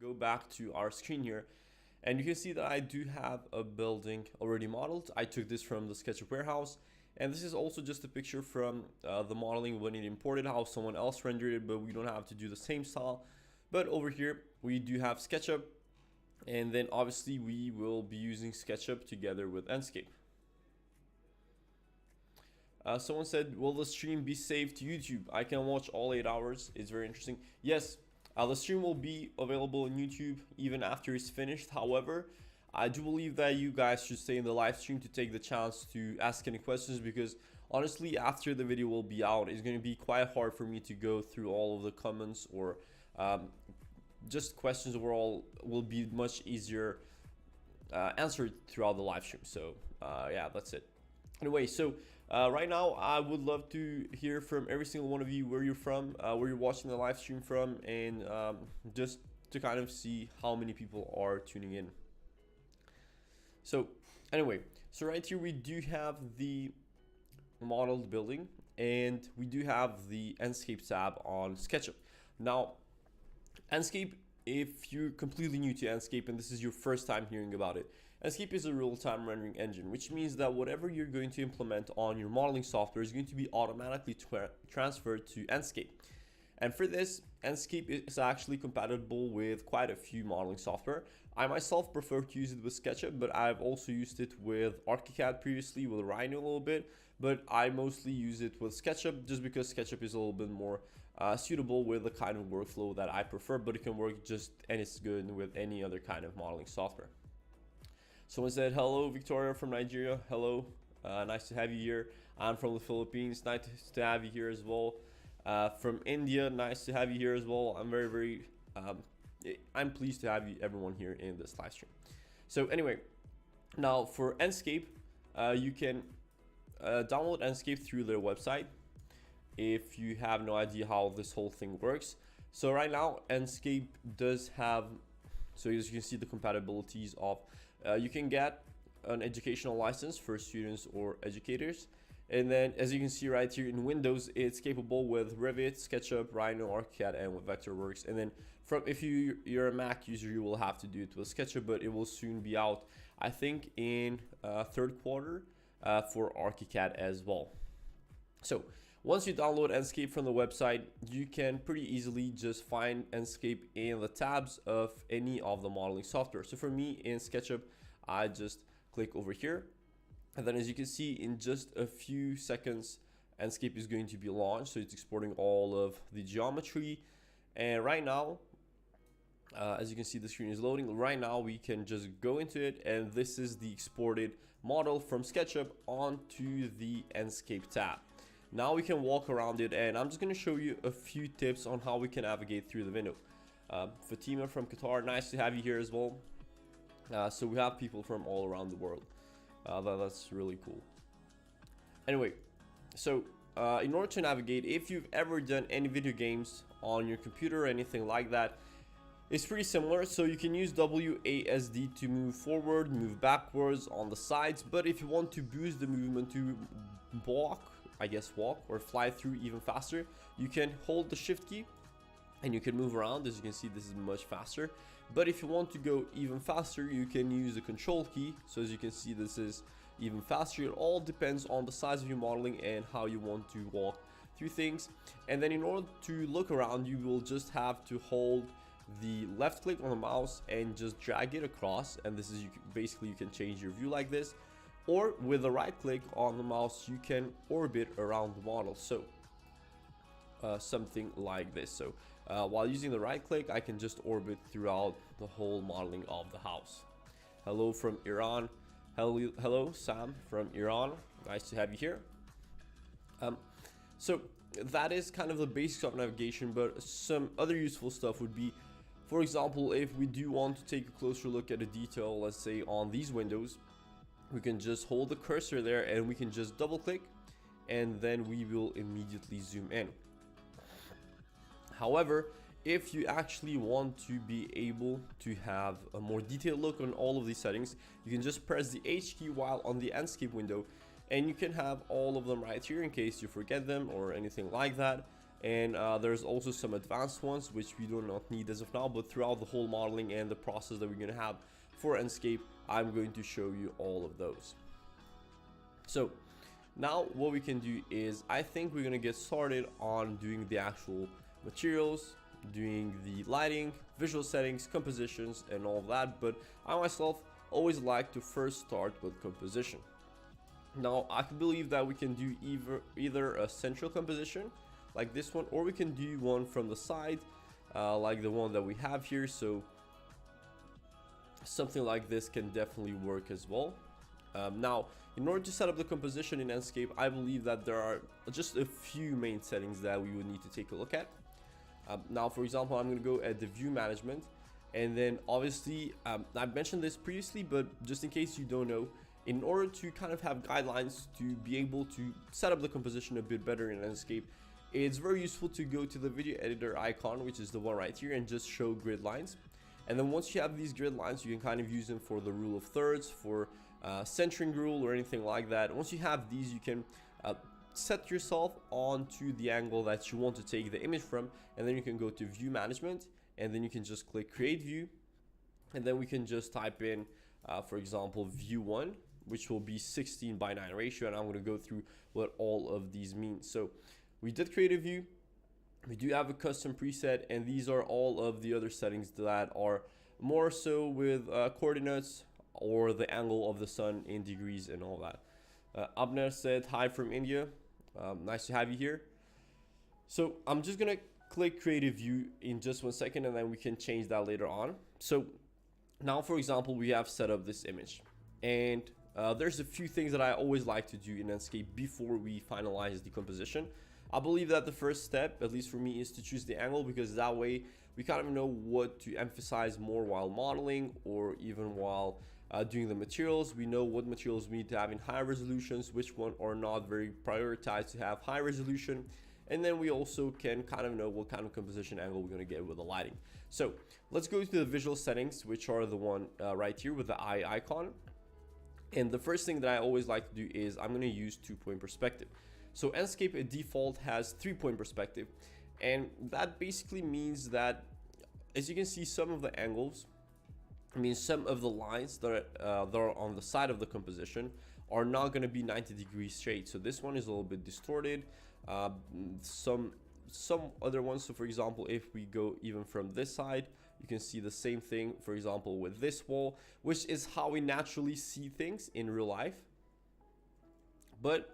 Go back to our screen here, and you can see that I do have a building already modeled. I took this from the SketchUp warehouse, and this is also just a picture from the modeling when it imported, how someone else rendered it, but we don't have to do the same style. But over here we do have SketchUp, and then obviously we will be using SketchUp together with Enscape. Someone said, will the stream be saved to YouTube? I can watch all 8 hours. It's very interesting. Yes, the stream will be available on YouTube even after it's finished. However, I do believe that you guys should stay in the live stream to take the chance to ask any questions, because honestly, after the video will be out, it's going to be quite hard for me to go through all of the comments, or just questions overall will be much easier answered throughout the live stream. So yeah, that's it. Anyway, so right now I would love to hear from every single one of you, where you're from, where you're watching the live stream from, and just to kind of see how many people are tuning in. So anyway, so right here we do have the modeled building, and we do have the Enscape tab on SketchUp. Now, Enscape, if you're completely new to Enscape and this is your first time hearing about it, Enscape is a real-time rendering engine, which means that whatever you're going to implement on your modeling software is going to be automatically transferred to Enscape. And for this, Enscape is actually compatible with quite a few modeling software. I myself prefer to use it with SketchUp, but I've also used it with ArchiCAD previously, with Rhino a little bit, but I mostly use it with SketchUp just because SketchUp is a little bit more suitable with the kind of workflow that I prefer, but it can work just, and it's good with any other kind of modeling software. Someone said, hello, Victoria from Nigeria. Hello, nice to have you here. I'm from the Philippines. Nice to have you here as well. From India, nice to have you here as well. I'm pleased to have everyone here in this live stream. So anyway, now for Enscape, you can download Enscape through their website if you have no idea how this whole thing works. So right now, Enscape does have, so as you can see, the compatibilities of, you can get an educational license for students or educators. And then as you can see right here in Windows, it's capable with Revit, SketchUp, Rhino, ArchiCAD, and with Vectorworks. And then if you're a Mac user, you will have to do it with SketchUp, but it will soon be out, I think, in third quarter for ArchiCAD as well. So once you download Enscape from the website, you can pretty easily just find Enscape in the tabs of any of the modeling software. So for me in SketchUp, I just click over here. And then as you can see, in just a few seconds, Enscape is going to be launched. So it's exporting all of the geometry. And right now, as you can see, the screen is loading. Right now, we can just go into it. And this is the exported model from SketchUp onto the Enscape tab. Now we can walk around it, and I'm just going to show you a few tips on how we can navigate through the window. Fatima from Qatar, nice to have you here as well. So we have people from all around the world. That's really cool. Anyway, so in order to navigate, if you've ever done any video games on your computer or anything like that, it's pretty similar. So you can use WASD to move forward, move backwards, on the sides. But if you want to boost the movement to walk or fly through even faster, you can hold the shift key and you can move around. As you can see, this is much faster. But if you want to go even faster, you can use the control key. So as you can see, this is even faster. It all depends on the size of your modeling and how you want to walk through things. And then in order to look around, you will just have to hold the left click on the mouse and just drag it across. And this is, basically you can change your view like this. Or with the right click on the mouse, you can orbit around the model. So something like this. So while using the right click, I can just orbit throughout the whole modeling of the house. Hello from Iran. Hello Sam from Iran. Nice to have you here. So that is kind of the basics of navigation, but some other useful stuff would be, for example, if we do want to take a closer look at a detail, let's say on these windows, we can just hold the cursor there and we can just double click, and then we will immediately zoom in. However, if you actually want to be able to have a more detailed look on all of these settings, you can just press the H key while on the Enscape window, and you can have all of them right here in case you forget them or anything like that. and there's also some advanced ones which we do not need as of now, but throughout the whole modeling and the process that we're going to have for Enscape, I'm going to show you all of those. So now what we can do is, I think we're going to get started on doing the actual materials, doing the lighting, visual settings, compositions, and all of that. But I myself always like to first start with composition. Now I can believe that we can do either a central composition like this one, or we can do one from the side, like the one that we have here. So something like this can definitely work as well. Now, in order to set up the composition in Enscape, I believe that there are just a few main settings that we would need to take a look at. Now, for example, I'm going to go at the view management, and then obviously I've mentioned this previously, but just in case you don't know, in order to kind of have guidelines to be able to set up the composition a bit better in Enscape, it's very useful to go to the video editor icon, which is the one right here, and just show grid lines. And then once you have these grid lines, you can kind of use them for the rule of thirds, for centering rule, or anything like that. Once you have these, you can set yourself onto the angle that you want to take the image from, and then you can go to view management, and then you can just click create view, and then we can just type in for example view 1, which will be 16 by 9 ratio, and I'm going to go through what all of these mean. So we did create a view, we do have a custom preset, and these are all of the other settings that are more so with coordinates or the angle of the sun in degrees and all that. Abner said hi from India. Nice to have you here. So I'm just gonna click create a view in just 1 second, and then we can change that later on. So now, for example, we have set up this image, and there's a few things that I always like to do in Enscape before we finalize the composition. I believe that the first step, at least for me, is to choose the angle, because that way we kind of know what to emphasize more while modeling, or even while doing the materials. We know what materials we need to have in high resolutions, which one are not very prioritized to have high resolution, and then we also can kind of know what kind of composition angle we're going to get with the lighting. So let's go to the visual settings, which are the one right here with the eye icon. And the first thing that I always like to do is I'm going to use 2-point perspective. So Enscape at default has 3-point perspective, and that basically means that, as you can see, some of the angles, some of the lines that are on the side of the composition are not going to be 90 degrees straight. So this one is a little bit distorted. Some other ones, so for example, if we go even from this side, you can see the same thing, for example, with this wall, which is how we naturally see things in real life. But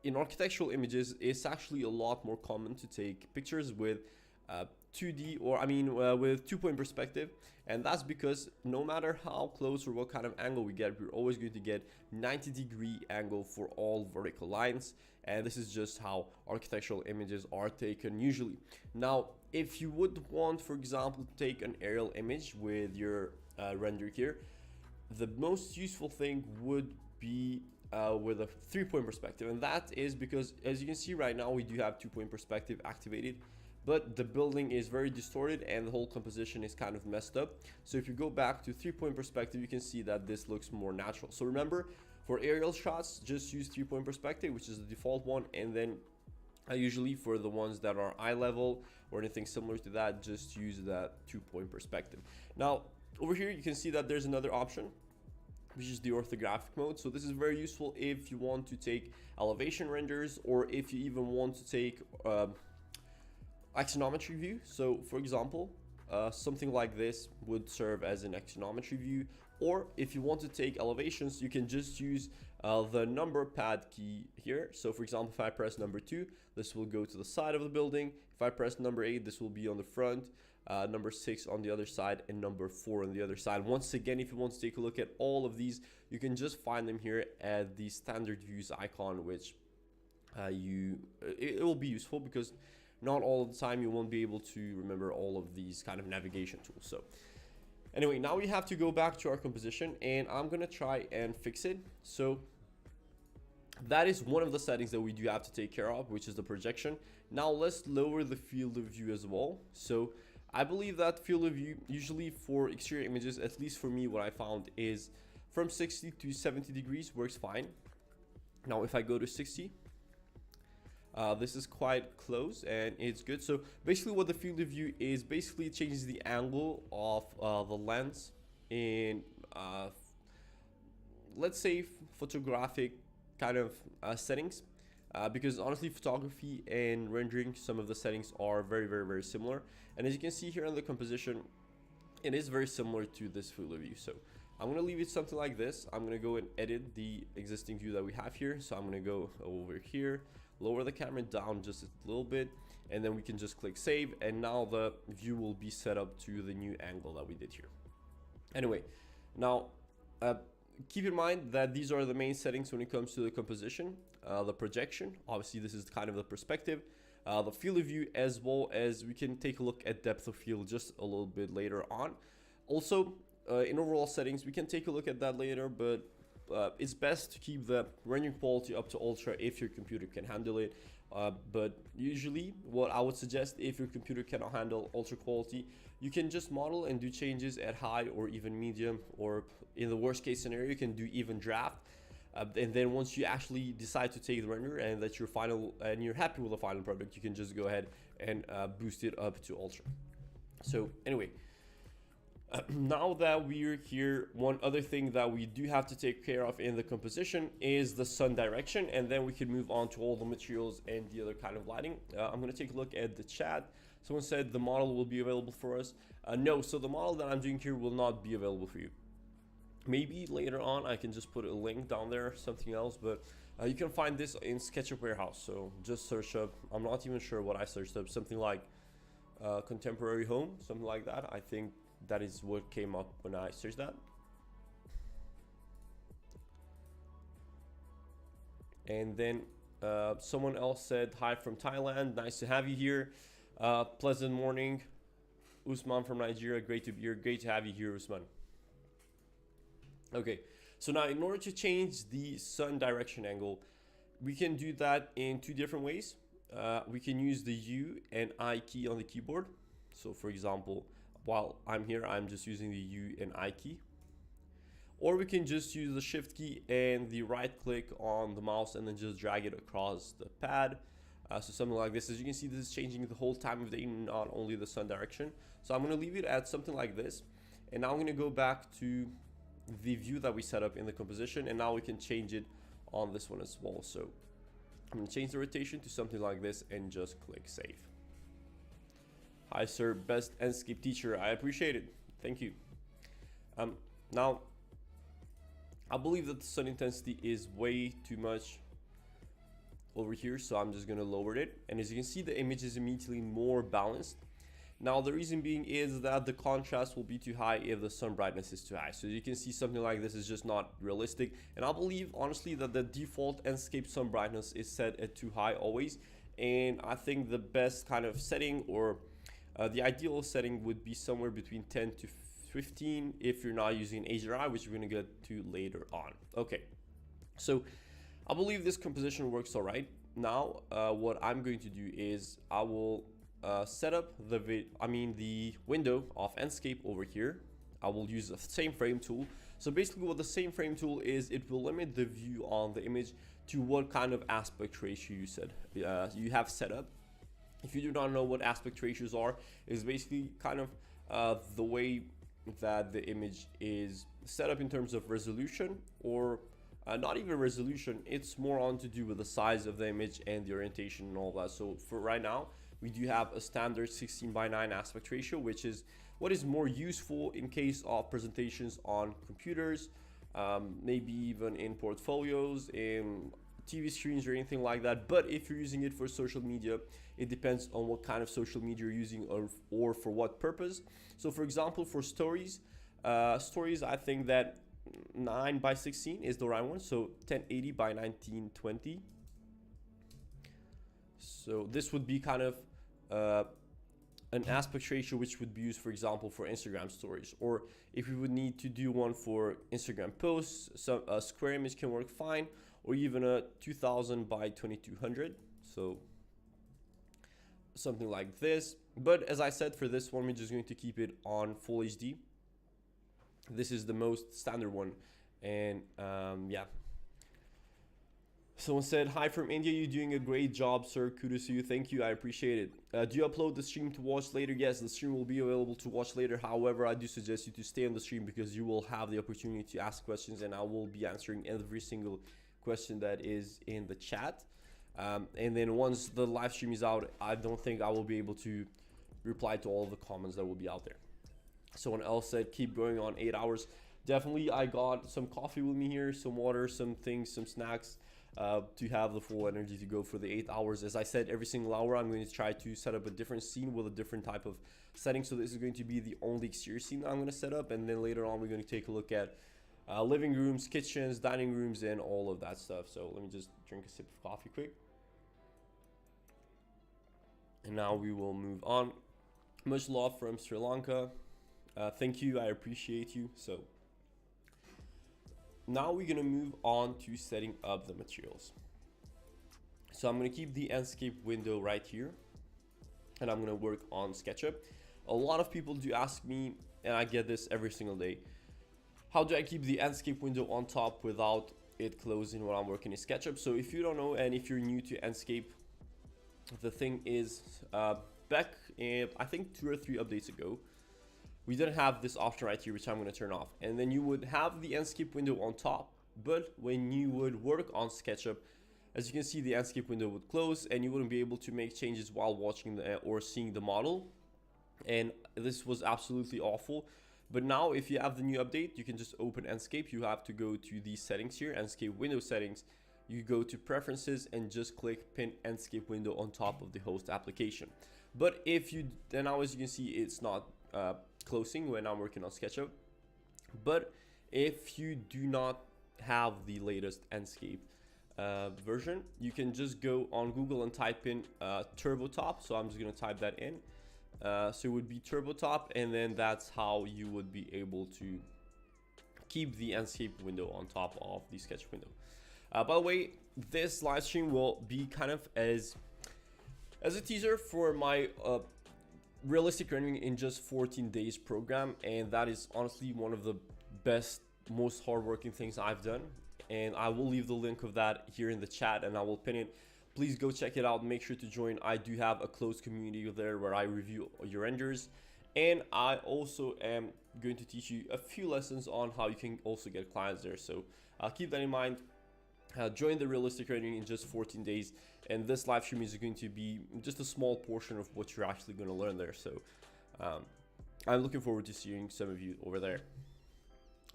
in architectural images, it's actually a lot more common to take pictures with 2D, or with 2-point perspective, and that's because no matter how close or what kind of angle we get, we're always going to get 90-degree angle for all vertical lines, and this is just how architectural images are taken usually. Now, if you would want, for example, to take an aerial image with your render here, the most useful thing would be with a 3-point perspective, and that is because, as you can see right now, we do have 2-point perspective activated, but the building is very distorted and the whole composition is kind of messed up. So if you go back to 3-point perspective, you can see that this looks more natural. So remember, for aerial shots, just use 3-point perspective, which is the default one, and then usually for the ones that are eye level or anything similar to that, just use that 2-point perspective. Now over here you can see that there's another option, which is the orthographic mode. So this is very useful if you want to take elevation renders, or if you even want to take axonometry view. So for example, something like this would serve as an axonometry view, or if you want to take elevations, you can just use the number pad key here. So for example, if I press number 2, this will go to the side of the building. If I press number 8, this will be on the front, number 6 on the other side, and number 4 on the other side. Once again, if you want to take a look at all of these, you can just find them here at the standard views icon, which it will be useful because not all of the time you won't be able to remember all of these kind of navigation tools. So anyway, now we have to go back to our composition, and I'm gonna try and fix it. So that is one of the settings that we do have to take care of, which is the projection. Now let's lower the field of view as well. So I believe that field of view, usually for exterior images, at least for me, what I found is from 60 to 70 degrees works fine. Now if I go to 60, This is quite close and it's good. So basically what the field of view is, basically it changes the angle of the lens in let's say photographic kind of settings, because honestly photography and rendering, some of the settings are very similar, and as you can see here in the composition, it is very similar to this field of view. So I'm going to leave it something like this. I'm going to go and edit the existing view that we have here. So I'm going to go over here, lower the camera down just a little bit, and then we can just click save, and now the view will be set up to the new angle that we did here. Anyway, now keep in mind that these are the main settings when it comes to the composition, the projection, obviously this is kind of the perspective, the field of view, as well as we can take a look at depth of field just a little bit later on. Also, in overall settings, we can take a look at that later, but it's best to keep the rendering quality up to ultra if your computer can handle it. But usually what I would suggest, if your computer cannot handle ultra quality, you can just model and do changes at high or even medium, or in the worst case scenario, you can do even draft. And then once you actually decide to take the render and that you're happy with the final product, you can just go ahead and boost it up to ultra. So anyway, now that we're here, one other thing that we do have to take care of in the composition is the sun direction, and then we can move on to all the materials and the other kind of lighting. I'm going to take a look at the chat. Someone said the model will be available for us. No, so the model that I'm doing here will not be available for you. Maybe later on I can just put a link down there, something else, but you can find this in SketchUp Warehouse. So just search up, I'm not even sure what I searched up, something like contemporary home, something like that. I think that is what came up when I searched that. And then someone else said, hi from Thailand, nice to have you here. Pleasant morning. Usman from Nigeria, great to be here. Great to have you here, Usman. Okay, so now in order to change the sun direction angle, we can do that in two different ways. We can use the U and I key on the keyboard. So for example, while I'm here, I'm just using the U and I key. Or we can just use the shift key and the right click on the mouse and then just drag it across the pad. So something like this. As you can see, this is changing the whole time of day, not only the sun direction. So I'm going to leave it at something like this. And now I'm going to go back to the view that we set up in the composition, and now we can change it on this one as well. So I'm going to change the rotation to something like this and just click save. Hi sir, best Enscape teacher, I appreciate it, thank you. Now I believe that the sun intensity is way too much over here, so I'm just going to lower it, and as you can see, the image is immediately more balanced. Now the reason being is that the contrast will be too high if the sun brightness is too high. So you can see something like this is just not realistic, and I believe honestly that the default Enscape sun brightness is set at too high always, and I think the best kind of setting, or the ideal setting, would be somewhere between 10 to 15 if you're not using HDRI, which we're going to get to later on. Okay, so I believe this composition works all right. Now what I'm going to do is I will set up the window of Enscape over here. I will use the same frame tool. So basically what the same frame tool is, it will limit the view on the image to what kind of aspect ratio you have set up. If you do not know what aspect ratios are, it's basically kind of the way that the image is set up in terms of resolution, or not even resolution, it's more on to do with the size of the image and the orientation and all that. So for right now, we do have a standard 16:9 aspect ratio, which is what is more useful in case of presentations on computers, maybe even in portfolios, in TV screens or anything like that. But if you're using it for social media, it depends on what kind of social media you're using, or for what purpose. So for example, for stories, I think that 9:16 is the right one, so 1080x1920. So this would be kind of an aspect ratio which would be used, for example, for Instagram stories, or if you would need to do one for Instagram posts, so a square image can work fine, or even a 2000x2200, so something like this. But as I said, for this one, we're just going to keep it on full HD. This is the most standard one, and yeah. Someone said, hi from India, you're doing a great job, sir. Kudos to you. Thank you. I appreciate it. Do you upload the stream to watch later? Yes, the stream will be available to watch later. However, I do suggest you to stay on the stream because you will have the opportunity to ask questions and I will be answering every single question that is in the chat. And then once the live stream is out, I don't think I will be able to reply to all of the comments that will be out there. Someone else said, keep going on 8 hours. Definitely, I got some coffee with me here, some water, some things, some snacks. To have the full energy to go for the 8 hours. As I said, every single hour I'm going to try to set up a different scene with a different type of setting. So this is going to be the only exterior scene I'm going to set up, and then later on we're going to take a look at living rooms, kitchens, dining rooms, and all of that stuff. So let me just drink a sip of coffee quick, and now we will move on. Much love from Sri Lanka. Thank you, I appreciate you. So now we're going to move on to setting up the materials. So I'm going to keep the Enscape window right here, and I'm going to work on SketchUp. A lot of people do ask me, and I get this every single day, how do I keep the Enscape window on top without it closing when I'm working in SketchUp? So if you don't know, and if you're new to Enscape, the thing is, back in, I think 2 or 3 updates ago, we didn't have this option right here, which I'm going to turn off. And then you would have the Enscape window on top, but when you would work on SketchUp, as you can see, the Enscape window would close and you wouldn't be able to make changes while watching or seeing the model. And this was absolutely awful. But now if you have the new update, you can just open Enscape. You have to go to the settings here, Enscape window settings. You go to preferences and just click pin Enscape window on top of the host application. But if you, then now as you can see, it's not closing when I'm working on SketchUp. But if you do not have the latest Enscape version, you can just go on Google and type in TurboTop. So I'm just going to type that in. So it would be TurboTop, and then that's how you would be able to keep the Enscape window on top of the Sketch window. By the way, this live stream will be kind of as a teaser for my realistic rendering in just 14 days program, and that is honestly one of the best, most hardworking things I've done. And I will leave the link of that here in the chat, and I will pin it. Please go check it out. Make sure to join. I do have a closed community there where I review your renders, and I also am going to teach you a few lessons on how you can also get clients there. So keep that in mind. Join the realistic rendering in just 14 days, and this live stream is going to be just a small portion of what you're actually going to learn there. So I'm looking forward to seeing some of you over there.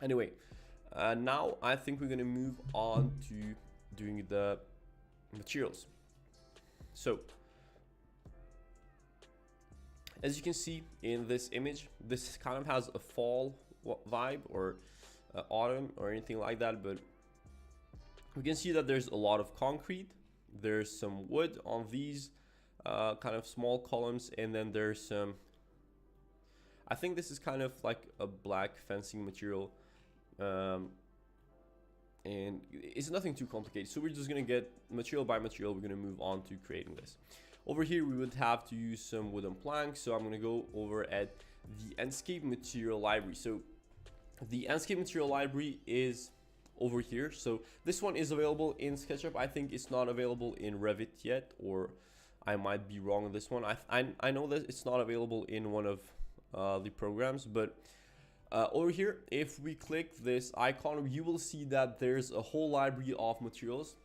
Anyway, now I think we're going to move on to doing the materials. So as you can see in this image, this kind of has a fall vibe, or autumn or anything like that, but we can see that there's a lot of concrete, there's some wood on these kind of small columns, and then there's some, I think this is kind of like a black fencing material, and it's nothing too complicated. So we're just gonna get material by material. We're gonna move on to creating this. Over here we would have to use some wooden planks, so I'm gonna go over at the Enscape material library. So the Enscape material library is over here. So this one is available in SketchUp. I think it's not available in Revit yet, or I might be wrong on this one. I know that it's not available in one of the programs, but over here, if we click this icon, you will see that there's a whole library of materials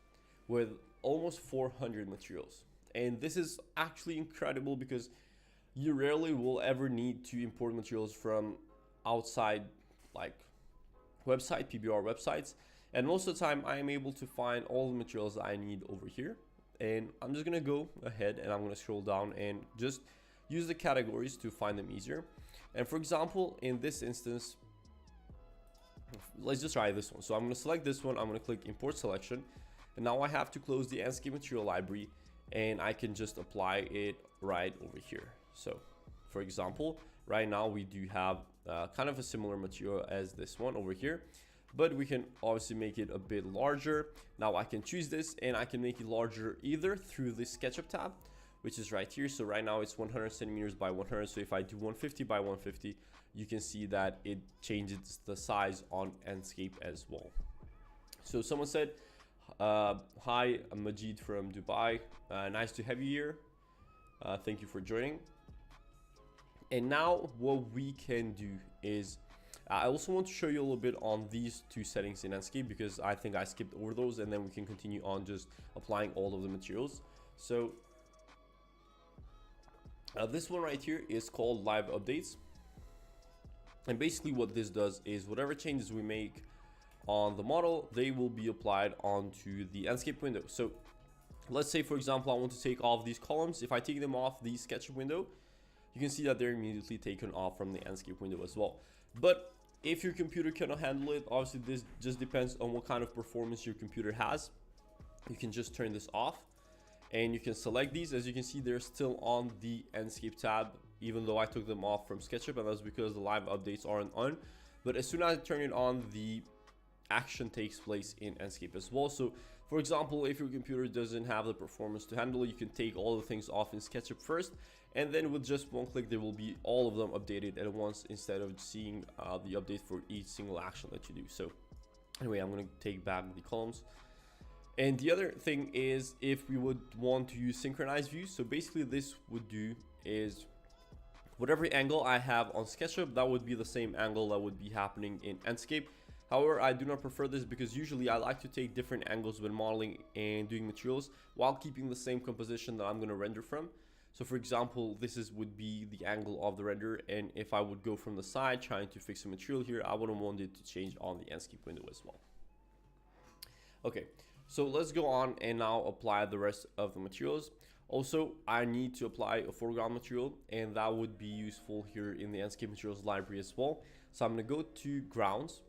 with almost 400 materials. And this is actually incredible because you rarely will ever need to import materials from outside, like website, PBR websites. And most of the time I am able to find all the materials that I need over here. And I'm just gonna go ahead and I'm gonna scroll down and just use the categories to find them easier. And for example, in this instance, let's just try this one. So I'm gonna select this one, I'm gonna click import selection, and now I have to close the Enscape material library, and I can just apply it right over here. So for example, right now we do have kind of a similar material as this one over here, but we can obviously make it a bit larger. Now I can choose this and I can make it larger either through the SketchUp tab, which is right here. So right now it's 100 centimeters by 100. So if I do 150 by 150, you can see that it changes the size on Enscape as well. So someone said, Hi, I'm Majid from Dubai. Nice to have you here. Thank you for joining. And now what we can do is, I also want to show you a little bit on these two settings in Enscape, because I think I skipped over those, and then we can continue on just applying all of the materials. So this one right here is called live updates. And basically what this does is whatever changes we make on the model, they will be applied onto the Enscape window. So let's say, for example, I want to take off these columns. If I take them off the SketchUp window, you can see that they're immediately taken off from the Enscape window as well. But if your computer cannot handle it, obviously this just depends on what kind of performance your computer has. You can just turn this off and you can select these. As you can see, they're still on the Enscape tab, even though I took them off from SketchUp, and that's because the live updates aren't on. But as soon as I turn it on, the action takes place in Enscape as well. So for example, if your computer doesn't have the performance to handle it, you can take all the things off in SketchUp first, and then with just one click there will be all of them updated at once, instead of seeing the update for each single action that you do. So anyway, I'm going to take back the columns. And the other thing is, if we would want to use synchronized views, so basically this would do is whatever angle I have on SketchUp, that would be the same angle that would be happening in Enscape. However, I do not prefer this, because usually I like to take different angles when modeling and doing materials while keeping the same composition that I'm going to render from. So for example, would be the angle of the render, and if I would go from the side trying to fix a material here, I wouldn't want it to change on the Enscape window as well. Okay, so let's go on and now apply the rest of the materials. Also, I need to apply a foreground material, and that would be useful here in the Enscape materials library as well. So I'm going to go to grounds.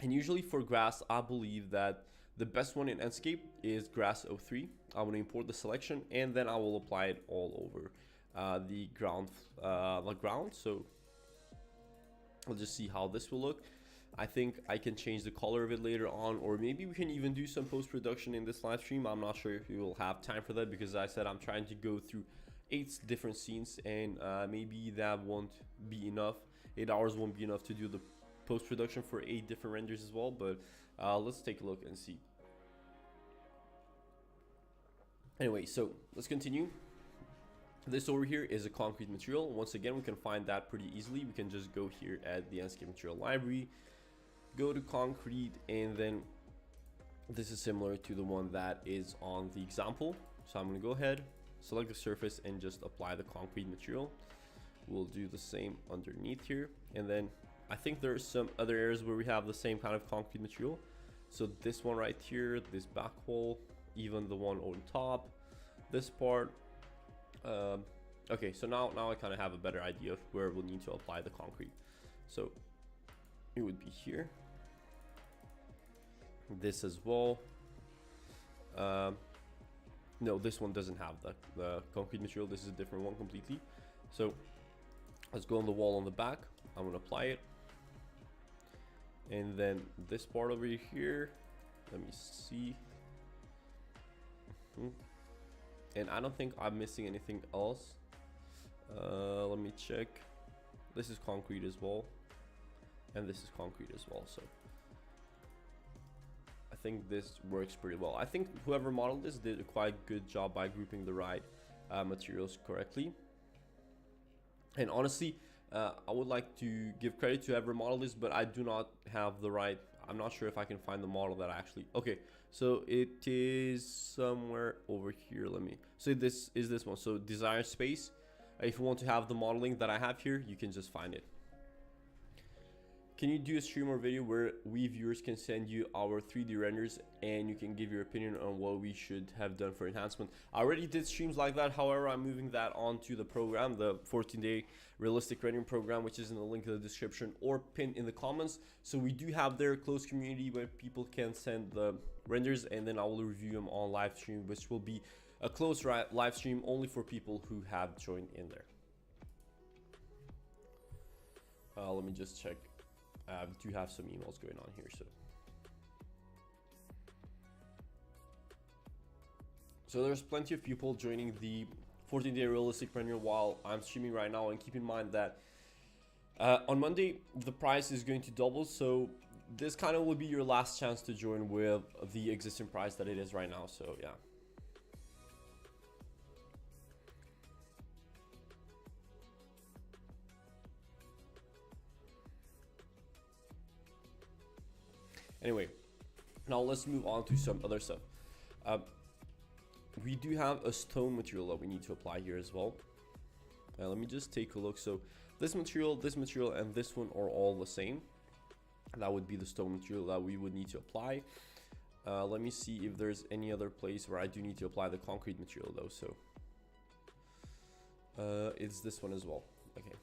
And usually for grass, I believe that the best one in Enscape is grass 03. I'm going to import the selection, and then I will apply it all over the ground. So we'll just see how this will look. I think I can change the color of it later on, or maybe we can even do some post-production in this live stream. I'm not sure if we will have time for that, because I said I'm trying to go through 8 different scenes, and maybe that won't be enough. 8 hours won't be enough to do the post-production for 8 different renders as well. But let's take a look and see. Anyway, so let's continue. This over here is a concrete material. Once again, we can find that pretty easily. We can just go here at the Enscape material library, go to concrete, and then this is similar to the one that is on the example. So I'm going to go ahead, select the surface, and just apply the concrete material. We'll do the same underneath here, and then I think there are some other areas where we have the same kind of concrete material. So this one right here, this back wall, even the one on top, this part. Okay, so now I kind of have a better idea of where we'll need to apply the concrete. So it would be here, this as well. No, this one doesn't have the concrete material. This is a different one completely. So let's go on the wall on the back. I'm going to apply it. And then this part over here, let me see. And I don't think I'm missing anything else. Let me check. This is concrete as well, and this is concrete as well. So I think this works pretty well. I think whoever modeled this did a quite good job by grouping the right materials correctly. And honestly, I would like to give credit to whoever modeled this, but I do not have the right. I'm not sure if I can find the model that I actually. Okay, so it is somewhere over here. Let me. So this is this one. So desired space. If you want to have the modeling that I have here, you can just find it. Can you do a stream or video where we viewers can send you our 3D renders and you can give your opinion on what we should have done for enhancement? I already did streams like that. However, I'm moving that onto the program, the 14-day realistic rendering program, which is in the link in the description or pinned in the comments. So we do have their closed community where people can send the renders, and then I will review them on live stream, which will be a closed live stream only for people who have joined in there. Let me just check. I do have some emails going on here, so there's plenty of people joining the 14-day realistic rendering while I'm streaming right now. And keep in mind that on Monday the price is going to double, so this kind of would be your last chance to join with the existing price that it is right now. So yeah. Anyway, now let's move on to some other stuff. We do have a stone material that we need to apply here as well. Let me just take a look. So this material, and this one are all the same. That would be the stone material that we would need to apply. Let me see if there's any other place where I do need to apply the concrete material though. So it's this one as well. Okay.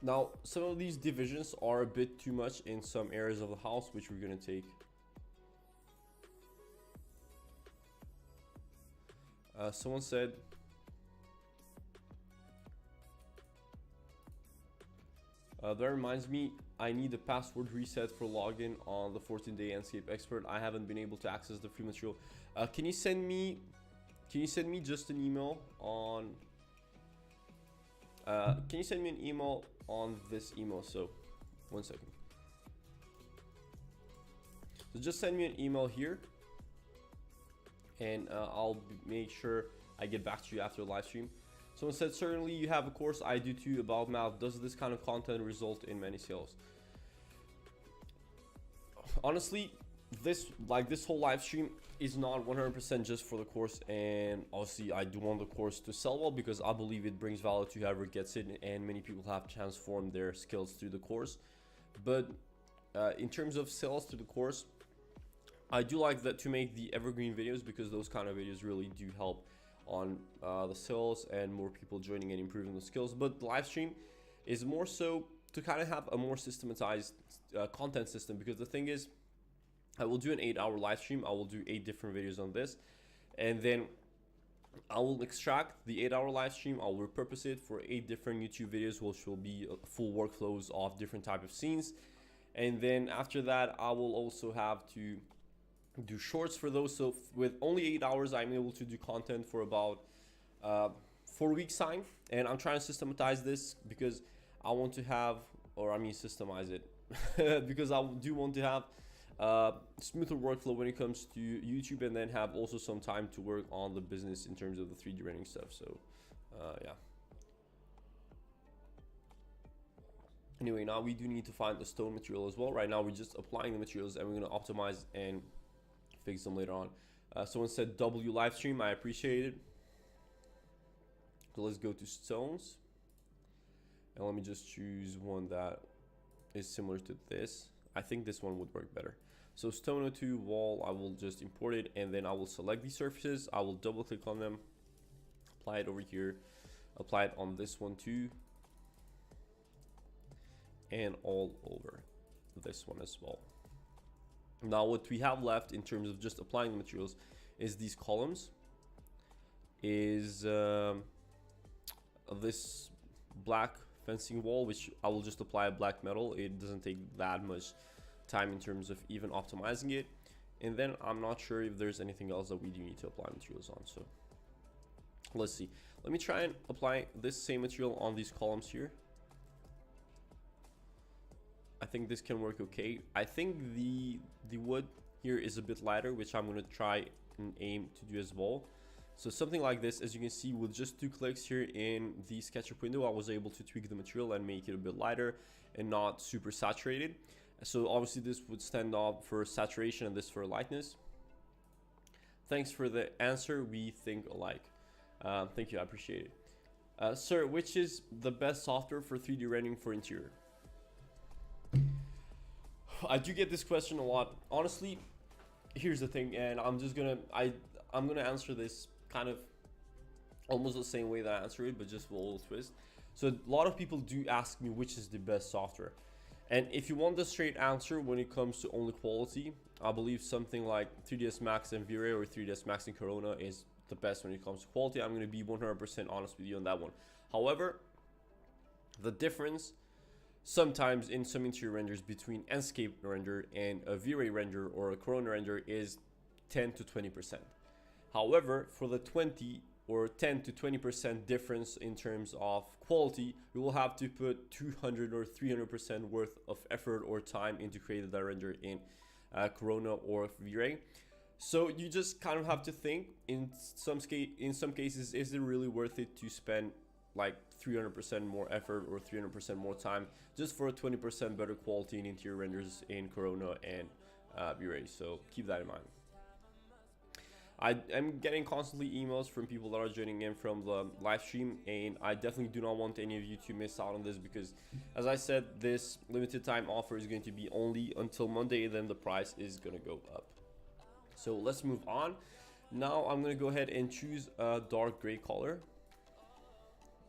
Now, some of these divisions are a bit too much in some areas of the house, which we're going to take. Someone said, that reminds me, I need a password reset for login on the 14-day Enscape Expert. I haven't been able to access the free material. Can you send me just an email on can you send me an email on this email? So 1 second. So just send me an email here, and I'll make sure I get back to you after the live stream. Someone said, certainly you have a course. I do too, about math. Does this kind of content result in many sales? Honestly, this whole live stream is not 100% just for the course, and obviously I do want the course to sell well because I believe it brings value to whoever gets it, and many people have transformed their skills through the course. But in terms of sales through the course, I do like that to make the evergreen videos, because those kind of videos really do help on the sales and more people joining and improving the skills. But the live stream is more so to kind of have a more systematized content system, because the thing is, I will do an 8-hour live stream. I will do 8 different videos on this, and then I will extract the 8-hour live stream. I'll repurpose it for 8 different YouTube videos, which will be full workflows of different type of scenes. And then after that, I will also have to do shorts for those. So with only 8 hours, I'm able to do content for about 4 weeks time. And I'm trying to systematize this because I want to have, or I mean systemize it, because I do want to have smoother workflow when it comes to YouTube, and then have also some time to work on the business in terms of the 3D rendering stuff. So yeah. Anyway, now we do need to find the stone material as well. Right now we're just applying the materials, and we're going to optimize and fix them later on. Someone said W live stream. I appreciate it. So let's go to stones, and let me just choose one that is similar to this. I think this one would work better. So stone 02 wall, I will just import it, and then I will select these surfaces. I will double click on them, apply it over here, apply it on this one too, and all over this one as well. Now what we have left in terms of just applying the materials is these columns, is this black fencing wall, which I will just apply a black metal. It doesn't take that much time in terms of even optimizing it. And then I'm not sure if there's anything else that we do need to apply materials on. So let's see. Let me try and apply this same material on these columns here. I think this can work okay. I think the wood here is a bit lighter, which I'm going to try and aim to do as well. So something like this, as you can see, with just 2 clicks here in the SketchUp window, I was able to tweak the material and make it a bit lighter and not super saturated. So obviously this would stand up for saturation and this for lightness. Thanks for the answer. We think alike. Thank you. I appreciate it. Sir, which is the best software for 3D rendering for interior? I do get this question a lot. Honestly, here's the thing, and I'm just gonna I'm gonna answer this kind of almost the same way that I answer it, but just with a little twist. So a lot of people do ask me which is the best software, and if you want the straight answer when it comes to only quality, I believe something like 3ds Max and V-Ray or 3ds Max and Corona is the best when it comes to quality. I'm going to be 100% honest with you on that one. However, the difference sometimes in some interior renders between Enscape render and a V-Ray render or a Corona render is 10 to 20%. However, for the 20, or 10 to 20% difference in terms of quality, you will have to put 200 or 300% worth of effort or time into creating that render in Corona or V-Ray. So you just kind of have to think, in some cases, is it really worth it to spend like 300% more effort or 300% more time just for a 20% better quality in interior renders in Corona and V-Ray? So keep that in mind. I'm getting constantly emails from people that are joining in from the live stream, and I definitely do not want any of you to miss out on this, because as I said, this limited time offer is going to be only until Monday, and then the price is going to go up. So let's move on. Now I'm going to go ahead and choose a dark gray color.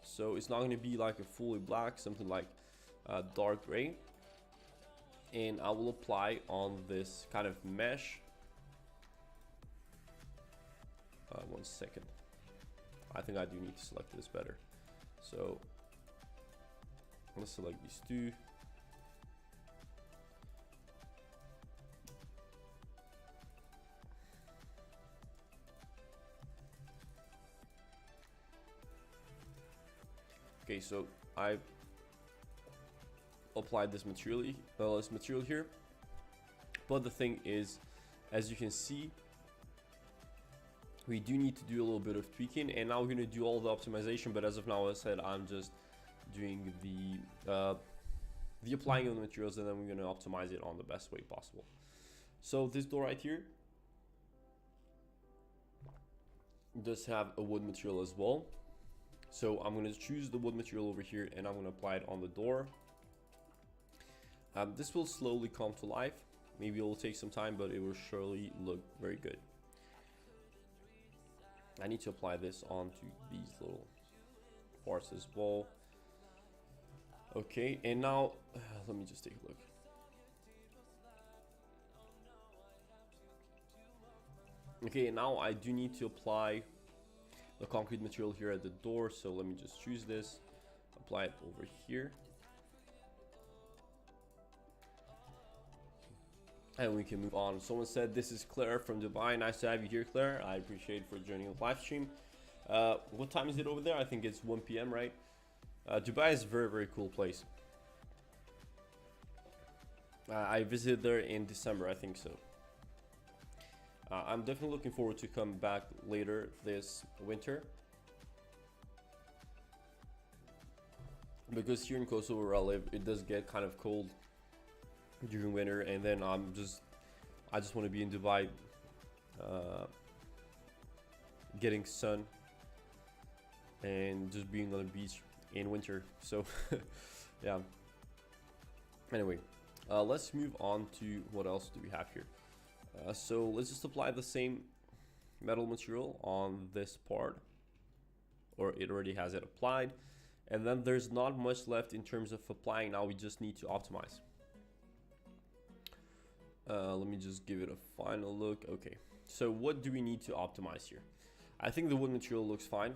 So it's not going to be like a fully black, something like dark gray. And I will apply on this kind of mesh. 1 second. I think I do need to select this better. So let's select these two. Okay, so I applied this material here, but the thing is, as you can see, we do need to do a little bit of tweaking, and now we're going to do all the optimization. But as of now, as I said, I'm just doing the applying of the materials, and then we're going to optimize it on the best way possible. So this door right here does have a wood material as well. So I'm going to choose the wood material over here, and I'm going to apply it on the door. This will slowly come to life. Maybe it will take some time, but it will surely look very good. I need to apply this onto these little parts as well. Okay, and now let me just take a look. Okay, now I do need to apply the concrete material here at the door. So let me just choose this, apply it over here. And we can move on. Someone said, this is Claire from Dubai. Nice to have you here, Claire. I appreciate for joining the live stream. What time is it over there? I think it's 1 p.m., right? Dubai is a very, very cool place. I visited there in December, I think so. I'm definitely looking forward to come back later this winter, because here in Kosovo where I live, it does get kind of cold during winter, and then I just want to be in Dubai, getting sun and just being on the beach in winter. So yeah, anyway, let's move on to what else do we have here. So let's just apply the same metal material on this part, or it already has it applied, and then there's not much left in terms of applying. Now we just need to optimize. Let me just give it a final look. Okay, so what do we need to optimize here? I think the wood material looks fine.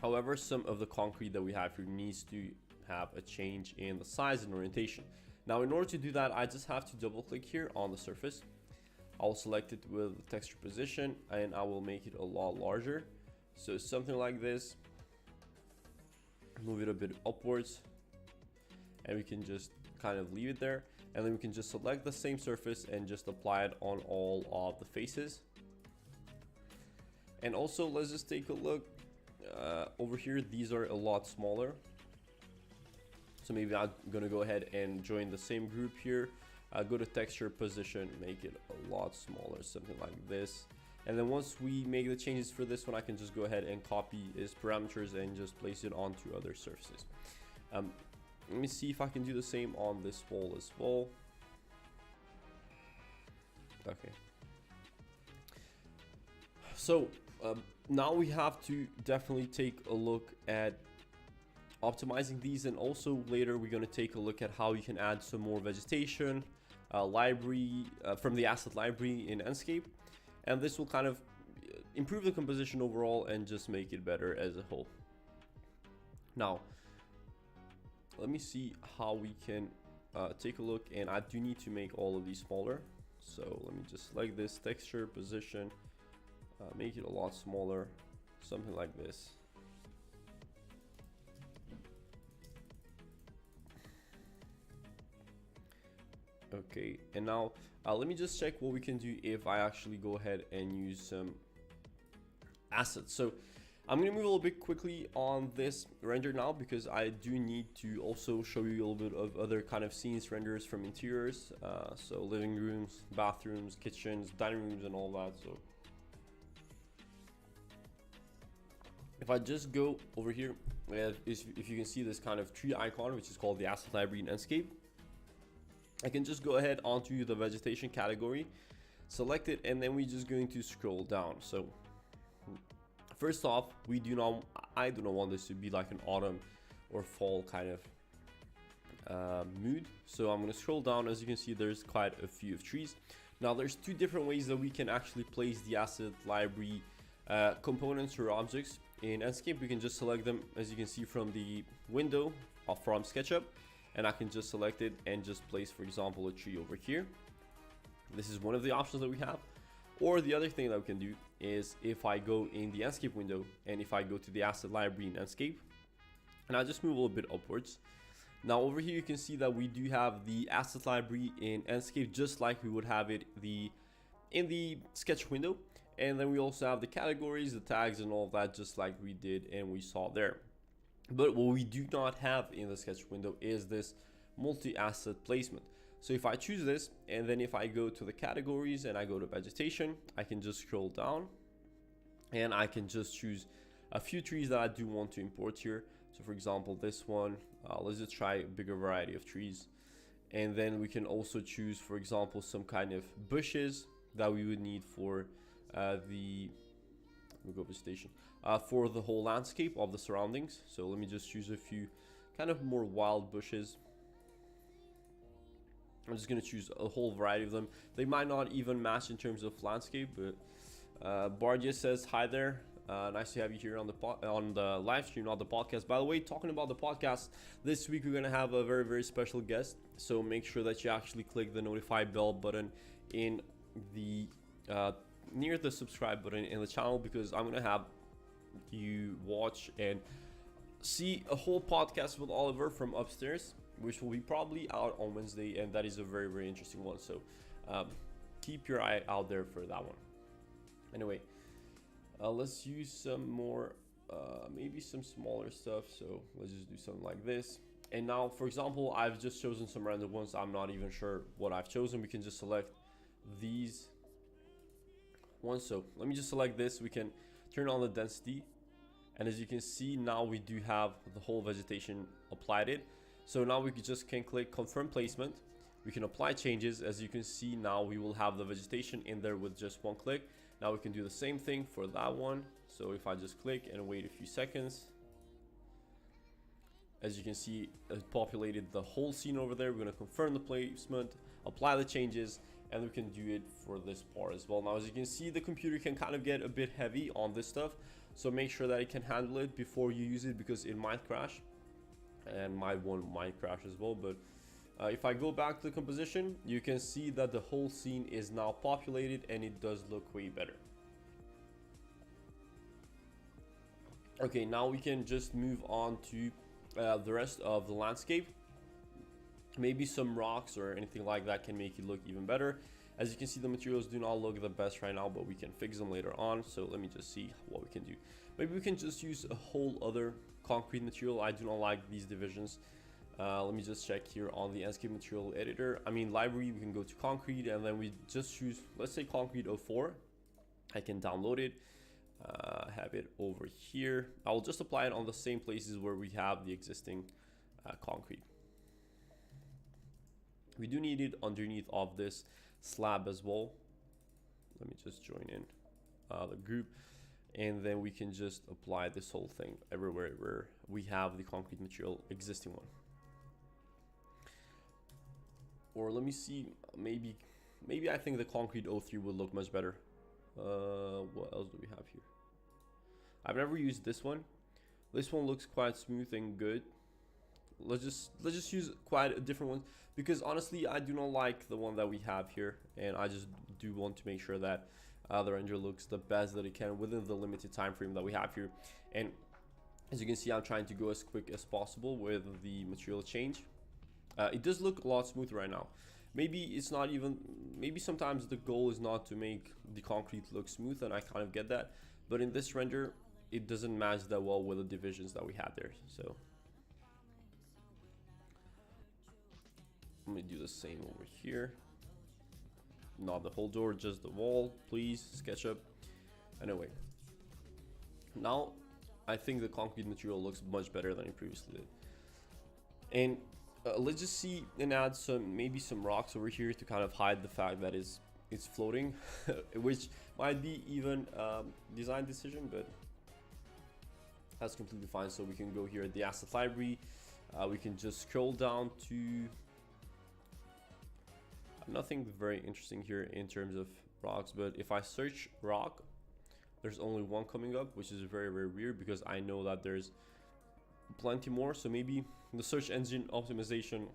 However, some of the concrete that we have here needs to have a change in the size and orientation. Now, in order to do that, I just have to double click here on the surface. I'll select it with texture position, and I will make it a lot larger. So something like this. Move it a bit upwards, and we can just kind of leave it there. And then we can just select the same surface and just apply it on all of the faces. And also, let's just take a look over here. These are a lot smaller. So maybe I'm gonna go ahead and join the same group here. Go to texture position, make it a lot smaller, something like this. And then once we make the changes for this one, I can just go ahead and copy its parameters and just place it onto other surfaces. Let me see if I can do the same on this wall as well. Okay. So now we have to definitely take a look at optimizing these, and also later we're going to take a look at how you can add some more vegetation library from the asset library in Enscape, and this will kind of improve the composition overall and just make it better as a whole. Now let me see how we can take a look, and I do need to make all of these smaller. So let me just select this texture position, make it a lot smaller. something like this. Okay, and now let me just check what we can do if I actually go ahead and use some assets. So I'm gonna move a little bit quickly on this render now, because I do need to also show you a little bit of other kind of scenes renders from interiors. So living rooms, bathrooms, kitchens, dining rooms, and all that. So if I just go over here, if you can see this kind of tree icon, which is called the asset library in Enscape, I can just go ahead onto the vegetation category, select it, and then we're just going to scroll down. So first off, I do not want this to be like an autumn or fall kind of mood. So I'm going to scroll down. As you can see, there's quite a few of trees. Now there's two different ways that we can actually place the asset library components or objects in Enscape. We can just select them, as you can see, from the window from SketchUp, and I can just select it and just place, for example, a tree over here. This is one of the options that we have. Or the other thing that we can do is, if I go in the Enscape window and if I go to the asset library in Enscape, and I just move a little bit upwards. Now over here you can see that we do have the asset library in Enscape, just like we would have it in the sketch window. And then we also have the categories, the tags, and all of that, just like we did and we saw there. But what we do not have in the sketch window is this multi-asset placement. So if I choose this, and then if I go to the categories and I go to vegetation, I can just scroll down and I can just choose a few trees that I do want to import here. So for example, this one, let's just try a bigger variety of trees. And then we can also choose, for example, some kind of bushes that we would need for vegetation for the whole landscape of the surroundings. So let me just choose a few kind of more wild bushes. I'm just going to choose a whole variety of them. They might not even match in terms of landscape, but Bardia says hi there. Nice to have you here on the live stream, not the podcast. By the way, talking about the podcast, this week we're going to have a very, very special guest. So make sure that you actually click the notify bell button in the near the subscribe button in the channel, because I'm going to have you watch and see a whole podcast with Oliver from upstairs, which will be probably out on Wednesday, and that is a very, very interesting one. So keep your eye out there for that one. Anyway, let's use some more maybe some smaller stuff. So let's just do something like this. And now, for example, I've just chosen some random ones. I'm not even sure what I've chosen. We can just select these ones. So let me just select this. We can turn on the density, and as you can see, now we do have the whole vegetation applied it. So now we can click confirm placement. We can apply changes. As you can see, now we will have the vegetation in there with just one click. Now we can do the same thing for that one. So if I just click and wait a few seconds, as you can see, it populated the whole scene over there. We're going to confirm the placement, apply the changes, and we can do it for this part as well. Now, as you can see, the computer can kind of get a bit heavy on this stuff. So make sure that it can handle it before you use it, because it might crash. And my one might crash as well. But if I go back to the composition, you can see that the whole scene is now populated, and it does look way better. Okay, now we can just move on to the rest of the landscape. Maybe some rocks or anything like that can make it look even better. As you can see, the materials do not look the best right now, but we can fix them later on. So let me just see what we can do. Maybe we can just use a whole other concrete material. I do not like these divisions. Let me just check here on the Enscape material editor. Library, we can go to concrete, and then we just choose, let's say, concrete 04. I can download it, have it over here. I will just apply it on the same places where we have the existing concrete. We do need it underneath of this slab as well. Let me just join in the group, and then we can just apply this whole thing everywhere where we have the concrete material existing one. Or let me see, maybe I think the concrete 03 would look much better. What else do we have here? I've never used this one. This one looks quite smooth and good. let's just use quite a different one, because honestly I do not like the one that we have here, and I just do want to make sure that the render looks the best that it can within the limited time frame that we have here. And as you can see, I'm trying to go as quick as possible with the material change. It does look a lot smoother right now. Maybe it's not even, maybe sometimes the goal is not to make the concrete look smooth, and I kind of get that, but in this render it doesn't match that well with the divisions that we had there. So let me do the same over here. Not the whole door, just the wall, please. SketchUp. Anyway, now I think the concrete material looks much better than it previously did. And let's just see and add maybe some rocks over here to kind of hide the fact that it's floating, which might be even design decision, but that's completely fine. So we can go here at the asset library. We can just scroll down to nothing very interesting here in terms of rocks, but if I search rock, there's only one coming up, which is very, very weird, because I know that there's plenty more. So maybe the search engine optimization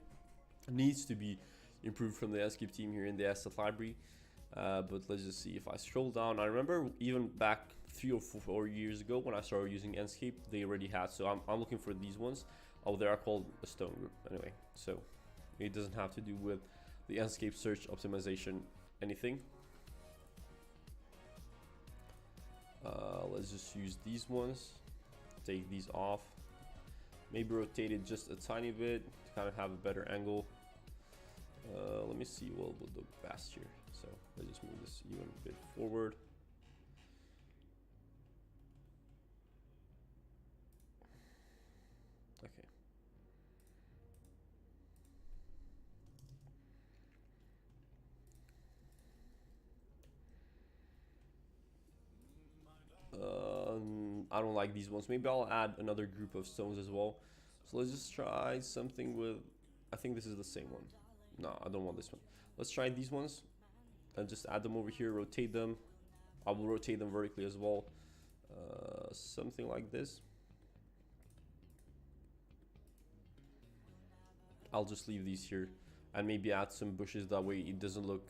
needs to be improved from the Enscape team here in the asset library. But let's just see. If I scroll down, I remember even back 3 or 4 years ago when I started using Enscape, they already had. So I'm looking for these ones. Oh, they are called a stone group anyway, so it doesn't have to do with the Enscape search optimization anything. Let's just use these ones, take these off, maybe rotate it just a tiny bit to kind of have a better angle. Let me see what would look best here. So let's just move this even a bit forward. Okay. I don't like these ones. Maybe I'll add another group of stones as well. So let's just try something with, I think this is the same one. No, I don't want this one. Let's try these ones and just add them over here, rotate them. I will rotate them vertically as well. Something like this. I'll just leave these here and maybe add some bushes, that way it doesn't look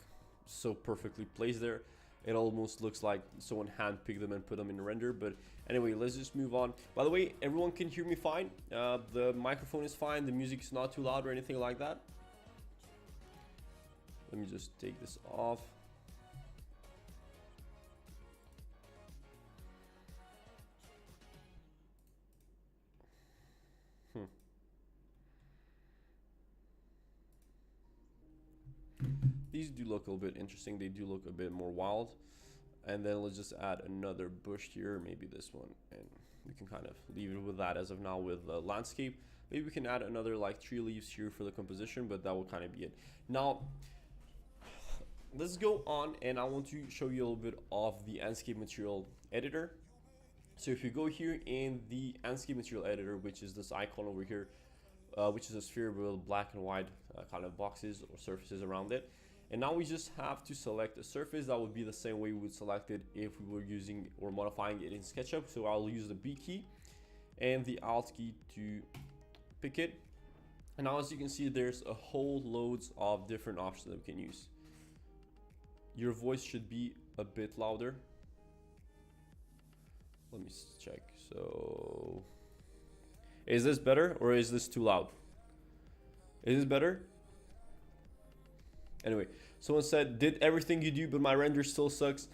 so perfectly placed there. It almost looks like someone handpicked them and put them in render. But anyway, let's just move on. By the way, everyone can hear me fine. The microphone is fine. The music is not too loud or anything like that. Let me just take this off. These do look a little bit interesting. They do look a bit more wild. And then let's just add another bush here, maybe this one, and we can kind of leave it with that as of now with the landscape. Maybe we can add another like tree leaves here for the composition, but that will kind of be it. Now let's go on, and I want to show you a little bit of the Enscape material editor. So if you go here in the Enscape material editor, which is this icon over here, which is a sphere with black and white kind of boxes or surfaces around it. And now we just have to select a surface. That would be the same way we would select it if we were using or modifying it in SketchUp. So I'll use the B key and the Alt key to pick it. And now as you can see, there's a whole loads of different options that we can use. Your voice should be a bit louder. Let me check. So is this better or is this too loud? Is this better? Anyway, someone said, did everything you do, but my render still sucks.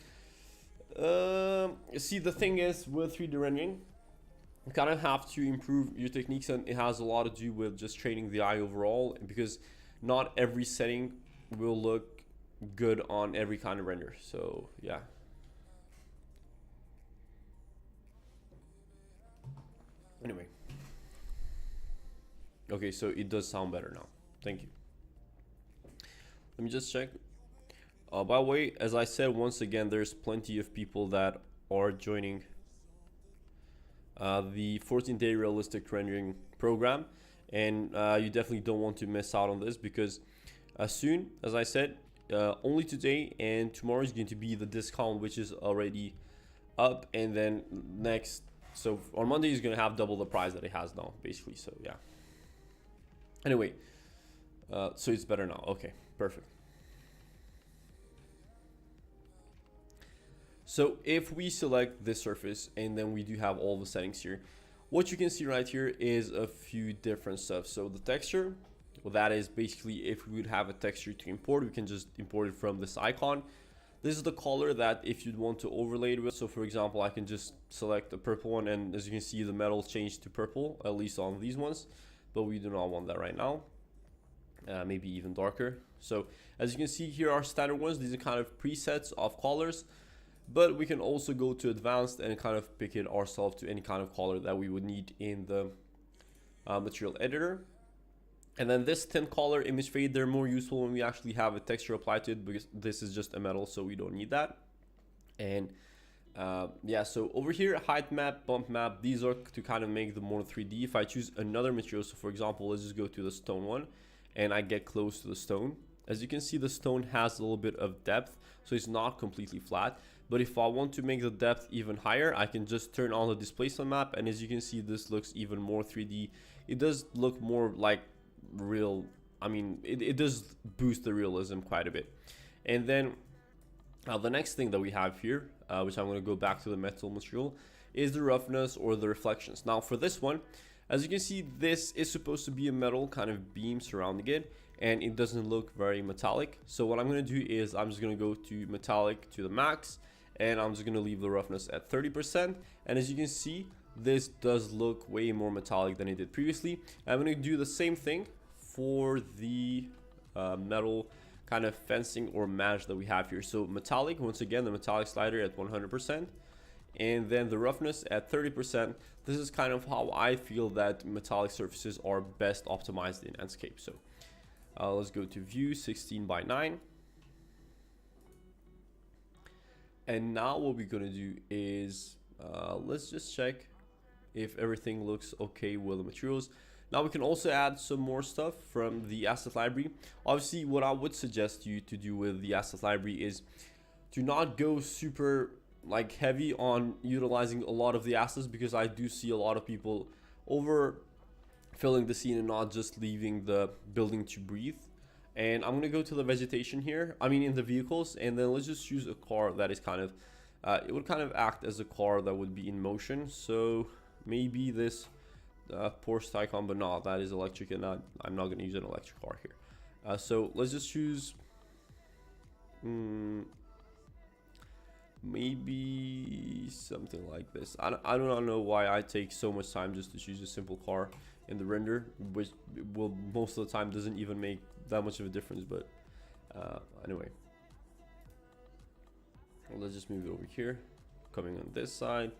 See, the thing is with 3D rendering, you kind of have to improve your techniques, and it has a lot to do with just training the eye overall, because not every setting will look good on every kind of render. So yeah. Anyway. Okay, so it does sound better now. Thank you. Let me just check. By the way, as I said, once again, there's plenty of people that are joining the 14-day realistic rendering program, and you definitely don't want to miss out on this, because soon, as I said, only today and tomorrow is going to be the discount, which is already up, and then next, so on Monday is going to have double the price that it has now, basically. So yeah. Anyway, so it's better now. Okay, perfect. So if we select this surface and then we do have all the settings here, what you can see right here is a few different stuff. So the texture, well, that is basically if we would have a texture to import, we can just import it from this icon. This is the color that if you'd want to overlay it with. So for example, I can just select the purple one, and as you can see, the metal changed to purple, at least on these ones, but we do not want that right now. Maybe even darker. So as you can see, here are standard ones. These are kind of presets of colors, but we can also go to advanced and kind of pick it ourselves to any kind of color that we would need in the material editor. And then this tint color, image fade, they're more useful when we actually have a texture applied to it, because this is just a metal, so we don't need that. And yeah, so over here, height map, bump map, these are to kind of make them more 3D. If I choose another material, so for example, let's just go to the stone one, and I get close to the stone. As you can see, the stone has a little bit of depth, so it's not completely flat. But if I want to make the depth even higher, I can just turn on the displacement map, and as you can see, this looks even more 3D. It does look more like real. I mean, it does boost the realism quite a bit. And then the next thing that we have here, which I'm going to go back to the metal material, is the roughness or the reflections. Now for this one, as you can see, this is supposed to be a metal kind of beam surrounding it, and it doesn't look very metallic. So what I'm going to do is I'm just going to go to metallic to the max, and I'm just going to leave the roughness at 30%. And as you can see, this does look way more metallic than it did previously. I'm going to do the same thing for the metal kind of fencing or mesh that we have here. So metallic, once again, the metallic slider at 100%, and then the roughness at 30%. This is kind of how I feel that metallic surfaces are best optimized in Enscape. So let's go to view 16:9. And now what we're gonna do is let's just check if everything looks okay with the materials. Now we can also add some more stuff from the asset library. Obviously, what I would suggest you to do with the asset library is to not go super like heavy on utilizing a lot of the assets, because I do see a lot of people over filling the scene and not just leaving the building to breathe. And I'm gonna go to the vegetation here, I mean in the vehicles, and then let's just choose a car that is kind of it would kind of act as a car that would be in motion. So maybe this Porsche Taycan, but no, that is electric, and I'm not gonna use an electric car here. So let's just choose maybe something like this. I do not know why I take so much time just to choose a simple car in the render, which will most of the time doesn't even make that much of a difference. But anyway, well, let's just move it over here, coming on this side.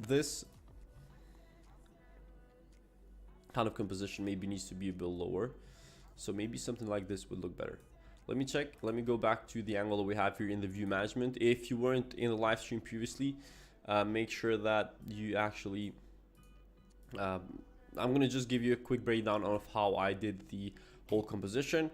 This kind of composition maybe needs to be a bit lower, so maybe something like this would look better. Let me check. Let me go back to the angle that we have here in the view management. If you weren't in the live stream previously, make sure that you actually I'm gonna just give you a quick breakdown of how I did the whole composition.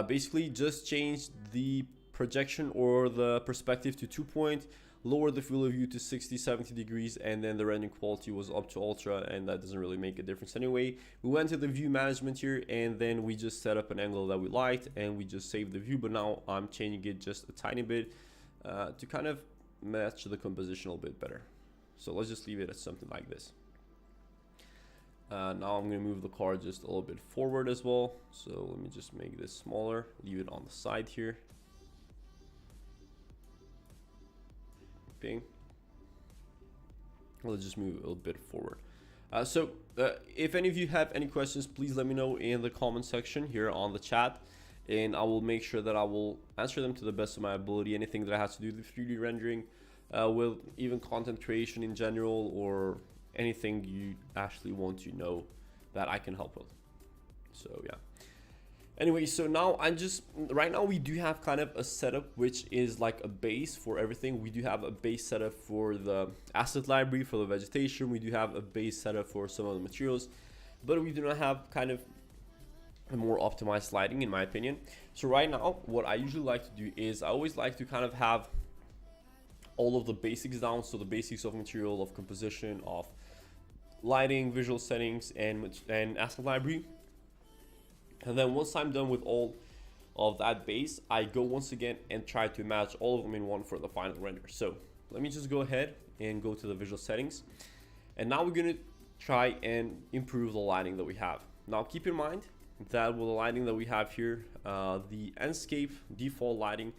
Basically just changed the projection or the perspective to 2 point, lowered the field of view to 60-70 degrees, and then the rendering quality was up to ultra, and that doesn't really make a difference anyway. We went to the view management here, and then we just set up an angle that we liked, and we just saved the view. But now I'm changing it just a tiny bit to kind of match the composition a little bit better. So let's just leave it at something like this. Now I'm going to move the car just a little bit forward as well. So let me just make this smaller, leave it on the side here. Let's just move a little bit forward. So if any of you have any questions, please let me know in the comment section here on the chat, and I will make sure that I will answer them to the best of my ability. Anything that has to do with 3D rendering, with even content creation in general, or anything you actually want to know that I can help with. So yeah. Anyway, so now right now we do have kind of a setup which is like a base for everything. We do have a base setup for the asset library, for the vegetation. We do have a base setup for some of the materials, but we do not have kind of a more optimized lighting, in my opinion. So right now, what I usually like to do is I always like to kind of have all of the basics down. So the basics of material, of composition, of lighting, visual settings, and asset library. And then once I'm done with all of that base, I go once again and try to match all of them in one for the final render. So let me just go ahead and go to the visual settings. And now we're gonna try and improve the lighting that we have. Now keep in mind that with the lighting that we have here, the Enscape default lighting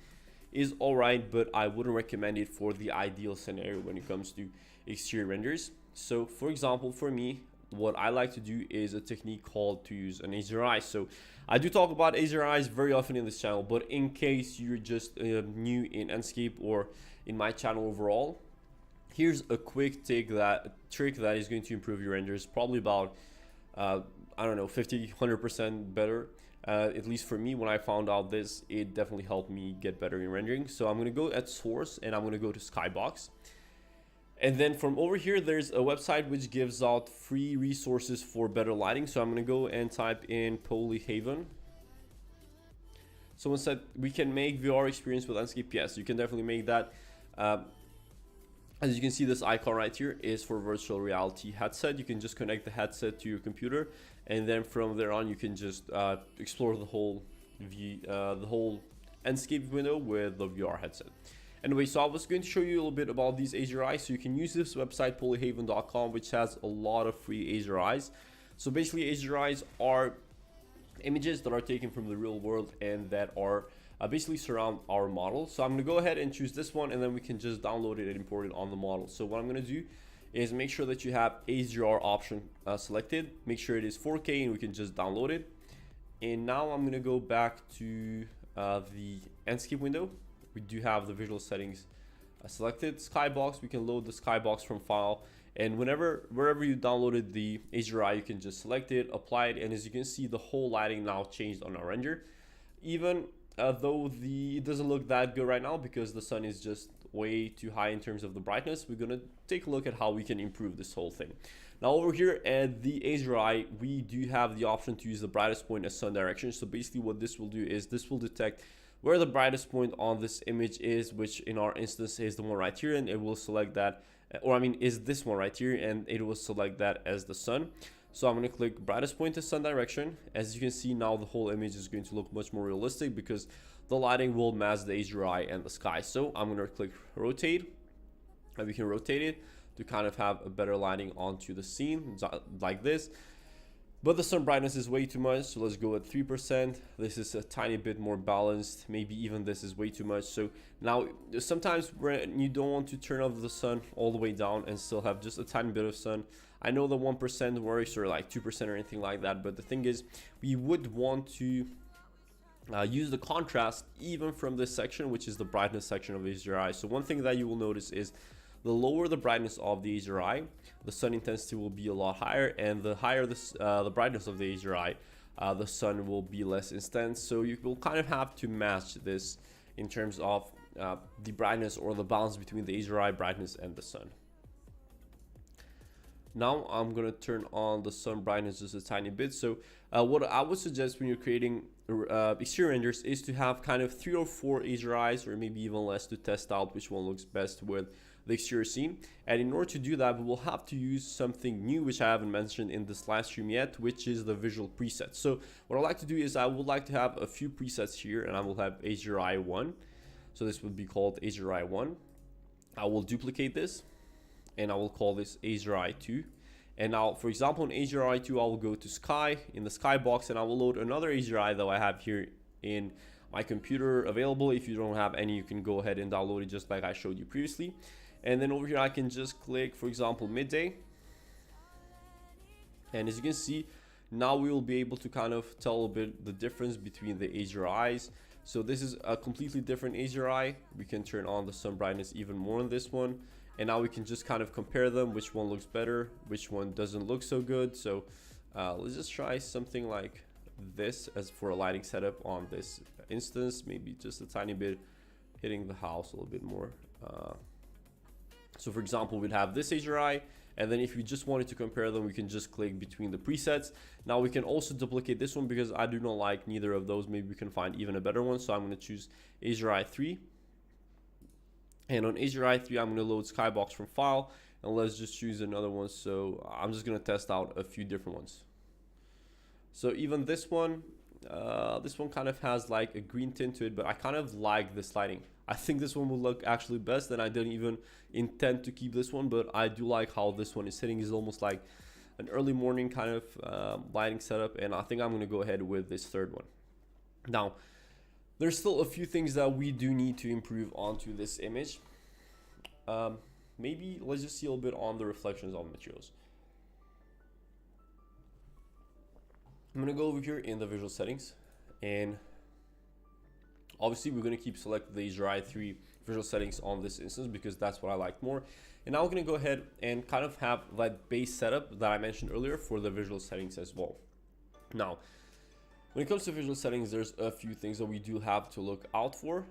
is alright, but I wouldn't recommend it for the ideal scenario when it comes to exterior renders. So for example, for me, what I like to do is a technique called to use an HDRI. So I do talk about HDRIs very often in this channel, but in case you're just new in Enscape or in my channel overall, here's a quick trick that is going to improve your renders probably about I don't know, 50-100% better. At least for me, when I found out this, it definitely helped me get better in rendering. So I'm going to go at source and I'm going to go to Skybox. And then from over here, there's a website which gives out free resources for better lighting. So I'm going to go and type in Polyhaven. Someone said we can make VR experience with Enscape. Yes, you can definitely make that. As you can see, this icon right here is for virtual reality headset. You can just connect the headset to your computer, and then from there on, you can just explore the whole Enscape window with the VR headset. Anyway, so I was going to show you a little bit about these HDRIs. So you can use this website, polyhaven.com, which has a lot of free HDRIs. So basically, HDRIs are images that are taken from the real world and that are basically surround our model. So I'm going to go ahead and choose this one, and then we can just download it and import it on the model. So what I'm going to do is make sure that you have HDR option selected. Make sure it is 4K and we can just download it. And now I'm going to go back to the Enscape window. We do have the visual settings selected. Skybox, we can load the Skybox from file. And wherever you downloaded the HDRI, you can just select it, apply it. And as you can see, the whole lighting now changed on our render. Even though it doesn't look that good right now because the sun is just way too high in terms of the brightness, we're gonna take a look at how we can improve this whole thing. Now over here at the HDRI, we do have the option to use the brightest point as sun direction. So basically what this will do is this will detect where the brightest point on this image is, which in our instance is the one right here, and it will select that, or I mean is this one right here, and it will select that as the sun. So I'm going to click brightest point to sun direction. As you can see now, the whole image is going to look much more realistic because the lighting will match the HDRI and the sky. So I'm going to click rotate, and we can rotate it to kind of have a better lighting onto the scene like this. But the sun brightness is way too much, so let's go at 3%. This is a tiny bit more balanced. Maybe even this is way too much. So now sometimes when you don't want to turn off the sun all the way down and still have just a tiny bit of sun, I know the 1% works, or like 2% or anything like that, but the thing is we would want to use the contrast even from this section, which is the brightness section of HDRI. So one thing that you will notice is the lower the brightness of the HDRI, the sun intensity will be a lot higher, and the higher the brightness of the HDRI, the sun will be less intense. So you will kind of have to match this in terms of the brightness or the balance between the HDRI brightness and the sun. Now I'm going to turn on the sun brightness just a tiny bit. So what I would suggest when you're creating exterior renders is to have kind of 3 or 4 HDRIs, or maybe even less, to test out which one looks best with the exterior scene. And in order to do that, we will have to use something new which I haven't mentioned in this live stream yet, which is the visual presets. So what I like to do is I would like to have a few presets here, and I will have HDRI 1. So this would be called HDRI 1. I will duplicate this, and I will call this HDRI 2. And now, for example, in HDRI 2, I will go to Sky in the Sky box, and I will load another HDRI that I have here in my computer available. If you don't have any, you can go ahead and download it just like I showed you previously. And then over here, I can just click, for example, midday. And as you can see, now we will be able to kind of tell a bit the difference between the HDRIs. So this is a completely different HDRI. We can turn on the sun brightness even more on this one. And now we can just kind of compare them, which one looks better, which one doesn't look so good. So let's just try something like this as for a lighting setup on this instance, maybe just a tiny bit hitting the house a little bit more. So for example, we'd have this HDRI, and then if you just wanted to compare them, we can just click between the presets. Now we can also duplicate this one because I do not like neither of those. Maybe we can find even a better one. So I'm going to choose HDRI 3. And on HDRI 3, I'm going to load Skybox from file. and let's just choose another one. So I'm just gonna test out a few different ones. So even this one kind of has like a green tint to it, but I kind of like this lighting. I think this one will look actually best, and I didn't even intend to keep this one, but I do like how this one is sitting. Is almost like an early morning kind of lighting setup, and I think I'm gonna go ahead with this third one. Now, there's still a few things that we do need to improve onto this image. Maybe let's just see a little bit on the reflections on materials. I'm gonna go over here in the visual settings, and obviously we're gonna keep select the HDRI 3 visual settings on this instance because that's what I like more. And now we're gonna go ahead and kind of have that base setup that I mentioned earlier for the visual settings as well. Now, when it comes to visual settings, there's a few things that we do have to look out for.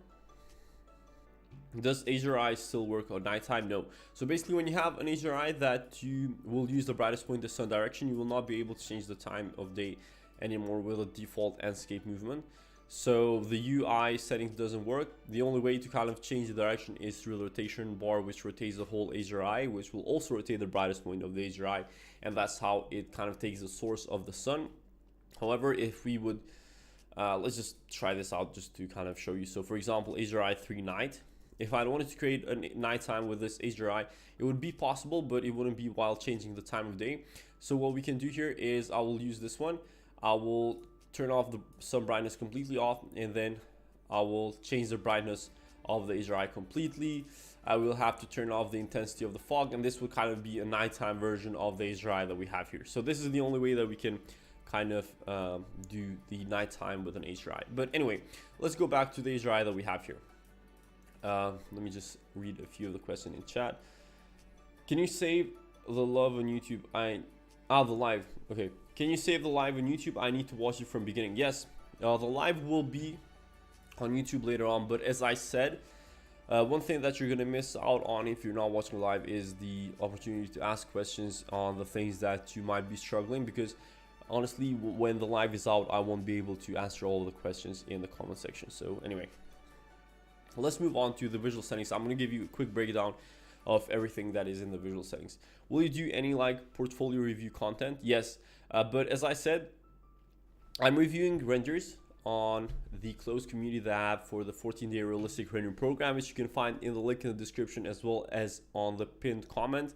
Does HDRI still work on nighttime? No. So basically, when you have an HDRI that you will use the brightest point, the sun direction, you will not be able to change the time of day anymore with a default Enscape movement. So the UI settings doesn't work. The only way to kind of change the direction is through the rotation bar, which rotates the whole HDRI, which will also rotate the brightest point of the HDRI, and that's how it kind of takes the source of the sun. However, if we would, let's just try this out just to kind of show you. So for example, HDRI 3 night. If I wanted to create a nighttime with this HDRI, it would be possible, but it wouldn't be while changing the time of day. So what we can do here is I will use this one. I will turn off the sun brightness completely off, and then I will change the brightness of the HDRI completely. I will have to turn off the intensity of the fog, and this will kind of be a nighttime version of the HDRI that we have here. So this is the only way that we can kind of do the nighttime with an HDRI. But anyway, let's go back to the HDRI that we have here. Let me just read a few of the questions in chat. Can you save the live on YouTube? The live. Okay. Can you save the live on YouTube? I need to watch it from beginning. Yes, the live will be on YouTube later on. But as I said, one thing that you're gonna miss out on if you're not watching live is the opportunity to ask questions on the things that you might be struggling, because honestly, when the live is out, I won't be able to answer all of the questions in the comment section. So anyway, let's move on to the visual settings. I'm going to give you a quick breakdown of everything that is in the visual settings. Will you do any like portfolio review content? Yes, but as I said, I'm reviewing renders on the closed community that I have for the 14-day realistic rendering program, which you can find in the link in the description as well as on the pinned comment.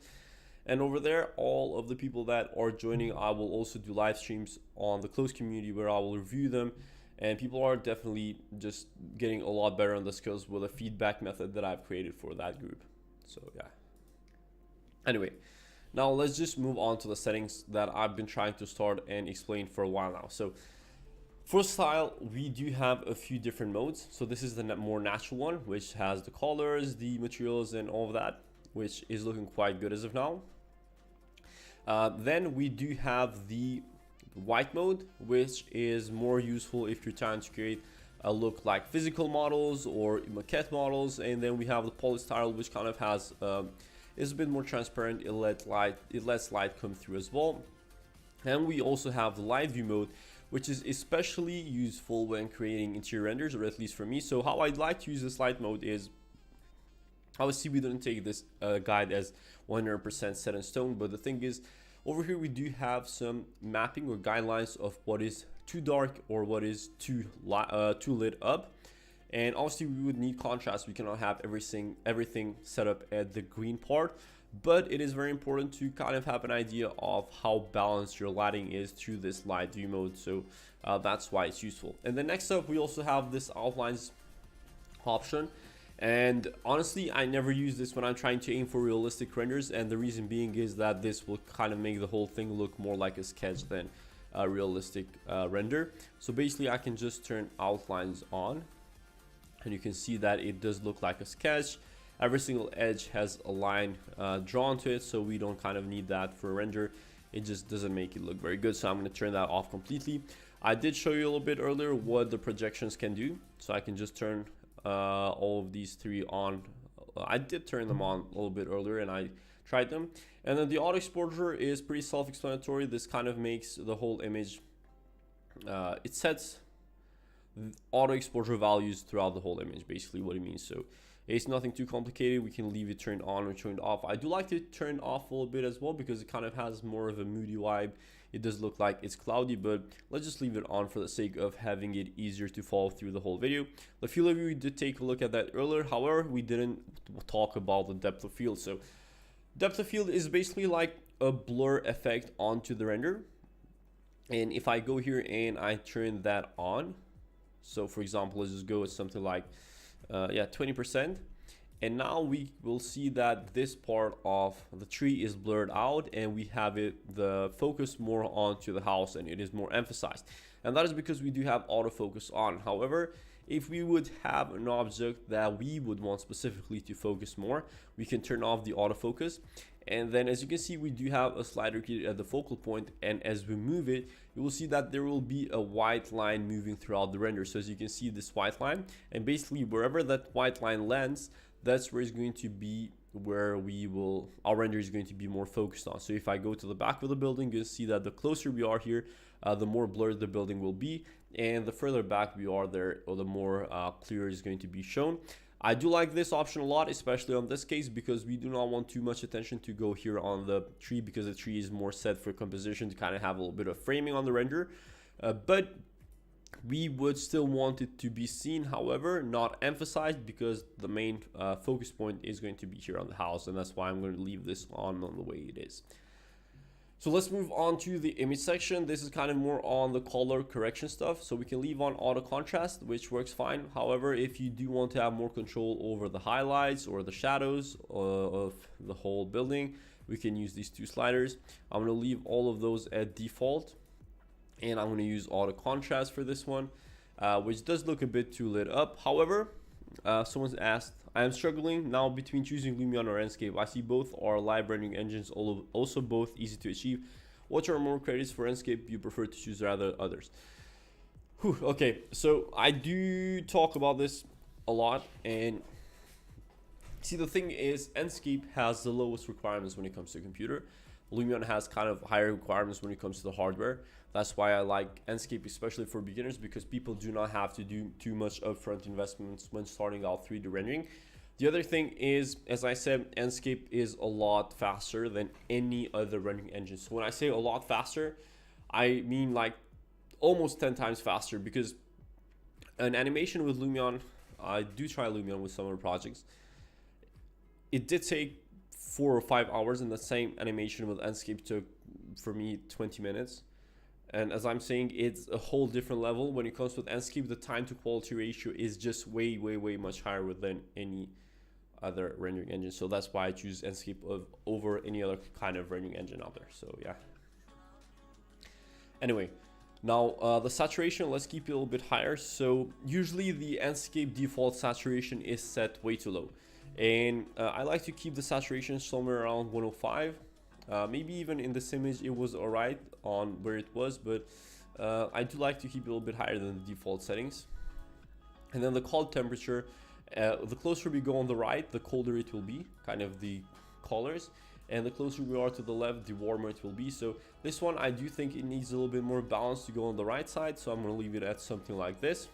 And over there, all of the people that are joining, I will also do live streams on the closed community where I will review them. And people are definitely just getting a lot better on the skills with a feedback method that I've created for that group. So yeah. Anyway, now let's just move on to the settings that I've been trying to start and explain for a while now. So for style, we do have a few different modes. So this is the more natural one, which has the colors, the materials, and all of that, which is looking quite good as of now. Then we do have the white mode, which is more useful if you're trying to create a look like physical models or maquette models. And then we have the polystyle, which kind of has is a bit more transparent. It lets light come through as well. And we also have the light view mode, which is especially useful when creating interior renders, or at least for me. So how I'd like to use this light mode is, obviously we didn't take this guide as 100% set in stone, but the thing is, over here we do have some mapping or guidelines of what is too dark or what is too lit up. And obviously we would need contrast. We cannot have everything set up at the green part, but it is very important to kind of have an idea of how balanced your lighting is through this light view mode. So that's why it's useful. And then next up, we also have this outlines option. And honestly, I never use this when I'm trying to aim for realistic renders, and the reason being is that this will kind of make the whole thing look more like a sketch than a realistic render. So basically I can just turn outlines on, and you can see that it does look like a sketch. Every single edge has a line drawn to it, so we don't kind of need that for a render. It just doesn't make it look very good, so I'm going to turn that off completely. I did show you a little bit earlier what the projections can do, so I can just turn all of these three on. I did turn them on a little bit earlier and I tried them. And then the auto exposure is pretty self-explanatory. This kind of makes the whole image, it sets auto exposure values throughout the whole image, basically what it means. So it's nothing too complicated. We can leave it turned on or turned off. I do like to turn off a little bit as well because it kind of has more of a moody vibe. It does look like it's cloudy, but let's just leave it on for the sake of having it easier to follow through the whole video. The field of view, we did take a look at that earlier. However, we didn't talk about the depth of field. So depth of field is basically like a blur effect onto the render. And if I go here and I turn that on, so for example, let's just go with something like 20%, and now we will see that this part of the tree is blurred out and we have the focus more onto the house and it is more emphasized, and that is because we do have autofocus on. However, if we would have an object that we would want specifically to focus more, we can turn off the autofocus. And then as you can see, we do have a slider here at the focal point, and as we move it, you will see that there will be a white line moving throughout the render. So as you can see, this white line, and basically wherever that white line lands, that's where it's going to be where our render is going to be more focused on. So if I go to the back of the building, you'll see that the closer we are here, the more blurred the building will be, and the further back we are there, or the more clear is going to be shown. I do like this option a lot, especially on this case, because we do not want too much attention to go here on the tree, because the tree is more set for composition to kind of have a little bit of framing on the render. But we would still want it to be seen, however, not emphasized, because the main focus point is going to be here on the house, and that's why I'm going to leave this on the way it is. So let's move on to the image section. This is kind of more on the color correction stuff. So we can leave on auto contrast, which works fine. However, if you do want to have more control over the highlights or the shadows of the whole building, we can use these two sliders. I'm going to leave all of those at default, and I'm going to use auto contrast for this one, which does look a bit too lit up. However, someone's asked, I am struggling now between choosing Lumion or Enscape. I see both are live rendering engines, also both easy to achieve. What are more credits for Enscape you prefer to choose rather than others? Okay, so I do talk about this a lot, and see, the thing is, Enscape has the lowest requirements when it comes to computer. Lumion has kind of higher requirements when it comes to the hardware. That's why I like Enscape, especially for beginners, because people do not have to do too much upfront investments when starting out 3D rendering. The other thing is, as I said, Enscape is a lot faster than any other rendering engine. So when I say a lot faster, I mean like almost 10 times faster, because an animation with Lumion, I do try Lumion with some other projects. It did take 4 or 5 hours, and the same animation with Enscape took for me 20 minutes. And as I'm saying, it's a whole different level. When it comes with Enscape, the time to quality ratio is just way much higher than any other rendering engine. So that's why I choose Enscape over any other kind of rendering engine out there. So yeah. Anyway, now the saturation, let's keep it a little bit higher. So usually the Enscape default saturation is set way too low. And I like to keep the saturation somewhere around 105. Maybe even in this image it was alright on where it was, but I do like to keep it a little bit higher than the default settings. And then the cold temperature, the closer we go on the right, the colder it will be, kind of the colors, and the closer we are to the left, the warmer it will be. So this one, I do think it needs a little bit more balance to go on the right side, so I'm going to leave it at something like this.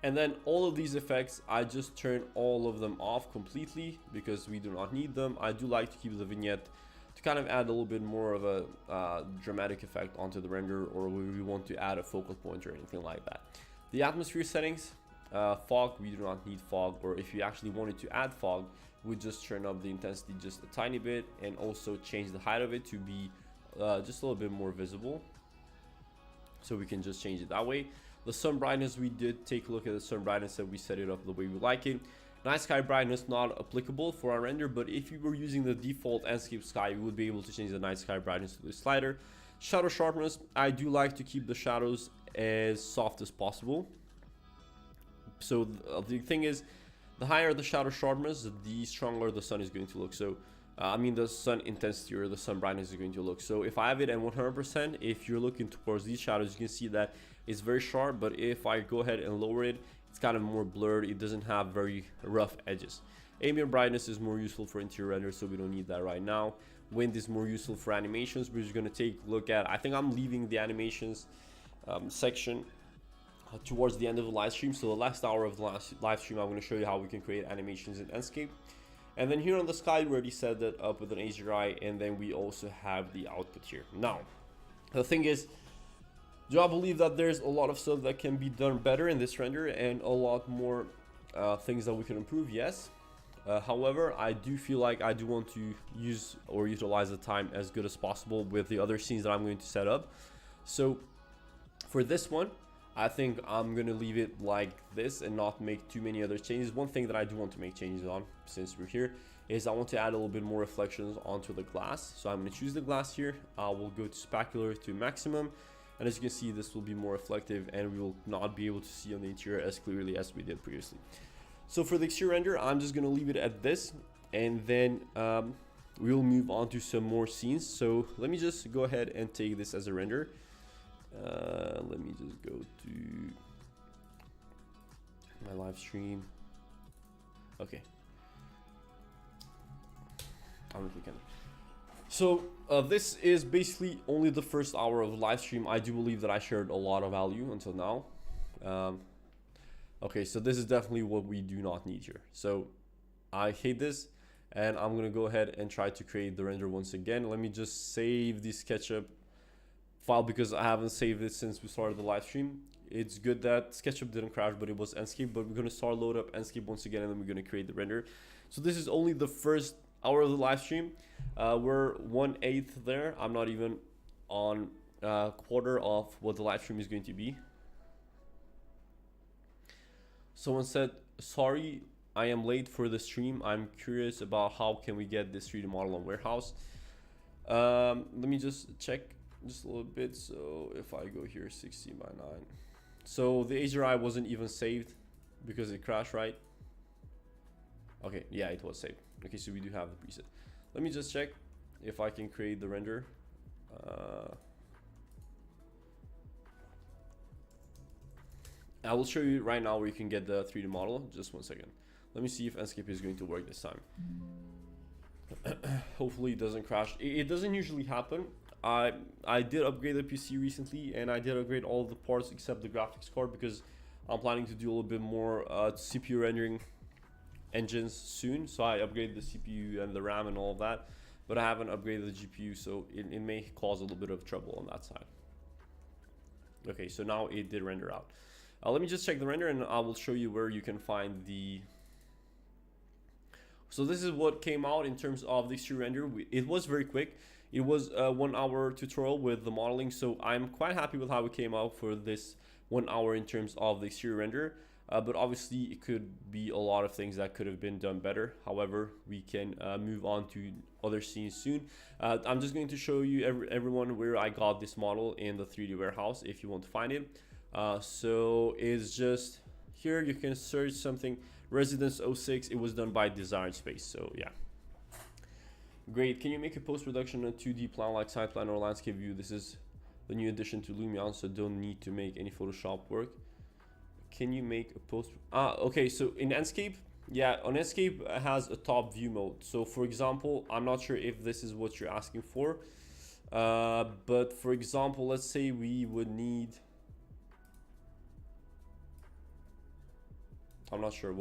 And then all of these effects, I just turn all of them off completely because we do not need them. I do like to keep the vignette to kind of add a little bit more of a dramatic effect onto the render, or we want to add a focal point or anything like that. The atmosphere settings, fog, we do not need fog, or if you actually wanted to add fog, we just turn up the intensity just a tiny bit, and also change the height of it to be just a little bit more visible. So we can just change it that way. The sun brightness, we did take a look at the sun brightness and we set it up the way we like it. Night sky brightness not applicable for our render, but if you were using the default Enscape sky, you would be able to change the night sky brightness to the slider. Shadow sharpness, I do like to keep the shadows as soft as possible. So the thing is, the higher the shadow sharpness, the stronger the sun is going to look. So I mean the sun intensity or the sun brightness is going to look. So if I have it at 100%, if you're looking towards these shadows, you can see that it's very sharp, but if I go ahead and lower it, it's kind of more blurred. It doesn't have very rough edges. Ambient brightness is more useful for interior render, so we don't need that right now. Wind is more useful for animations. We're just going to take a look at, I think I'm leaving the animations section towards the end of the live stream. So the last hour of the last live stream, I'm going to show you how we can create animations in Enscape. And then here on the sky, we already set that up with an HDRI, and then we also have the output here. Now, the thing is, do I believe that there's a lot of stuff that can be done better in this render and a lot more things that we can improve? Yes. However, I do feel like I do want to use or utilize the time as good as possible with the other scenes that I'm going to set up. So for this one, I think I'm going to leave it like this and not make too many other changes. One thing that I do want to make changes on, since we're here, is I want to add a little bit more reflections onto the glass. So I'm going to choose the glass here. I will go to specular to maximum. And as you can see, this will be more reflective and we will not be able to see on the interior as clearly as we did previously. So for the exterior render, I'm just going to leave it at this, and then we'll move on to some more scenes. So let me just go ahead and take this as a render. Let me just go to my live stream. Okay. I'm gonna click on it. So this is basically only the first hour of the live stream. I do believe that I shared a lot of value until now. Okay, so this is definitely what we do not need here. So I hate this, and I'm gonna go ahead and try to create the render once again. Let me just save the SketchUp file because I haven't saved it since we started the live stream. It's good that SketchUp didn't crash, but it was Enscape. But we're gonna start load up Enscape once again, and then we're gonna create the render. So this is only the first hour of the live stream. We're 1/8 there. I'm not even on quarter of what the live stream is going to be. Someone said, sorry, I am late for the stream. I'm curious about how can we get this 3D model on Warehouse. Let me just check just a little bit. So if I go here 16:9, so the HDRI wasn't even saved because it crashed, right? Okay, yeah, it was saved. Okay, so we do have the preset. Let me just check if I can create the render. I will show you right now where you can get the 3D model. Just one second. Let me see if Enscape is going to work this time. Hopefully it doesn't crash. It doesn't usually happen. I did upgrade the PC recently, and I did upgrade all of the parts except the graphics card because I'm planning to do a little bit more CPU rendering engines soon. So I upgraded the CPU and the RAM and all of that, but I haven't upgraded the GPU, so it may cause a little bit of trouble on that side. Okay, so now it did render out. Let me just check the render and I will show you where you can find the... So this is what came out in terms of the exterior render. It was very quick. It was a 1 hour tutorial with the modeling, so I'm quite happy with how it came out for this 1 hour in terms of the exterior render. But obviously it could be a lot of things that could have been done better. However, we can move on to other scenes soon. I'm just going to show you everyone where I got this model in the 3D warehouse if you want to find it. So it's just here. You can search something Residence 06. It was done by Design Space. So yeah, great. Can you make a post-production on 2D plan like side plan or landscape view? This is the new addition to Lumion, so don't need to make any Photoshop work. Can you make a post? Okay, so in Enscape, yeah, on Enscape it has a top view mode. So for example, I'm not sure if this is what you're asking for, but for example, let's say we would need, I'm not sure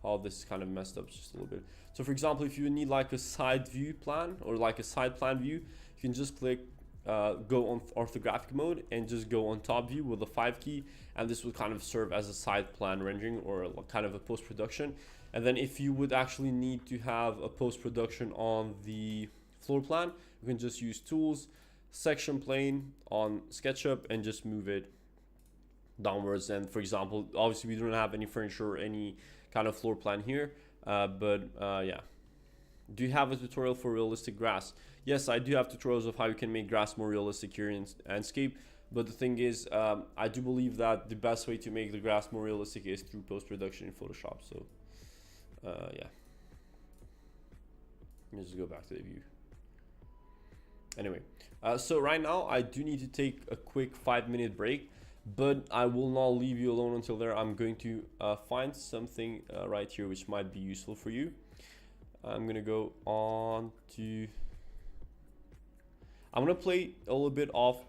how this is kind of messed up just a little bit. So for example, if you need like a side view plan or like a side plan view, you can just click go on orthographic mode and just go on top view with the 5 key, and this will kind of serve as a side plan rendering or kind of a post-production. And then if you would actually need to have a post-production on the floor plan, you can just use tools, section plane on SketchUp, and just move it downwards. And for example, obviously we don't have any furniture or any kind of floor plan here, but yeah. Do you have a tutorial for realistic grass? Yes, I do have tutorials of how you can make grass more realistic here in Enscape, but the thing is, I do believe that the best way to make the grass more realistic is through post-production in Photoshop. So yeah, let's just go back to the view. Anyway, so right now I do need to take a quick 5-minute break, but I will not leave you alone until there. I'm going to find something right here which might be useful for you. I'm gonna go on to, I'm gonna play a little bit of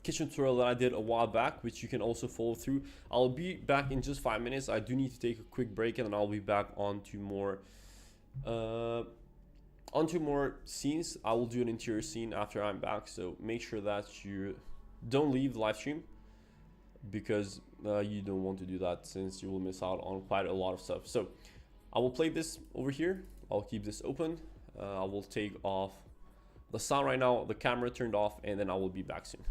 kitchen tutorial that I did a while back, which you can also follow through. I'll be back in just 5 minutes. I do need to take a quick break, and then I'll be back onto more scenes. I will do an interior scene after I'm back, so make sure that you don't leave the live stream, because you don't want to do that, since you will miss out on quite a lot of stuff. So I will play this over here. I'll keep this open. I will take off the sound right now, the camera turned off, and then I will be back soon.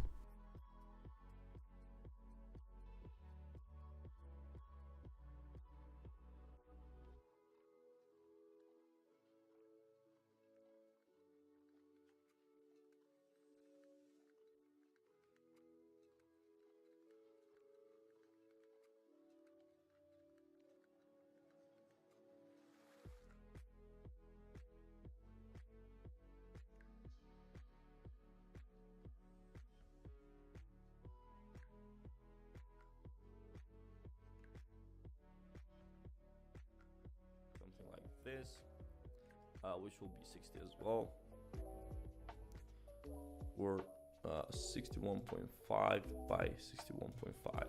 Something like this, which will be 60 as well, or 61.5 by 61.5.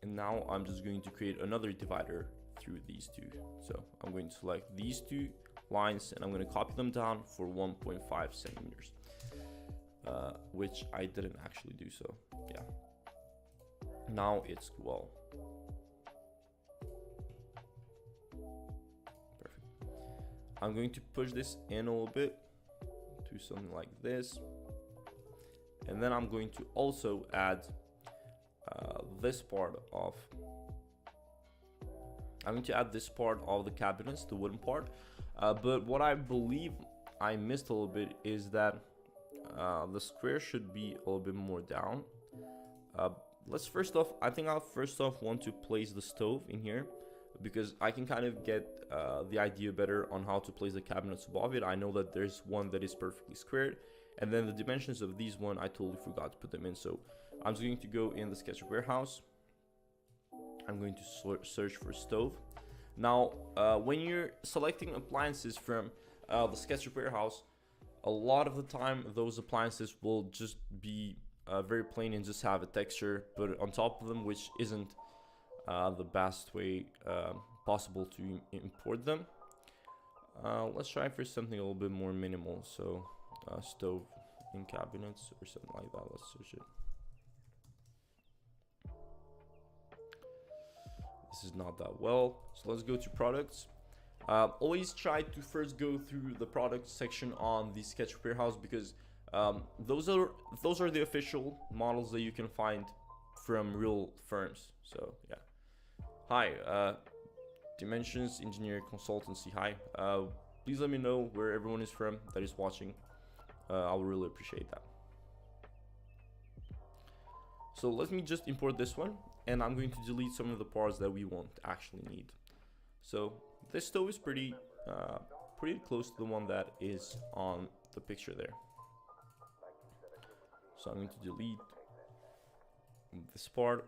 And now I'm just going to create another divider through these two. So I'm going to select these two lines, and I'm going to copy them down for 1.5 centimeters, which I didn't actually do. So yeah, now it's well. Perfect. I'm going to push this in a little bit to something like this, and then I'm going to also add this part of the cabinets, the wooden part, but what I believe I missed a little bit is that the square should be a little bit more down. Let's first off, I think I'll first off want to place the stove in here, because I can kind of get the idea better on how to place the cabinets above it. I know that there's one that is perfectly squared, and then the dimensions of these one I totally forgot to put them in. So I'm just going to go in the SketchUp warehouse. I'm going to search for stove. Now, when you're selecting appliances from the SketchUp warehouse, a lot of the time those appliances will just be very plain and just have a texture put on top of them, which isn't the best way possible to import them. Let's try for something a little bit more minimal. So stove in cabinets or something like that. Let's search it. This is not that well, so let's go to products. Always try to first go through the product section on the SketchUp warehouse, because those are the official models that you can find from real firms. So yeah. Hi, Dimensions Engineer Consultancy. Hi. Please let me know where everyone is from that is watching. I would really appreciate that. So let me just import this one, and I'm going to delete some of the parts that we won't actually need. So this stove is pretty close to the one that is on the picture there. So I'm going to delete this part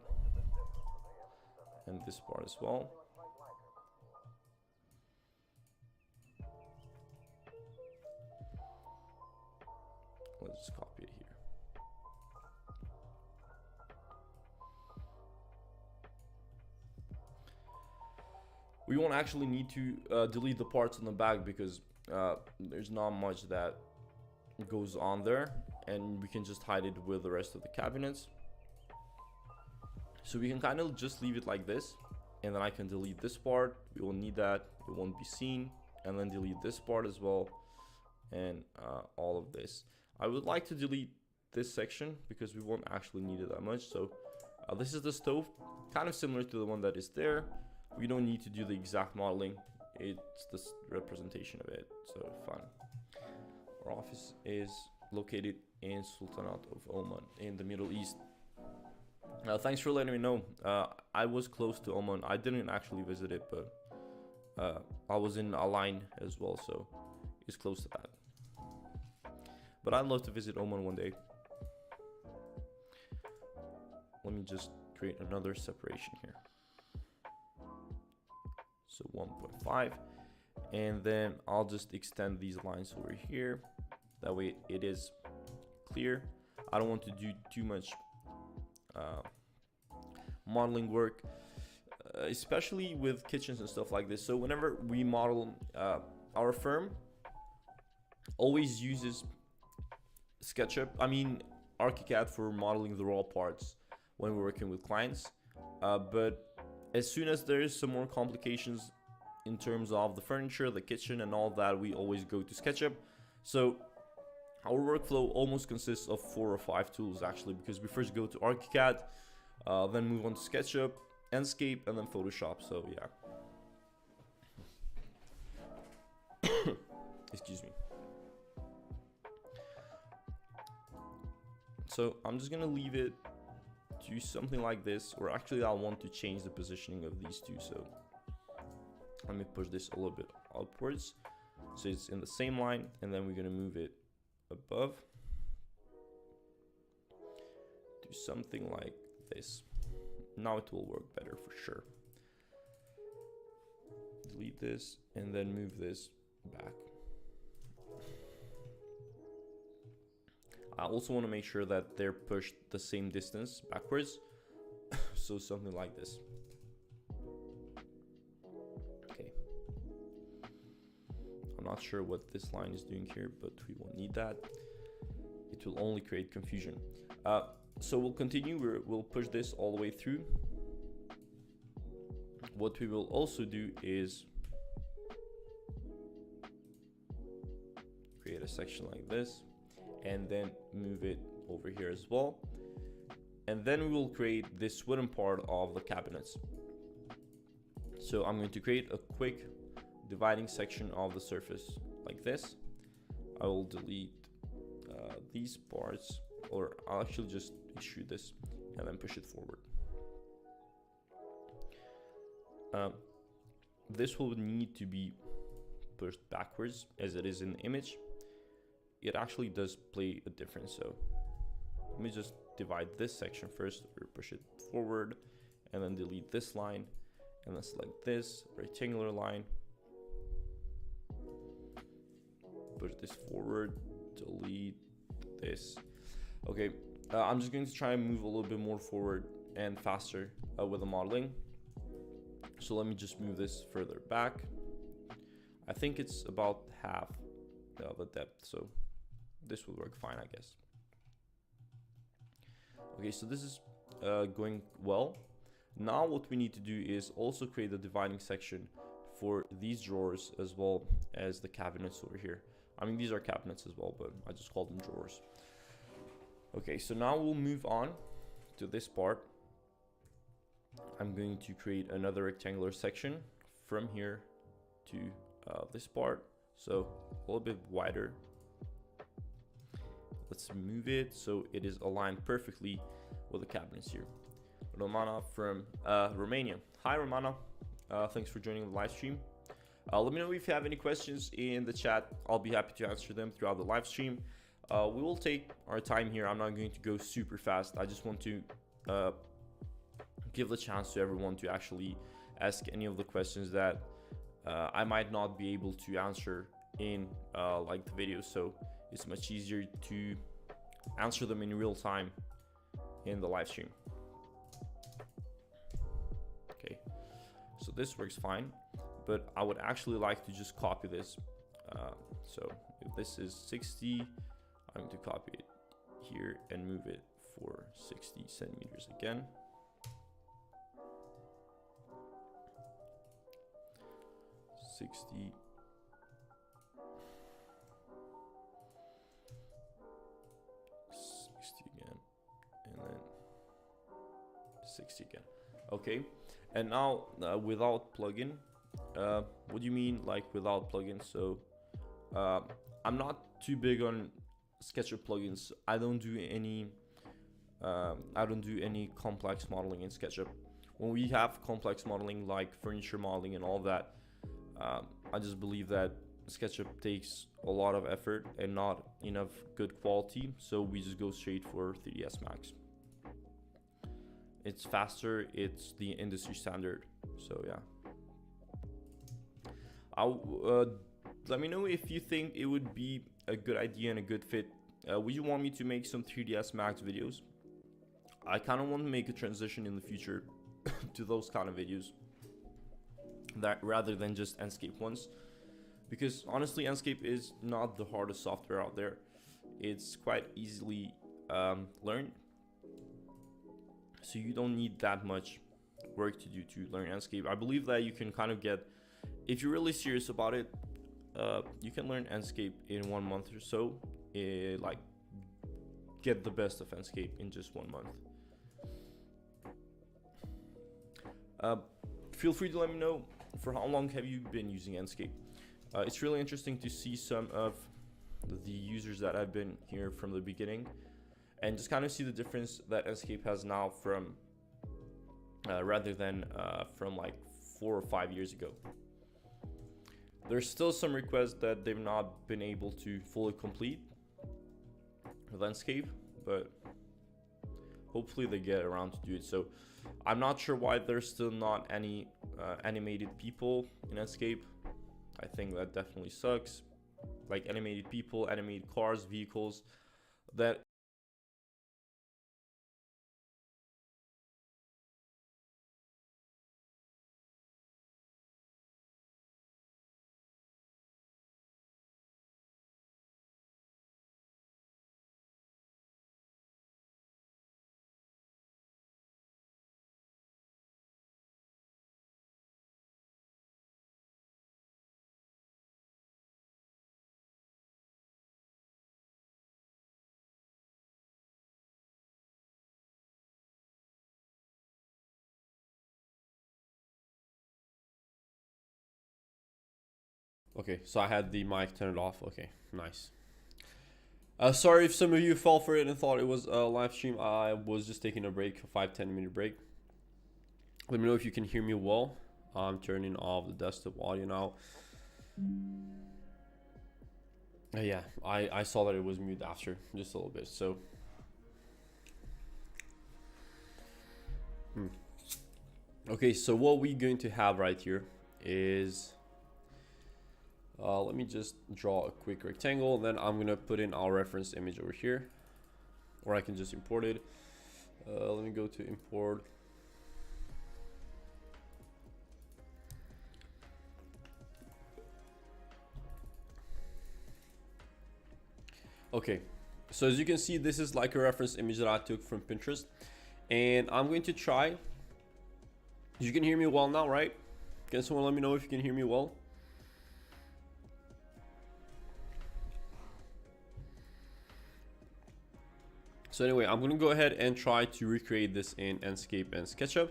and this part as well. Let's just copy it here. We won't actually need to delete the parts on the back, because there's not much that goes on there, and we can just hide it with the rest of the cabinets. So we can kind of just leave it like this, and then I can delete this part. We won't need that, it won't be seen, and then delete this part as well, and all of this. I would like to delete this section because we won't actually need it that much. So this is the stove, kind of similar to the one that is there. We don't need to do the exact modeling, it's the representation of it, so fine. Our office is located in Sultanate of Oman in the Middle East. Thanks for letting me know. I was close to Oman. I didn't actually visit it, but I was in Align as well, so it's close to that. But I'd love to visit Oman one day. Let me just create another separation here. So 1.5, and then I'll just extend these lines over here That way it is clear. I don't want to do too much modeling work, especially with kitchens and stuff like this. So whenever we model, our firm always uses ArchiCAD for modeling the raw parts when we're working with clients. But as soon as there is some more complications in terms of the furniture, the kitchen, and all that, we always go to SketchUp. So our workflow almost consists of 4 or 5 tools actually, because we first go to ArchiCAD, then move on to SketchUp, Enscape, and then Photoshop. So yeah. Excuse me. So I'm just gonna leave it to something like this, or actually I want to change the positioning of these two. So let me push this a little bit upwards so it's in the same line, and then we're gonna move it above. Do something like this. Now it will work better for sure. Delete this and then move this back. I also want to make sure that they're pushed the same distance backwards. So something like this. Okay. I'm not sure what this line is doing here, but we won't need that. It will only create confusion. So we'll continue. We'll push this all the way through. What we will also do is create a section like this, and then move it over here as well. And then we will create this wooden part of the cabinets. So I'm going to create a quick dividing section of the surface like this. I will delete these parts, or I'll actually just extrude this and then push it forward. This will need to be pushed backwards as it is in the image. It actually does play a difference. So let me just divide this section first, or push it forward, and then delete this line, and then select this rectangular line, push this forward, delete this. Okay, I'm just going to try and move a little bit more forward and faster with the modeling. So let me just move this further back. I think it's about half the depth, so this will work fine, I guess. Okay, so this is going well. Now what we need to do is also create a dividing section for these drawers as well as the cabinets over here. I mean, these are cabinets as well, but I just call them drawers. Okay, so now we'll move on to this part. I'm going to create another rectangular section from here to this part, so a little bit wider. Let's move it so it is aligned perfectly with the cabinets here. Romana from Romania. Hi Romana, thanks for joining the live stream. Let me know if you have any questions in the chat. I'll be happy to answer them throughout the live stream. We will take our time here. I'm not going to go super fast. I just want to give the chance to everyone to actually ask any of the questions that I might not be able to answer in like the video. So it's much easier to answer them in real time in the live stream. Okay, so this works fine, but I would actually like to just copy this. So if this is 60, I'm going to copy it here and move it for 60 centimeters again. Again, and then 60 again. Okay, and now without plugin, what do you mean like without plugin? So I'm not too big on SketchUp plugins. I don't do any complex modeling in SketchUp. When we have complex modeling like furniture modeling and all that, I just believe that SketchUp takes a lot of effort and not enough good quality, so we just go straight for 3ds Max. It's faster, it's the industry standard, so yeah. Let me know if you think it would be a good idea and a good fit, would you want me to make some 3ds Max videos? I kind of want to make a transition in the future to those kind of videos, that rather than just Enscape ones, because honestly Enscape is not the hardest software out there. It's quite easily learned, so you don't need that much work to do to learn Enscape. I believe that you can kind of get, if you're really serious about it, you can learn Enscape in 1 month or so. Like get the best of Enscape in just 1 month. Feel free to let me know for how long have you been using Enscape. It's really interesting to see some of the users that have been here from the beginning, and just kind of see the difference that Enscape has now from rather than from like 4 or 5 years ago. There's still some requests that they've not been able to fully complete with Enscape, but hopefully they get around to do it. So I'm not sure why there's still not any animated people in Enscape. I think that definitely sucks. Like animated people, animated cars, vehicles, that okay, so I had the mic turned off. Okay, nice. Sorry if some of you fell for it and thought it was a live stream. I was just taking a break, a 5-10 minute break. Let me know if you can hear me well. I'm turning off the desktop audio now. Yeah, I saw that it was mute after just a little bit, so okay, so what we're going to have right here is let me just draw a quick rectangle, and then I'm gonna put in our reference image over here, or I can just import it. Let me go to import. Okay, so as you can see, this is like a reference image that I took from Pinterest, and I'm going to try. You can hear me well now, right? Can someone let me know if you can hear me well? So anyway, I'm gonna go ahead and try to recreate this in Enscape and SketchUp.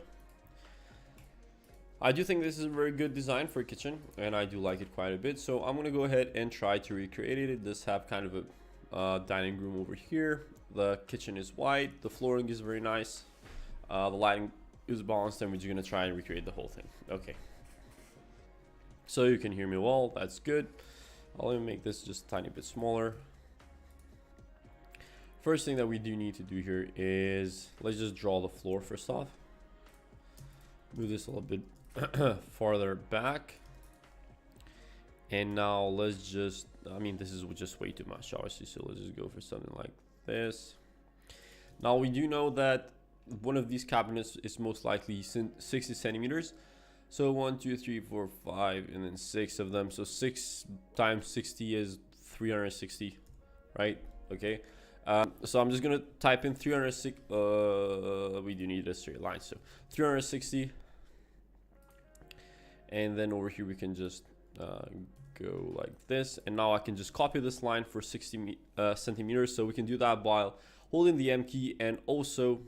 I do think this is a very good design for a kitchen, and I do like it quite a bit. So I'm gonna go ahead and try to recreate it. It does have kind of a dining room over here. The kitchen is white. The flooring is very nice. The lighting is balanced, and we're just gonna try and recreate the whole thing. Okay. So you can hear me well. That's good. Let me make this just a tiny bit smaller. First thing that we do need to do here is let's just draw the floor first off. Move this a little bit farther back. And now let's just, I mean, this is just way too much, obviously, so let's just go for something like this. Now we do know that one of these cabinets is most likely 60 centimeters. So 1, 2, 3, 4, 5, and then 6 of them. So 6 times 60 is 360, right? Okay. So I'm just gonna type in 360. We do need a straight line, so 360, and then over here we can just go like this, and now I can just copy this line for 60 centimeters. So we can do that while holding the M key and also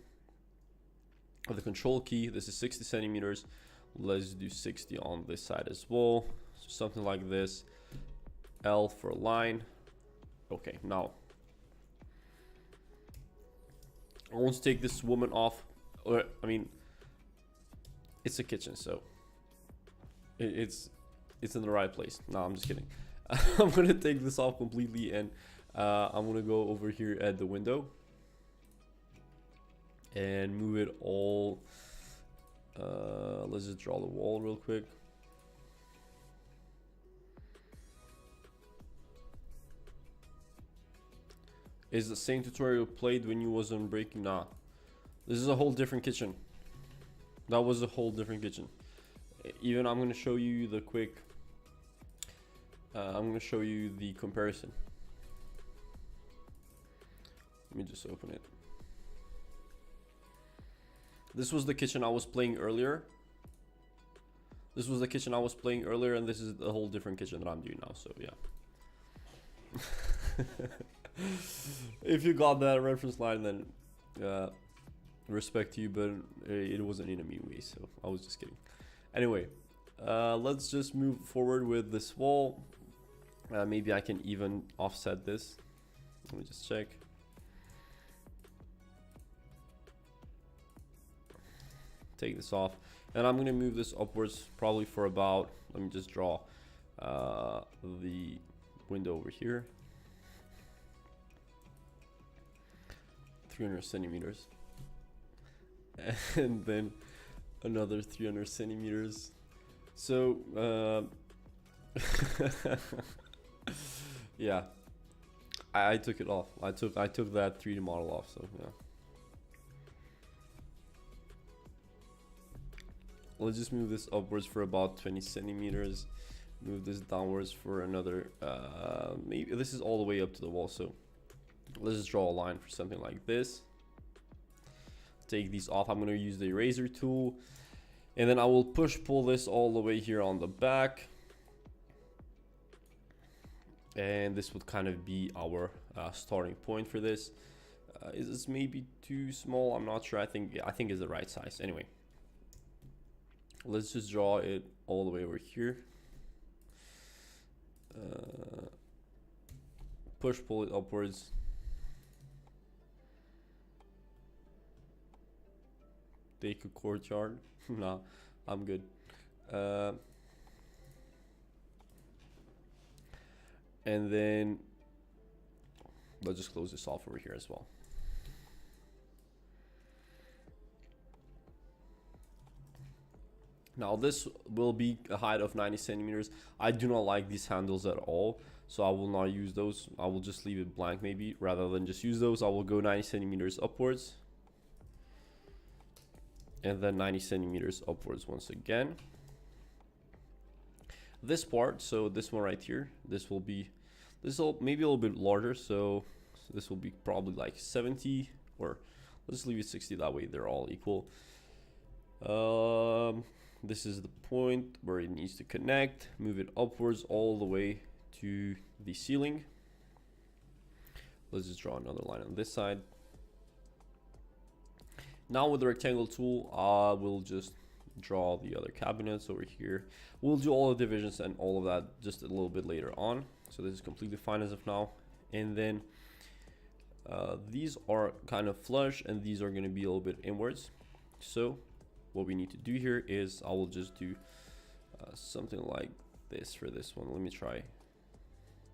the control key. This is 60 centimeters. Let's do 60 on this side as well, so something like this. L for line. Okay, now I want to take this woman off, or I mean, it's a kitchen, so it's in the right place. No, I'm just kidding. I'm gonna take this off completely, and I'm gonna go over here at the window and move it all. Let's just draw the wall real quick. Is the same tutorial played when you was on break? Nah. This is a whole different kitchen. That was a whole different kitchen. Even I'm gonna show you the quick. I'm gonna show you the comparison. Let me just open it. This was the kitchen I was playing earlier. This was the kitchen I was playing earlier, and this is a whole different kitchen that I'm doing now. So yeah. If you got that reference line, then respect to you, but it wasn't in a mean way, so I was just kidding. Anyway, let's just move forward with this wall. Maybe I can even offset this. Let me just check. Take this off, and I'm gonna move this upwards probably for about, let me just draw the window over here, 300 centimeters, and then another 300 centimeters. So yeah, I took it off. I took that 3D model off. So yeah, let's just move this upwards for about 20 centimeters. Move this downwards for another maybe this is all the way up to the wall. So let's just draw a line for something like this. Take these off. I'm going to use the eraser tool, and then I will push pull this all the way here on the back, and this would kind of be our starting point for this. Is this maybe too small? I'm not sure. I think it's the right size. Anyway, let's just draw it all the way over here. Push pull it upwards. Take a courtyard. Nah, I'm good. And then let's just close this off over here as well. Now this will be a height of 90 centimeters. I do not like these handles at all, so I will not use those. I will just leave it blank maybe. Rather than just use those, I will go 90 centimeters upwards. And then 90 centimeters upwards once again. This part, so this one right here, this will maybe a little bit larger, so this will be probably like 70, or let's leave it 60, that way they're all equal. This is the point where it needs to connect. Move it upwards all the way to the ceiling. Let's just draw another line on this side. Now with the rectangle tool, we'll just draw the other cabinets over here. We'll do all the divisions and all of that just a little bit later on. So this is completely fine as of now. And then these are kind of flush, and these are going to be a little bit inwards. So what we need to do here is I will just do something like this for this one. Let me try.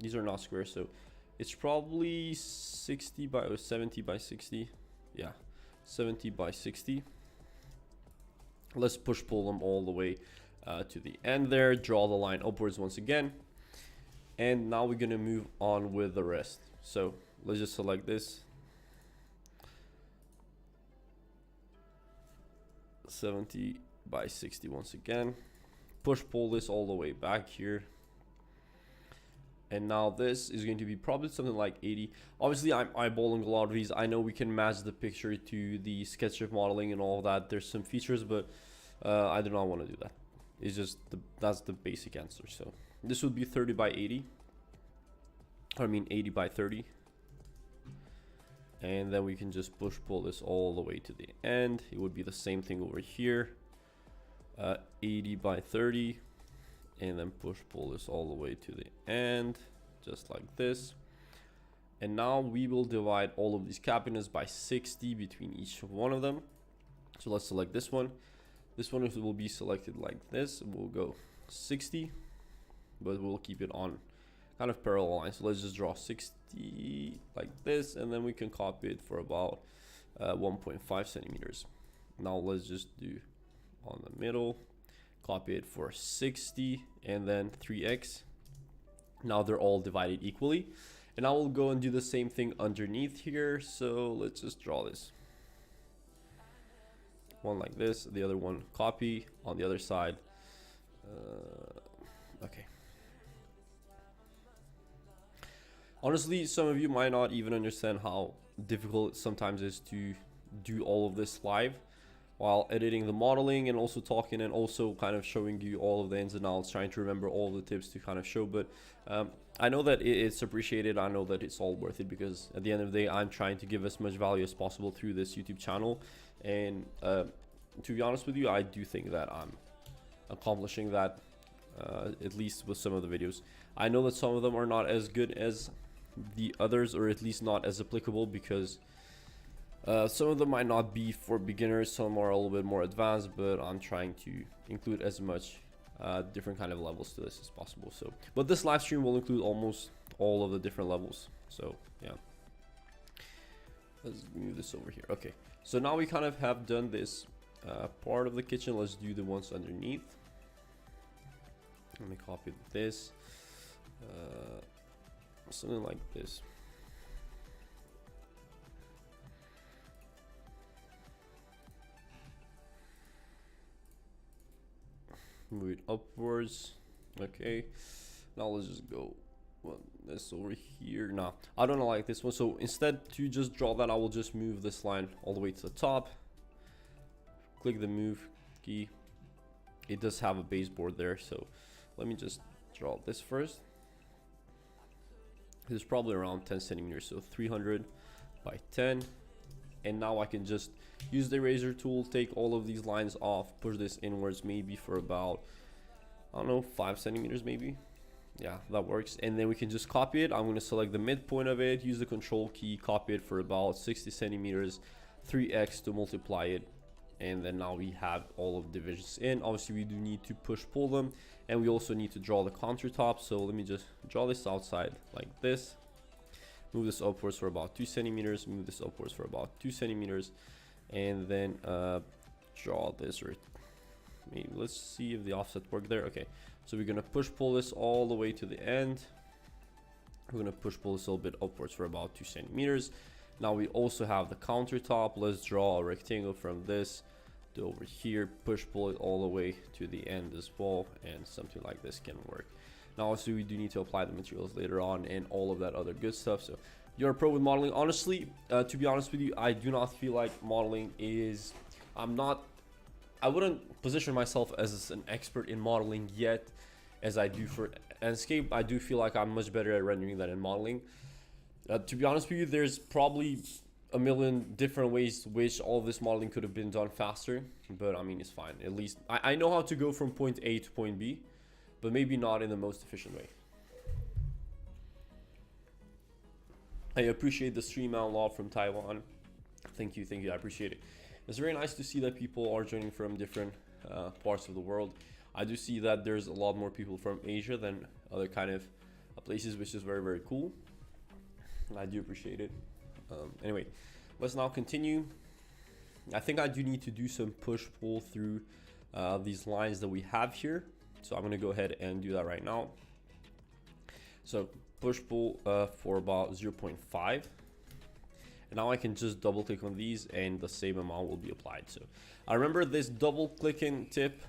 These are not square, so it's probably 60 by 70 by 60. Yeah, 70 by 60. Let's push pull them all the way to the end there. Draw the line upwards once again, and now we're gonna move on with the rest. So let's just select this, 70 by 60 once again. Push pull this all the way back here, and now this is going to be probably something like 80. Obviously I'm eyeballing a lot of these. I know we can match the picture to the SketchUp modeling and all of that. There's some features, but I do not want to do that. It's just that's the basic answer. So this would be 30 by 80, I mean 80 by 30, and then we can just push pull this all the way to the end. It would be the same thing over here, 80 by 30, and then push pull this all the way to the end, just like this. And now we will divide all of these cabinets by 60 between each one of them. So let's select this one. This one will be selected like this. We'll go 60, but we'll keep it on kind of parallel lines. So let's just draw 60 like this, and then we can copy it for about 1.5 centimeters. Now let's just do on the middle, copy it for 60, and then 3x. Now they're all divided equally. And I will go and do the same thing underneath here. So let's just draw this. One like this, the other one copy on the other side. Okay. Honestly, some of you might not even understand how difficult it sometimes is to do all of this live while editing the modeling and also talking and also kind of showing you all of the ins and outs, trying to remember all of the tips to kind of show. But I know that it's appreciated. I know that it's all worth it, because at the end of the day, I'm trying to give as much value as possible through this YouTube channel. And to be honest with you, I do think that I'm accomplishing that, at least with some of the videos. I know that some of them are not as good as the others, or at least not as applicable, because some of them might not be for beginners, some are a little bit more advanced, but I'm trying to include as much different kind of levels to this as possible. So, but this live stream will include almost all of the different levels. So yeah, let's move this over here. Okay, so now we kind of have done this part of the kitchen. Let's do the ones underneath. Let me copy this, something like this. Move it upwards. Okay, now let's just go this over here. Now I don't like this one, so instead to just draw that, I will just move this line all the way to the top. Click the move key. It does have a baseboard there, so let me just draw this first. It's probably around 10 centimeters, so 300 by 10. And now I can just use the eraser tool, take all of these lines off, push this inwards maybe for about, I don't know, 5 centimeters maybe. Yeah, that works. And then we can just copy it. I'm going to select the midpoint of it, use the control key, copy it for about 60 centimeters, 3x to multiply it. And then now we have all of the divisions in. Obviously we do need to push pull them, and we also need to draw the countertop. So let me just draw this outside like this. Move this upwards for about 2 centimeters, move this upwards for about 2 centimeters, and then draw this, or maybe let's see if the offset worked there. Okay, so we're gonna push pull this all the way to the end. We're gonna push pull this a little bit upwards for about 2 centimeters. Now we also have the countertop. Let's draw a rectangle from this to over here, push pull it all the way to the end as well, and something like this can work. Now also we do need to apply the materials later on and all of that other good stuff. So you're a pro with modeling. Honestly, to be honest with you, I do not feel like modeling is, I wouldn't position myself as an expert in modeling yet as I do for Enscape. I do feel like I'm much better at rendering than in modeling. To be honest with you, there's probably a million different ways which all of this modeling could have been done faster, but I mean, it's fine. At least I know how to go from point A to point B, but maybe not in the most efficient way. I appreciate the stream out law from Taiwan. Thank you, I appreciate it. It's very nice to see that people are joining from different parts of the world. I do see that there's a lot more people from Asia than other kind of places, which is very, very cool. I do appreciate it. Anyway, let's now continue. I think I do need to do some push pull through these lines that we have here. So I'm going to go ahead and do that right now. So push pull for about 0.5. And now I can just double click on these and the same amount will be applied. So I remember this double clicking tip.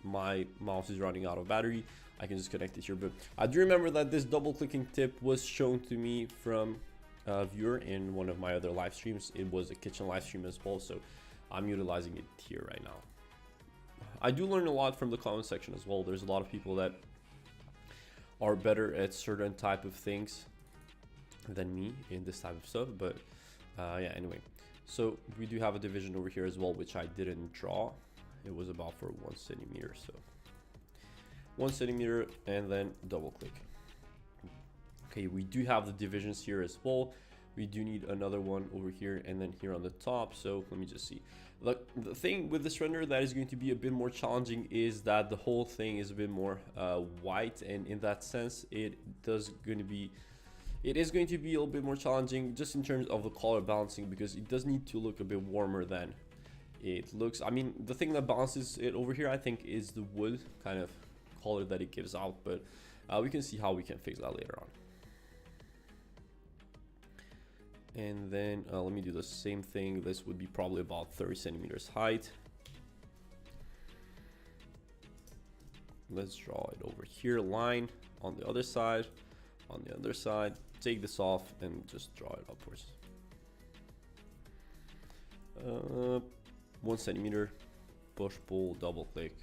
My mouse is running out of battery. I can just connect it here, but I do remember that this double clicking tip was shown to me from a viewer in one of my other live streams. It was a kitchen live stream as well, so I'm utilizing it here right now. I do learn a lot from the comment section as well. There's a lot of people that are better at certain type of things than me in this type of stuff, but yeah, anyway. So we do have a division over here as well, which I didn't draw. It was about for 1 centimeter, so 1 centimeter and then double click. Okay, we do have the divisions here as well. We do need another one over here and then here on the top. So let me just see. Look, the thing with this render that is going to be a bit more challenging is that the whole thing is a bit more white, and in that sense it is going to be a little bit more challenging just in terms of the color balancing, because it does need to look a bit warmer than it looks. I mean, the thing that balances it over here I think is the wood kind of color that it gives out, but we can see how we can fix that later on. And then let me do the same thing. This would be probably about 30 centimeters height. Let's draw it over here, line on the other side, on the other side. Take this off and just draw it upwards. 1 centimeter, push, pull, double click,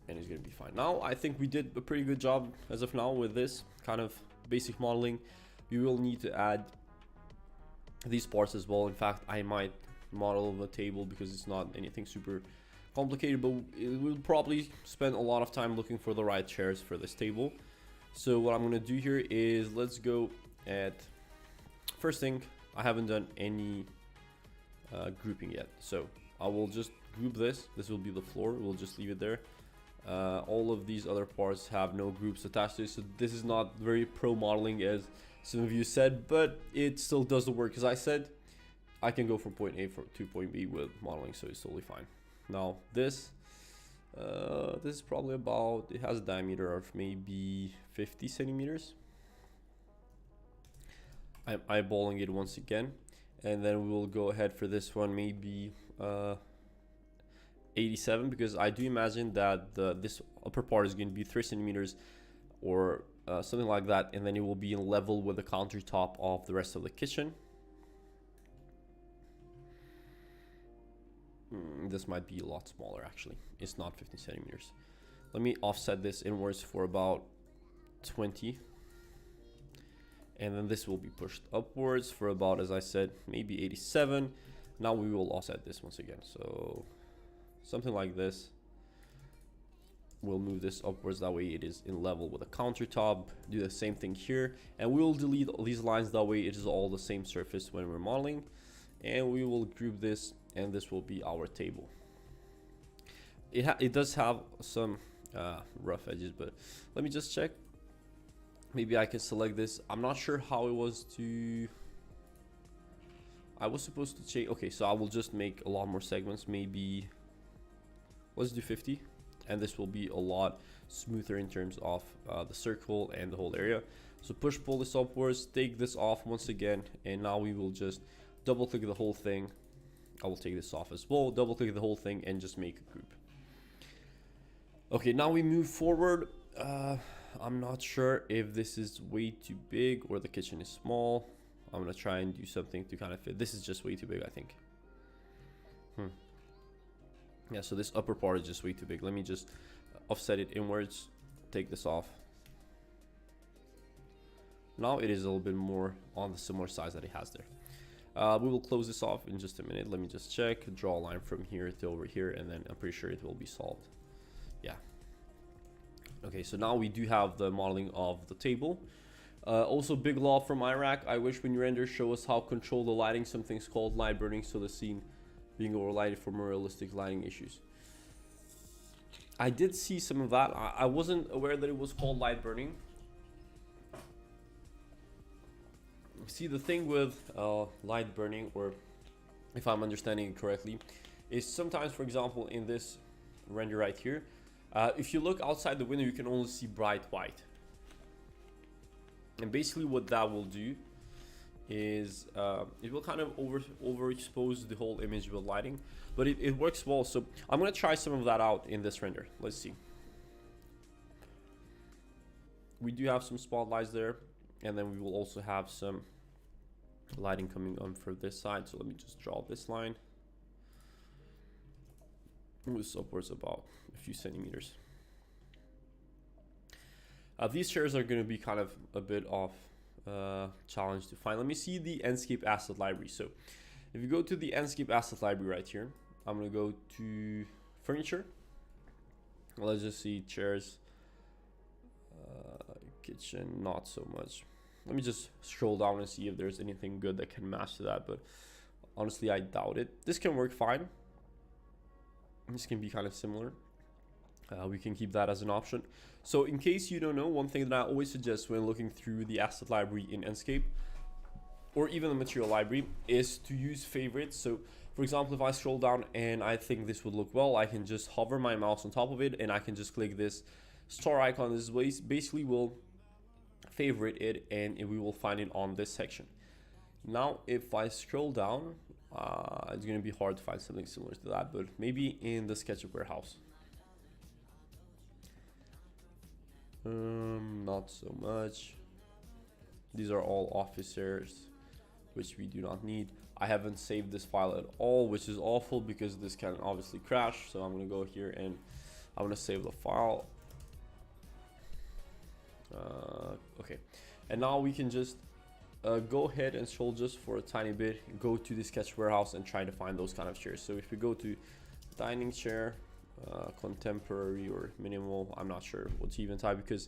and it's gonna be fine. Now I think we did a pretty good job as of now with this kind of basic modeling. We will need to add these parts as well. In fact, I might model the table because it's not anything super complicated, but it will probably spend a lot of time looking for the right chairs for this table. So what I'm gonna do here is let's go at first thing. I haven't done any grouping yet, so I will just group this. This will be the floor. We'll just leave it there. All of these other parts have no groups attached to it, so this is not very pro modeling as some of you said, but it still does the work. As I said, I can go from point A to point B with modeling, so it's totally fine. Now this is probably about, it has a diameter of maybe 50 centimeters. I'm eyeballing it once again, and then we will go ahead for this one, maybe 87, because I do imagine that this upper part is going to be 3 centimeters or something like that, and then it will be in level with the countertop of the rest of the kitchen. This might be a lot smaller actually. It's not 50 centimeters. Let me offset this inwards for about 20. And then this will be pushed upwards for about, as I said, maybe 87. Now we will offset this once again. So something like this. We'll move this upwards, that way it is in level with the countertop. Do the same thing here, and we will delete all these lines, that way it is all the same surface when we're modeling. And we will group this, and this will be our table. It does have some rough edges, but let me just check. Maybe I can select this. I'm not sure how it was to, I was supposed to change. Okay, so I will just make a lot more segments. Maybe let's do 50, and this will be a lot smoother in terms of the circle and the whole area. So push pull this upwards, take this off once again, and now we will just double click the whole thing. I will take this off as well, double click the whole thing, and just make a group. Okay, now we move forward. I'm not sure if this is way too big or the kitchen is small. I'm gonna try and do something to kind of fit. This is just way too big, I think. Yeah, so this upper part is just way too big. Let me just offset it inwards, take this off. Now it is a little bit more on the similar size that it has there. We will close this off in just a minute. Let me just check, draw a line from here to over here, and then I'm pretty sure it will be solved. Yeah. Okay, so now we do have the modeling of the table. Also, big law from Iraq. I wish when you render, show us how control the lighting. Some things called light burning, so the scene being overlighted for more realistic lighting issues. I did see some of that. I wasn't aware that it was called light burning. See, the thing with light burning, or if I'm understanding it correctly, is sometimes, for example, in this render right here, if you look outside the window, you can only see bright white. And basically what that will do is it will kind of overexpose the whole image with lighting, but it works well. So I'm going to try some of that out in this render. Let's see. We do have some spotlights there, and then we will also have some lighting coming on for this side. So let me just draw this line. Move this upwards about a few centimeters. These chairs are going to be kind of a bit of challenge to find. Let me see the Enscape asset library. So if you go to the Enscape asset library right here, I'm going to go to furniture. Let's just see chairs, kitchen, not so much. Let me just scroll down and see if there's anything good that can match to that, but honestly I doubt it. This can work fine. This can be kind of similar. We can keep that as an option. So in case you don't know, one thing that I always suggest when looking through the asset library in Enscape, or even the material library, is to use favorites. So for example, if I scroll down and I think this would look well, I can just hover my mouse on top of it, and I can just click this star icon. This basically will favorite it, and we will find it on this section. Now, if I scroll down, it's going to be hard to find something similar to that, but maybe in the SketchUp warehouse. Not so much. These are all officers, which we do not need. I haven't saved this file at all, which is awful because this can obviously crash. So I'm going to go here and I'm going to save the file. Okay, and now we can just go ahead and scroll just for a tiny bit, go to the sketch warehouse and try to find those kind of chairs. So if we go to dining chair, contemporary or minimal, I'm not sure what to even type, because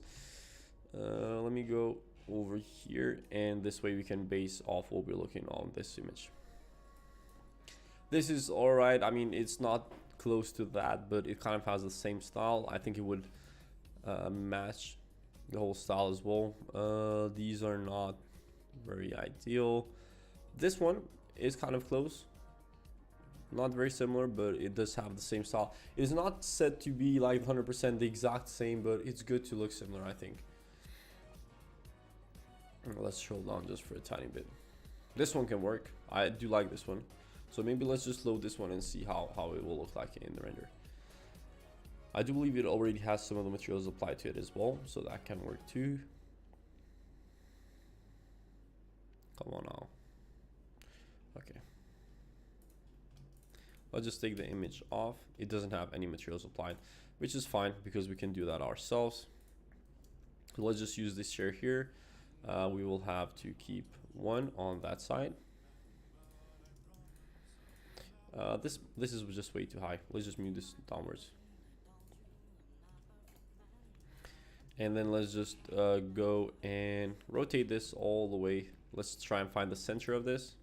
let me go over here, and this way we can base off what we're looking on this image. This is all right. I mean, it's not close to that, but it kind of has the same style. I think it would match the whole style as well. These are not very ideal. This one is kind of close, not very similar, but it does have the same style. It's not said to be like 100% the exact same, but it's good to look similar, I think. Let's scroll down just for a tiny bit. This one can work. I do like this one, so maybe let's just load this one and see how it will look like in the render. I do believe it already has some of the materials applied to it as well, so that can work too. Come on now. Okay. Let's just take the image off. It doesn't have any materials applied, which is fine because we can do that ourselves. So let's just use this chair here. We will have to keep one on that side. This is just way too high. Let's just move this downwards. And then let's just go and rotate this all the way. Let's try and find the center of this.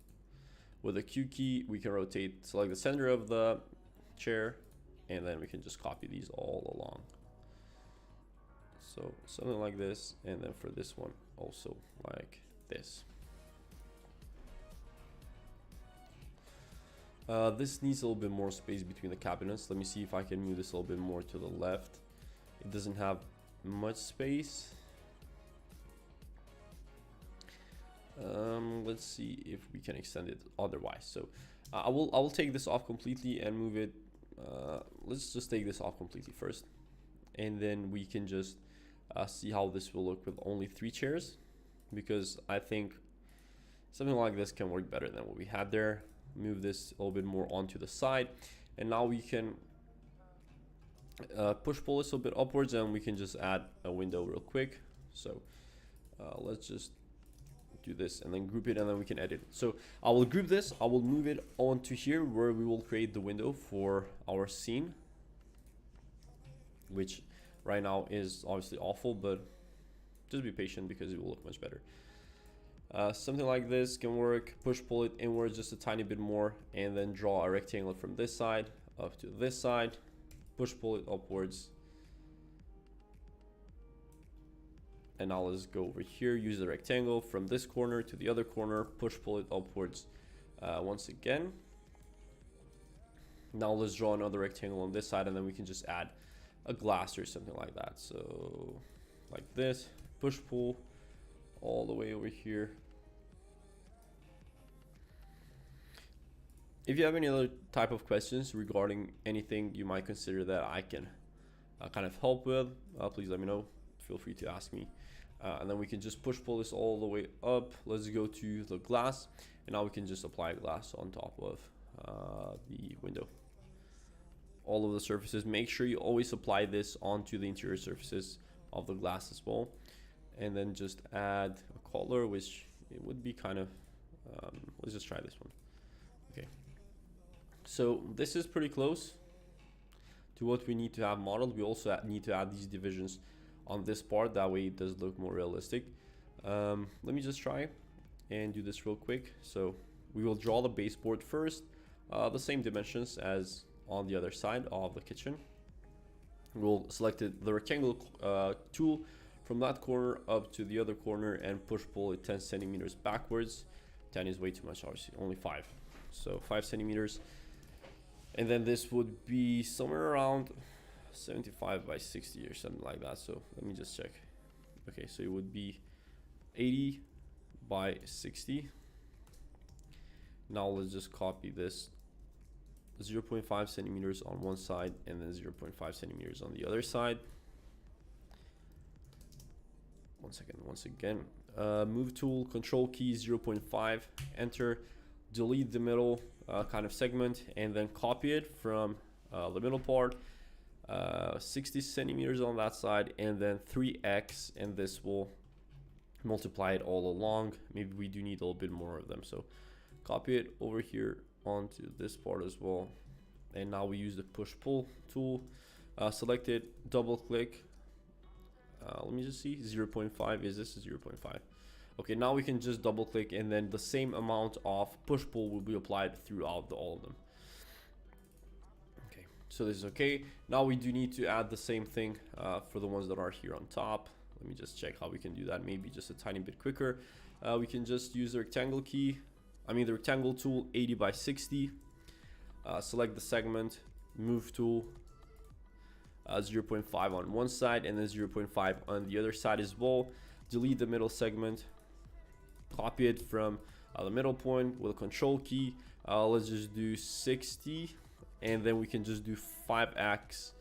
With the Q key, we can rotate, select the center of the chair, and then we can just copy these all along. So something like this, and then for this one, also like this. This needs a little bit more space between the cabinets. Let me see if I can move this a little bit more to the left. It doesn't have much space. Let's see if we can extend it otherwise. So I will take this off completely and move it. Let's just take this off completely first, and then we can just see how this will look with only 3 chairs, because I think something like this can work better than what we had there. Move this a little bit more onto the side, and now we can push pull this a bit upwards, and we can just add a window real quick. So let's just do this and then group it, and then we can edit. So I will group this, I will move it onto here where we will create the window for our scene, which right now is obviously awful, but just be patient because it will look much better. Something like this can work. Push pull it inwards just a tiny bit more, and then draw a rectangle from this side up to this side. Push pull it upwards. And now let's go over here, use the rectangle from this corner to the other corner, push pull it upwards once again. Now let's draw another rectangle on this side, and then we can just add a glass or something like that. So like this, push pull all the way over here. If you have any other type of questions regarding anything you might consider that I can kind of help with, please let me know. Feel free to ask me. And then we can just push pull this all the way up. Let's go to the glass, and now we can just apply glass on top of the window. All of the surfaces, make sure you always apply this onto the interior surfaces of the glass as well. And then just add a color, which it would be kind of, let's just try this one. Okay, so this is pretty close to what we need to have modeled. We also need to add these divisions on this part, that way it does look more realistic. Let me just try and do this real quick. So we will draw the baseboard first, the same dimensions as on the other side of the kitchen. We'll select the rectangle tool from that corner up to the other corner and push pull it 10 centimeters backwards. 10 is way too much, obviously, only 5. So 5 centimeters. And then this would be somewhere around 75 by 60 or something like that. So let me just check. Okay, so it would be 80 by 60. Now let's just copy this 0.5 centimeters on one side and then 0.5 centimeters on the other side. One second, once again, move tool, control key 0.5, enter, delete the middle kind of segment, and then copy it from the middle part, 60 centimeters on that side, and then 3x, and this will multiply it all along. Maybe we do need a little bit more of them, so copy it over here onto this part as well. And now we use the push pull tool, select it, double click, let me just see, 0.5, is this 0.5? Okay, now we can just double click, and then the same amount of push pull will be applied throughout all of them. Okay, so this is okay. Now we do need to add the same thing for the ones that are here on top. Let me just check how we can do that, maybe just a tiny bit quicker. We can just use the rectangle key, the rectangle tool, 80 by 60, select the segment, move tool, 0.5 on one side and then 0.5 on the other side as well. Delete the middle segment, copy it from the middle point with a control key. Let's just do 60, and then we can just do 5x,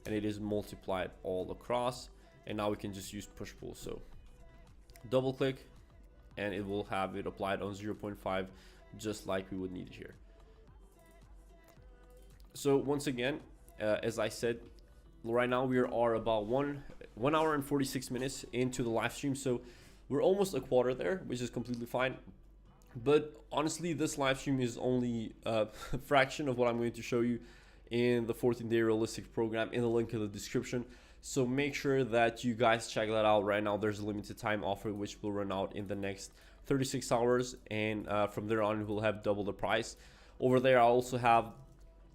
and it is multiplied all across. And now we can just use push pull. So double click, and it will have it applied on 0.5, just like we would need it here. So once again, as I said, right now we are about 1 hour and 46 minutes into the live stream, so we're almost a quarter there, which is completely fine. But honestly, this live stream is only a fraction of what I'm going to show you in the 14-day realistic program in the link in the description. So make sure that you guys check that out. Right now there's a limited time offer which will run out in the next 36 hours, and from there on we'll have double the price. Over there I also have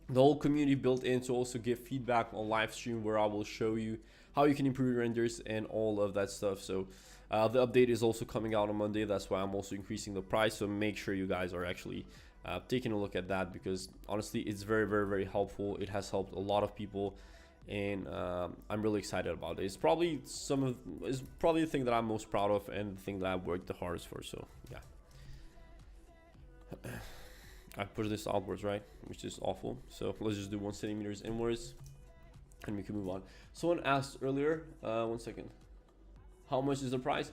the whole community built in to also give feedback on live stream, where I will show you how you can improve your renders and all of that stuff. So the update is also coming out on Monday. That's why I'm also increasing the price. So make sure you guys are actually taking a look at that, because honestly it's very, very, very helpful. It has helped a lot of people, and I'm really excited about it. It's probably the thing that I'm most proud of and the thing that I've worked the hardest for. So yeah. I pushed this outwards, right? Which is awful. So let's just do 1 centimeters inwards and we can move on. Someone asked earlier, one second, how much is the price?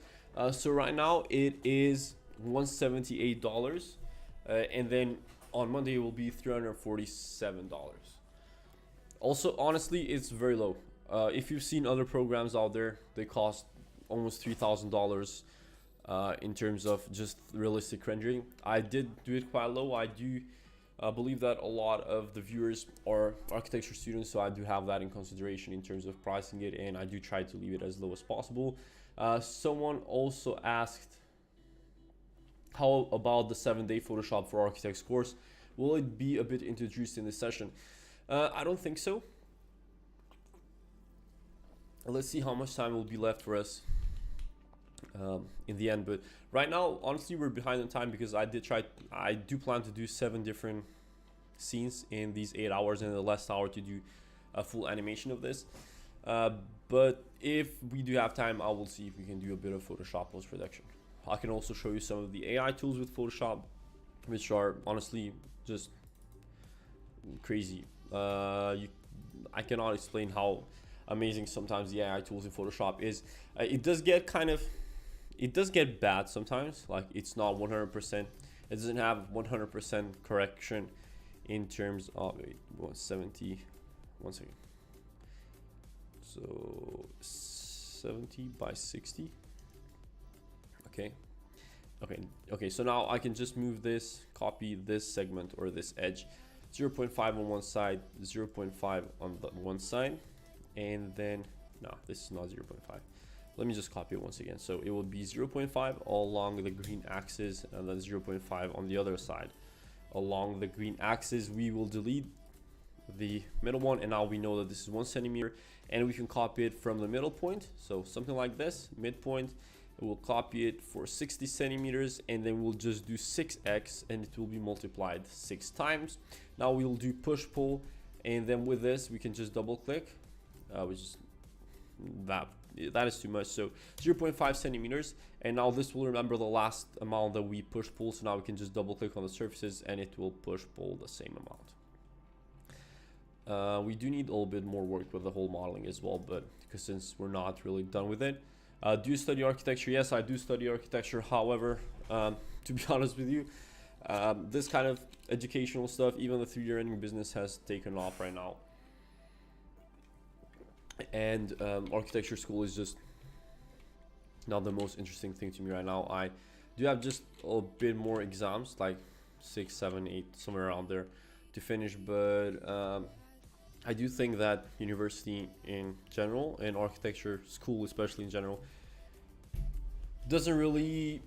So right now it is $178. And then on Monday it will be $347. Also, honestly, it's very low. If you've seen other programs out there, they cost almost $3,000. In terms of just realistic rendering. I did do it quite low. I do believe that a lot of the viewers are architecture students, so I do have that in consideration in terms of pricing it, and I do try to leave it as low as possible. Someone also asked, how about the 7-day Photoshop for Architects course? Will it be a bit introduced in this session? I don't think so. Let's see how much time will be left for us in the end, but right now honestly we're behind on time, because I do plan to do 7 different scenes in these 8 hours, and in the last hour to do a full animation of this. But if we do have time, I will see if we can do a bit of Photoshop post-production. I can also show you some of the AI tools with Photoshop, which are honestly just crazy. I cannot explain how amazing sometimes the AI tools in Photoshop is. It does get bad sometimes, like it's not 100%. It doesn't have 100% correction in terms of 170. 1 second. So 70 by 60. Okay. So now I can just move this, copy this segment or this edge, 0.5 on one side, 0.5 on the one side, and then no, this is not 0.5. Let me just copy it once again. So it will be 0.5 all along the green axis, and then 0.5 on the other side. Along the green axis, we will delete the middle one, and now we know that this is 1 centimeter, and we can copy it from the middle point. So something like this, midpoint, we'll copy it for 60 centimeters, and then we'll just do 6x, and it will be multiplied 6 times. Now we will do push pull, and then with this we can just double click, which is that that is too much. So 0.5 centimeters, and now this will remember the last amount that we push pull. So now we can just double click on the surfaces and it will push pull the same amount. We do need a little bit more work with the whole modeling as well, but because since we're not really done with it. Do you study architecture? Yes, I do study architecture. However, to be honest with you, this kind of educational stuff, even the 3D rendering business has taken off right now. And architecture school is just not the most interesting thing to me right now. I do have just a bit more exams, like 6, 7, 8, somewhere around there to finish, but I do think that university in general and architecture school especially in general doesn't really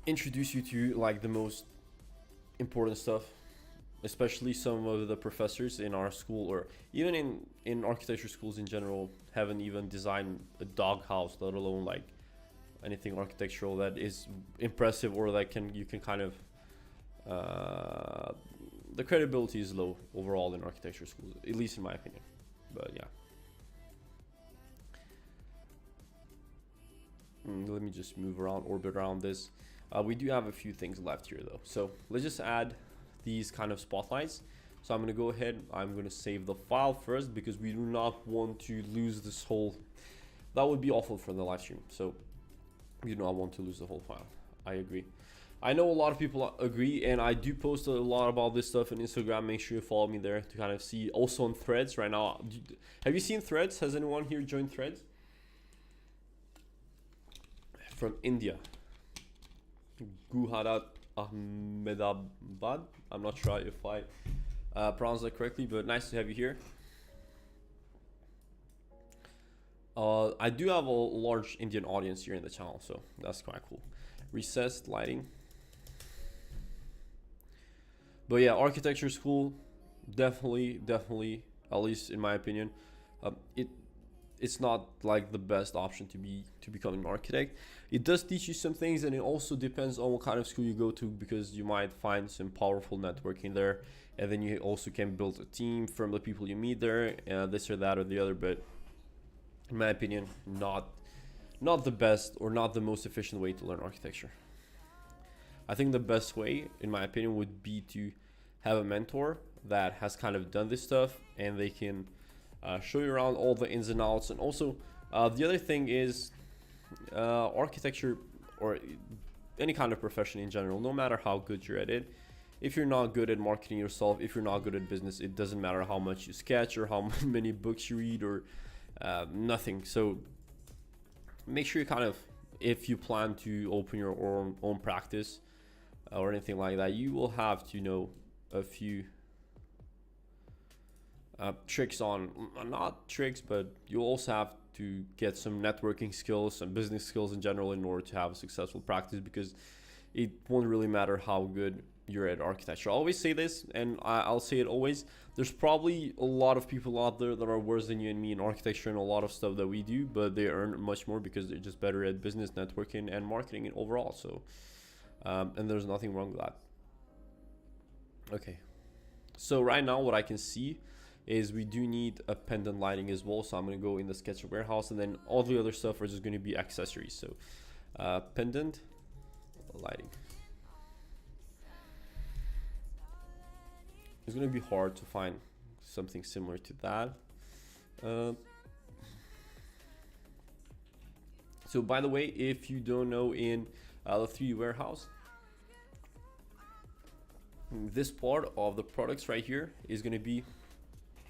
introduce you to like the most important stuff, especially some of the professors in our school or even in architecture schools in general haven't even designed a doghouse, let alone like anything architectural that is impressive or that you can kind of the credibility is low overall in architecture schools, at least in my opinion. But yeah. Let me just move around, orbit around this. We do have a few things left here though. So let's just add these kind of spotlights. So I'm going to go ahead, I'm going to save the file first because we do not want to lose this whole, that would be awful for the live stream. So we do not want to lose the whole file. I agree. I know a lot of people agree, and I do post a lot about this stuff on Instagram. Make sure you follow me there to kind of see. Also on Threads right now. Have you seen Threads? Has anyone here joined Threads? From India. Gujarat Ahmedabad. I'm not sure if I pronounced that correctly, but nice to have you here. I do have a large Indian audience here in the channel, so that's quite cool. Recessed lighting. But yeah, architecture school, definitely, at least in my opinion, it's not like the best option to become an architect. It does teach you some things, and it also depends on what kind of school you go to, because you might find some powerful networking there, and then you also can build a team from the people you meet there, this or that or the other. But in my opinion, not the best or not the most efficient way to learn architecture. I think the best way, in my opinion, would be to have a mentor that has kind of done this stuff, and they can show you around all the ins and outs. And also, the other thing is architecture or any kind of profession in general, no matter how good you're at it, if you're not good at marketing yourself, if you're not good at business, it doesn't matter how much you sketch or how many books you read or nothing. So make sure you kind of, if you plan to open your own practice or anything like that, you will have to know a few tricks on, not tricks, but you'll also have to get some networking skills, some business skills in general in order to have a successful practice, because it won't really matter how good you're at architecture. I always say this, and I'll say it always, there's probably a lot of people out there that are worse than you and me in architecture and a lot of stuff that we do, but they earn much more because they're just better at business, networking, and marketing overall. So and there's nothing wrong with that. Okay, so right now what I can see is we do need a pendant lighting as well. So I'm going to go in the sketch warehouse, and then all the other stuff are just going to be accessories. So pendant lighting. It's going to be hard to find something similar to that. So by the way, if you don't know, in the 3D warehouse, this part of the products right here is going to be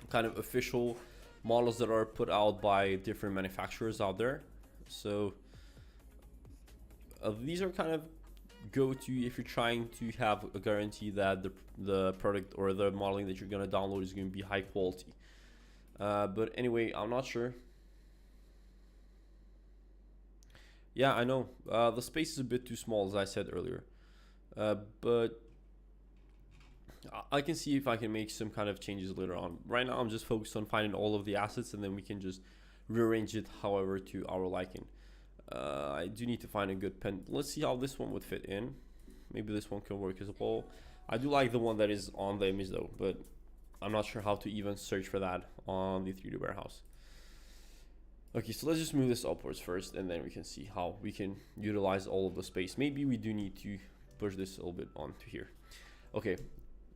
kind of official models that are put out by different manufacturers out there. So these are kind of go-to if you're trying to have a guarantee that the product or the modeling that you're going to download is going to be high quality. But anyway, I'm not sure. Yeah, I know the space is a bit too small, as I said earlier, but I can see if I can make some kind of changes later on. Right now I'm just focused on finding all of the assets, and then we can just rearrange it however to our liking. I do need to find a good pen. Let's see how this one would fit in. Maybe this one can work as well. I do like the one that is on the image though, but I'm not sure how to even search for that on the 3D warehouse. Okay, so let's just move this upwards first, and then we can see how we can utilize all of the space. Maybe we do need to push this a little bit onto here. Okay,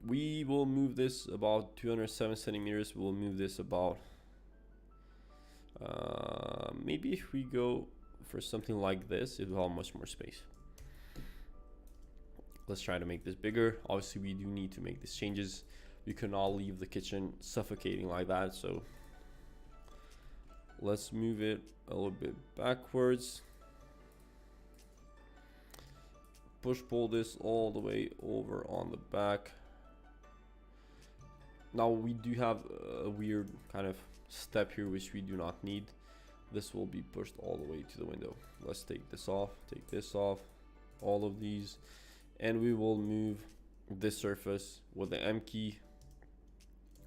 we will move this about 207 centimeters. We'll move this about, maybe if we go for something like this, it will have much more space. Let's try to make this bigger. Obviously, we do need to make these changes. We cannot leave the kitchen suffocating like that, so let's move it a little bit backwards. Push pull this all the way over on the back. Now we do have a weird kind of step here which we do not need. This will be pushed all the way to the window. Let's take this off, all of these, and we will move this surface with the M key,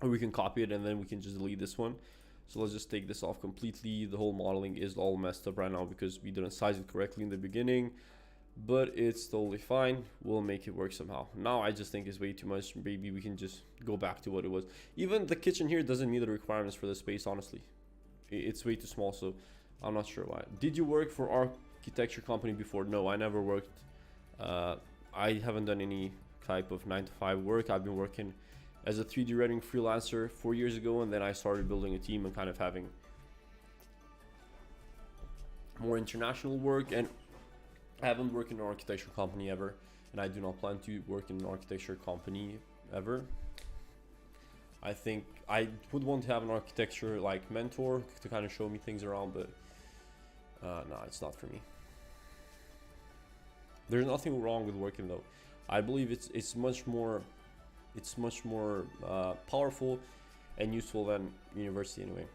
or we can copy it and then we can just delete this one. So let's just take this off completely. The whole modeling is all messed up right now because we didn't size it correctly in the beginning, but it's totally fine. We'll make it work somehow. Now I just think it's way too much. Maybe we can just go back to what it was. Even the kitchen here doesn't meet the requirements for the space, honestly. It's way too small, so I'm not sure why. Did you work for architecture company before? No, I never worked. I haven't done any type of 9-to-5 work. I've been working as a 3D rendering freelancer 4 years ago, and then I started building a team and kind of having more international work. And I haven't worked in an architecture company ever, and I do not plan to work in an architecture company ever. I think I would want to have an architecture like mentor to kind of show me things around, but no, it's not for me. There's nothing wrong with working though. I believe it's much more powerful and useful than university anyway.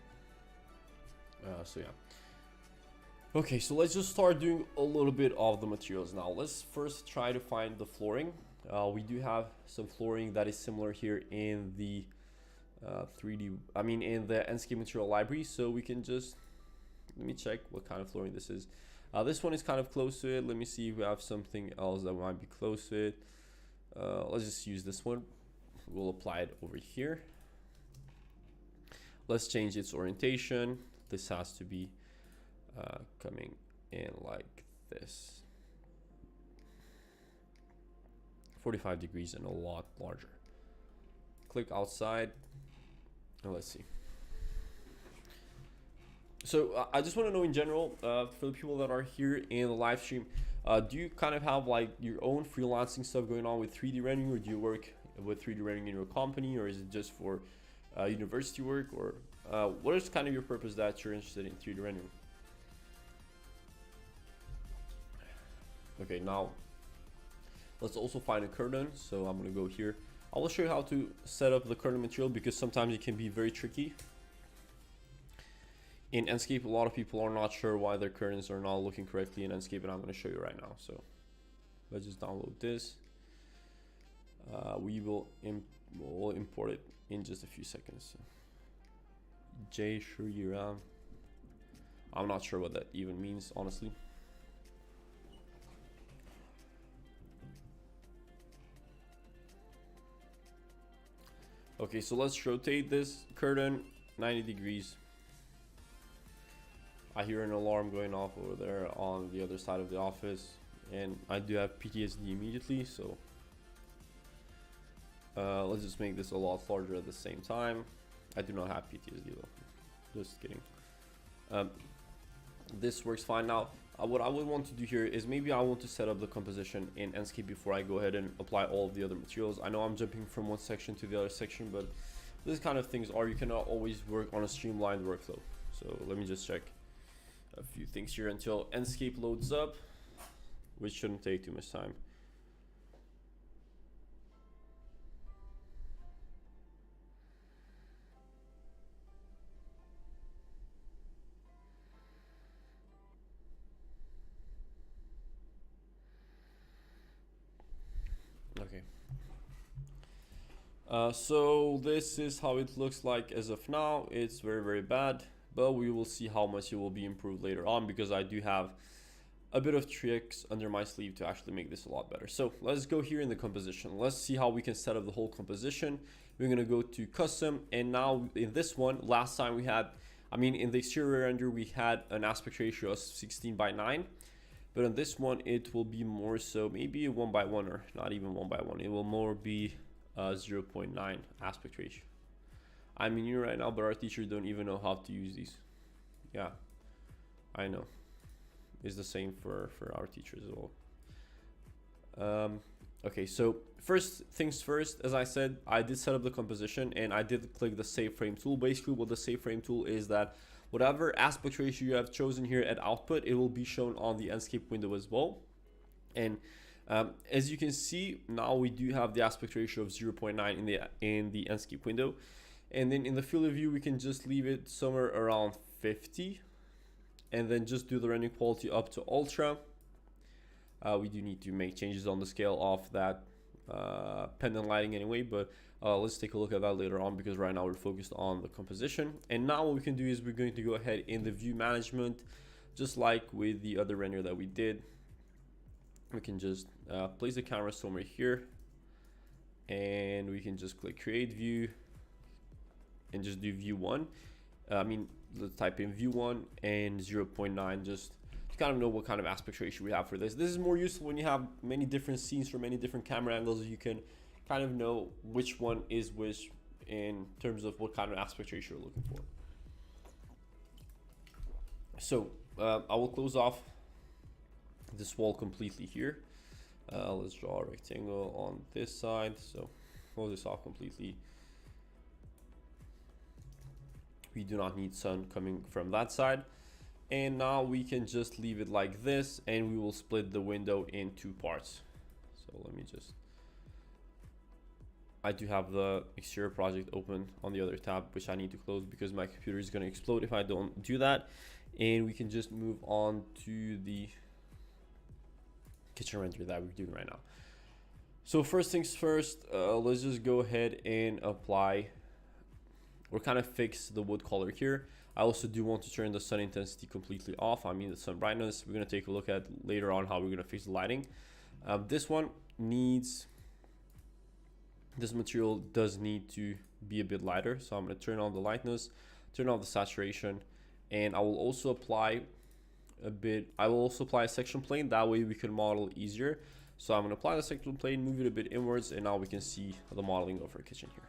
So yeah. Okay, so let's just start doing a little bit of the materials now. Let's first try to find the flooring. We do have some flooring that is similar here in the in the Enscape material library, so we can just, let me check what kind of flooring this is. This one is kind of close to it. Let me see if we have something else that might be close to it. Let's just use this one. We'll apply it over here. Let's change its orientation. This has to be coming in like this, 45 degrees and a lot larger. Click outside and let's see. So I just want to know in general, for the people that are here in the live stream, do you kind of have like your own freelancing stuff going on with 3D rendering, or do you work with 3D rendering in your company, or is it just for university work, or what is kind of your purpose that you're interested in 3D rendering? Okay, now let's also find a curtain. So I'm gonna go here. I will show you how to set up the curtain material because sometimes it can be very tricky. In Enscape, a lot of people are not sure why their curtains are not looking correctly in Enscape, and I'm gonna show you right now. So let's just download this. We'll import it in just a few seconds. So, J Shuriram. I'm not sure what that even means, honestly. Okay, so let's rotate this curtain 90 degrees. I hear an alarm going off over there on the other side of the office, and I do have PTSD immediately, so let's just make this a lot larger at the same time. I do not have PTSD though, just kidding. This works fine. Now what I would want to do here is maybe I want to set up the composition in Enscape before I go ahead and apply all of the other materials. I know I'm jumping from one section to the other section, but this kind of things are, you cannot always work on a streamlined workflow. So let me just check a few things here until Enscape loads up, which shouldn't take too much time. Okay. So this is how it looks like as of now. It's very, very bad, but we will see how much it will be improved later on, because I do have a bit of tricks under my sleeve to actually make this a lot better. So let's go here in the composition. Let's see how we can set up the whole composition. We're gonna go to custom, and now in this one, last time we had I mean, in the exterior render, we had an aspect ratio of 16:9, but on this one, it will be more so maybe a 1:1 or not even 1:1. It will more be 0.9 aspect ratio. I'm in here right now, but our teachers don't even know how to use these. Yeah, I know. It's the same for our teachers as well. Okay, so first things first, as I said, I did set up the composition and I did click the save frame tool. Basically what the save frame tool is that whatever aspect ratio you have chosen here at output, it will be shown on the Enscape window as well. And as you can see, now we do have the aspect ratio of 0.9 in the Enscape window. And then in the field of view, we can just leave it somewhere around 50 and then just do the rendering quality up to ultra. We do need to make changes on the scale of that pendant lighting anyway, but let's take a look at that later on, because right now we're focused on the composition. And now what we can do is we're going to go ahead in the view management, just like with the other render that we did. We can just place the camera somewhere here, and we can just click create view and just do view 1. I mean, let's type in view 1 and 0.9 just kind of know what kind of aspect ratio we have for this. This is more useful when you have many different scenes from many different camera angles. You can kind of know which one is which in terms of what kind of aspect ratio you're looking for. So I will close off this wall completely here. Let's draw a rectangle on this side. So close this off completely. We do not need sun coming from that side. And now we can just leave it like this, and we will split the window in 2 parts. So let me just, I do have the exterior project open on the other tab, which I need to close because my computer is going to explode if I don't do that. And we can just move on to the kitchen render that we're doing right now. So first things first, let's just go ahead and apply or kind of fix the wood color here. I also do want to turn the sun intensity completely off. I mean the sun brightness. We're going to take a look at later on how we're going to fix the lighting. This one needs, this material does need to be a bit lighter. So I'm going to turn on the lightness, turn on the saturation, and I will also apply a section plane. That way we can model easier. So I'm going to apply the section plane, move it a bit inwards, and now we can see the modeling of our kitchen here.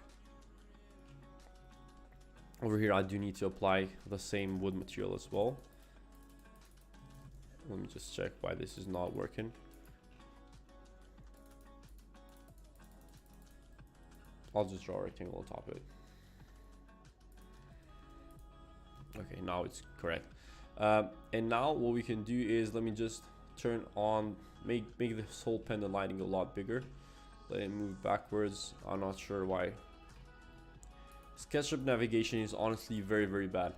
Over here, I do need to apply the same wood material as well. Let me just check why this is not working. I'll just draw a rectangle on top of it. Okay, now it's correct. And now what we can do is, let me just turn on, make this whole pendant lighting a lot bigger. Let it move backwards. I'm not sure why. SketchUp navigation is honestly very, very bad.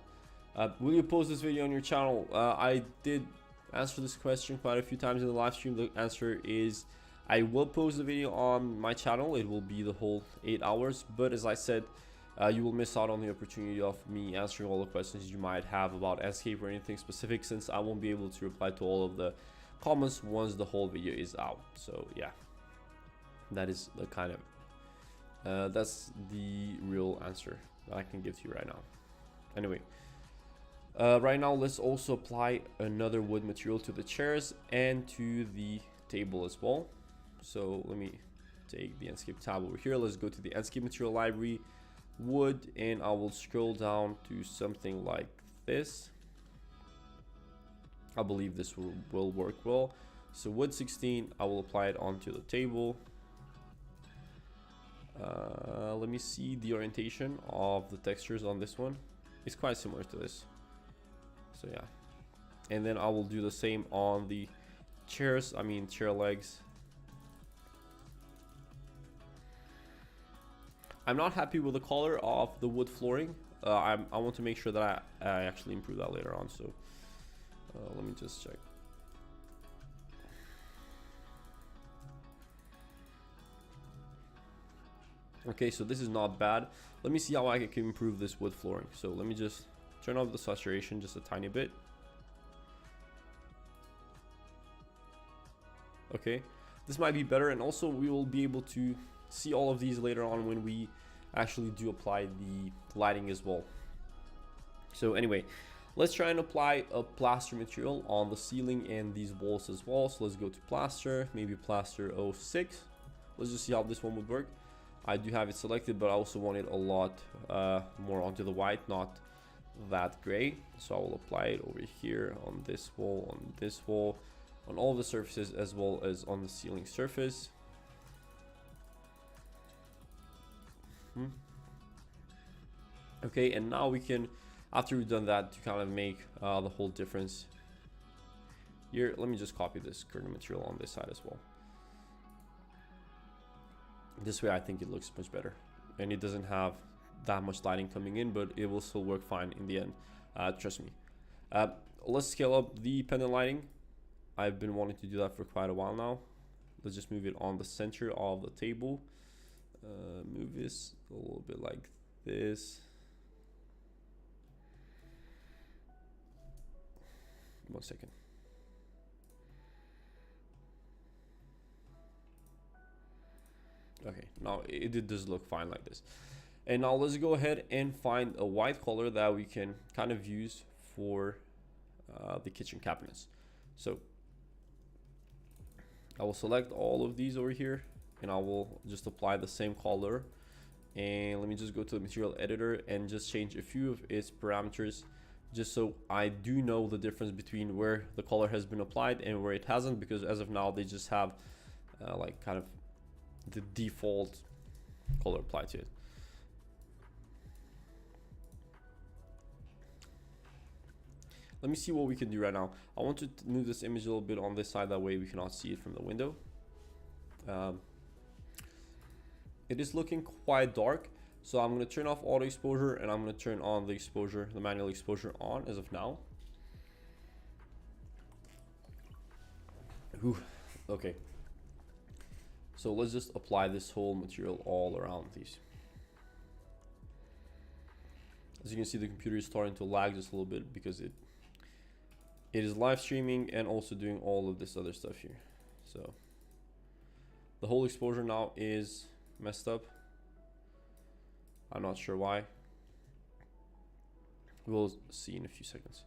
Will you post this video on your channel? I did answer this question quite a few times in the live stream. The answer is I will post the video on my channel. It will be the whole 8 hours, but as I said, you will miss out on the opportunity of me answering all the questions you might have about Enscape or anything specific, since I won't be able to reply to all of the comments once the whole video is out. So yeah, that is the kind of that's the real answer that I can give to you right now. Anyway, right now let's also apply another wood material to the chairs and to the table as well. So let me take the Enscape tab over here. Let's go to the Enscape material library, wood, and I will scroll down to something like this. I believe this will work well. So wood 16, I will apply it onto the table. Let me see the orientation of the textures on this one. It's quite similar to this. So yeah, and then I will do the same on the chairs, chair legs. I'm not happy with the color of the wood flooring. I want to make sure that I actually improve that later on. So let me just check. Okay, so this is not bad. Let me see how I can improve this wood flooring. So let me just turn off the saturation just a tiny bit. Okay, this might be better, and also we will be able to see all of these later on when we actually do apply the lighting as well. So anyway, let's try and apply a plaster material on the ceiling and these walls as well. So let's go to plaster, maybe plaster 06. Let's just see how this one would work. I do have it selected, but I also want it a lot more onto the white, not that gray. So I will apply it over here on this wall, on all the surfaces, as well as on the ceiling surface. Okay, and now we can, after we've done that, to kind of make the whole difference here, let me just copy this curtain material on this side as well. This way I think it looks much better, and it doesn't have that much lighting coming in, but it will still work fine in the end, trust me. Let's scale up the pendant lighting. I've been wanting to do that for quite a while now. Let's just move it on the center of the table. Move this a little bit like this. One second. Okay, now it does look fine like this. And now let's go ahead and find a white color that we can kind of use for the kitchen cabinets. So I will select all of these over here, and I will just apply the same color. And let me just go to the material editor and just change a few of its parameters, just so I do know the difference between where the color has been applied and where it hasn't, because as of now they just have like kind of the default color applied to it. Let me see what we can do right now. I want to move this image a little bit on this side, that way we cannot see it from the window. It is looking quite dark, so I'm going to turn off auto exposure, and I'm going to turn on the exposure, the manual exposure on as of now. Ooh, okay. So let's just apply this whole material all around these. As you can see, the computer is starting to lag just a little bit because it is live streaming and also doing all of this other stuff here. So the whole exposure now is messed up. I'm not sure why. We'll see in a few seconds.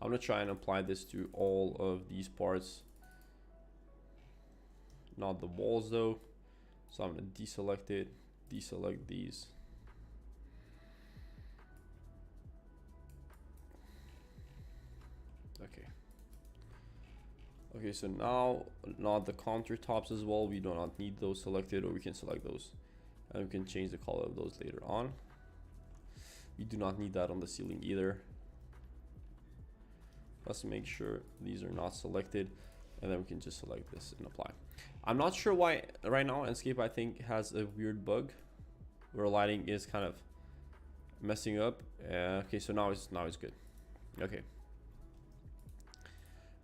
I'm gonna try and apply this to all of these parts, not the walls though. So I'm gonna deselect it, deselect these. Okay, so now not the countertops as well. We do not need those selected, or we can select those and we can change the color of those later on. We do not need that on the ceiling either. Let's make sure these are not selected, and then we can just select this and apply. I'm not sure why right now Enscape, I think, has a weird bug where lighting is kind of messing up. Okay, so now it's good. Okay.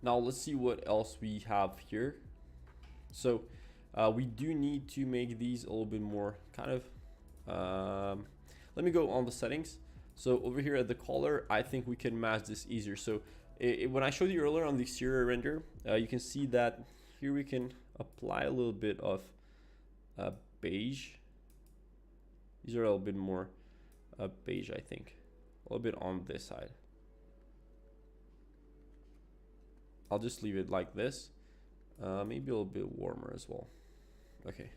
Now let's see what else we have here. So we do need to make these a little bit more kind of, let me go on the settings. So over here at the color, I think we can match this easier. So when I showed you earlier on the exterior render, you can see that here we can apply a little bit of beige. These are a little bit more beige, I think. A little bit on this side. I'll just leave it like this. Maybe a little bit warmer as well. Okay.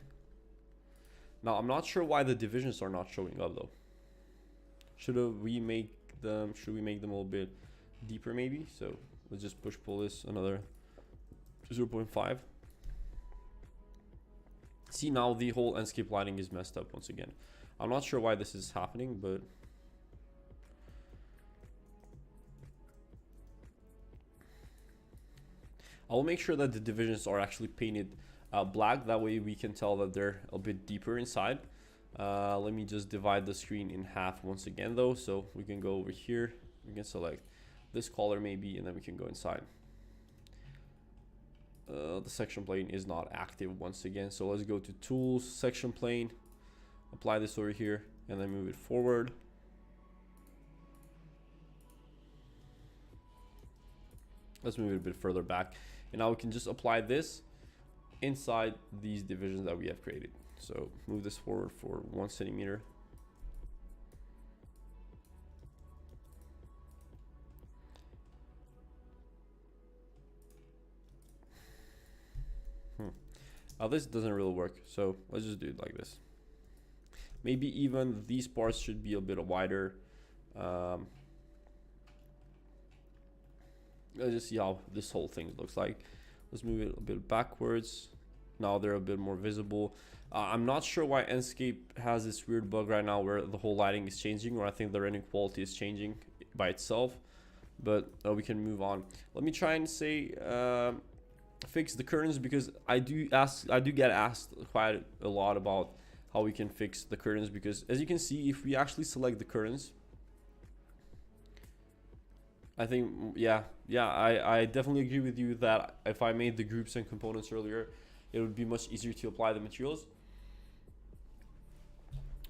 Now I'm not sure why the divisions are not showing up though. Should we make them a little bit deeper maybe? So let's just pull this another 0.5. See, now the whole Enscape lighting is messed up once again. I'm not sure why this is happening, but I'll make sure that the divisions are actually painted black. That way we can tell that they're a bit deeper inside. Let me just divide the screen in half once again though. So we can go over here. We can select this color maybe, and then we can go inside. The section plane is not active once again. So let's go to Tools, Section Plane. Apply this over here and then move it forward. Let's move it a bit further back. And now we can just apply this inside these divisions that we have created. So move this forward for 1 centimeter. This doesn't really work, so let's just do it like this. Maybe even these parts should be a bit wider. Let's just see how this whole thing looks like. Let's move it a bit backwards. Now they're a bit more visible. I'm not sure why Enscape has this weird bug right now where the whole lighting is changing, or I think the rendering quality is changing by itself. But we can move on. Let me try and say fix the curtains, because I do get asked quite a lot about how we can fix the curtains, because as you can see, if we actually select the curtains, I think, I definitely agree with you that if I made the groups and components earlier, it would be much easier to apply the materials.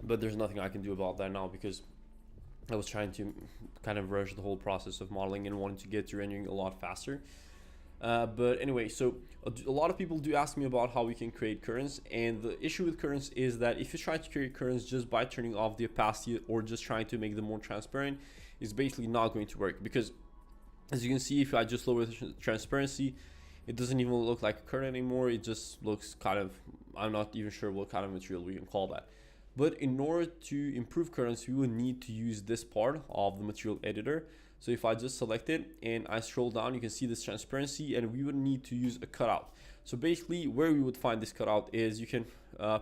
But there's nothing I can do about that now, because I was trying to kind of rush the whole process of modeling and wanted to get to rendering a lot faster. But anyway, so a lot of people do ask me about how we can create curtains, and the issue with curtains is that if you try to create curtains just by turning off the opacity or just trying to make them more transparent, it's basically not going to work, because as you can see, if I just lower the transparency, it doesn't even look like a curtain anymore. It just looks kind of, I'm not even sure what kind of material we can call that. But in order to improve curtains, we would need to use this part of the material editor. So if I just select it and I scroll down, you can see this transparency, and we would need to use a cutout. So basically where we would find this cutout is you can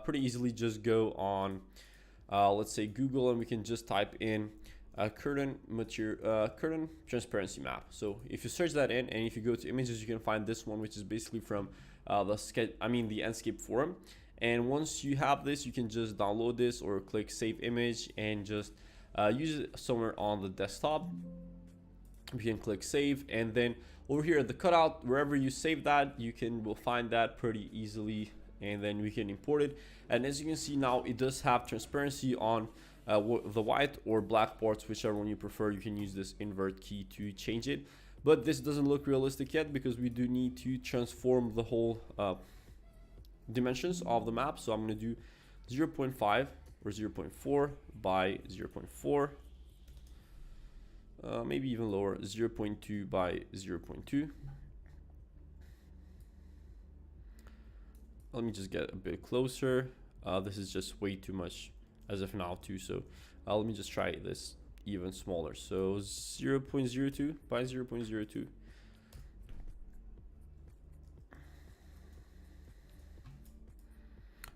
pretty easily just go on, let's say Google, and we can just type in curtain transparency map. So if you search that in, and if you go to images, you can find this one, which is basically from the Enscape forum. And once you have this, you can just download this or click save image and just use it somewhere on the desktop. You can click save, and then over here at the cutout, wherever you save that, will find that pretty easily, and then we can import it. And as you can see now, it does have transparency on the white or black parts, whichever one you prefer. You can use this invert key to change it, but this doesn't look realistic yet, because we do need to transform the whole dimensions of the map. So I'm going to do 0.5 or 0.4 by 0.4, maybe even lower, 0.2 by 0.2. Let me just get a bit closer. This is just way too much as of now too, so let me just try this even smaller. So 0.02 by 0.02.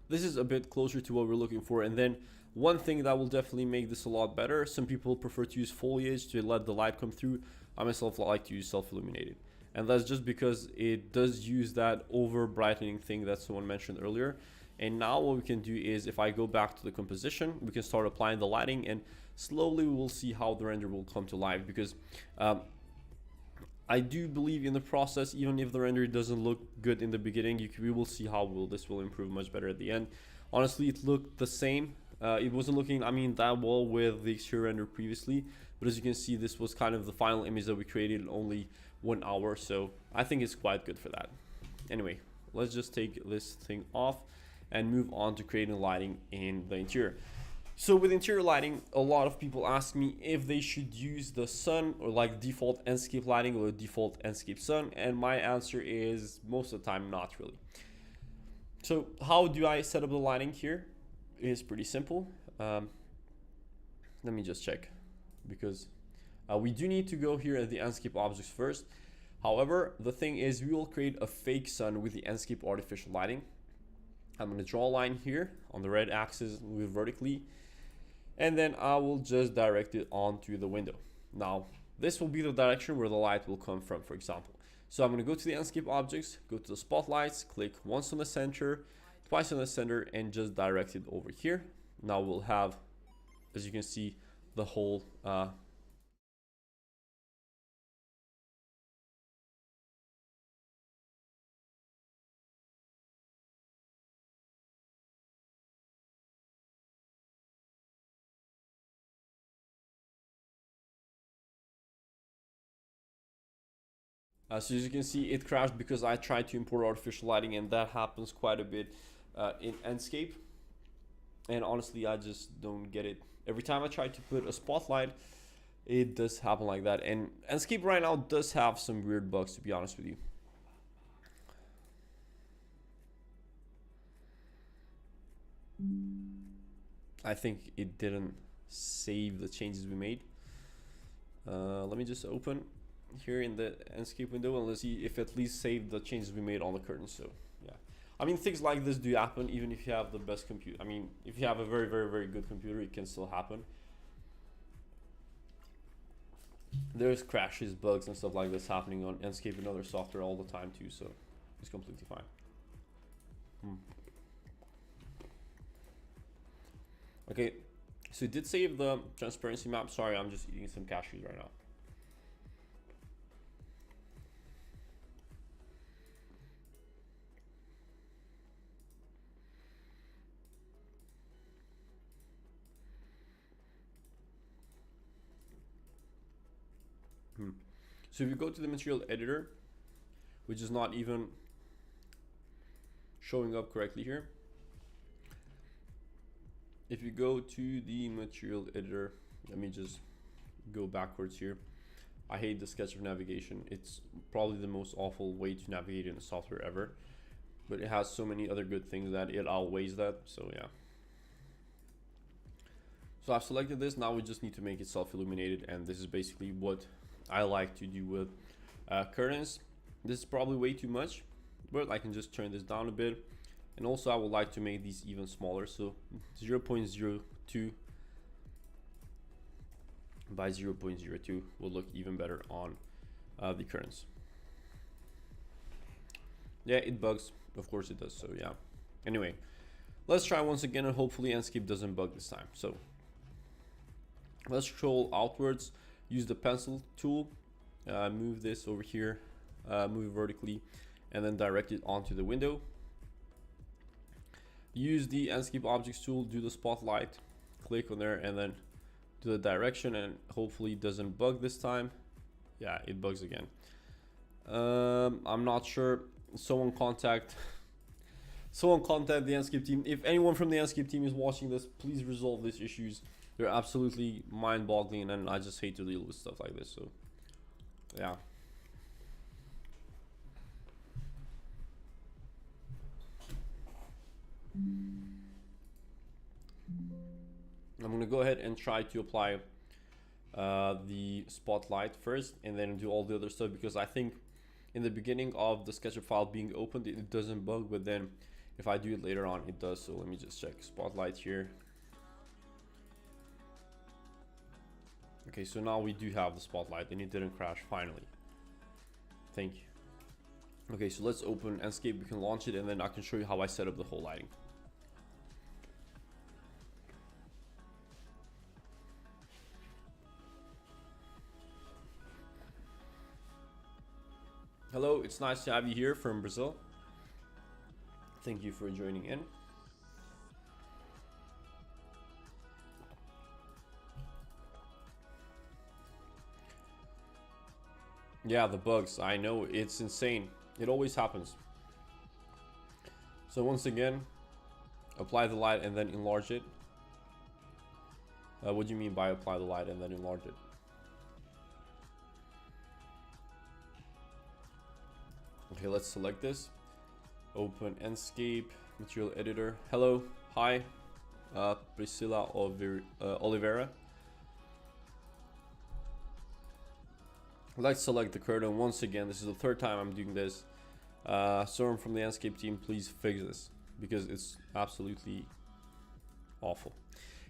This is a bit closer to what we're looking for. And then one thing that will definitely make this a lot better, some people prefer to use foliage to let the light come through. I myself like to use self-illuminated, and that's just because it does use that over brightening thing that someone mentioned earlier. And now what we can do is, if I go back to the composition, we can start applying the lighting, and slowly we will see how the render will come to life, because I do believe in the process, even if the render doesn't look good in the beginning, we will see how this will improve much better at the end. Honestly, it looked the same. It wasn't looking, that well with the exterior render previously, but as you can see, this was kind of the final image that we created in only 1 hour, so I think it's quite good for that. Anyway, let's just take this thing off and move on to creating lighting in the interior. So with interior lighting, a lot of people ask me if they should use the sun or like default Enscape lighting or default Enscape sun, and my answer is most of the time not really. So how do I set up the lighting here? It is pretty simple. Let me just check, because we do need to go here at the Enscape objects first. However, the thing is, we will create a fake sun with the Enscape artificial lighting. I'm going to draw a line here on the red axis, move vertically, and then I will just direct it onto the window. Now, this will be the direction where the light will come from, for example. So I'm going to go to the Enscape objects, go to the spotlights, click once on the center, twice on the center, and just direct it over here. Now we'll have, as you can see, the whole so as you can see, it crashed because I tried to import artificial lighting, and that happens quite a bit in Enscape. and honestly I just don't get it. Every time I try to put a spotlight, it does happen like that. And Enscape right now does have some weird bugs, to be honest with you. I think it didn't save the changes we made. Let me just open here in the Enscape window and let's see if at least saved the changes we made on the curtains. So yeah, I mean, things like this do happen even if you have the best computer. I mean, if you have a very, very, very good computer, it can still happen. There's crashes, bugs, and stuff like this happening on Enscape and other software all the time too, so it's completely fine. Okay, so it did save the transparency map. Sorry, I'm just eating some cashews right now. So if you go to the material editor, which is not even showing up correctly here. If you go to the material editor, let me just go backwards here. I hate the sketch of navigation. It's probably the most awful way to navigate in a software ever, but it has so many other good things that it outweighs that. So yeah. So I've selected this. Now we just need to make it self-illuminated, and this is basically what I like to do with curtains. This is probably way too much, but I can just turn this down a bit. And also I would like to make these even smaller, so 0.02 by 0.02 will look even better on the curtains. Yeah, it bugs, of course it does, so yeah. Anyway, let's try once again, and hopefully Enscape doesn't bug this time. So let's scroll outwards, use the pencil tool, move this over here, move it vertically, and then direct it onto the window. Use the Enscape objects tool, do the spotlight, click on there, and then do the direction, and hopefully it doesn't bug this time. Yeah, it bugs again. I'm not sure. Someone contact the Enscape team. If anyone from the Enscape team is watching this, please resolve these issues. They're absolutely mind-boggling, and I just hate to deal with stuff like this. So yeah. I'm gonna go ahead and try to apply the spotlight first, and then do all the other stuff, because I think in the beginning of the SketchUp file being opened, it doesn't bug, but then if I do it later on, it does. So let me just check spotlight here. Okay, so now we do have the spotlight, and it didn't crash finally. Thank you. Okay, so let's open Enscape. We can launch it, and then I can show you how I set up the whole lighting. Hello, it's nice to have you here from Brazil. Thank you for joining in. Yeah, the bugs, I know, it's insane. It always happens. So once again, apply the light and then enlarge it. What do you mean by apply the light and then enlarge it? Okay, let's select this. Open Enscape, material editor. Hello, hi, Priscilla Oliveira. Let's select the curtain once again. This is the third time I'm doing this. Someone from the Enscape team, please fix this, because it's absolutely awful.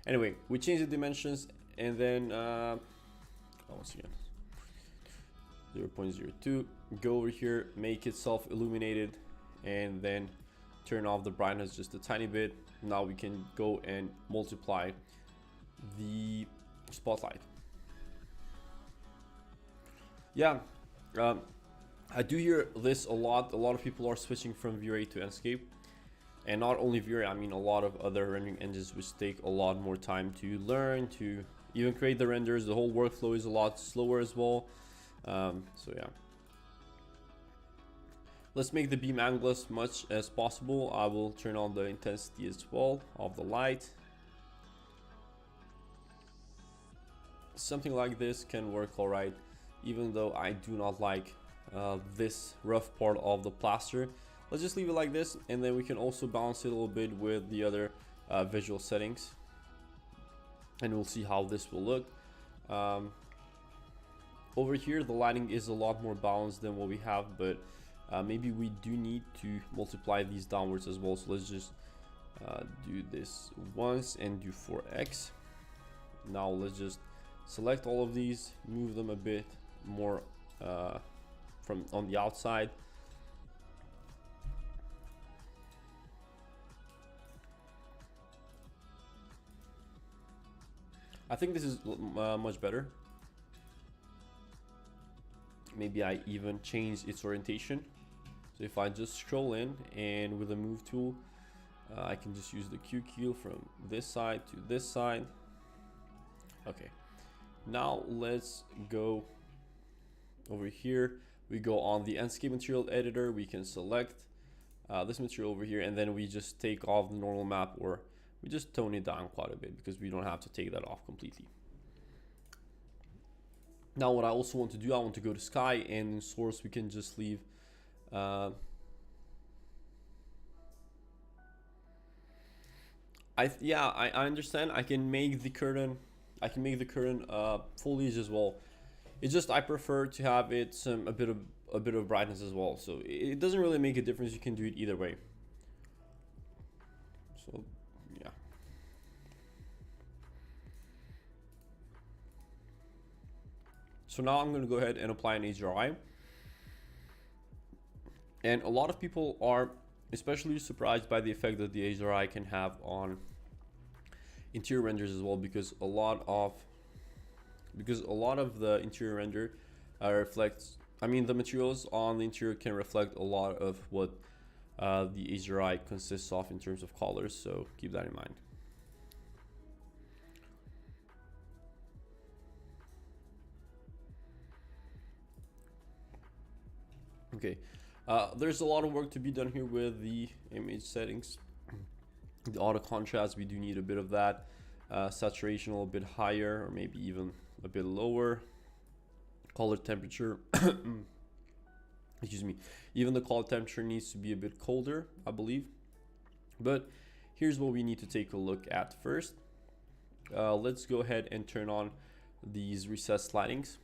Anyway, we change the dimensions, and then once again 0.02. Go over here, make it self-illuminated, and then turn off the brightness just a tiny bit. Now we can go and multiply the spotlight. Yeah, I do hear this a lot. A lot of people are switching from V-Ray to Enscape, and not only V-Ray, I mean a lot of other rendering engines which take a lot more time to learn, to even create the renders. The whole workflow is a lot slower as well. So yeah, let's make the beam angle as much as possible. I will turn on the intensity as well of the light, something like this can work all right, even though I do not like this rough part of the plaster. Let's just leave it like this, and then we can also balance it a little bit with the other visual settings, and we'll see how this will look. Over here the lighting is a lot more balanced than what we have, but maybe we do need to multiply these downwards as well. So let's just do this once and do 4x. Now let's just select all of these, move them a bit more from on the outside. I think this is much better. Maybe I even change its orientation. So if I just scroll in and with the move tool, I can just use the Q key from this side to this side. Okay, now let's go over here. We go on the Enscape material editor. We can select this material over here, and then we just take off the normal map, or we just tone it down quite a bit because we don't have to take that off completely. Now what I also want to do, I want to go to sky, and in source we can just leave I understand. I can make the current foliage as well. It's just I prefer to have it a bit of brightness as well. So it doesn't really make a difference. You can do it either way. So yeah. So now I'm going to go ahead and apply an HDRI. And a lot of people are especially surprised by the effect that the HDRI can have on interior renders as well, because a lot of the interior render reflects, I mean, the materials on the interior can reflect a lot of what the HDRI consists of in terms of colors, so keep that in mind. Okay, there's a lot of work to be done here with the image settings. The auto contrast, we do need a bit of that. Saturation a little bit higher, or maybe even a bit lower. Color temperature, excuse me, even the color temperature needs to be a bit colder, I believe. But here's what we need to take a look at first. Let's go ahead and turn on these recessed slidings.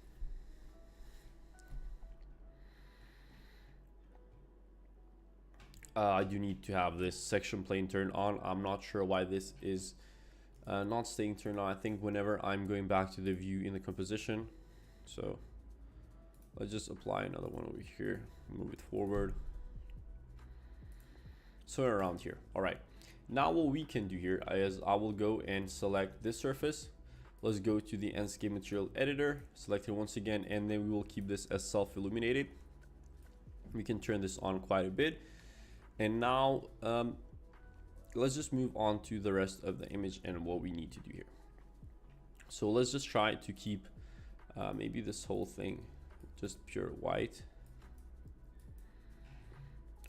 I do need to have this section plane turned on. I'm not sure why this is not staying turned on. I think whenever I'm going back to the view in the composition. So let's just apply another one over here, move it forward. So around here. All right, now what we can do here is I will go and select this surface. Let's go to the Enscape material editor, select it once again, and then we will keep this as self-illuminated. We can turn this on quite a bit. And now let's just move on to the rest of the image and what we need to do here. So let's just try to keep maybe this whole thing just pure white.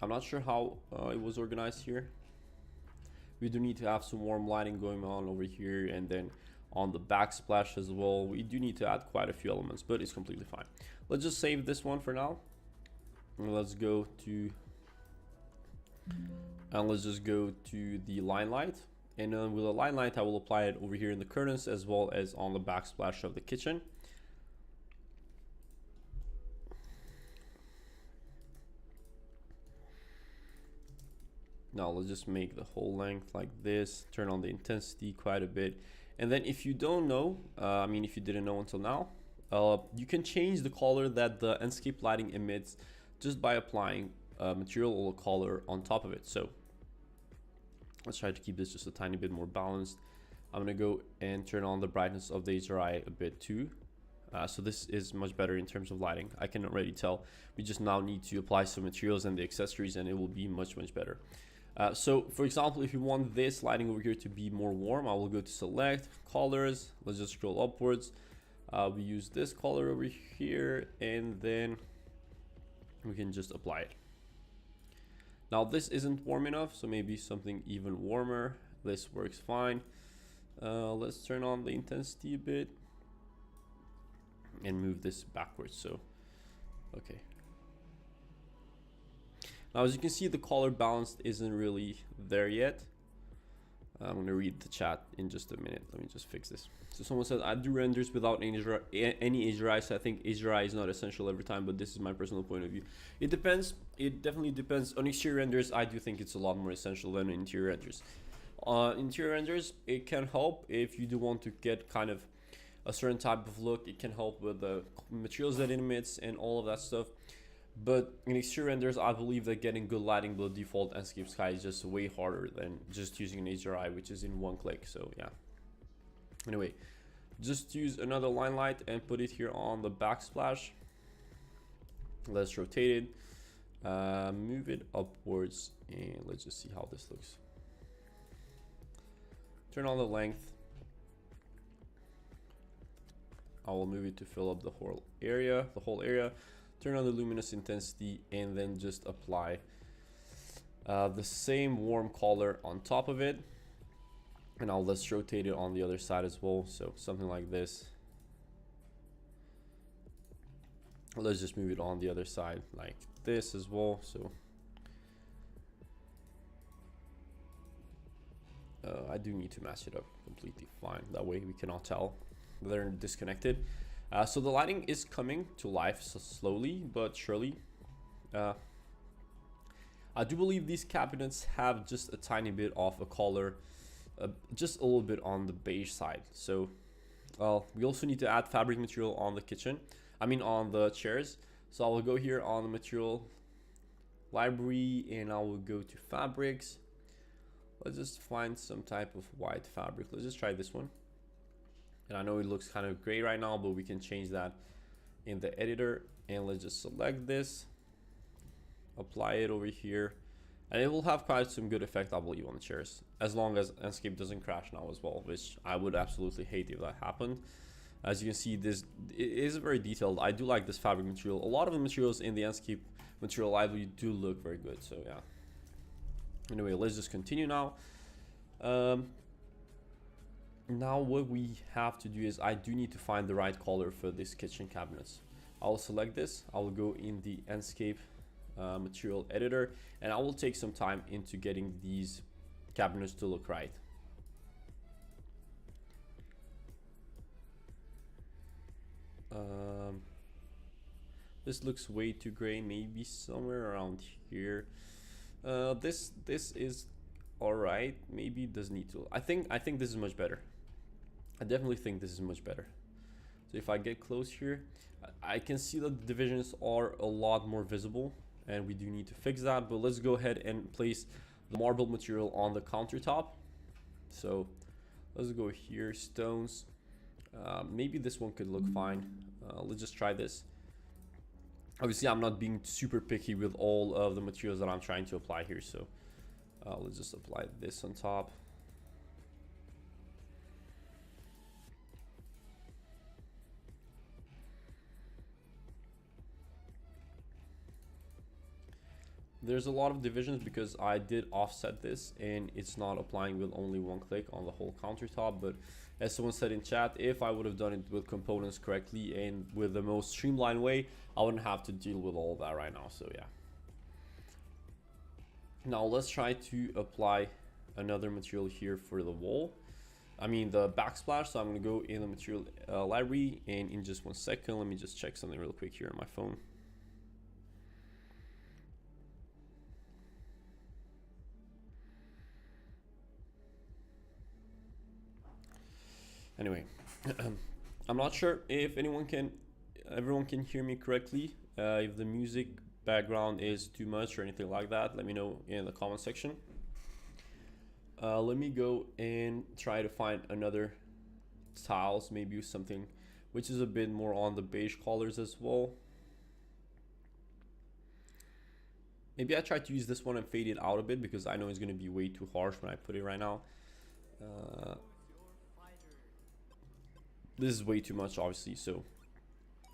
I'm not sure how it was organized here. We do need to have some warm lighting going on over here, and then on the backsplash as well. We do need to add quite a few elements, but it's completely fine. Let's just save this one for now. And let's go to the line light, and then with the line light I will apply it over here in the curtains as well as on the backsplash of the kitchen. Now let's just make the whole length like this, turn on the intensity quite a bit, and then if you don't know, I mean if you didn't know until now, you can change the color that the Enscape lighting emits just by applying material or color on top of it. So let's try to keep this just a tiny bit more balanced. I'm gonna go and turn on the brightness of the HDRI a bit too. So this is much better in terms of lighting. I can already tell. We just now need to apply some materials and the accessories, and it will be much better. So for example, if you want this lighting over here to be more warm, I will go to select colors. Let's just scroll upwards. We use this color over here, and then we can just apply it. Now this isn't warm enough, so maybe something even warmer. This works fine. Let's turn on the intensity a bit. and move this backwards. So, okay. Now, as you can see, the color balance isn't really there yet. I'm gonna read the chat in just a minute. Let me just fix this. So someone said, I do renders without any HDRI, so I think HDRI is not essential every time, but this is my personal point of view. It depends. It definitely depends. On exterior renders, I do think it's a lot more essential than interior renders. Interior renders, it can help if you do want to get kind of a certain type of look. It can help with the materials that it emits and all of that stuff. But in exterior renders, I believe that getting good lighting with default Enscape Sky is just way harder than just using an HDRI, which is in one click. So yeah. Anyway, just use another line light and put it here on the backsplash. Let's rotate it, move it upwards, and let's just see how this looks. Turn on the length. I will move it to fill up the whole area. Turn on the luminous intensity, and then just apply the same warm color on top of it. And now let's rotate it on the other side as well. So something like this. Let's just move it on the other side like this as well. So I do need to match it up completely fine. That way we cannot tell they're disconnected. So the lighting is coming to life, so slowly but surely. I do believe these cabinets have just a tiny bit of a color, just a little bit on the beige side. So we also need to add fabric material on the kitchen. I mean on the chairs. So I will go here on the material library and I will go to fabrics. Let's just find some type of white fabric. Let's just try this one. And I know it looks kind of gray right now, but we can change that in the editor. And let's just select this, apply it over here, and it will have quite some good effect, I believe, on the chairs, as long as Enscape doesn't crash now as well, which I would absolutely hate if that happened. As you can see, this is very detailed. I do like this fabric material. A lot of the materials in the Enscape material library do look very good. So yeah. Anyway, let's just continue now. Now what we have to do is I do need to find the right color for this kitchen cabinets. I will select this. I will go in the Enscape material editor, and I will take some time into getting these cabinets to look right. This looks way too gray, maybe somewhere around here. This is all right. Maybe it does need to. I think this is much better. I definitely think this is much better. So if I get close here, I can see that the divisions are a lot more visible, and we do need to fix that. But let's go ahead and place the marble material on the countertop. So let's go here, stones. Maybe this one could look fine. Let's just try this. Obviously, I'm not being super picky with all of the materials that I'm trying to apply here. So let's just apply this on top. There's a lot of divisions because I did offset this and it's not applying with only one click on the whole countertop. But as someone said in chat, if I would have done it with components correctly and with the most streamlined way, I wouldn't have to deal with all of that right now. So yeah. Now let's try to apply another material here for the wall. I mean the backsplash. So I'm going to go in the material library, and in just 1 second, let me just check something real quick here on my phone. Anyway, I'm not sure if everyone can hear me correctly. If the music background is too much or anything like that, let me know in the comment section. Let me go and try to find another tiles, maybe something which is a bit more on the beige colors as well. Maybe I try to use this one and fade it out a bit because I know it's going to be way too harsh when I put it right now. This is way too much, obviously. So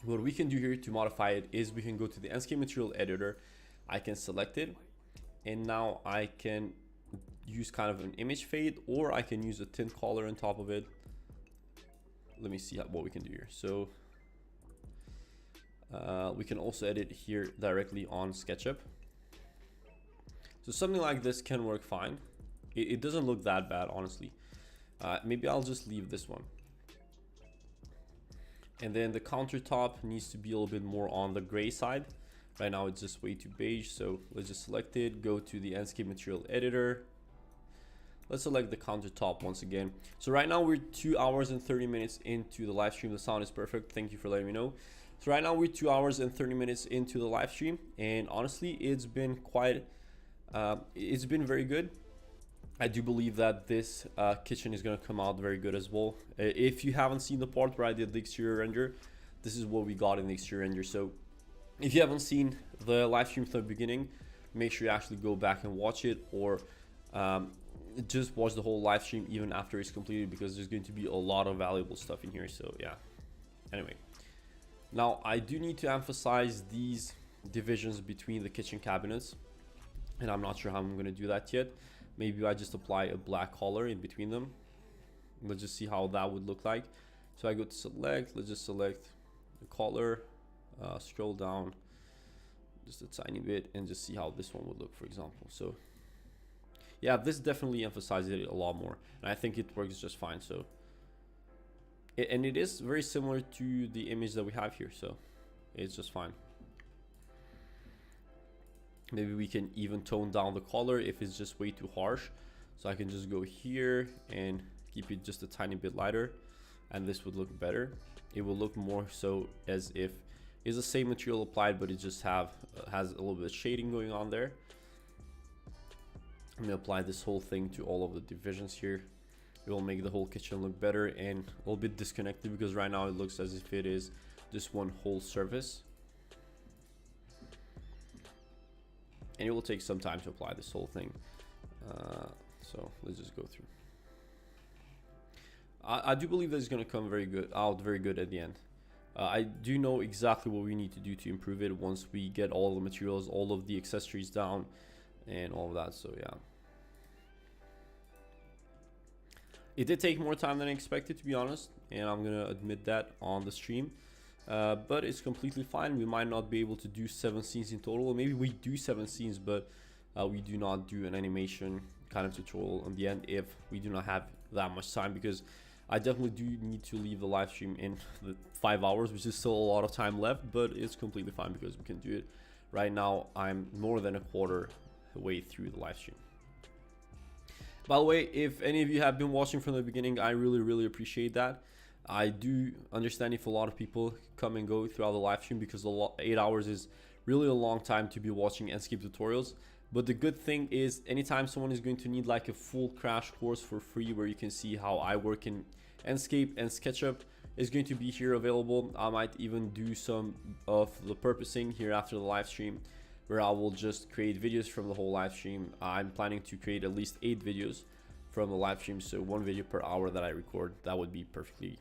what we can do here to modify it is we can go to the Enscape material editor. I can select it, and now I can use kind of an image fade, or I can use a tint color on top of it. Let me see what we can do here. So We can also edit here directly on SketchUp. So something like this can work fine. It doesn't look that bad, honestly. Maybe I'll just leave this one. And then the countertop needs to be a little bit more on the gray side. Right now it's just way too beige, so let's just select it, go to the Enscape material editor. Let's select the countertop once again. So right now we're 2 hours and 30 minutes into the live stream. The sound is perfect. Thank you for letting me know. So right now we're 2 hours and 30 minutes into the live stream, and honestly, it's been quite, it's been very good. I do believe that this kitchen is going to come out very good as well. If you haven't seen the part where I did the exterior render, this is what we got in the exterior render. So if you haven't seen the live stream from the beginning, make sure you actually go back and watch it, or just watch the whole live stream even after it's completed, because there's going to be a lot of valuable stuff in here. So yeah, anyway, now I do need to emphasize these divisions between the kitchen cabinets, and I'm not sure how I'm going to do that yet. Maybe I just apply a black color in between them. Let's just see how that would look like. So I go to select, let's just select the color, scroll down just a tiny bit, and just see how this one would look, for example. So yeah, this definitely emphasizes it a lot more, and I think it works just fine. So and it is very similar to the image that we have here, so it's just fine. Maybe we can even tone down the color if it's just way too harsh. So I can just go here and keep it just a tiny bit lighter, and this would look better. It will look more so as if it's the same material applied, but it just has a little bit of shading going on there. I'm gonna apply this whole thing to all of the divisions here. It will make the whole kitchen look better and a little bit disconnected, because right now it looks as if it is just one whole surface. And it will take some time to apply this whole thing. So let's just go through. I do believe that it's going to come very good at the end. I do know exactly what we need to do to improve it once we get all the materials, all of the accessories down, and all of that. So yeah, it did take more time than I expected, to be honest, and I'm gonna admit that on the stream. But it's completely fine. We might not be able to do 7 scenes in total, or maybe we do 7 scenes, but we do not do an animation kind of tutorial in the end if we do not have that much time, because I definitely do need to leave the live stream in the 5 hours, which is still a lot of time left, but it's completely fine because we can do it. Right now I'm more than a quarter way through the live stream. By the way, if any of you have been watching from the beginning, I really appreciate that. I do understand if a lot of people come and go throughout the live stream, because 8 hours is really a long time to be watching Enscape tutorials. But the good thing is, anytime someone is going to need like a full crash course for free where you can see how I work in Enscape and SketchUp, is going to be here available. I might even do some of the purposing here after the live stream, where I will just create videos from the whole live stream. I'm planning to create at least 8 videos from the live stream, so 1 video per hour that I record. That would be perfectly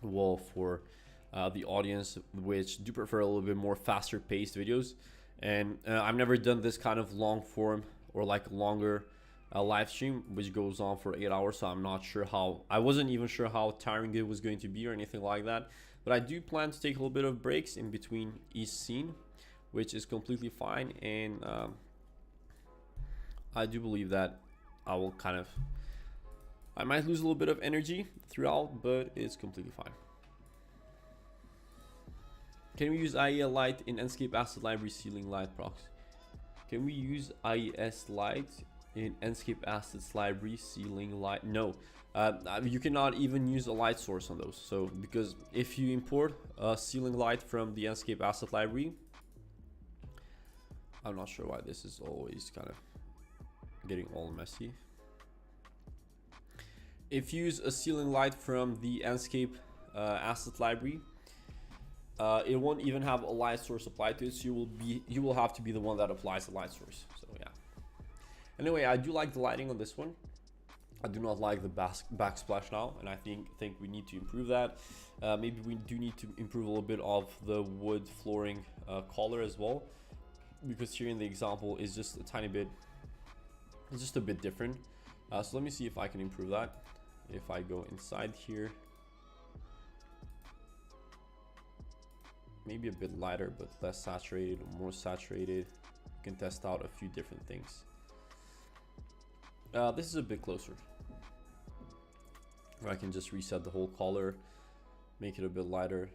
well for the audience, which do prefer a little bit more faster paced videos. And I've never done this kind of long form or like longer live stream which goes on for 8 hours, so I'm not sure how, I wasn't even sure how tiring it was going to be or anything like that. But I do plan to take a little bit of breaks in between each scene, which is completely fine. And I do believe that I will I might lose a little bit of energy throughout, but it's completely fine. Can we use IES light in Enscape Asset Library Ceiling Light proxy? Can we use IES light in Enscape Assets Library Ceiling Light? No, you cannot even use a light source on those. So because if you import a ceiling light from the Enscape Asset Library, I'm not sure why this is always kind of getting all messy. If you use a ceiling light from the Enscape Asset Library, it won't even have a light source applied to it, so you will have to be the one that applies the light source. So yeah. Anyway, I do like the lighting on this one. I do not like the backsplash now, and I think we need to improve that. Maybe we do need to improve a little bit of the wood flooring color as well, because here in the example is just a tiny bit, it's just a bit different. So let me see if I can improve that. If I go inside here, maybe a bit lighter, but less saturated or more saturated. You can test out a few different things. This is a bit closer. Or I can just reset the whole color, make it a bit lighter.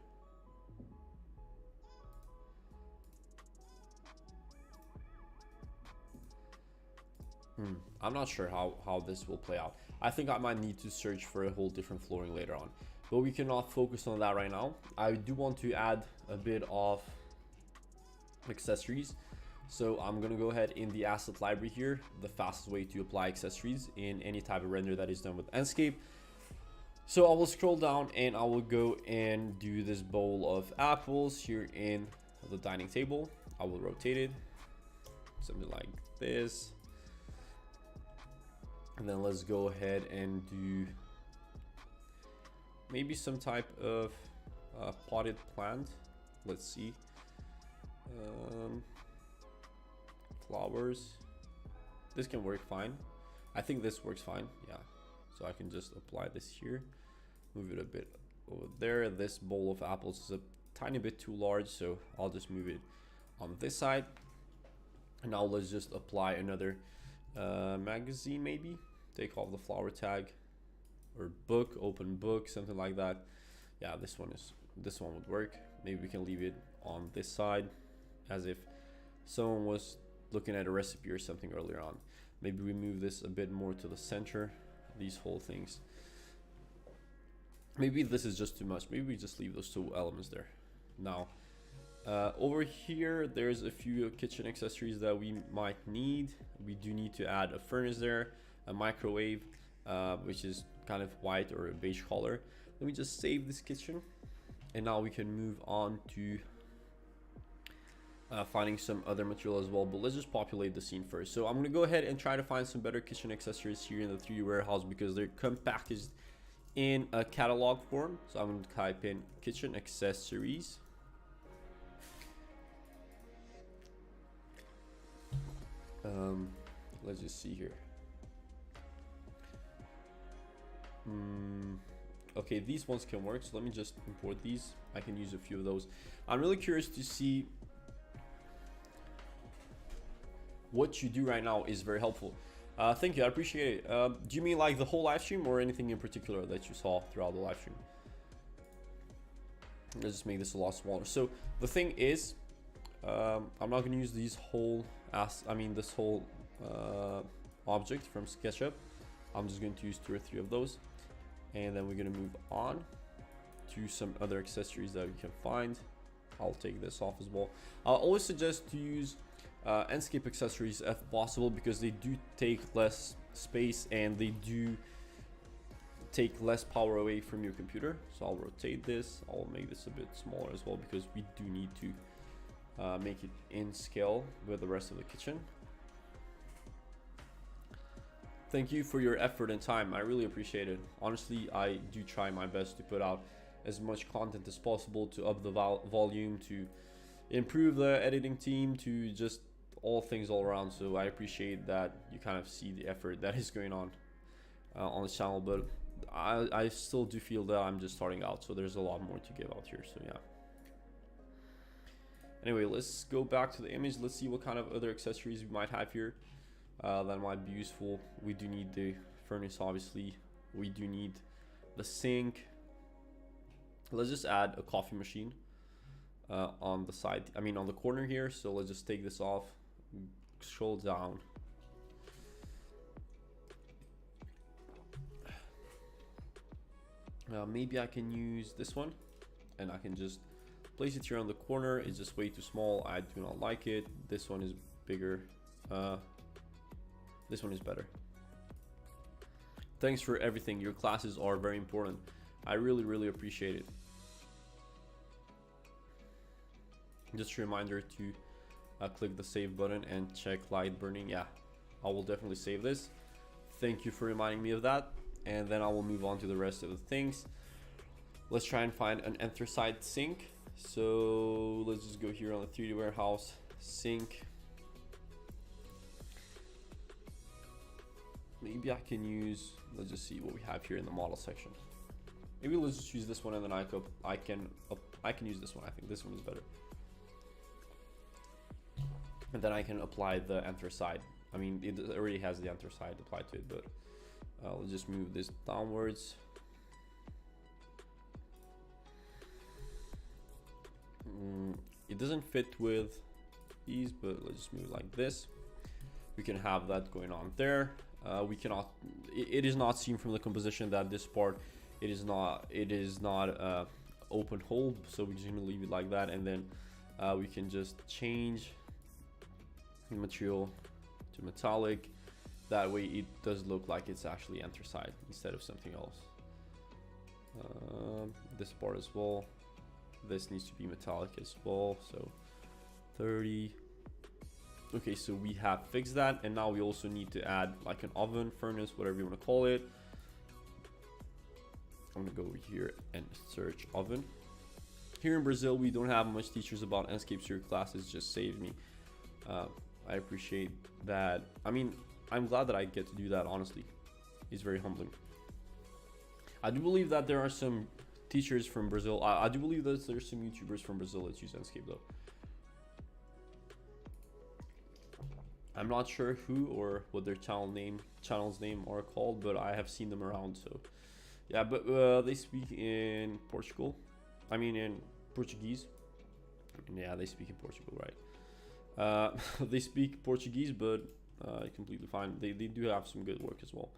I'm not sure how this will play out. I think I might need to search for a whole different flooring later on, but we cannot focus on that right now. I do want to add a bit of accessories. So I'm gonna go ahead in the asset library here, the fastest way to apply accessories in any type of render that is done with Enscape. So I will scroll down and I will go and do this bowl of apples here in the dining table. I will rotate it, something like this. And then let's go ahead and do maybe some type of potted plant. Let's see. Flowers. This can work fine. I think this works fine. Yeah. So I can just apply this here. Move it a bit over there. This bowl of apples is a tiny bit too large, so I'll just move it on this side. And now let's just apply another magazine maybe. Take off the flower tag, or book, open book, something like that. Yeah, this one would work. Maybe we can leave it on this side as if someone was looking at a recipe or something earlier on. Maybe we move this a bit more to the center, these whole things. Maybe this is just too much. Maybe we just leave those two elements there. Now, over here, there's a few kitchen accessories that we might need. We do need to add a furnace there, a microwave, which is kind of white or a beige color. Let me just save this kitchen, and now we can move on to finding some other material as well. But let's just populate the scene first. So I'm gonna go ahead and try to find some better kitchen accessories here in the 3D warehouse because they come packaged in a catalog form. So I'm going to type in kitchen accessories. Let's just see here. Okay, these ones can work, so let me just import these. I can use a few of those. I'm really curious to see what you do right now is very helpful. Thank you, I appreciate it. Do you mean like the whole live stream or anything in particular that you saw throughout the live stream? Let's just make this a lot smaller. So the thing is, I'm not going to use these whole this whole object from SketchUp. I'm just going to use 2 or 3 of those, and then we're going to move on to some other accessories that we can find. I'll take this off as well. I'll always suggest to use Enscape accessories if possible, because they do take less space and they do take less power away from your computer. So I'll rotate this. I'll make this a bit smaller as well, because we do need to make it in scale with the rest of the kitchen. Thank you for your effort and time. I really appreciate it. Honestly, I do try my best to put out as much content as possible, to up the volume, to improve the editing team, to just all things all around. So I appreciate that you kind of see the effort that is going on the channel, but I still do feel that I'm just starting out, so there's a lot more to give out here. So yeah. Anyway, let's go back to the image. Let's see what kind of other accessories we might have here that might be useful. We do need the furnace, obviously. We do need the sink. Let's just add a coffee machine on the side, on the corner here. So let's just take this off, scroll down. Maybe I can use this one, and I can just place it here on the corner. It's just way too small. I do not like it. This one is bigger. This one is better. Thanks for everything. Your classes are very important. I really appreciate it. Just a reminder to click the save button and check light burning. Yeah, I will definitely save this. Thank you for reminding me of that. And then I will move on to the rest of the things. Let's try and find an anthracite sink. So let's just go here on the 3D warehouse sink. Maybe I can use, let's just see what we have here in the model section. Maybe let's just use this one, and then I can I can use this one. I think this one is better. And then I can apply the anthracite. I mean, it already has the anthracite applied to it, but let's just move this downwards. It doesn't fit with these, but let's just move it like this. We can have that going on there. We cannot, it is not seen from the composition that this part, it is not open hole, so we're just gonna leave it like that. And then we can just change the material to metallic. That way it does look like it's actually anthracite instead of something else. This part as well, this needs to be metallic as well, so 30. Okay, so we have fixed that, and now we also need to add like an oven, furnace, whatever you want to call it. I'm gonna go over here and search oven. Here in Brazil, we don't have much teachers about Enscape, so your classes just saved me. I appreciate that. I mean, I'm glad that I get to do that, honestly. It's very humbling. I do believe that there are some teachers from Brazil. I do believe that there's some YouTubers from Brazil that use Enscape though. I'm not sure who or what their channel's name are called, but I have seen them around. So yeah, but they speak in Portugal. I mean in Portuguese. Yeah, they speak in Portugal, right? They speak Portuguese, but completely fine. They do have some good work as well.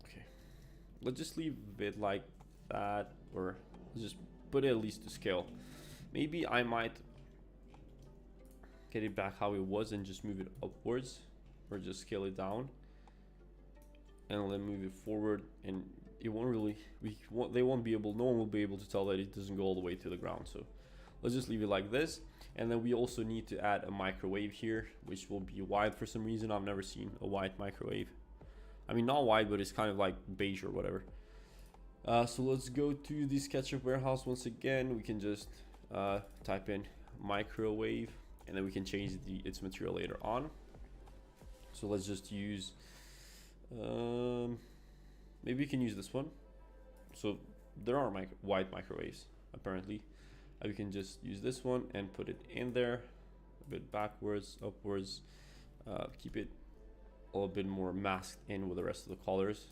Okay, let's just leave it like that, or let's just put it at least to scale. Maybe I might get it back how it was and just move it upwards, or just scale it down and then move it forward, and it won't really, they won't be able, no one will be able to tell that it doesn't go all the way to the ground. So let's just leave it like this. And then we also need to add a microwave here, which will be white for some reason. I've never seen a white microwave. I mean, not white, but it's kind of like beige or whatever. So let's go to the SketchUp warehouse once again. We can just type in microwave, and then we can change its material later on. So let's just use, maybe we can use this one. So there are white microwaves apparently. We can just use this one and put it in there a bit backwards, upwards, keep it a little bit more masked in with the rest of the colors.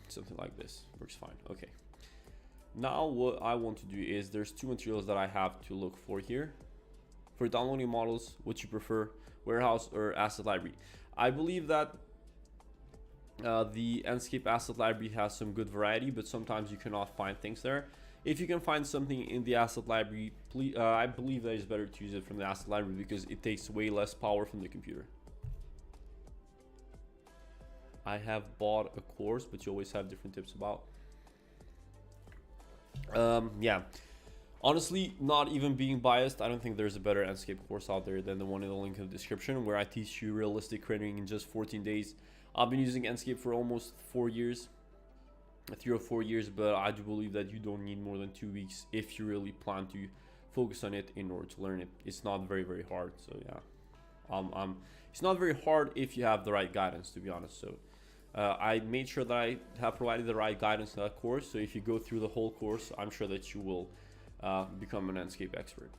Something like this works fine. Okay, now what I want to do is, there's two materials that I have to look for here. For downloading models, what you prefer, warehouse or asset library? I believe that the Enscape asset library has some good variety, but sometimes you cannot find things there. If you can find something in the asset library, please, I believe that it's better to use it from the asset library because it takes way less power from the computer. I have bought a course, but you always have different tips about. Yeah, honestly, not even being biased, I don't think there's a better Enscape course out there than the one in the link in the description, where I teach you realistic rendering in just 14 days. I've been using Enscape for almost 4 years, 3 or 4 years, but I do believe that you don't need more than 2 weeks if you really plan to focus on it in order to learn it. It's not very hard. So yeah, it's not very hard if you have the right guidance, to be honest. So I made sure that I have provided the right guidance in that course. So if you go through the whole course, I'm sure that you will become an Enscape expert.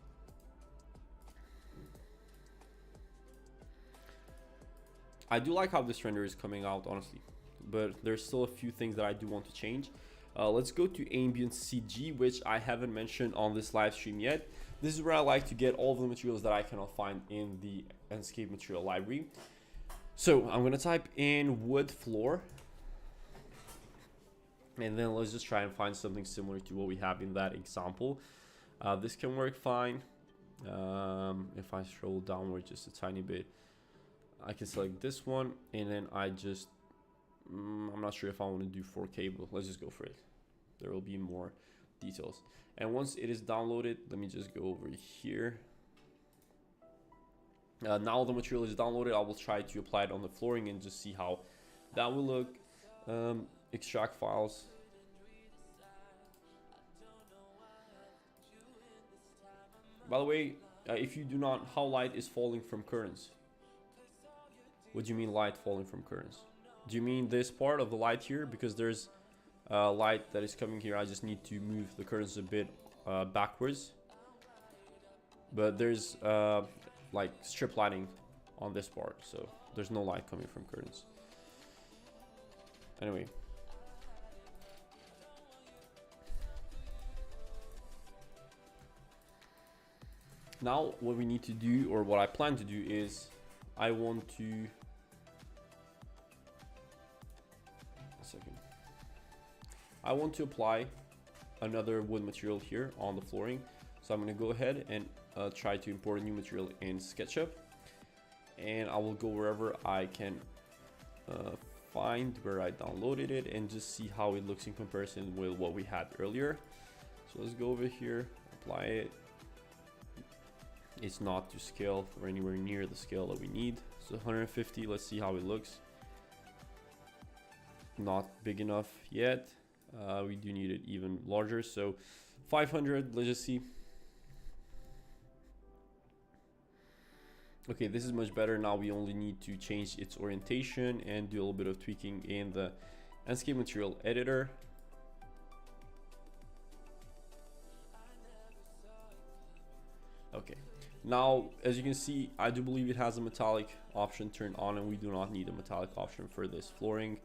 I do like how this render is coming out, honestly, but there's still a few things that I do want to change. Let's go to ambient CG, which I haven't mentioned on this live stream yet. This is where I like to get all the materials that I cannot find in the Enscape material library. So I'm gonna type in wood floor, and then let's just try and find something similar to what we have in that example. This can work fine. If I scroll downward just a tiny bit, I can select this one, and then I just, I'm not sure if I want to do 4K, but let's just go for it. There will be more details. And once it is downloaded, let me just go over here. Now the material is downloaded, I will try to apply it on the flooring and just see how that will look. Extract files. By the way, if you do not, how light is falling from curtains? What do you mean light falling from curtains? Do you mean this part of the light here? Because there's light that is coming here. I just need to move the curtains a bit backwards. But there's like strip lighting on this part, so there's no light coming from curtains. Anyway. Now what we need to do, or what I plan to do, is I want to... I want to apply another wood material here on the flooring. So I'm going to go ahead and try to import a new material in SketchUp. And I will go wherever I can find where I downloaded it and just see how it looks in comparison with what we had earlier. So let's go over here, apply it. It's not to scale or anywhere near the scale that we need. So 150, let's see how it looks. Not big enough yet. We do need it even larger. So 500, let's just see. Okay, this is much better. Now we only need to change its orientation and do a little bit of tweaking in the Enscape material editor. Okay, now as you can see, I do believe it has a metallic option turned on, and we do not need a metallic option for this flooring.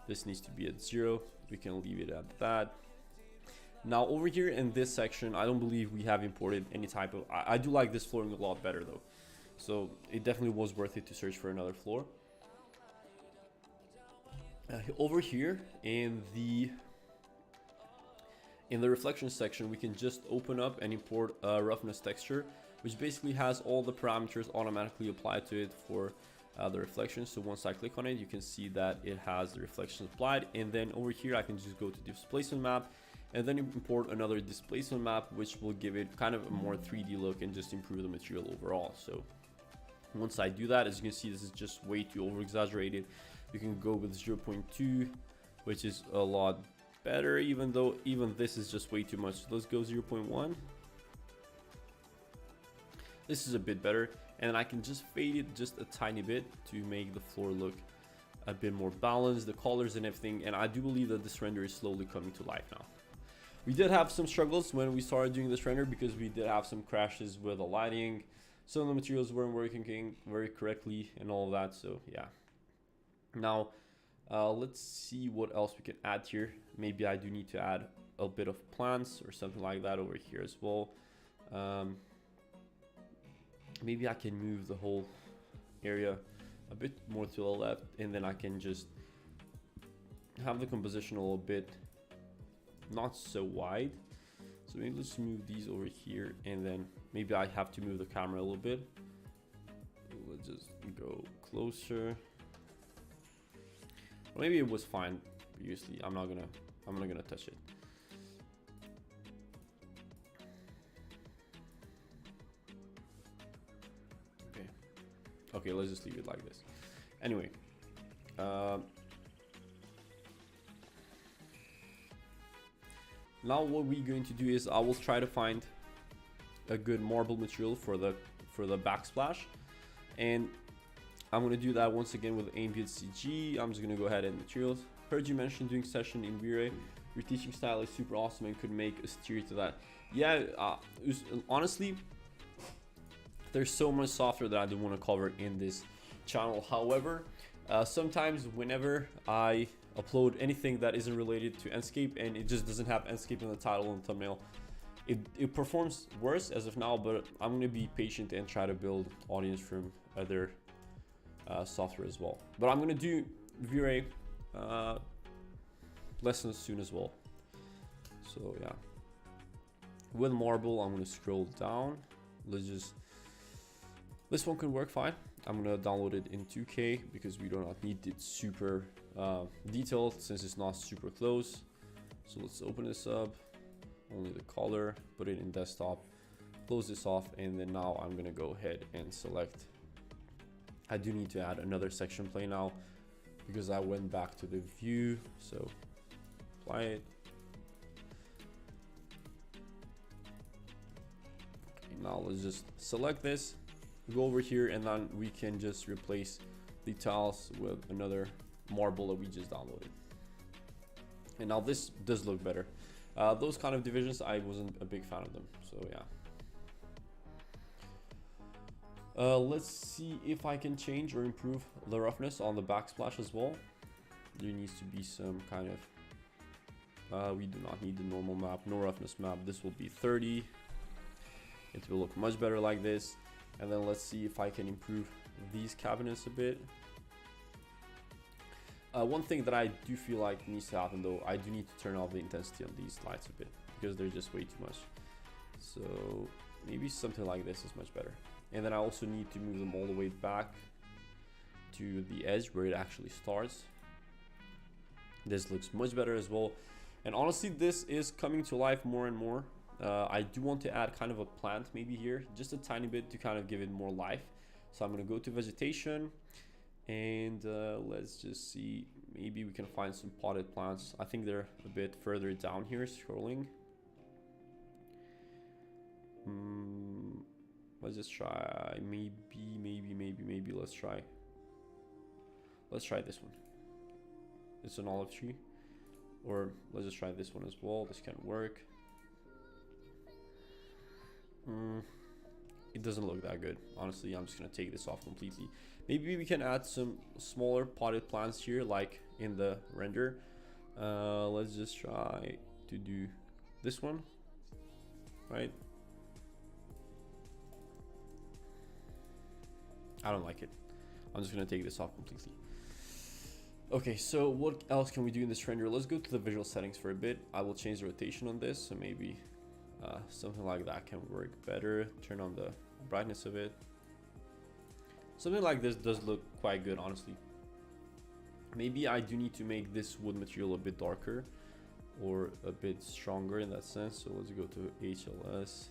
This needs to be at 0. We can leave it at that. Now over here in this section, I don't believe we have imported any type of... I do like this flooring a lot better though. So it definitely was worth it to search for another floor. Over here in the reflection section, we can just open up and import a roughness texture, which basically has all the parameters automatically applied to it for the reflection. So once I click on it, you can see that it has the reflections applied. And then over here, I can just go to displacement map and then import another displacement map, which will give it kind of a more 3D look and just improve the material overall. So once I do that, as you can see, this is just way too over exaggerated. You can go with 0.2, which is a lot better, even though even this is just way too much. So let's go 0.1. This is a bit better, and I can just fade it just a tiny bit to make the floor look a bit more balanced, the colors and everything. And I do believe that this render is slowly coming to life now. We did have some struggles when we started doing this render because we did have some crashes with the lighting. Some of the materials weren't working very correctly and all of that. So yeah. Now let's see what else we can add here. Maybe I do need to add a bit of plants or something like that over here as well. Maybe I can move the whole area a bit more to the left, and then I can just have the composition a little bit not so wide. So maybe let's move these over here, and then maybe I have to move the camera a little bit. Let's just go closer. Or maybe it was fine previously. I'm not gonna touch it. Okay, let's just leave it like this. Anyway, now what we're going to do is I will try to find a good marble material for the backsplash, and I'm gonna do that once again with ambient CG. I'm just gonna go ahead and materials. Heard you mention doing session in V-Ray. Your teaching style is super awesome and could make a steer to that. Yeah, honestly, there's so much software that I don't want to cover in this channel. However, sometimes whenever I upload anything that isn't related to Enscape and it just doesn't have Enscape in the title and thumbnail, it performs worse as of now, but I'm going to be patient and try to build audience from other software as well. But I'm going to do V-Ray lessons soon as well. So yeah, with marble, I'm going to scroll down. This one can work fine. I'm gonna download it in 2K because we do not need it super detailed since it's not super close. So let's open this up, only the color, put it in desktop, close this off, and then now I'm gonna go ahead and select. I do need to add another section plane now because I went back to the view. So apply it. Okay, now let's just select this. Go over here, and then we can just replace the tiles with another marble that we just downloaded. And now this does look better. Those kind of divisions, I wasn't a big fan of them, so yeah. Let's see if I can change or improve the roughness on the backsplash as well. There needs to be some kind of, we do not need the normal map, no roughness map. This will be 30. It will look much better like this. And then let's see if I can improve these cabinets a bit. One thing that I do feel like needs to happen though, I do need to turn off the intensity on these lights a bit because they're just way too much. So maybe something like this is much better. And then I also need to move them all the way back to the edge where it actually starts. This looks much better as well. And honestly, this is coming to life more and more. I do want to add kind of a plant maybe here, just a tiny bit to kind of give it more life. So I'm going to go to vegetation and let's just see, maybe we can find some potted plants. I think they're a bit further down here scrolling. Let's just try, maybe let's try this one. It's an olive tree. Or let's just try this one as well. This can work. It doesn't look that good. Honestly, I'm just gonna take this off completely. Maybe we can add some smaller potted plants here, like in the render. Let's just try to do this one, right? I don't like it. I'm just gonna take this off completely. Okay, so what else can we do in this render? Let's go to the visual settings for a bit. I will change the rotation on this, so maybe something like that can work better. Turn on the brightness of it. Something like this does look quite good, honestly. Maybe I do need to make this wood material a bit darker or a bit stronger in that sense. So let's go to HLS.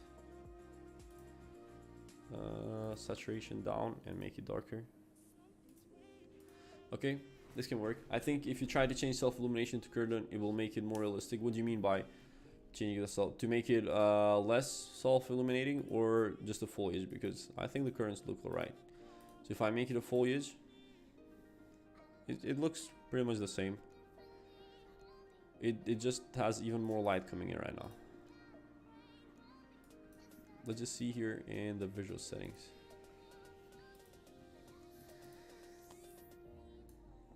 Saturation down and make it darker. Okay, this can work. I think if you try to change self-illumination to curtain, it will make it more realistic. What do you mean by changing the self? To make it less self-illuminating or just a foliage? Because I think the curtains look alright. So if I make it a foliage, it looks pretty much the same. It just has even more light coming in right now. Let's just see here in the visual settings.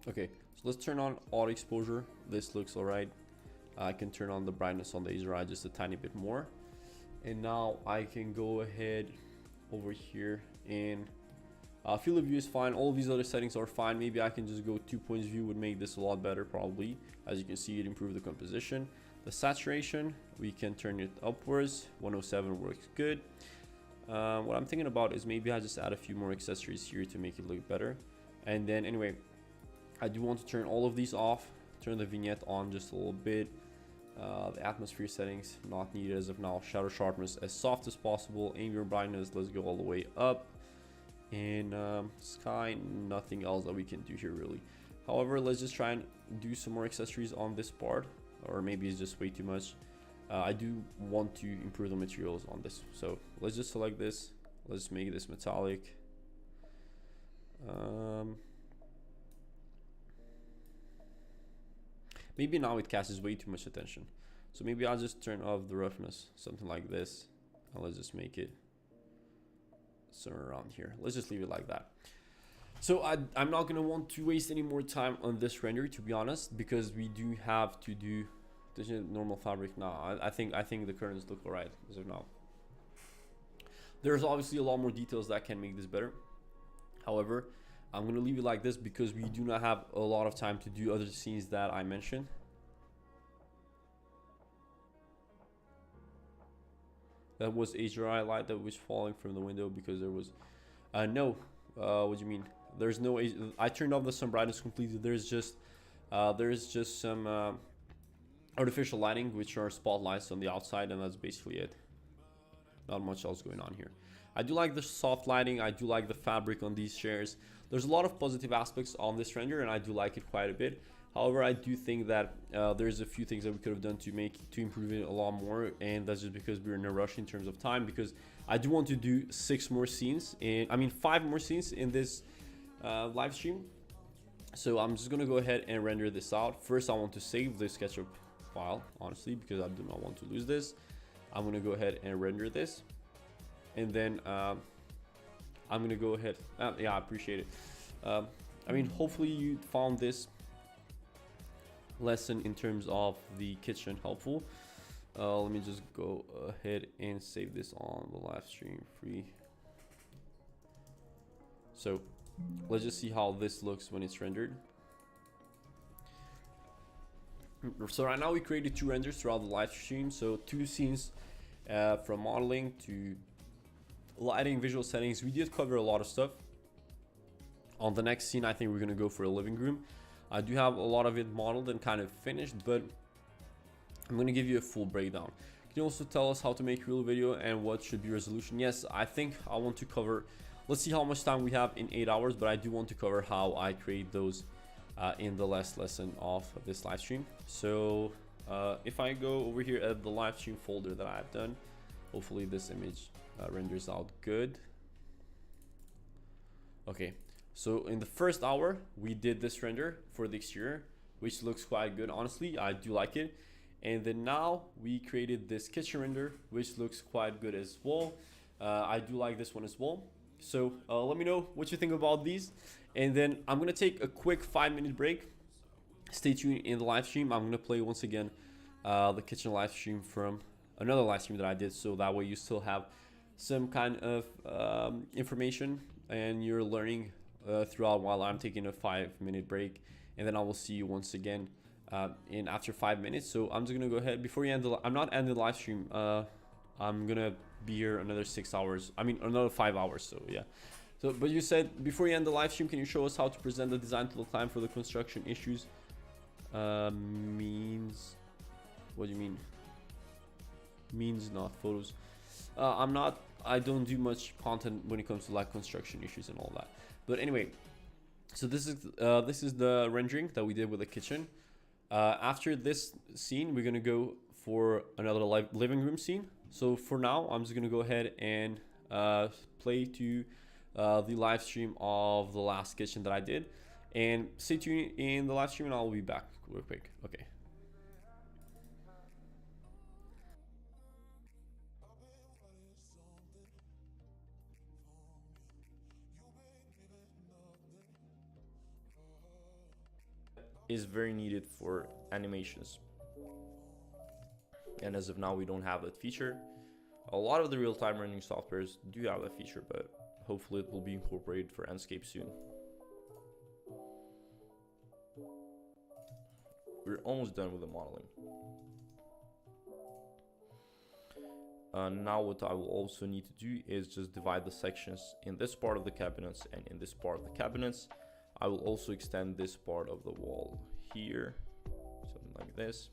Okay, so let's turn on auto exposure. This looks alright. I can turn on the brightness on the laser eye just a tiny bit more. And now I can go ahead over here and field of view is fine. All of these other settings are fine. Maybe I can just go 2 points view, would make this a lot better probably. As you can see, it improved the composition. The saturation, we can turn it upwards. 107 works good. What I'm thinking about is maybe I just add a few more accessories here to make it look better. And then anyway, I do want to turn all of these off, turn the vignette on just a little bit. The atmosphere settings, not needed as of now. Shadow sharpness as soft as possible. Ambient brightness, let's go all the way up. And sky, nothing else that we can do here really. However, let's just try and do some more accessories on this part. Or maybe it's just way too much. I do want to improve the materials on this. So let's just select this. Let's make this metallic. Maybe now it catches way too much attention. So maybe I'll just turn off the roughness, something like this. And let's just make it somewhere around here. Let's just leave it like that. So I'm not going to want to waste any more time on this render, to be honest, because we do have to do the normal fabric now. I think the curtains look alright as of now. There's obviously a lot more details that can make this better. However, I'm going to leave it like this because we do not have a lot of time to do other scenes that I mentioned. That was HDRI light that was falling from the window because there was no what do you mean? There's no, I turned off the sun brightness completely. There's just some artificial lighting, which are spotlights on the outside, and that's basically it. Not much else going on here. I do like the soft lighting. I do like the fabric on these chairs. There's a lot of positive aspects on this render, and I do like it quite a bit. However, I do think that there's a few things that we could have done to improve it a lot more, and that's just because we're in a rush in terms of time. Because I do want to do 6 more scenes, and I mean 5 more scenes in this live stream. So I'm just gonna go ahead and render this out. First, I want to save the SketchUp file, honestly, because I do not want to lose this. I'm gonna go ahead and render this, and then I'm gonna go ahead. Yeah, I appreciate it. I mean, hopefully you found this lesson in terms of the kitchen helpful. Let me just go ahead and save this on the live stream free. So let's just see how this looks when it's rendered. So right now we created 2 renders throughout the live stream. So 2 scenes from modeling to lighting, visual settings. We did cover a lot of stuff. On the next scene, I think we're gonna go for a living room. I do have a lot of it modeled and kind of finished, but I'm gonna give you a full breakdown. Can you also tell us how to make real video and what should be resolution? Yes, I think I want to cover, let's see how much time we have in 8 hours, but I do want to cover how I create those in the last lesson of this live stream. So if I go over here at the live stream folder that I've done, hopefully this image renders out good. Okay, so in the first hour we did this render for the exterior, which looks quite good, honestly. I do like it. And then now we created this kitchen render, which looks quite good as well. I do like this one as well. So let me know what you think about these. And then I'm gonna take a quick 5-minute break. Stay tuned in the live stream. I'm gonna play once again the kitchen live stream from another live stream that I did, so that way you still have some kind of information and you're learning throughout while I'm taking a 5-minute break. And then I will see you once again in after 5 minutes. So I'm just gonna go ahead before you end the, I'm not ending the live stream. I'm gonna be here another 6 hours, I mean another 5 hours. So yeah, so but you said before you end the live stream, can you show us how to present the design to the client for the construction issues? Means, what do you mean? Means not photos. I don't do much content when it comes to like construction issues and all that. But anyway, so this is the rendering that we did with the kitchen. After this scene, we're gonna go for another living room scene. So for now, I'm just gonna go ahead and play to the live stream of the last kitchen that I did. And stay tuned in the live stream and I'll be back real quick. Okay. Is very needed for animations, and as of now we don't have that feature. A lot of the real-time rendering softwares do have that feature, but hopefully it will be incorporated for Enscape soon. We're almost done with the modeling. Now what I will also need to do is just divide the sections in this part of the cabinets and in this part of the cabinets. I will also extend this part of the wall here, something like this.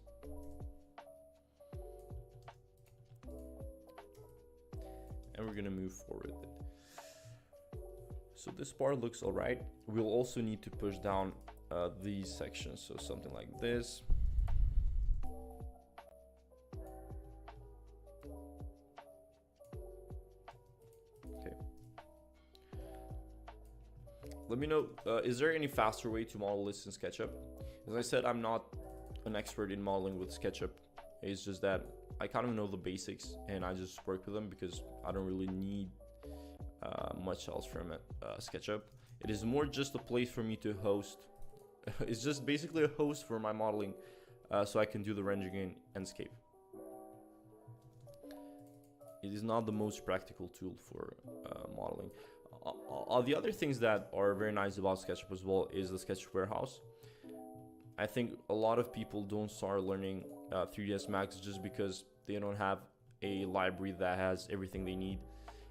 And we're gonna move forward with it. So this part looks all right. We'll also need to push down these sections, so something like this. Okay. Let me know, is there any faster way to model this in SketchUp? As I said, I'm not an expert in modeling with SketchUp. It's just that I kind of know the basics and I just work with them because I don't really need much else from SketchUp. It is more just a place for me to host. It's just basically a host for my modeling, so I can do the rendering in Enscape. It is not the most practical tool for modeling. The other things that are very nice about SketchUp as well is the SketchUp warehouse. I think a lot of people don't start learning 3ds Max just because they don't have a library that has everything they need,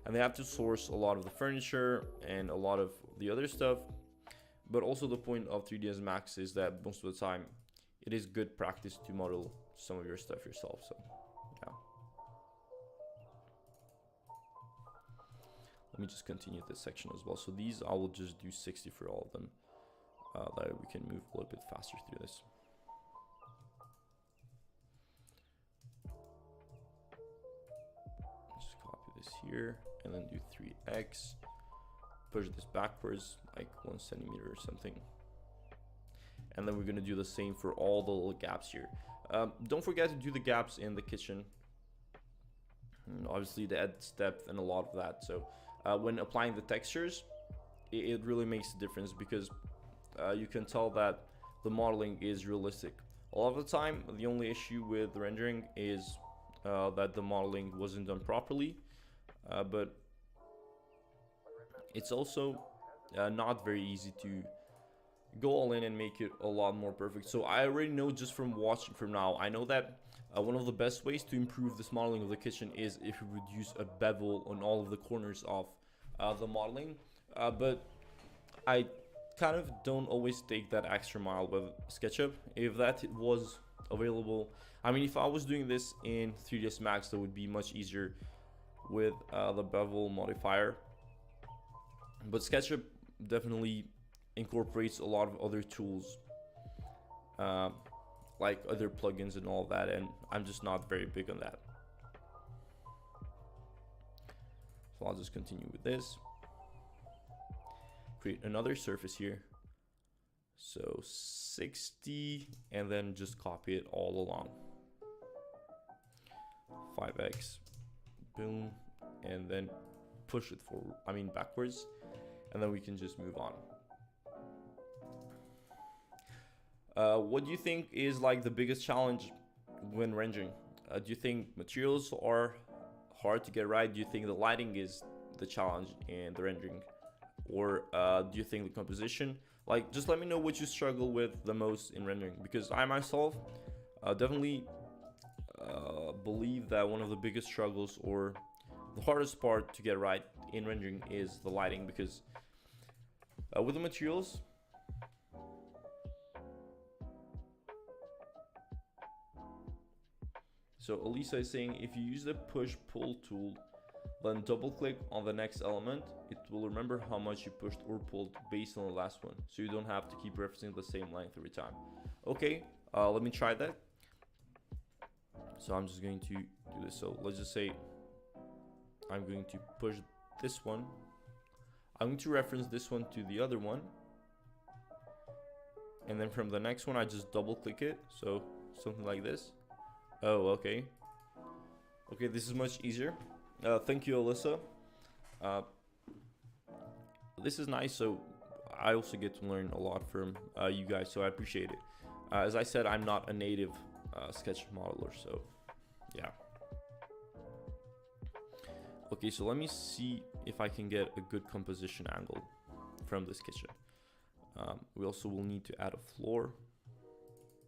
and they have to source a lot of the furniture and a lot of the other stuff. But also the point of 3ds Max is that most of the time it is good practice to model some of your stuff yourself. So yeah. Let me just continue this section as well. So these I will just do 60 for all of them, that we can move a little bit faster through this. Just copy this here and then do 3x. push this backwards like 1 centimeter or something. And then we're gonna do the same for all the little gaps here. Don't forget to do the gaps in the kitchen. And obviously the adds depth and a lot of that. So when applying the textures, it really makes a difference, because you can tell that the modeling is realistic. A lot of the time, the only issue with the rendering is that the modeling wasn't done properly, but it's also not very easy to go all in and make it a lot more perfect. So I already know, just from watching from now, I know that one of the best ways to improve this modeling of the kitchen is if you would use a bevel on all of the corners of the modeling, but I kind of don't always take that extra mile with SketchUp. If that was available, I mean, if I was doing this in 3ds Max, that would be much easier with the bevel modifier, but SketchUp definitely incorporates a lot of other tools, like other plugins and all that, and I'm just not very big on that. So I'll just continue with this. Create another surface here. So 60, and then just copy it all along. 5x, boom, and then push it forward, backwards, and then we can just move on. What do you think is like the biggest challenge when rendering? Do you think materials are hard to get right? Do you think the lighting is the challenge in the rendering? Or do you think the composition? Like, just let me know what you struggle with the most in rendering, because I myself definitely believe that one of the biggest struggles, or the hardest part to get right in rendering, is the lighting, because with the materials, so Elisa is saying, if you use the push-pull tool, then double click on the next element, it will remember how much you pushed or pulled based on the last one, so you don't have to keep referencing the same length every time. Okay, let me try that. So I'm just going to do this. So let's just say I'm going to push this one. I'm going to reference this one to the other one, and then from the next one I just double click it, so something like this. Oh, okay. Okay, this is much easier. Thank you, Alyssa. This is nice, so I also get to learn a lot from you guys, so I appreciate it. As I said, I'm not a native sketch modeler, so yeah. Okay, so let me see if I can get a good composition angle from this kitchen. We also will need to add a floor,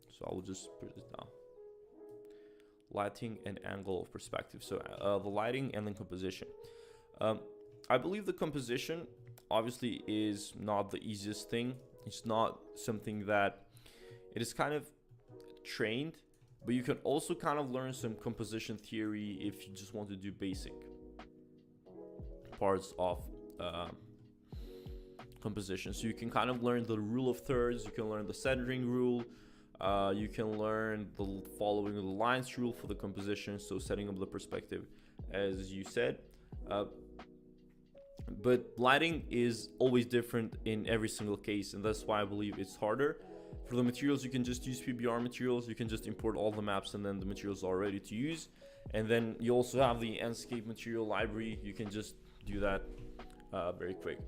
so I will just put this down. Lighting and angle of perspective. So the lighting and then composition. I believe the composition obviously is not the easiest thing. It's not something that it is kind of trained, but you can also kind of learn some composition theory if you just want to do basic parts of composition. So you can kind of learn the rule of thirds, you can learn the centering rule, you can learn the following of the lines rule for the composition, so setting up the perspective as you said. But lighting is always different in every single case, and that's why I believe it's harder. For the materials, you can just use PBR materials, you can just import all the maps and then the materials are ready to use. And then you also have the Enscape material library, you can just do that very quick.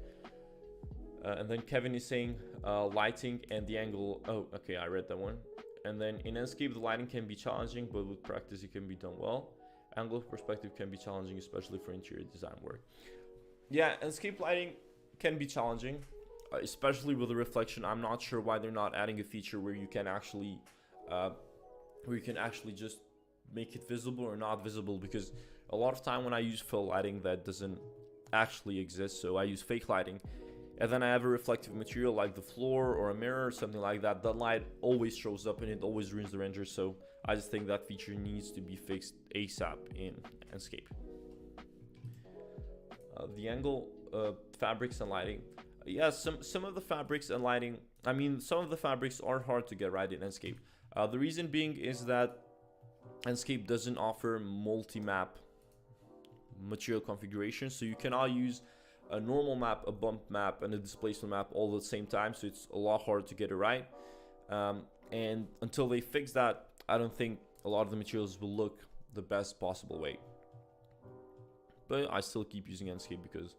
And then Kevin is saying lighting and the angle. Oh, okay, I read that one. And then in Enscape, the lighting can be challenging, but with practice, it can be done well. Angle of perspective can be challenging, especially for interior design work. Yeah, Enscape lighting can be challenging, especially with the reflection. I'm not sure why they're not adding a feature where you can actually just make it visible or not visible, because a lot of time when I use fill lighting, that doesn't actually exist. So I use fake lighting, and then I have a reflective material like the floor or a mirror or something like that. That light always shows up and it always ruins the render. So I just think that feature needs to be fixed ASAP in Enscape. The angle, fabrics and lighting. Yeah, some of the fabrics and lighting, I mean, some of the fabrics are hard to get right in Enscape. The reason being is that Enscape doesn't offer multi-map material configuration, so you cannot use a normal map, a bump map, and a displacement map all at the same time, so it's a lot harder to get it right. And until they fix that, I don't think a lot of the materials will look the best possible way. But I still keep using Enscape because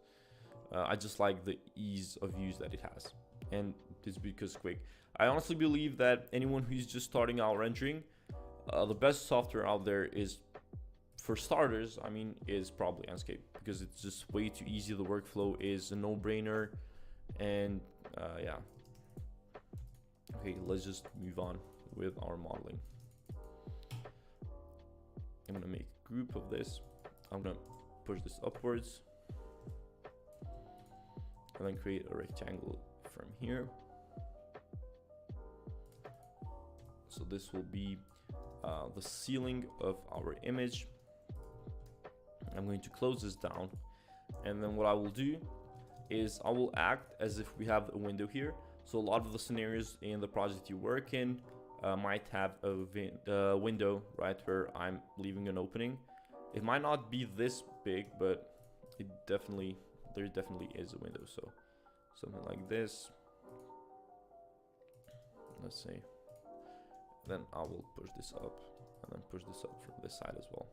I just like the ease of use that it has, and it's because it's quick. I honestly believe that anyone who's just starting out rendering, the best software out there is, for starters, I mean, is probably Enscape, because it's just way too easy. The workflow is a no-brainer, and yeah. Okay, let's just move on with our modeling. I'm gonna make a group of this. I'm gonna push this upwards, and then create a rectangle from here. So this will be the ceiling of our image. I'm going to close this down, and then what I will do is I will act as if we have a window here. So a lot of the scenarios in the project you work in might have a window, right, where I'm leaving an opening. It might not be this big, but there definitely is a window. So something like this, let's say. Then I will push this up, and then push this up from this side as well.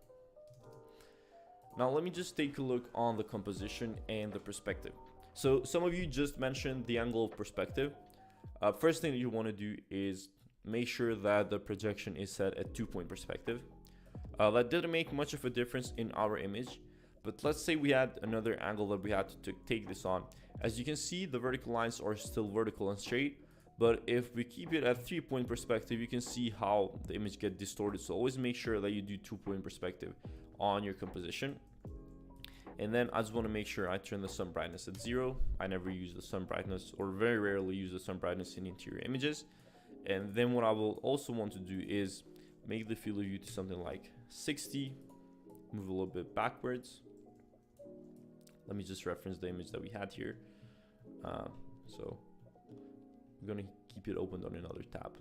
Now let me just take a look on the composition and the perspective. So some of you just mentioned the angle of perspective. First thing that you want to do is make sure that the projection is set at 2-point perspective. That didn't make much of a difference in our image, but let's say we had another angle that we had to take this on. As you can see, the vertical lines are still vertical and straight, but if we keep it at 3-point perspective, you can see how the image gets distorted. So always make sure that you do 2-point perspective on your composition. And then I just want to make sure I turn the sun brightness at 0. I never use the sun brightness, or very rarely use the sun brightness in interior images. And then what I will also want to do is make the field of view to something like 60, move a little bit backwards. Let me just reference the image that we had here. So I'm going to keep it opened on another tab.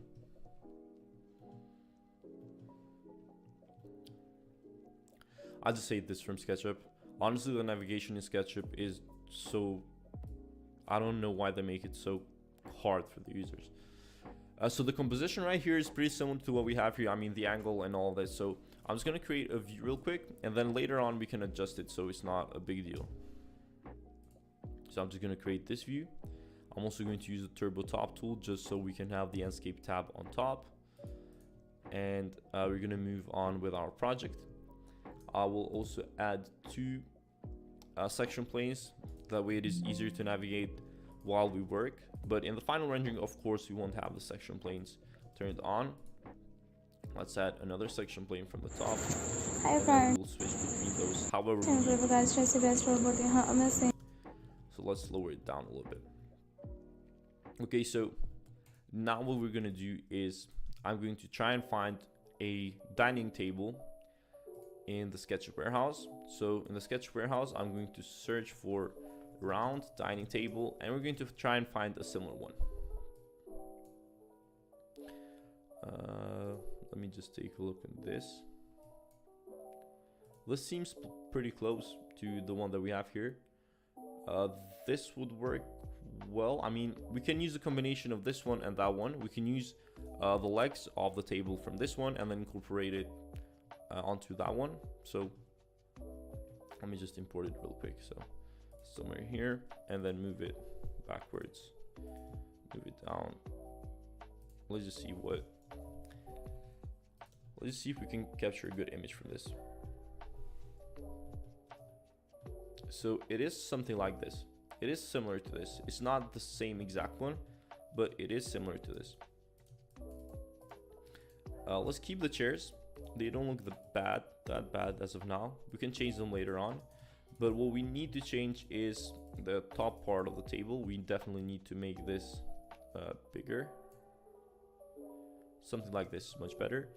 I'll just say this from SketchUp. Honestly, the navigation in SketchUp is so, I don't know why they make it so hard for the users. So the composition right here is pretty similar to what we have here. I mean, the angle and all this. So I'm just going to create a view real quick, and then later on we can adjust it so it's not a big deal. So I'm just going to create this view. I'm also going to use the Turbo Top tool just so we can have the Enscape tab on top. And we're going to move on with our project. I will also add 2 section planes. That way it is easier to navigate while we work. But in the final rendering, of course, we won't have the section planes turned on. Let's add another section plane from the top. Hi friends. We'll switch between those however we need. So let's lower it down a little bit. Okay, so now what we're going to do is I'm going to try and find a dining table in the SketchUp warehouse. So in the SketchUp warehouse, I'm going to search for round dining table, and we're going to try and find a similar one. Let me just take a look at this. This seems pretty close to the one that we have here. This would work well. I mean, we can use a combination of this one and that one. We can use the legs of the table from this one and then incorporate it onto that one. So let me just import it real quick. So somewhere here, and then move it backwards, move it down. Let's just see what, let's see if we can capture a good image from this. So it is something like this. It is similar to this. It's not the same exact one, but it is similar to this. Let's keep the chairs. They don't look that bad as of now. We can change them later on. But what we need to change is the top part of the table. We definitely need to make this bigger. Something like this is much better.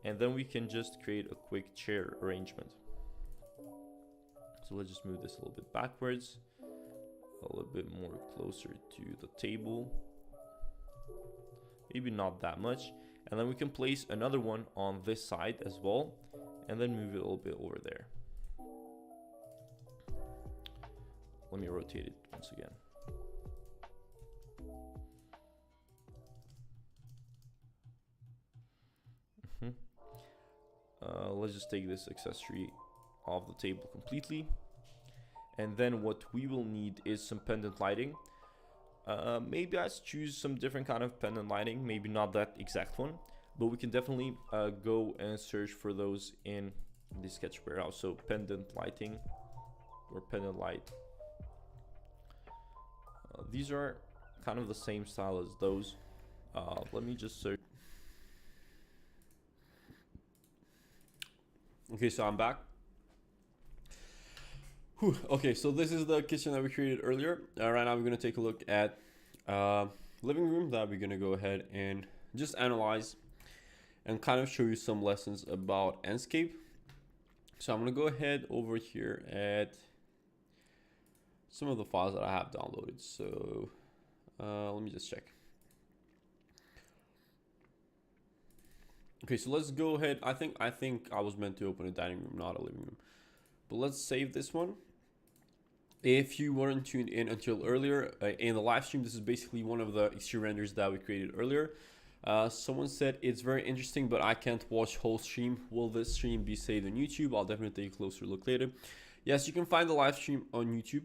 And then we can just create a quick chair arrangement. So let's just move this a little bit backwards, a little bit more closer to the table. Maybe not that much. And then we can place another one on this side as well, and then move it a little bit over there. let me rotate it once again. Let's just take this accessory off the table completely. And then what we will need is some pendant lighting. Maybe I choose some different kind of pendant lighting, maybe not that exact one, but we can definitely go and search for those in the sketch warehouse. So pendant lighting or pendant light. These are kind of the same style as those. Let me just search. Okay, so I'm back. Whew. Okay, so this is the kitchen that we created earlier. Right now we're going to take a look at living room that we're going to go ahead and just analyze and kind of show you some lessons about Enscape. So I'm going to go ahead over here at some of the files that I have downloaded. So let me just check. Okay, so let's go ahead. I think I was meant to open a dining room, not a living room. But let's save this one. If you weren't tuned in until earlier in the live stream, this is basically one of the exterior renders that we created earlier. Someone said it's very interesting, but I can't watch whole stream. Will this stream be saved on YouTube? I'll definitely take a closer look later. Yes, you can find the live stream on YouTube.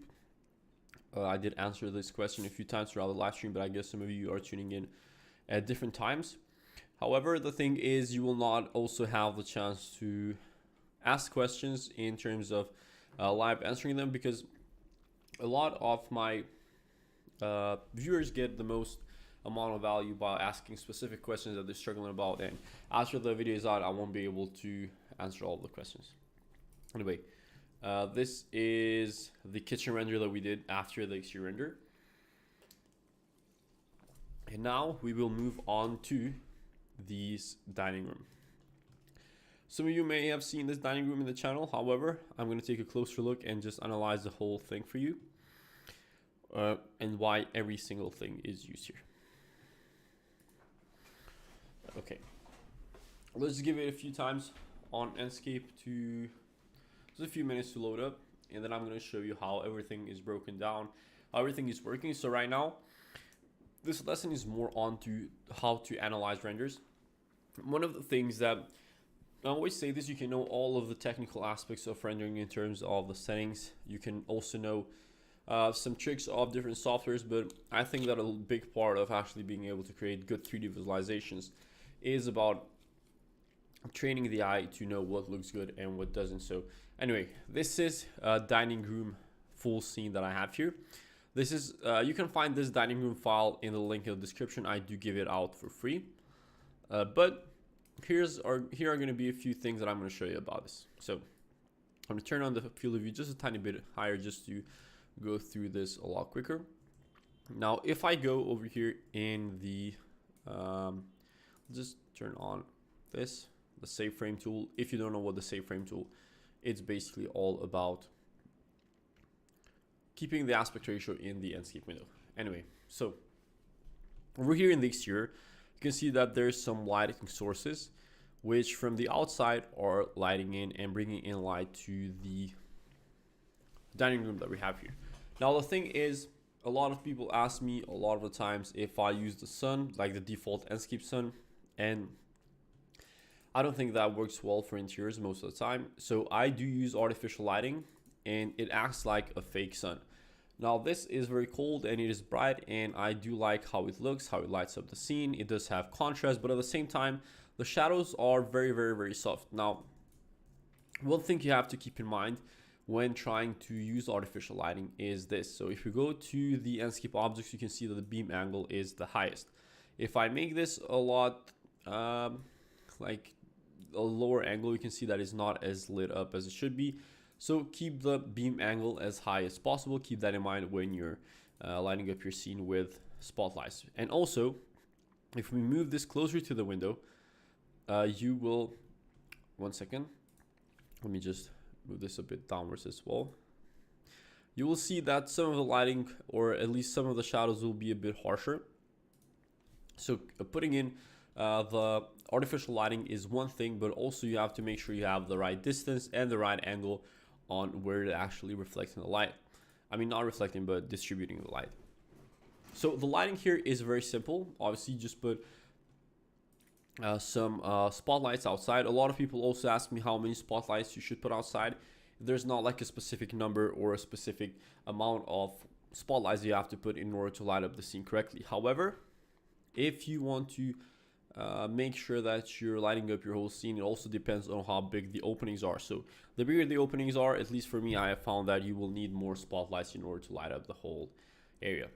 I did answer this question a few times throughout the live stream, but I guess some of you are tuning in at different times. However, the thing is, you will not also have the chance to ask questions in terms of live answering them, because a lot of my viewers get the most amount of value by asking specific questions that they're struggling about, and after the video is out, I won't be able to answer all the questions. Anyway, this is the kitchen render that we did after the exterior render, and now we will move on to this dining room. Some of you may have seen this dining room in the channel. However, I'm going to take a closer look and just analyze the whole thing for you, and why every single thing is used here. Okay, let's give it a few times on Enscape to just a few minutes to load up, and then I'm going to show you how everything is broken down, how everything is working. So right now, this lesson is more on to how to analyze renders. One of the things that I always say this, you can know all of the technical aspects of rendering in terms of the settings. You can also know some tricks of different softwares, but I think that a big part of actually being able to create good 3D visualizations is about training the eye to know what looks good and what doesn't. So anyway, this is a dining room full scene that I have here. This is you can find this dining room file in the link in the description. I do give it out for free, but here are going to be a few things that I'm going to show you about this. So I'm going to turn on the field of view just a tiny bit higher just to go through this a lot quicker. Now, if I go over here in the just turn on this, the save frame tool. If you don't know what the save frame tool, it's basically all about keeping the aspect ratio in the Enscape window. Anyway, so over here in the exterior, you can see that there's some lighting sources, which from the outside are lighting in and bringing in light to the dining room that we have here. Now, the thing is, a lot of people ask me a lot of the times if I use the sun, like the default Enscape sun, and I don't think that works well for interiors most of the time. So I do use artificial lighting, and it acts like a fake sun. Now, this is very cold and it is bright, and I do like how it looks, how it lights up the scene. It does have contrast, but at the same time, the shadows are very, very, very soft. Now, one thing you have to keep in mind when trying to use artificial lighting is this. So if you go to the Enscape objects, you can see that the beam angle is the highest. If I make this a lot like a lower angle, you can see that it's not as lit up as it should be. So keep the beam angle as high as possible. Keep that in mind when you're lighting up your scene with spotlights. And also, if we move this closer to the window, you will, one second, let me just move this a bit downwards as well. You will see that some of the lighting, or at least some of the shadows, will be a bit harsher. So putting in the artificial lighting is one thing, but also you have to make sure you have the right distance and the right angle on where it actually reflects in the light. I mean, not reflecting, but distributing the light. So the lighting here is very simple. Obviously, just put some spotlights outside. A lot of people also ask me how many spotlights you should put outside. There's not like a specific number or a specific amount of spotlights you have to put in order to light up the scene correctly. However, if you want to make sure that you're lighting up your whole scene, it also depends on how big the openings are. So the bigger the openings are, at least for me, I have found that you will need more spotlights in order to light up the whole area.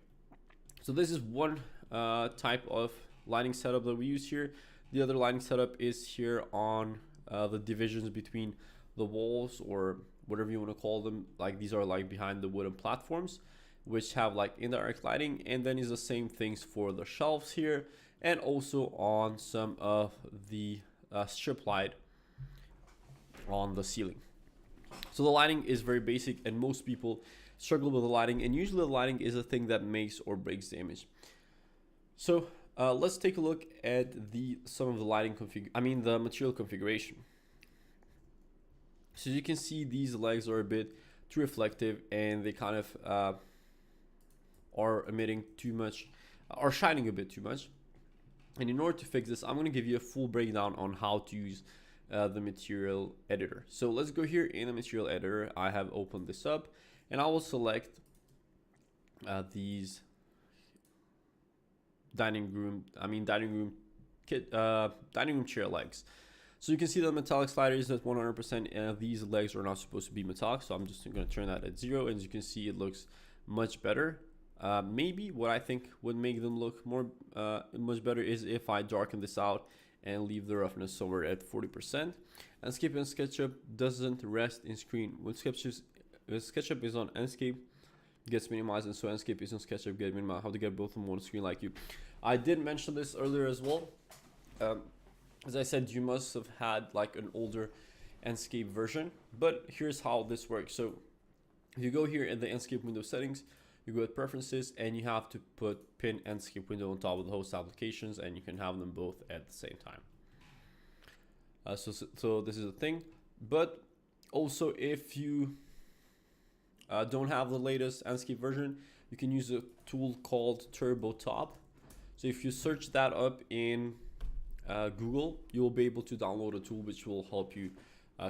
So this is one type of lighting setup that we use here. The other lighting setup is here on the divisions between the walls, or whatever you want to call them. Like these are like behind the wooden platforms, which have like indirect lighting, and then is the same things for the shelves here, and also on some of the strip light on the ceiling. So the lighting is very basic, and most people struggle with the lighting, and usually the lighting is a thing that makes or breaks the image. So let's take a look at some of the lighting the material configuration. So you can see these legs are a bit too reflective, and they kind of are emitting too much, are shining a bit too much. And in order to fix this, I'm going to give you a full breakdown on how to use the material editor. So let's go here in the material editor. I have opened this up, and I will select these dining room chair legs. So you can see the metallic slider is at 100%, and these legs are not supposed to be metallic. So I'm just going to turn that at 0, and as you can see, it looks much better. Maybe what I think would make them look much better is if I darken this out and leave the roughness somewhere at 40%. Enscape and SketchUp doesn't rest in screen. When SketchUp is on Enscape, it gets minimized, and so Enscape is on SketchUp, get minimized. How to get both on one screen like you. I did mention this earlier as well. As I said, you must have had like an older Enscape version, but here's how this works. So if you go here in the Enscape window settings, you go at preferences, and you have to put pin Enscape window on top of the host applications, and you can have them both at the same time. So this is a thing. But also, if you don't have the latest Enscape version, you can use a tool called Turbo Top. So if you search that up in Google, you'll be able to download a tool which will help you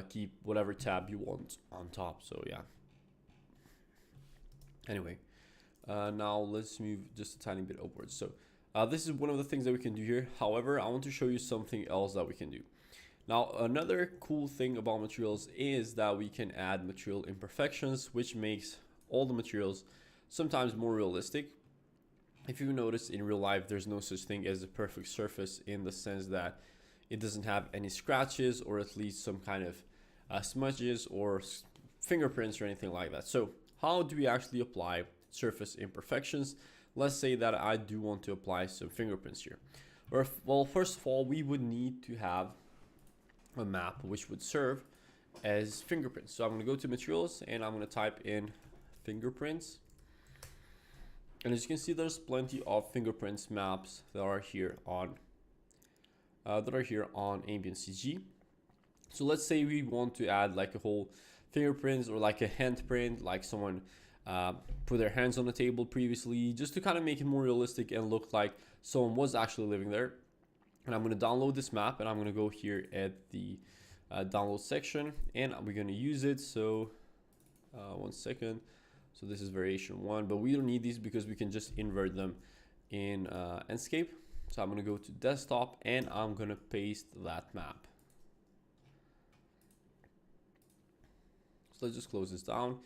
keep whatever tab you want on top. So yeah. Anyway, now let's move just a tiny bit upwards. So this is one of the things that we can do here. However, I want to show you something else that we can do. Now, another cool thing about materials is that we can add material imperfections, which makes all the materials sometimes more realistic. If you notice, in real life, there's no such thing as a perfect surface, in the sense that it doesn't have any scratches, or at least some kind of smudges or fingerprints or anything like that. So how do we actually apply surface imperfections? Let's say that I do want to apply some fingerprints here. Well, first of all, we would need to have a map which would serve as fingerprints. So I'm going to go to materials, and I'm going to type in fingerprints. And as you can see, there's plenty of fingerprints maps that are here on Ambient CG. So let's say we want to add like a whole fingerprints, or like a handprint, like someone put their hands on the table previously, just to kind of make it more realistic and look like someone was actually living there. And I'm going to download this map, and I'm going to go here at the download section, and we're going to use it. So 1 second. So this is variation 1, but we don't need these because we can just invert them in Enscape. So I'm going to go to desktop, and I'm going to paste that map. So let's just close this down.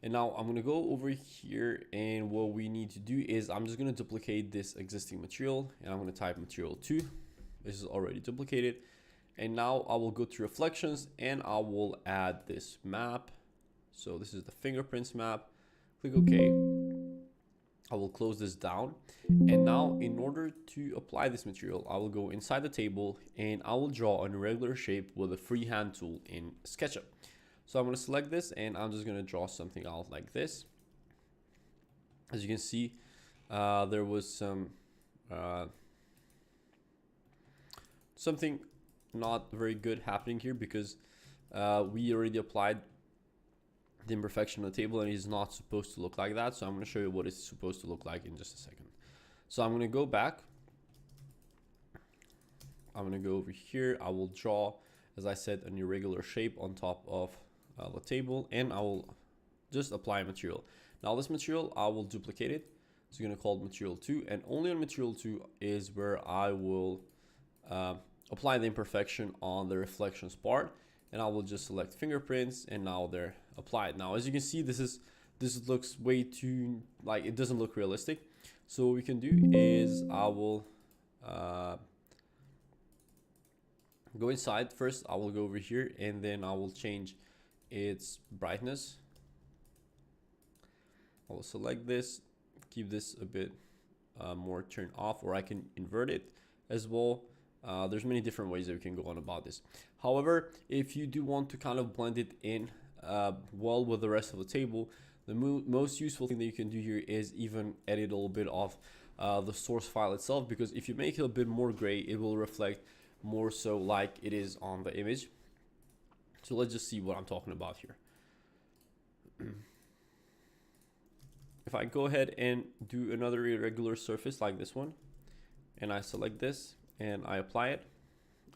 And now I'm going to go over here, and what we need to do is I'm just going to duplicate this existing material, and I'm going to type material 2. This is already duplicated. And now I will go to reflections, and I will add this map. So this is the fingerprints map. Click OK. I will close this down. And now, in order to apply this material, I will go inside the table, and I will draw an irregular shape with a freehand tool in SketchUp. So I'm going to select this, and I'm just going to draw something out like this. As you can see, there was something not very good happening here, because we already applied the imperfection on the table, and it's not supposed to look like that. So I'm going to show you what it's supposed to look like in just a second. So I'm going to go back. I'm going to go over here. I will draw, as I said, an irregular shape on top of the table, and I will just apply material. Now this material, I will duplicate it. So you're going to call it material 2, and only on material 2 is where I will apply the imperfection on the reflections part, and I will just select fingerprints, and now they're applied. Now as you can see, this looks way too, like, it doesn't look realistic. So what we can do is I will go inside. First I will go over here, and then I will change its brightness. I will select this, keep this a bit more turned off, or I can invert it as well. There's many different ways that we can go on about this. However, if you do want to kind of blend it in well with the rest of the table, the most useful thing that you can do here is even edit a little bit of the source file itself, because if you make it a bit more gray, it will reflect more so like it is on the image. So let's just see what I'm talking about here. If I go ahead and do another irregular surface like this one, and I select this and I apply it,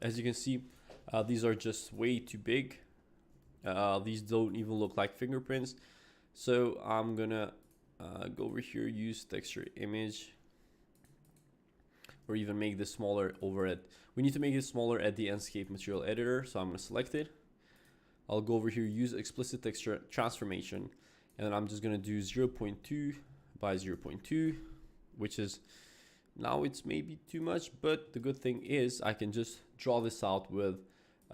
as you can see, these are just way too big. These don't even look like fingerprints. So I'm gonna go over here, use texture image, or even make this smaller over at, we need to make it smaller at the Enscape material editor. So I'm gonna select it. I'll go over here, use explicit texture transformation, and then I'm just gonna do 0.2 by 0.2, which is, now it's maybe too much, but the good thing is I can just draw this out with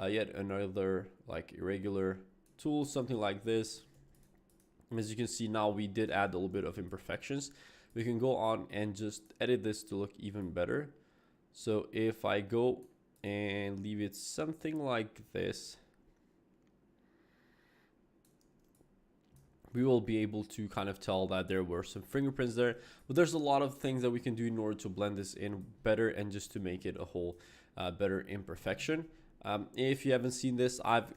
yet another like irregular tool, something like this. As you can see, now we did add a little bit of imperfections. We can go on and just edit this to look even better. So if I go and leave it something like this, we will be able to kind of tell that there were some fingerprints there. But there's a lot of things that we can do in order to blend this in better and just to make it a whole better imperfection. If you haven't seen this, I've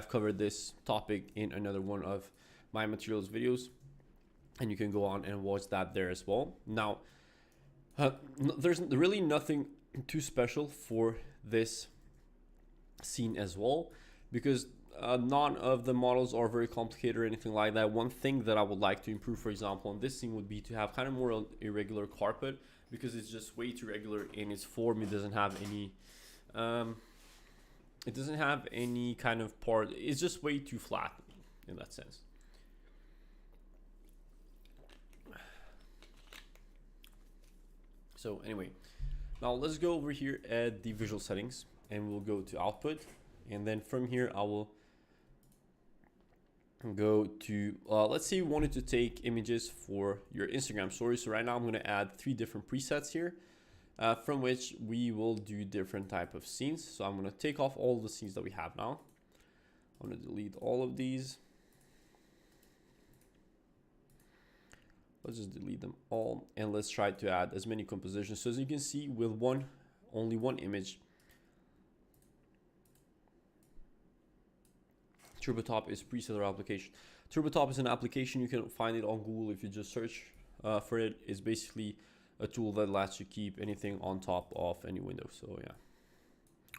covered this topic in another one of my materials videos, and you can go on and watch that there as well. Now, there's really nothing too special for this scene as well, because none of the models are very complicated or anything like that. One thing that I would like to improve, for example, on this scene would be to have kind of more irregular carpet, because it's just way too regular in its form. It doesn't have any kind of part. It's just way too flat in that sense. So anyway, now let's go over here at the visual settings, and we'll go to output, and then from here I will go to let's say you wanted to take images for your Instagram stories. So right now I'm going to add 3 different presets here, from which we will do different type of scenes. So I'm going to take off all the scenes that we have now. I'm going to delete all of these. Let's just delete them all, and let's try to add as many compositions. So as you can see, with only one image, TurboTop is preset or application. TurboTop is an application. You can find it on Google if you just search for it. It's basically a tool that lets you keep anything on top of any window. So yeah,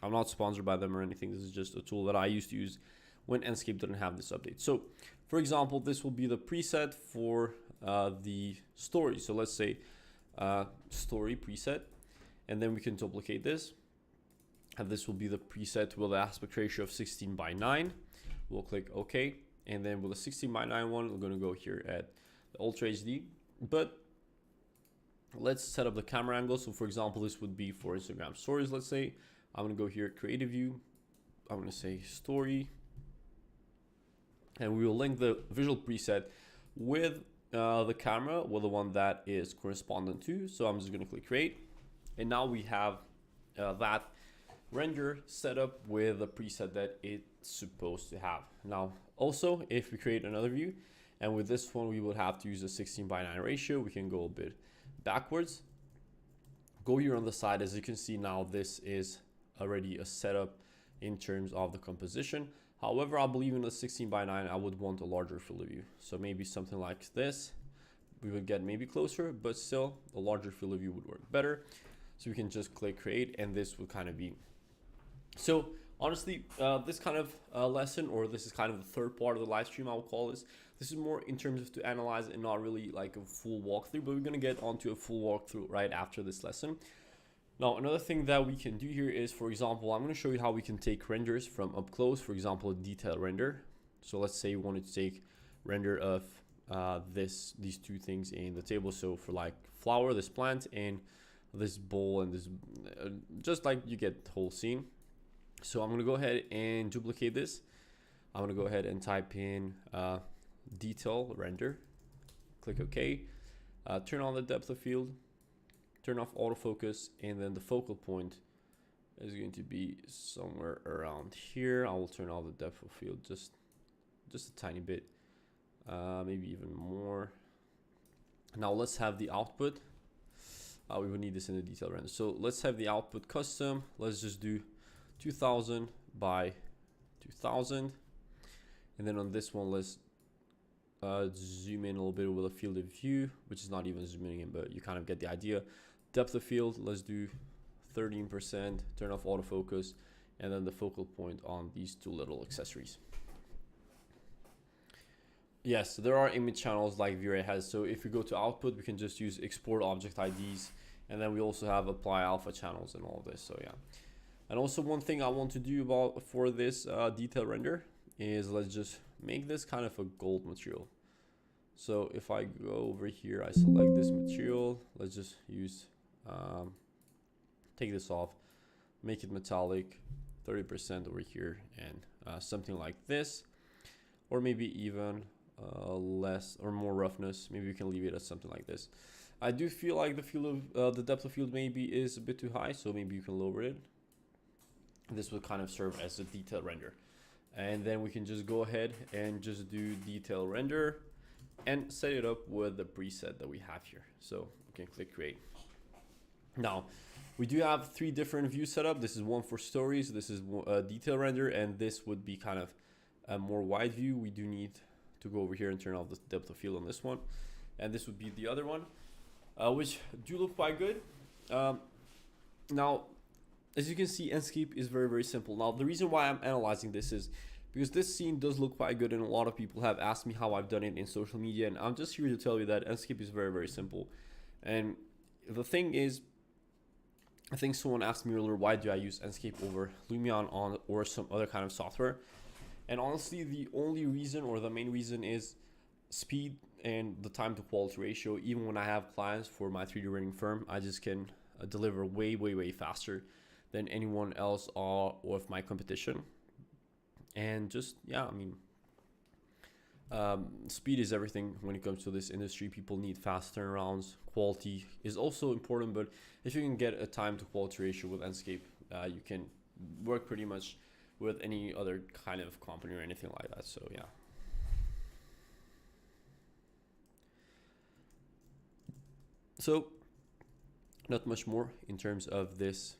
I'm not sponsored by them or anything. This is just a tool that I used to use when Enscape didn't have this update. So for example, this will be the preset for the story. So let's say story preset, and then we can duplicate this, and this will be the preset with the aspect ratio of 16:9. We'll click OK, and then with a 16:9 one, we're going to go here at the Ultra HD. But let's set up the camera angle. So for example, this would be for Instagram stories. Let's say I'm going to go here, create a view. I'm going to say story, and we will link the visual preset with the camera, with the one that is correspondent to. So I'm just going to click create, and now we have that render set up with the preset that it's supposed to have. Now also, if we create another view, and with this one we would have to use a 16:9 ratio, we can go a bit backwards, go here on the side. As you can see now, this is already a setup in terms of the composition. However, I believe in the 16 by 9, I would want a larger field of view. So maybe something like this, we would get maybe closer, but still a larger field of view would work better. So we can just click create, and this would kind of be. So honestly, this kind of lesson, or this is kind of the third part of the live stream, I will call this. This is more in terms of to analyze and not really like a full walkthrough, but we're gonna get onto a full walkthrough right after this lesson. Now, another thing that we can do here is, for example, I'm gonna show you how we can take renders from up close, for example, a detail render. So let's say we wanted to take render of these two things in the table. So for like flower, this plant, and this bowl, and this, just like you get the whole scene. So I'm gonna go ahead and duplicate this. I'm gonna go ahead and type in detail render, click OK, turn on the depth of field, turn off autofocus, and then the focal point is going to be somewhere around here. I will turn off the depth of field just a tiny bit, maybe even more. Now let's have the output. We would need this in the detail render. So let's have the output custom. Let's just do 2000 by 2000, and then on this one let's zoom in a little bit with a field of view, which is not even zooming in, but you kind of get the idea. Depth of field, let's do 13%, turn off autofocus, and then the focal point on these two little accessories. Yes, there are image channels like V-Ray has. So if we go to output, we can just use export object IDs, and then we also have apply alpha channels and all this. So yeah. And also one thing I want to do for this detail render is let's just make this kind of a gold material. So if I go over here, I select this material, let's just use, take this off, make it metallic, 30% over here, and something like this, or maybe even less or more roughness. Maybe we can leave it at something like this. I do feel like the field of the depth of field maybe is a bit too high, so maybe you can lower it. This will kind of serve as a detail render, and then we can just go ahead and just do detail render and set it up with the preset that we have here. So we can click create. Now we do have 3 different views set up. This is one for stories, this is a detail render, and this would be kind of a more wide view. We do need to go over here and turn off the depth of field on this one, and this would be the other one, which do look quite good. Now, as you can see, Enscape is very, very simple. Now, the reason why I'm analyzing this is because this scene does look quite good, and a lot of people have asked me how I've done it in social media, and I'm just here to tell you that Enscape is very, very simple. And the thing is, I think someone asked me earlier, why do I use Enscape over Lumion or some other kind of software? And honestly, the only reason, or the main reason, is speed and the time to quality ratio. Even when I have clients for my 3D rendering firm, I just can deliver way, way, way faster than anyone else or of my competition. And just, yeah, I mean, speed is everything when it comes to this industry. People need fast turnarounds. Quality is also important, but if you can get a time to quality ratio with Enscape, you can work pretty much with any other kind of company or anything like that. So yeah. So not much more in terms of this.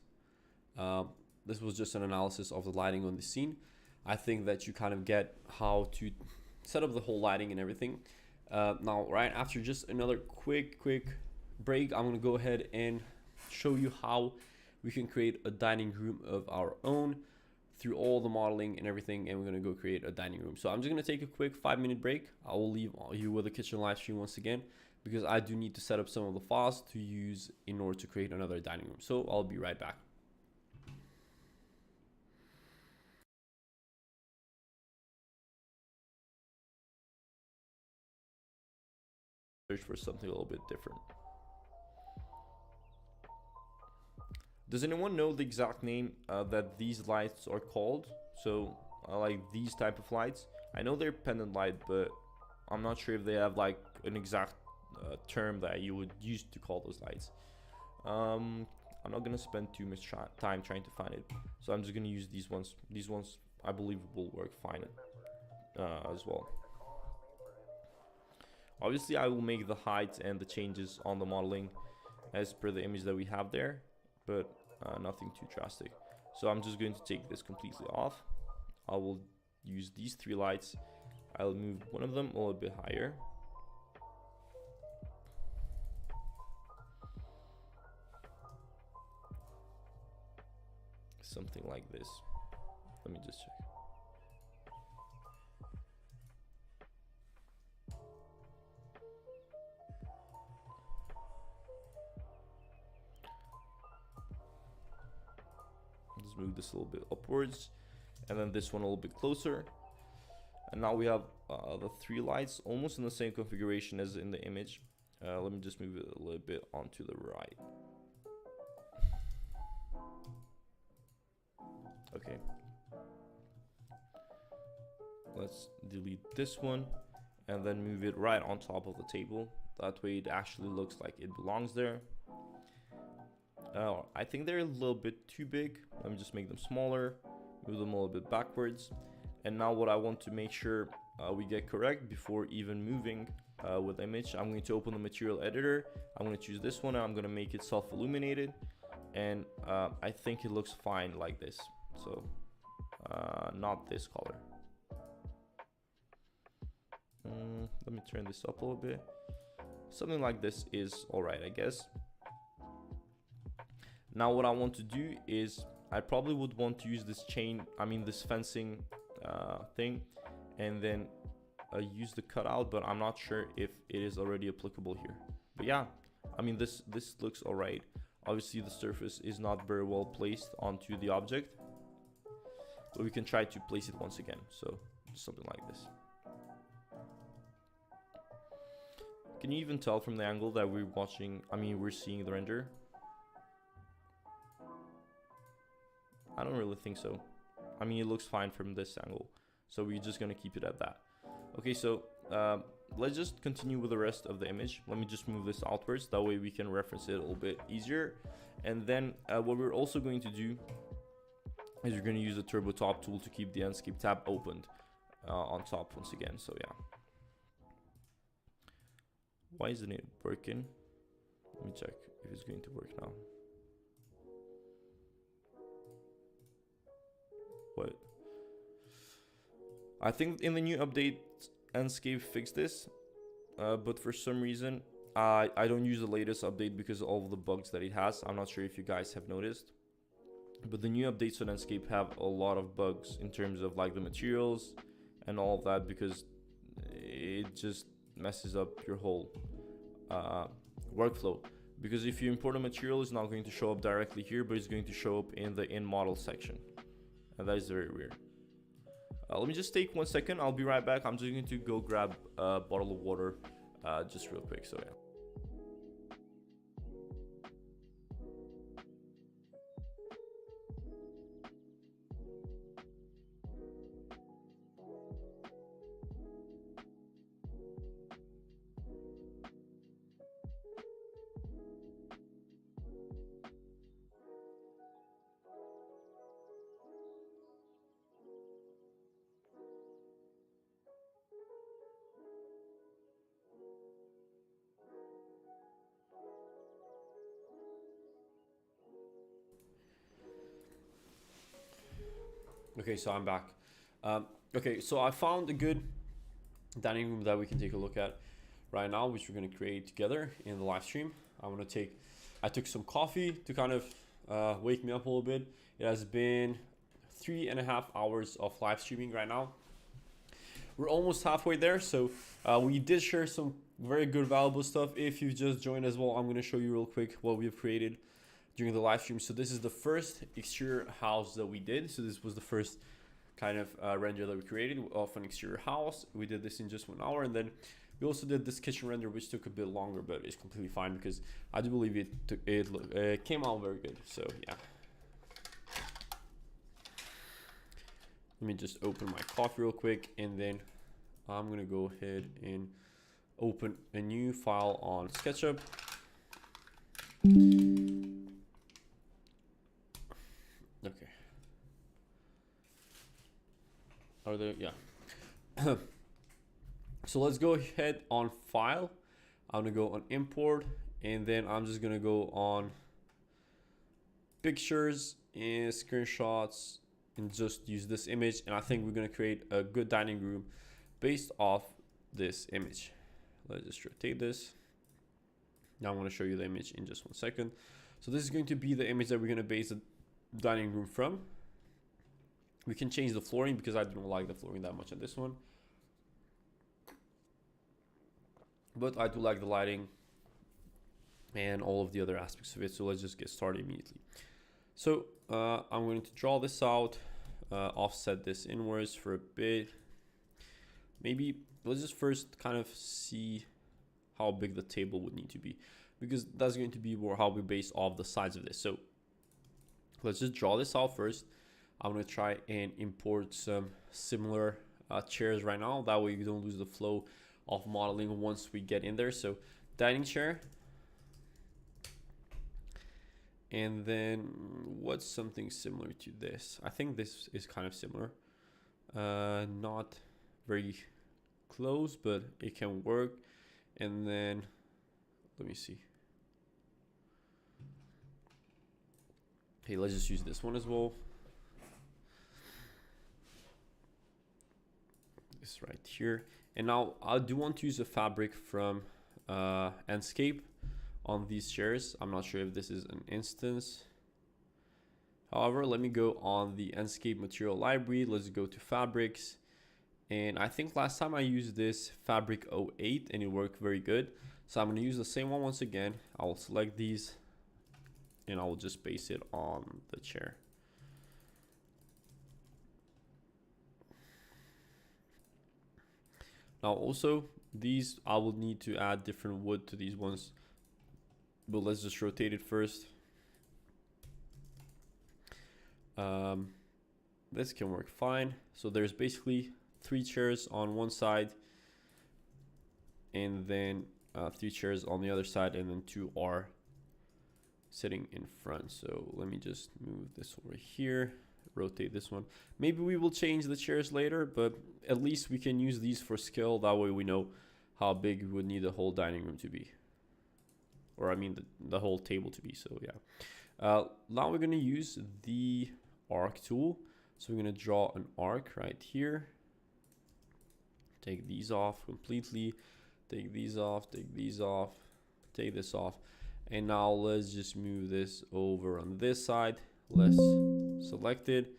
This was just an analysis of the lighting on the scene. I think that you kind of get how to set up the whole lighting and everything. Now, right after just another quick break, I'm gonna go ahead and show you how we can create a dining room of our own through all the modeling and everything, and we're gonna go create a dining room. So I'm just gonna take a quick 5-minute break. I will leave you with the kitchen live stream once again, because I do need to set up some of the files to use in order to create another dining room. So I'll be right back. Search for something a little bit different. Does anyone know the exact name that these lights are called? So like these type of lights, I know they're pendant light, but I'm not sure if they have like an exact term that you would use to call those lights. I'm not gonna spend too much time trying to find it, so I'm just gonna use these ones. These ones I believe will work fine as well. Obviously I will make the height and the changes on the modeling as per the image that we have there, but nothing too drastic. So I'm just going to take this completely off. I will use these three lights. I'll move one of them a little bit higher. Something like this. Let me just check. Let's move this a little bit upwards, and then this one a little bit closer. And now we have the three lights almost in the same configuration as in the image. Let me just move it a little bit onto the right. Okay. Let's delete this one and then move it right on top of the table. That way it actually looks like it belongs there. I think they're a little bit too big. Let me just make them smaller, move them a little bit backwards. And now what I want to make sure we get correct before even moving with the image, I'm going to open the material editor. I'm going to choose this one and I'm going to make it self-illuminated. And I think it looks fine like this. So not this color. Let me turn this up a little bit. Something like this is all right, I guess. Now what I want to do is I probably would want to use this this fencing thing, and then use the cutout, but I'm not sure if it is already applicable here. But yeah, I mean this looks all right. Obviously the surface is not very well placed onto the object, but we can try to place it once again. So something like this. Can you even tell from the angle that we're watching, we're seeing the render? I don't really think so. It looks fine from this angle. So we're just gonna keep it at that. Okay, so let's just continue with the rest of the image. Let me just move this outwards. That way we can reference it a little bit easier. And then what we're also going to do is we're gonna use the Turbo Top tool to keep the Enscape tab opened on top once again, so yeah. Why isn't it working? Let me check if it's going to work now. What? I think in the new update, Enscape fixed this, but for some reason, I don't use the latest update because of all of the bugs that it has. I'm not sure if you guys have noticed, but the new updates on Enscape have a lot of bugs in terms of like the materials and all of that, because it just messes up your whole workflow. Because if you import a material, it's not going to show up directly here, but it's going to show up in the in model section, and that is very weird. Let me just take 1 second. I'll be right back. I'm just going to go grab a bottle of water just real quick. So yeah. Okay, so I'm back. Okay, so I found a good dining room that we can take a look at right now, which we're going to create together in the live stream. I took some coffee to kind of wake me up a little bit. It has been 3.5 hours of live streaming right now. We're almost halfway there, so we did share some very good valuable stuff. If you've just joined as well, I'm going to show you real quick what we've created during the live stream. So this is the first exterior house that we did. So this was the first kind of render that we created of an exterior house. We did this in just 1 hour, and then we also did this kitchen render, which took a bit longer, but it's completely fine because I do believe it came out very good. So yeah. Let me just open my coffee real quick, and then I'm gonna go ahead and open a new file on SketchUp. Okay. Are there? Yeah. So let's go ahead on File. I'm gonna go on Import, and then I'm just gonna go on Pictures and Screenshots, and just use this image. And I think we're going to create a good dining room based off this image. Let's just rotate this. Now I'm going to show you the image in just 1 second. So this is going to be the image that we're going to base the dining room from. We can change the flooring because I don't like the flooring that much on this one, but I do like the lighting and all of the other aspects of it. So let's just get started immediately. So I'm going to draw this out, offset this inwards for a bit. Maybe let's just first kind of see how big the table would need to be, because that's going to be more how we base off the sides of this. So let's just draw this out first. I'm going to try and import some similar chairs right now. That way you don't lose the flow of modeling once we get in there. So dining chair. And then what's something similar to this? I think this is kind of similar. Not very close, but it can work. And then let me see. Okay, let's just use this one as well. This right here. And now I do want to use a fabric from Enscape on these chairs. I'm not sure if this is an instance. However, let me go on the Enscape material library. Let's go to fabrics. And I think last time I used this fabric 08 and it worked very good. So I'm going to use the same one once again. I will select these and I will just base it on the chair. Now also these, I will need to add different wood to these ones, but let's just rotate it first. This can work fine. So there's basically 3 chairs on one side and then 3 chairs on the other side, and then 2 are sitting in front. So let me just move this over here, rotate this one. Maybe we will change the chairs later, but at least we can use these for scale. That way we know how big we would need the whole dining room to be, or I mean the whole table to be. So yeah, now we're going to use the arc tool. So we're going to draw an arc right here, take these off completely, take these off, take these off, take this off. And now let's just move this over on this side. Let's select it.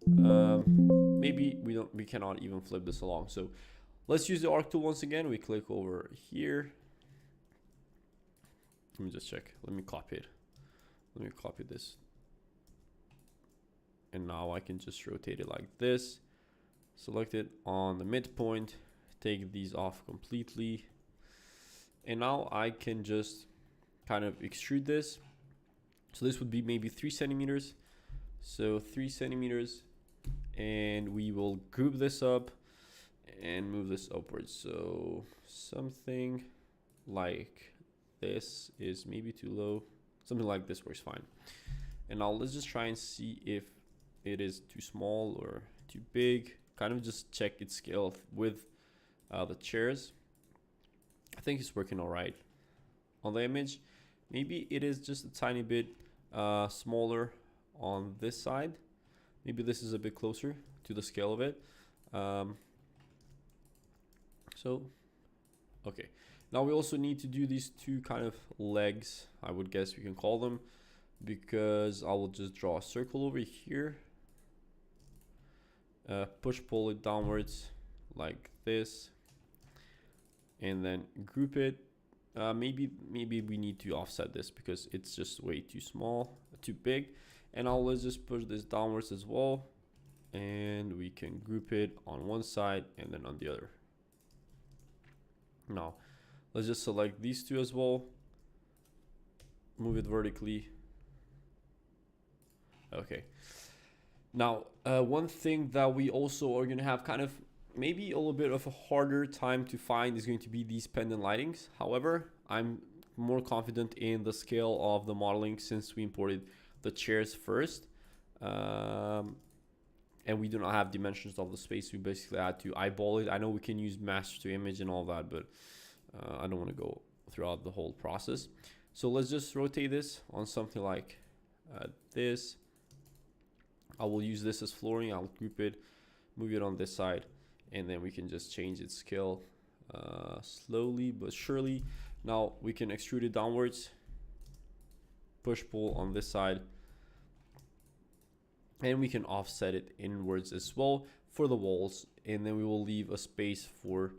Maybe we cannot even flip this along. So let's use the arc tool once again. We click over here. Let me just check. Let me copy it. Let me copy this. And now I can just rotate it like this. Select it on the midpoint. Take these off completely. And now I can just kind of extrude this. So this would be maybe 3 centimeters. So 3 centimeters. And we will group this up and move this upwards. So something like this is maybe too low. Something like this works fine. And now let's just try and see if it is too small or too big. Kind of just check its scale with the chairs. I think it's working all right on the image. Maybe it is just a tiny bit smaller on this side. Maybe this is a bit closer to the scale of it. So, okay. Now we also need to do these 2 kind of legs, I would guess we can call them, because I will just draw a circle over here. Pull it downwards like this, and then group it. Maybe we need to offset this because it's just way too small, too big. And now let's just push this downwards as well, and we can group it on one side and then on the other. Now let's just select these 2 as well, move it vertically. Okay. Now, one thing that we also are going to have kind of maybe a little bit of a harder time to find is going to be these pendant lightings. However, I'm more confident in the scale of the modeling since we imported the chairs first. And we do not have dimensions of the space. We basically had to eyeball it. I know we can use master to image and all that, but I don't want to go throughout the whole process. So let's just rotate this on something like this. I will use this as flooring. I'll group it, move it on this side, and then we can just change its scale slowly but surely. Now we can extrude it downwards, push pull on this side, and we can offset it inwards as well for the walls, and then we will leave a space for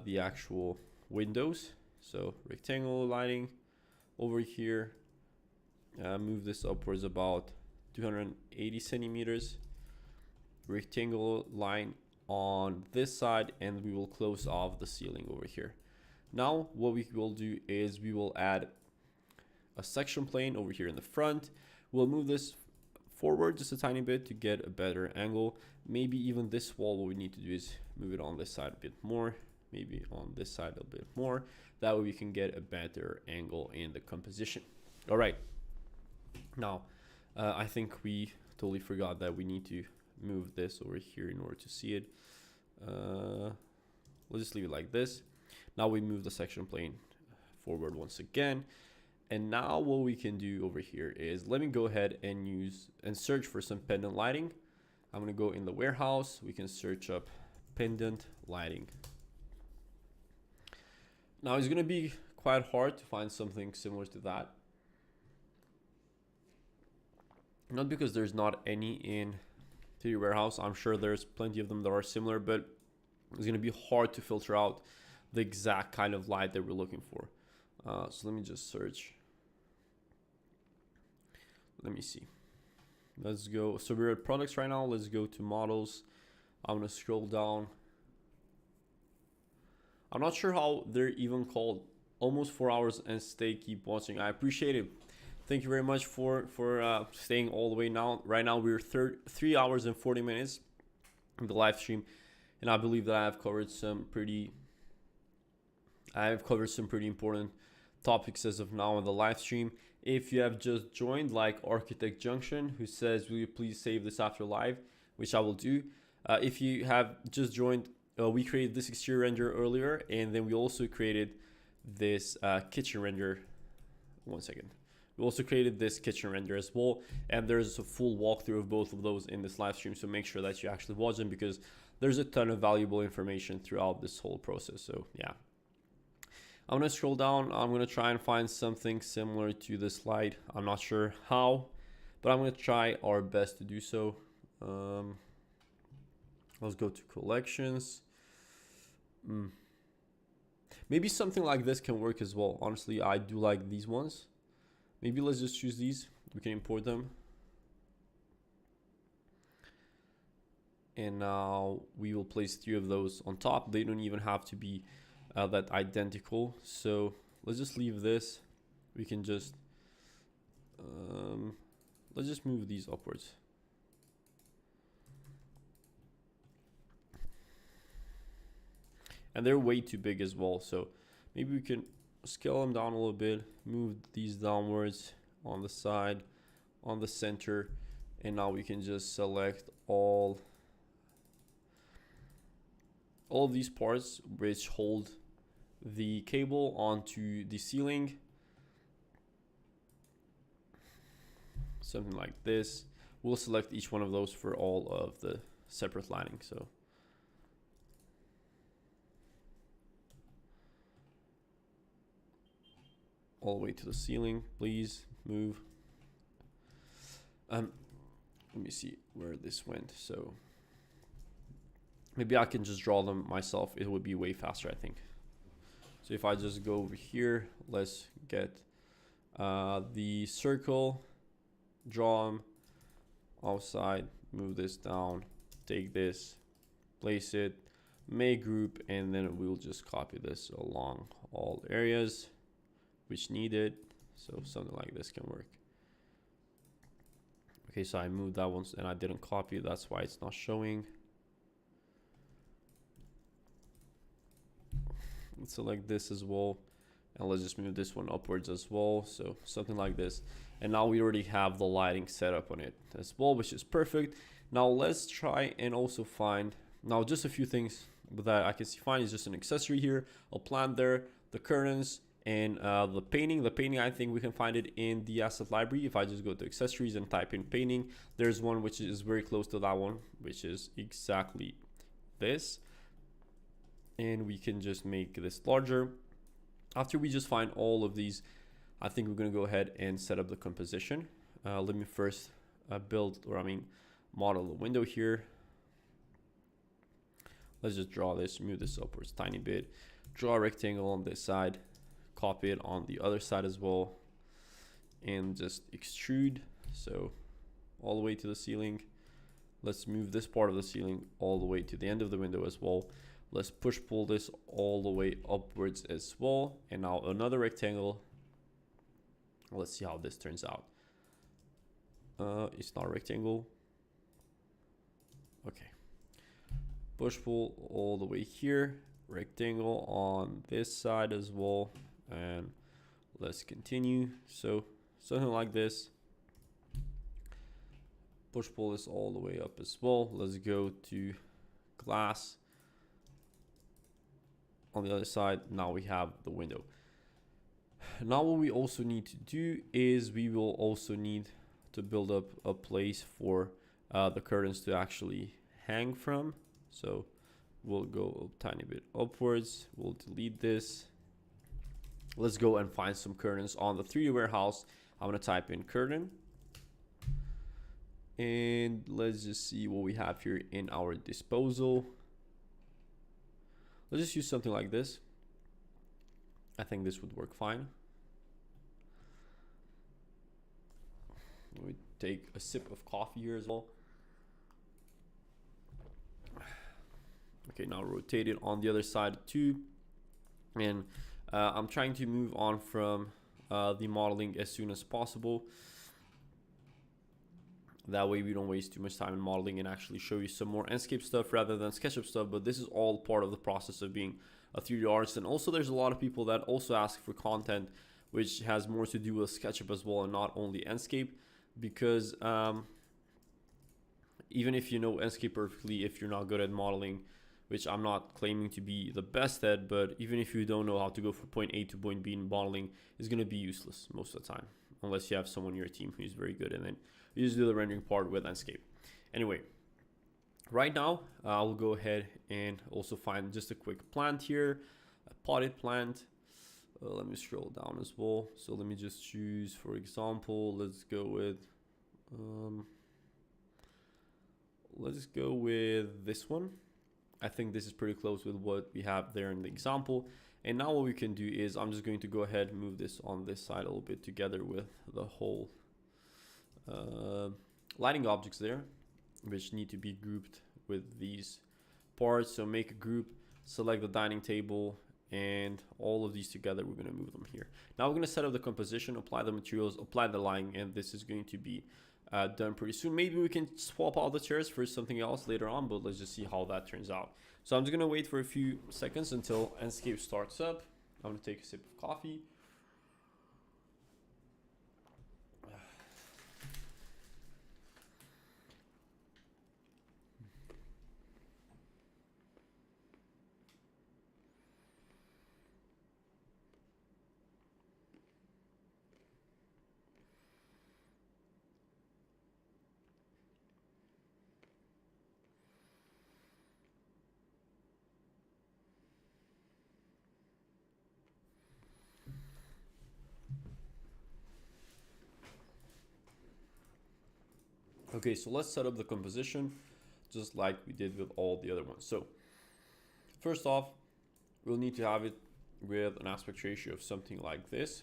the actual windows. So rectangular lighting over here, move this upwards about 280 centimeters, rectangular line on this side, and we will close off the ceiling over here. Now what we will do is we will add a section plane over here in the front. We'll move this forward just a tiny bit to get a better angle. Maybe even this wall, what we need to do is move it on this side a bit more, maybe on this side a bit more. That way we can get a better angle in the composition. All right, now I think we totally forgot that we need to move this over here in order to see it. We'll just leave it like this. Now we move the section plane forward once again. And now what we can do over here is, let me go ahead and use and search for some pendant lighting. I'm gonna go in the warehouse. We can search up pendant lighting. Now it's gonna be quite hard to find something similar to that. Not because there's not any in the warehouse. I'm sure there's plenty of them that are similar, but it's gonna be hard to filter out the exact kind of light that we're looking for. So let me just search. Let me see. Let's go. So we're at products right now. Let's go to models. I'm gonna scroll down. I'm not sure how they're even called. Almost 4 hours and stay, keep watching. I appreciate it. Thank you very much for staying all the way now. Right now we're 3 hours and 40 minutes in the live stream, and I believe that I have covered some pretty important topics as of now in the live stream. If you have just joined, like Architect Junction, who says, will you please save this after live, which I will do. If you have just joined, we created this exterior render earlier, and then we also created this kitchen render. One second. We also created this kitchen render as well, and there's a full walkthrough of both of those in this live stream, so make sure that you actually watch them, because there's a ton of valuable information throughout this whole process. So yeah, I'm gonna scroll down. I'm gonna try and find something similar to this slide. I'm not sure how, but I'm gonna try our best to do so. Let's go to collections. Maybe something like this can work as well. Honestly, I do like these ones. Maybe let's just choose these. We can import them. And now we will place 3 of those on top. They don't even have to be that identical. So let's just leave this. We can just, let's just move these upwards. And they're way too big as well. So maybe we can scale them down a little bit, move these downwards on the side, on the center, and now we can just select all of these parts which hold the cable onto the ceiling. Something like this. We'll select each one of those for all of the separate lighting. So all the way to the ceiling, please move. Let me see where this went. So maybe I can just draw them myself. It would be way faster, I think. So if I just go over here, let's get the circle, draw them outside, move this down, take this, place it, make group, and then we'll just copy this along all areas which need it. So something like this can work. Okay, so I moved that one and I didn't copy it. That's why it's not showing. Let's select this as well. And let's just move this one upwards as well. So something like this. And now we already have the lighting set up on it as well, which is perfect. Now let's try and also find, now just a few things that I can find is just an accessory here, a plant there, the curtains, And the painting, I think we can find it in the asset library. If I just go to accessories and type in painting, there's one which is very close to that one, which is exactly this. And we can just make this larger. After we just find all of these, I think we're going to go ahead and set up the composition. Let me first model the window here. Let's just draw this, move this upwards a tiny bit, draw a rectangle on this side, copy it on the other side as well, and just extrude. So all the way to the ceiling. Let's move this part of the ceiling all the way to the end of the window as well. Let's push pull this all the way upwards as well. And now another rectangle. Let's see how this turns out. It's not a rectangle. Okay. Push pull all the way here. Rectangle on this side as well. And let's continue. So something like this. Push pull this all the way up as well. Let's go to glass. On the other side, now we have the window. Now what we also need to do is we will also need to build up a place for the curtains to actually hang from. So we'll go a tiny bit upwards. We'll delete this. Let's go and find some curtains on the 3D warehouse. I'm going to type in curtain. And let's just see what we have here in our disposal. Let's just use something like this. I think this would work fine. Let me take a sip of coffee here as well. Okay, now rotate it on the other side too. And I'm trying to move on from the modeling as soon as possible. That way we don't waste too much time in modeling and actually show you some more Enscape stuff rather than SketchUp stuff. But this is all part of the process of being a 3D artist. And also there's a lot of people that also ask for content which has more to do with SketchUp as well and not only Enscape. Because even if you know Enscape perfectly, if you're not good at modeling, which I'm not claiming to be the best at, but even if you don't know how to go from point A to point B in modeling, it's going to be useless most of the time. Unless you have someone in your team who's very good, and then you just do the rendering part with Enscape. Anyway, right now I'll go ahead and also find just a quick plant here, a potted plant. Let me scroll down as well. So let me just choose, for example, let's go with this one. I think this is pretty close with what we have there in the example. And now what we can do is I'm just going to go ahead and move this on this side a little bit together with the whole lighting objects there, which need to be grouped with these parts. So make a group, select the dining table, and all of these together, we're going to move them here. Now we're going to set up the composition, apply the materials, apply the lighting, and this is going to be done pretty soon. Maybe we can swap out the chairs for something else later on, but let's just see how that turns out. So I'm just going to wait for a few seconds until Enscape starts up. I'm going to take a sip of coffee. Okay, so let's set up the composition just like we did with all the other ones. So first off, we'll need to have it with an aspect ratio of something like this.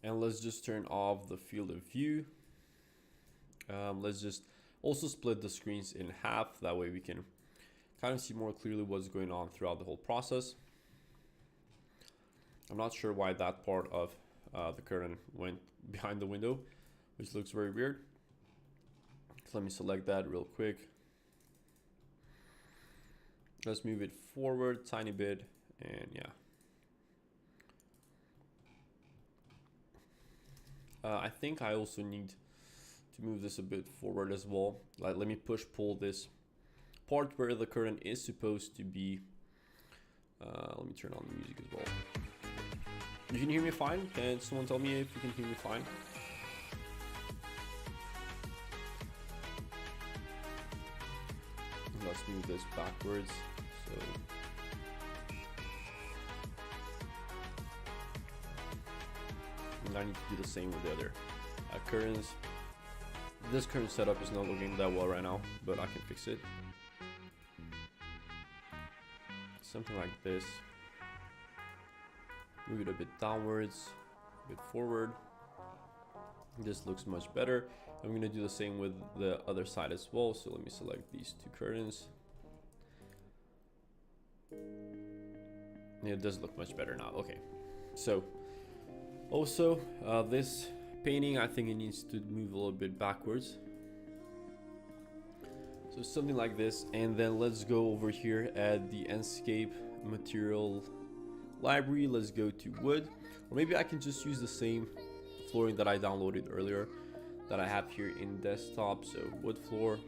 And let's just turn off the field of view. Let's just also split the screens in half. That way we can kind of see more clearly what's going on throughout the whole process. I'm not sure why that part of the curtain went behind the window, which looks very weird. So let me select that real quick. Let's move it forward a tiny bit, and yeah. I think I also need to move this a bit forward as well. Like, let me push pull this part where the curtain is supposed to be Let me turn on the music as well. You can hear me fine? Can someone tell me if you can hear me fine? Let's move this backwards. So and I need to do the same with the other curtains. This current setup is not looking that well right now, but I can fix it. Something like this. Move it a bit downwards, a bit forward. This looks much better. I'm gonna do the same with the other side as well. So let me select these two curtains. It does look much better now. Okay. So also this painting, I think it needs to move a little bit backwards. So something like this, and then let's go over here at the Enscape material library. Let's go to wood, or maybe I can just use the same flooring that I downloaded earlier that I have here in desktop. So wood floor,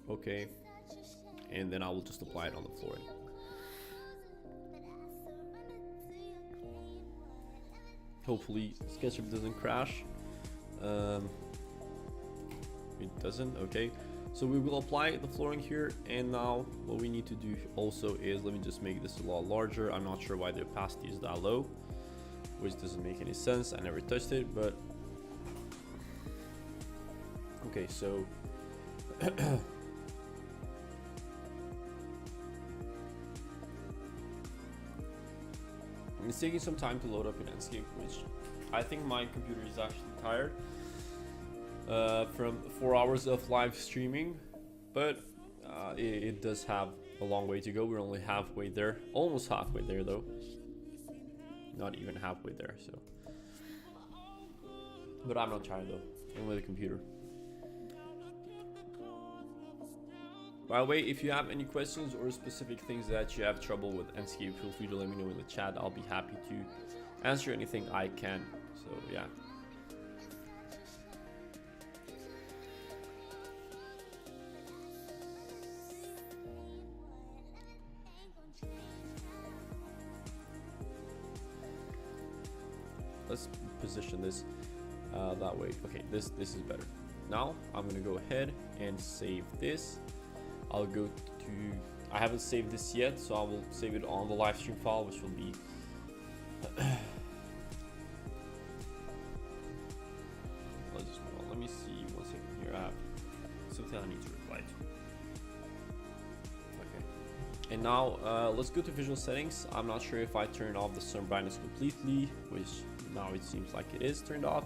okay, and then I will just apply it on the flooring. Hopefully SketchUp doesn't crash. It doesn't. Okay, so we will apply the flooring here, and now what we need to do also is, let me just make this a lot larger. I'm not sure why the opacity is that low, which doesn't make any sense. I never touched it, but okay. So it's taking some time to load up in Enscape, which I think my computer is actually tired from 4 hours of live streaming, but it does have a long way to go. We're only halfway there, almost halfway there though, not even halfway there. So, but I'm not tired though, only the computer. By the way, if you have any questions or specific things that you have trouble with Enscape, feel free to let me know in the chat. I'll be happy to answer anything I can. So yeah. Let's position this that way. Okay, this is better. Now I'm gonna go ahead and save this. I'll go to, I haven't saved this yet, so I will save it on the Livestream file, which will be let's just move on. Let me see 1 second here. I have something I need to reply to. Okay, and now let's go to visual settings. I'm not sure if I turned off the sun brightness completely, which now it seems like it is turned off.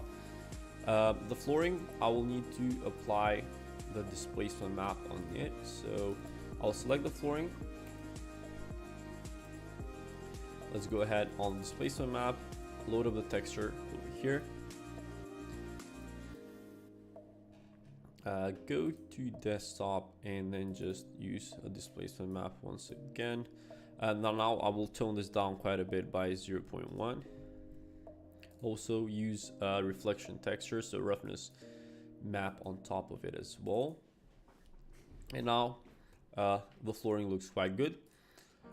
The flooring, I will need to apply the displacement map on it. So I'll select the flooring. Let's go ahead on the displacement map, load up the texture over here. Go to desktop and then just use a displacement map once again. Now I will tone this down quite a bit by 0.1. Also use reflection texture, so roughness map on top of it as well. And now the flooring looks quite good.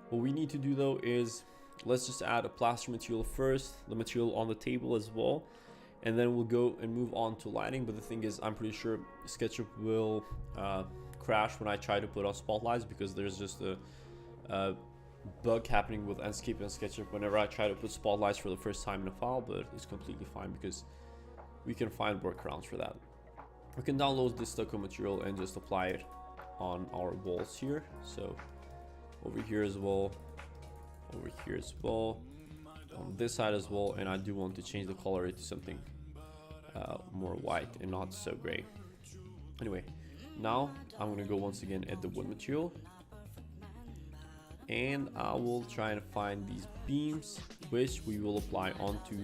What we need to do though is, let's just add a plaster material first, the material on the table as well, and then we'll go and move on to lighting. But the thing is, I'm pretty sure SketchUp will crash when I try to put on spotlights, because there's just a bug happening with Enscape and SketchUp whenever I try to put spotlights for the first time in a file, but it's completely fine because we can find workarounds for that. We can download this stucco material and just apply it on our walls here. So over here as well, over here as well, on this side as well. And I do want to change the color to something more white and not so gray. Anyway, now I'm gonna go once again at the wood material, and I will try and find these beams, which we will apply onto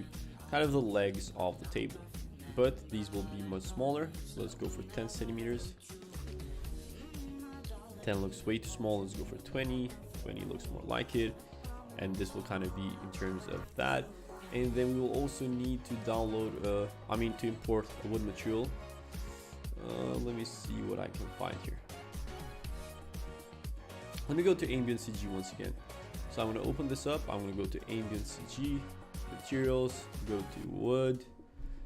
kind of the legs of the table. But these will be much smaller, so let's go for 10 centimeters. 10 looks way too small, let's go for 20. 20 looks more like it, and this will kind of be in terms of that. And then we will also need to download to import a wood material. Let me see what I can find here. Let me go to ambient CG once again. So I'm going to open this up. I'm going to go to ambient CG, materials, go to wood,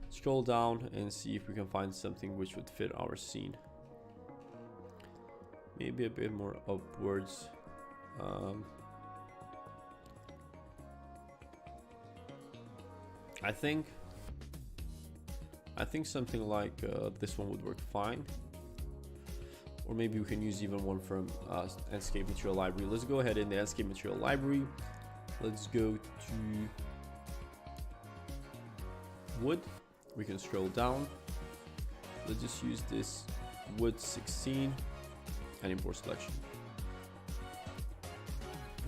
scroll down and see if we can find something which would fit our scene. Maybe a bit more upwards. I think something like this one would work fine. Or maybe we can use even one from Enscape Material Library. Let's go ahead in the Enscape Material Library. Let's go to wood. We can scroll down. Let's just use this wood 16 and import selection.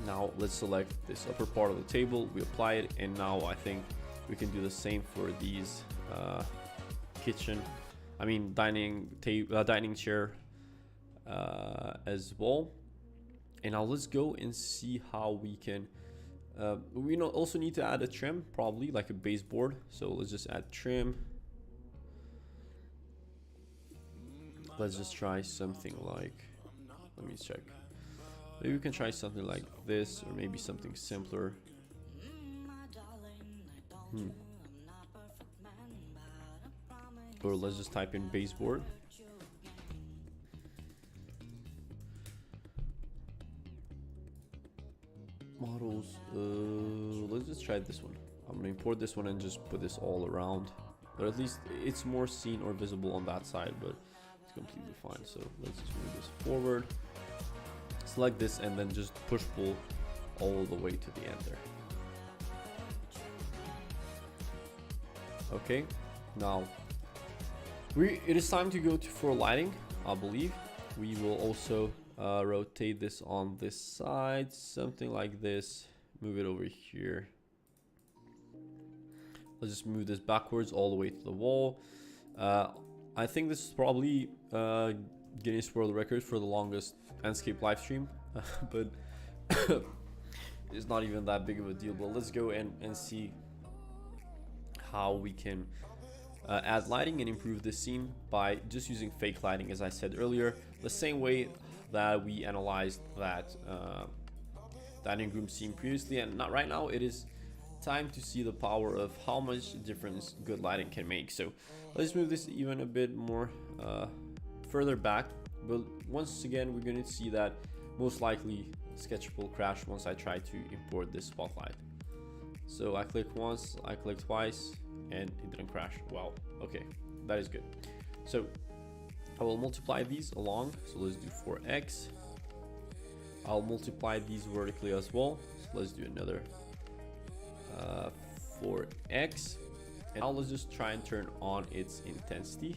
Now let's select this upper part of the table. We apply it, and now I think we can do the same for these dining chair as well. And now let's go and see how we can we also need to add a trim, probably like a baseboard. So let's just add trim. Let's just try something like, let me check, maybe we can try something like this, or maybe something simpler. Or let's just type in baseboard. Models, let's just try this one. I'm gonna import this one and just put this all around, or at least it's more seen or visible on that side, but it's completely fine. So let's just move this forward, select this, and then just push pull all the way to the end there. Okay, now it is time to go for lighting. I believe we will also rotate this on this side, something like this. Move it over here. Let's just move this backwards all the way to the wall. I think this is probably Guinness World Record for the longest Enscape live stream, but it's not even that big of a deal. But let's go and see how we can add lighting and improve the scene by just using fake lighting, as I said earlier, the same way that we analyzed that dining room scene previously. And not right now, it is time to see the power of how much difference good lighting can make. So let's move this even a bit more further back, but once again we're going to see that most likely Sketchup will crash once I try to import this spotlight. So I click once, I click twice, and it didn't crash. Wow, okay, that is good. So I will multiply these along. So let's do 4x. I'll multiply these vertically as well. So let's do another 4x. And now let's just try and turn on its intensity.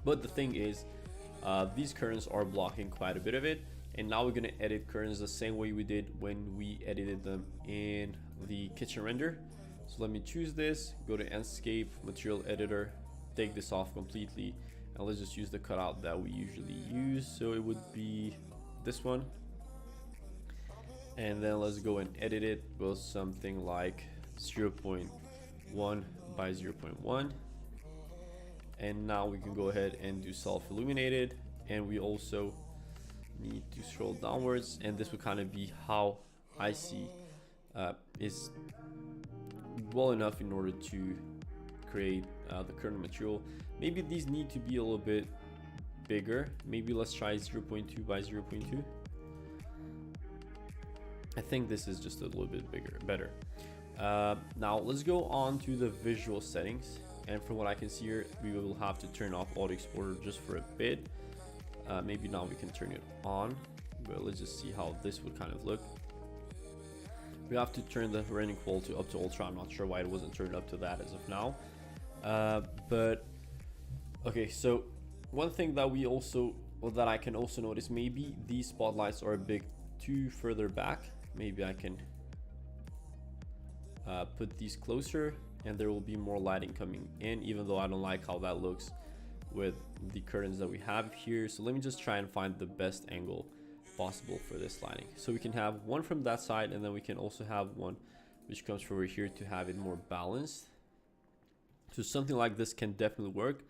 But the thing is, these currents are blocking quite a bit of it. And now we're going to edit currents the same way we did when we edited them in the kitchen render. So let me choose this, go to Enscape, Material Editor, take this off completely, and let's just use the cutout that we usually use. So it would be this one. And then let's go and edit it with something like 0.1 by 0.1. And now we can go ahead and do self-illuminated, and we also need to scroll downwards, and this would kind of be how I see is well enough in order to create the current material. Maybe these need to be a little bit bigger. Maybe let's try 0.2 by 0.2. I think this is just a little bit better. Now let's go on to the visual settings, and from what I can see here, we will have to turn off auto exporter just for a bit. Maybe now we can turn it on, but let's just see how this would kind of look. We have to turn the rendering quality up to ultra. I'm not sure why it wasn't turned up to that as of now. But okay, so one thing that that I can also notice, maybe these spotlights are a bit too further back. Maybe I can put these closer, and there will be more lighting coming in, even though I don't like how that looks with the curtains that we have here. So let me just try and find the best angle possible for this lighting. So we can have one from that side, and then we can also have one which comes from over here to have it more balanced. So something like this can definitely work.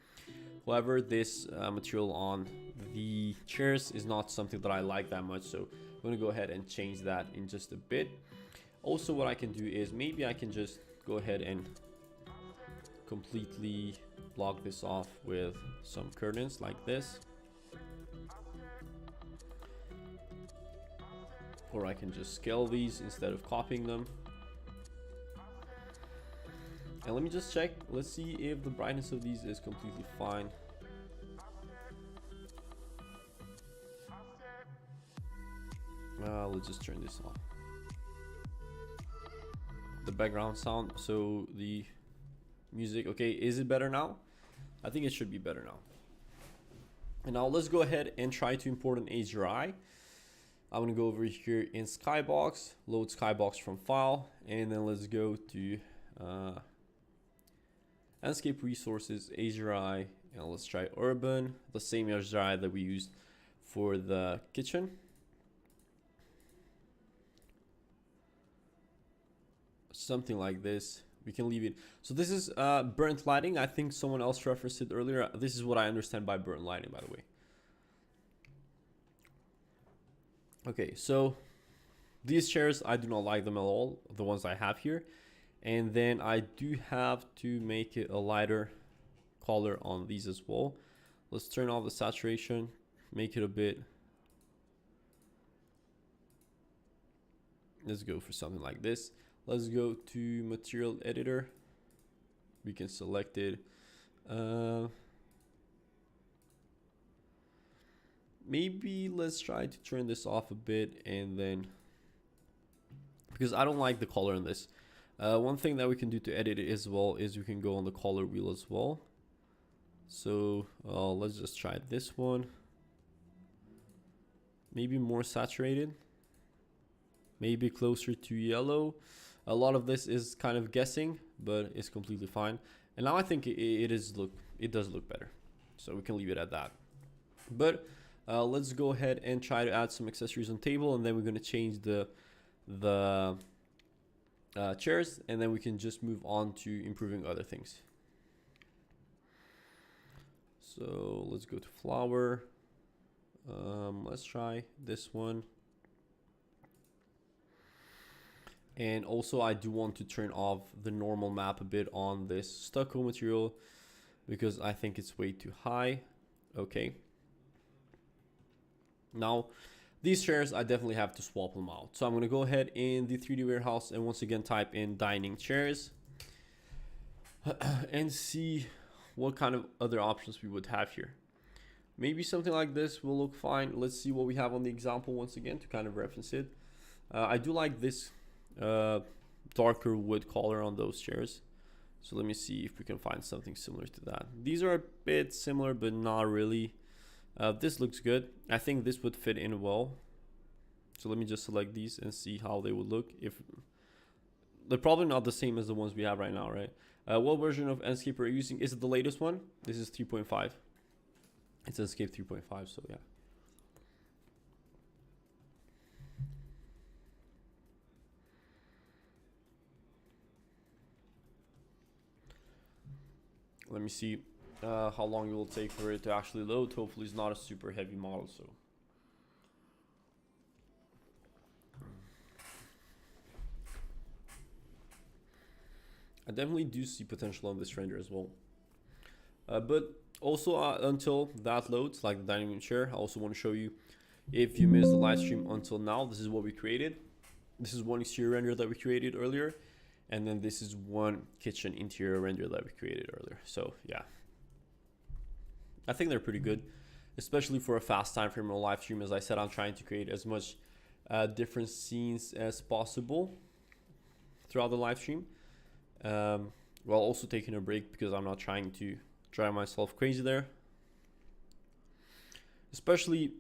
However, this material on the chairs is not something that I like that much. So I'm gonna go ahead and change that in just a bit. Also, what I can do is maybe I can just go ahead and completely block this off with some curtains like this. Or I can just scale these instead of copying them. And let me just check. Let's see if the brightness of these is completely fine. Let's just turn this off. The background sound, so the music, okay, is it better now? I think it should be better now. And now let's go ahead and try to import an HDRI. I'm gonna go over here in Skybox, load Skybox from file, and then let's go to Enscape resources, HDRI, and let's try urban, the same HDRI that we used for the kitchen. Something like this. We can leave it. So this is burnt lighting. I think someone else referenced it earlier. This is what I understand by burnt lighting, by the way. Okay, so these chairs, I do not like them at all, the ones I have here. And then I do have to make it a lighter color on these as well. Let's turn off the saturation, make it a bit. Let's go for something like this. Let's go to material editor. We can select it. Maybe let's try to turn this off a bit, and then, because I don't like the color in this. One thing that we can do to edit it as well is we can go on the color wheel as well. So let's just try this one. Maybe more saturated. Maybe closer to yellow. A lot of this is kind of guessing, but it's completely fine. And now I think it does look better. So we can leave it at that. But let's go ahead and try to add some accessories on table, and then we're going to change the chairs, and then we can just move on to improving other things. So let's go to flower. Let's try this one. And also I do want to turn off the normal map a bit on this stucco material because I think it's way too high. Okay. Now these chairs, I definitely have to swap them out. So I'm going to go ahead in the 3D warehouse and once again type in dining chairs and see what kind of other options we would have here. Maybe something like this will look fine. Let's see what we have on the example once again to kind of reference it. I do like this darker wood color on those chairs. So let me see if we can find something similar to that. These are a bit similar, but not really. This looks good. I think this would fit in well. So let me just select these and see how they would look. If they're probably not the same as the ones we have right now, right? What version of Enscape are you using? Is it the latest one? This is 3.5. It's Enscape 3.5, so yeah. Let me see how long it will take for it to actually load. Hopefully it's not a super heavy model, so. I definitely do see potential on this render as well. But also until that loads, like the dining room chair, I also want to show you, if you missed the live stream until now, this is what we created. This is one exterior render that we created earlier. And then this is one kitchen interior render that we created earlier. So yeah, I think they're pretty good, especially for a fast time frame on a live stream. As I said, I'm trying to create as much different scenes as possible throughout the live stream, while also taking a break because I'm not trying to drive myself crazy there. Especially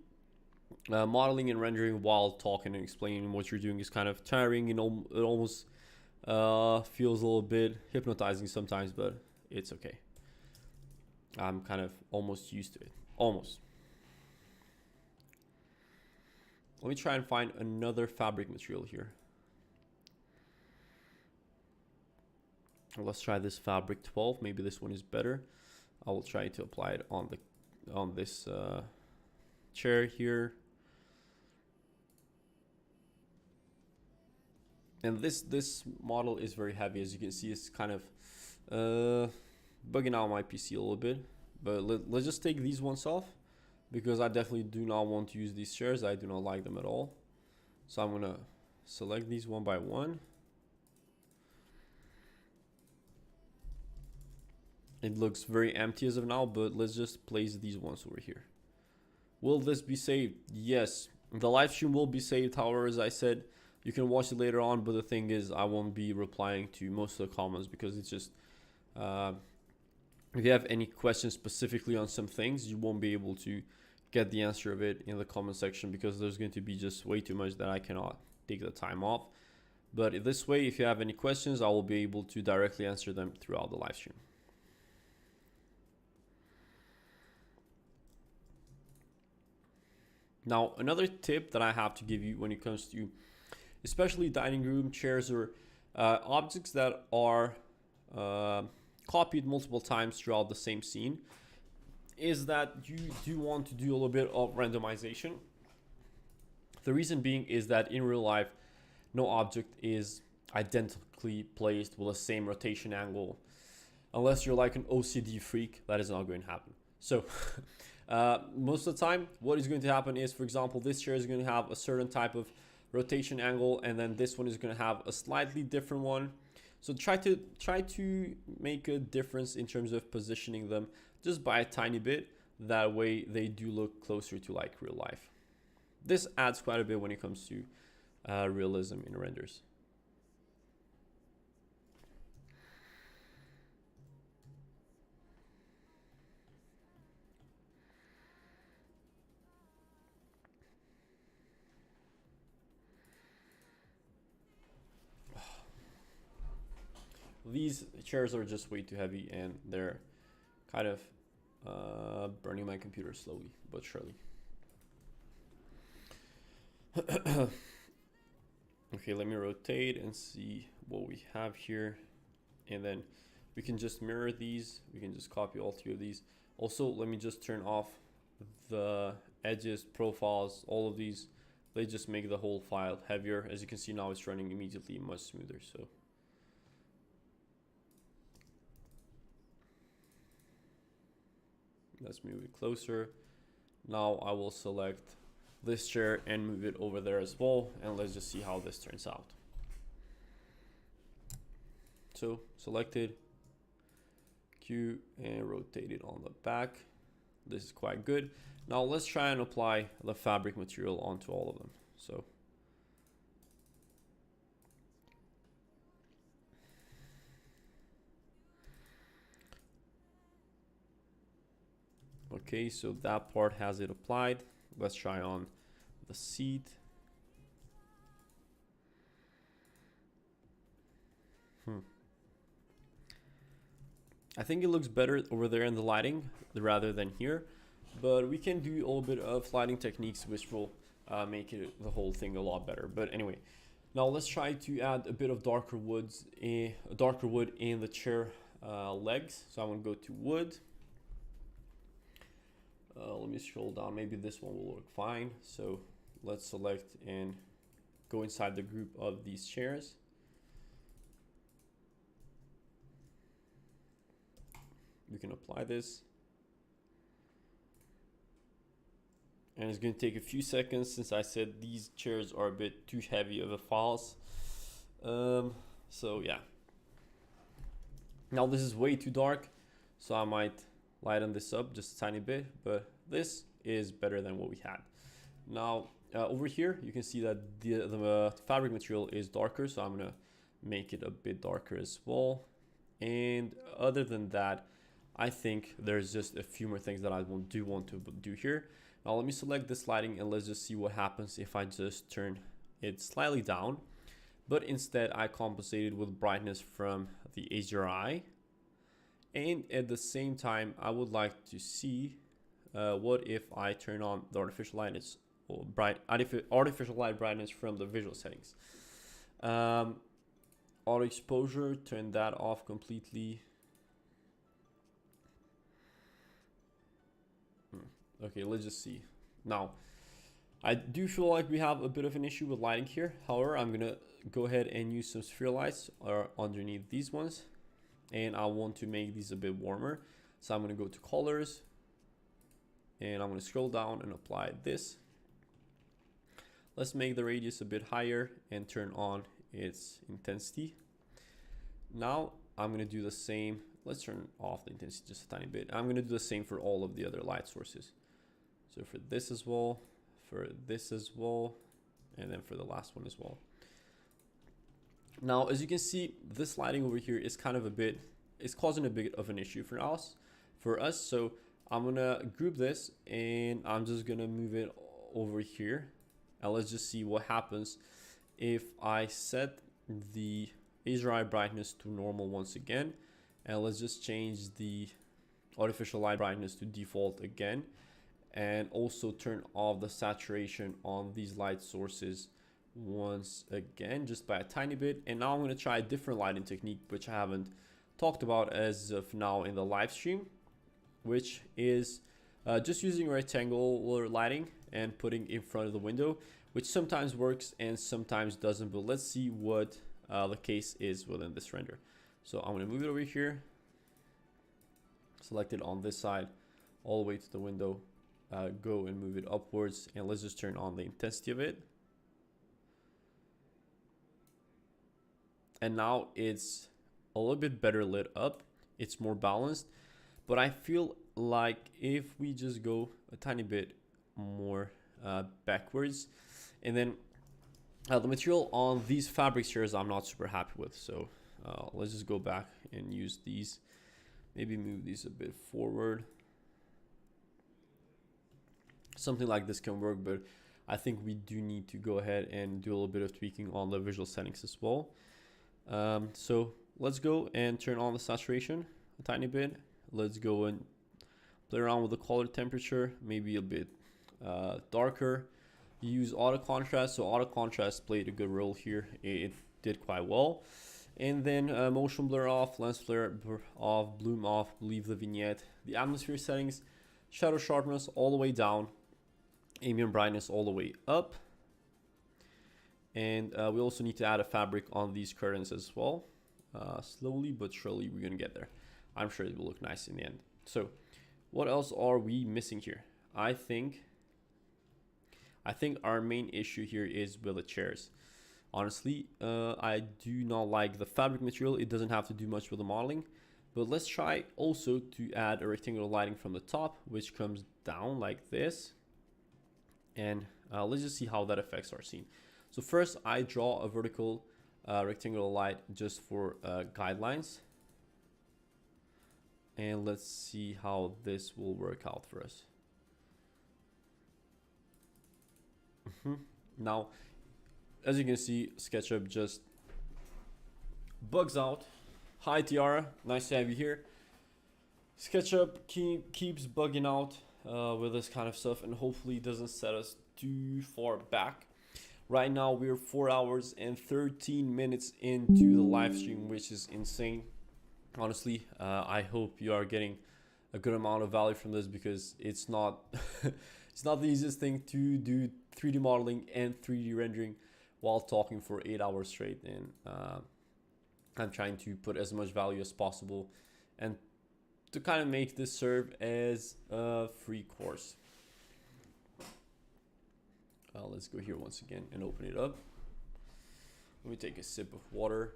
modeling and rendering while talking and explaining what you're doing is kind of tiring, and it almost feels a little bit hypnotizing sometimes, but it's okay. I'm kind of almost used to it. Almost. Let me try and find another fabric material here. Let's try this fabric 12. Maybe this one is better. I will try to apply it on this chair here. And this model is very heavy, as you can see. It's kind of bugging out my PC a little bit, but let's just take these ones off, because I definitely do not want to use these chairs. I do not like them at all. So I'm gonna select these one by one. It looks very empty as of now, but let's just place these ones over here. Will this be saved? Yes, the live stream will be saved. However, as I said, you can watch it later on, but the thing is, I won't be replying to most of the comments, because it's just if you have any questions specifically on some things, you won't be able to get the answer of it in the comment section, because there's going to be just way too much that I cannot take the time off. But this way, if you have any questions, I will be able to directly answer them throughout the live stream. Now, another tip that I have to give you when it comes to especially dining room chairs or objects that are copied multiple times throughout the same scene, is that you do want to do a little bit of randomization. The reason being is that in real life, no object is identically placed with the same rotation angle. Unless you're like an OCD freak, that is not going to happen. So most of the time, what is going to happen is, for example, this chair is going to have a certain type of rotation angle, and then this one is going to have a slightly different one. So try to make a difference in terms of positioning them just by a tiny bit. That way they do look closer to like real life. This adds quite a bit when it comes to realism in renders. These chairs are just way too heavy, and they're kind of burning my computer slowly but surely. Okay, let me rotate and see what we have here, and then we can just mirror these. We can just copy all three of these. Also, let me just turn off the edges, profiles, all of these. They just make the whole file heavier. As you can see now, it's running immediately much smoother. So let's move it closer. Now I will select this chair and move it over there as well, and let's just see how this turns out. So selected, Q, and rotate it on the back. This is quite good. Now let's try and apply the fabric material onto all of them. So okay, so that part has it applied. Let's try on the seat. I think it looks better over there in the lighting rather than here, but we can do a little bit of lighting techniques which will make it the whole thing a lot better. But anyway, now let's try to add a bit of darker wood in the chair legs. So I'm gonna go to wood. Let me scroll down. Maybe this one will work fine. So let's select and go inside the group of these chairs. We can apply this. And it's going to take a few seconds, since I said these chairs are a bit too heavy of a files. So yeah. Now this is way too dark, so I might lighten this up just a tiny bit, but this is better than what we had. Now over here you can see that the fabric material is darker, so I'm gonna make it a bit darker as well. And other than that, I think there's just a few more things that I do want to do here. Now let me select this lighting, and let's just see what happens if I just turn it slightly down, but instead I compensated with brightness from the HDRI. And at the same time, I would like to see what if I turn on the artificial lightness or artificial light brightness from the visual settings. Auto exposure, turn that off completely. Okay, let's just see. Now, I do feel like we have a bit of an issue with lighting here. However, I'm gonna go ahead and use some sphere lights or underneath these ones, and I want to make these a bit warmer. So I'm going to go to colors, and I'm going to scroll down and apply this. Let's make the radius a bit higher and turn on its intensity. Now I'm going to do the same. Let's turn off the intensity just a tiny bit. I'm going to do the same for all of the other light sources. So for this as well, for this as well, and then for the last one as well. Now, as you can see, this lighting over here is kind of it's causing a bit of an issue for us. So I'm gonna group this, and I'm just gonna move it over here, and let's just see what happens if I set the HDRI brightness to normal once again, and let's just change the artificial light brightness to default again, and also turn off the saturation on these light sources once again, just by a tiny bit. And now I'm going to try a different lighting technique, which I haven't talked about as of now in the live stream, which is just using rectangular lighting and putting in front of the window, which sometimes works and sometimes doesn't. But let's see what the case is within this render. So I'm going to move it over here, select it on this side, all the way to the window, go and move it upwards, and let's just turn on the intensity of it. And now it's a little bit better lit up, it's more balanced. But I feel like if we just go a tiny bit more backwards, and then the material on these fabric chairs I'm not super happy with, so let's just go back and use these, maybe move these a bit forward. Something like this can work, but I think we do need to go ahead and do a little bit of tweaking on the visual settings as well. So let's go and turn on the saturation a tiny bit. Let's go and play around with the color temperature, maybe a bit darker. Use auto contrast. So auto contrast played a good role here. It did quite well. And then motion blur off, lens flare off, bloom off, leave the vignette. The atmosphere settings, shadow sharpness all the way down, ambient brightness all the way up. And we also need to add a fabric on these curtains as well. Slowly but surely we're gonna get there. I'm sure it will look nice in the end. So what else are we missing here? I think our main issue here is with the chairs. Honestly, I do not like the fabric material. It doesn't have to do much with the modeling. But let's try also to add a rectangular lighting from the top, which comes down like this. And let's just see how that affects our scene. So first, I draw a vertical rectangular light just for guidelines. And let's see how this will work out for us. Now, as you can see, SketchUp just bugs out. Hi Tiara, nice to have you here. SketchUp keeps bugging out with this kind of stuff, and hopefully it doesn't set us too far back. Right now we're 4 hours and 13 minutes into the live stream, which is insane. Honestly, I hope you are getting a good amount of value from this, because it's not it's not the easiest thing to do 3D modeling and 3D rendering while talking for 8 hours straight. And I'm trying to put as much value as possible and to kind of make this serve as a free course. Let's go here once again and open it up. Let me take a sip of water.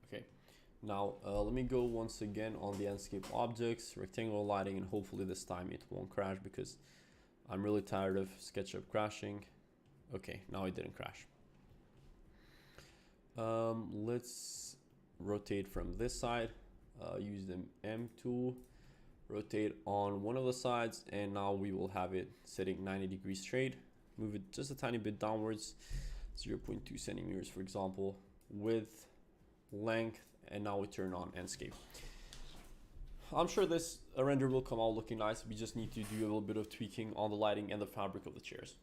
Okay, now let me go once again on the Enscape objects, rectangular lighting, and hopefully this time it won't crash, because I'm really tired of SketchUp crashing. Okay, now it didn't crash. Let's rotate from this side, use the M tool, rotate on one of the sides, and now we will have it sitting 90 degrees straight. Move it just a tiny bit downwards, 0.2 centimeters for example, width, length, and now we turn on Enscape. I'm sure this render will come out looking nice. We just need to do a little bit of tweaking on the lighting and the fabric of the chairs.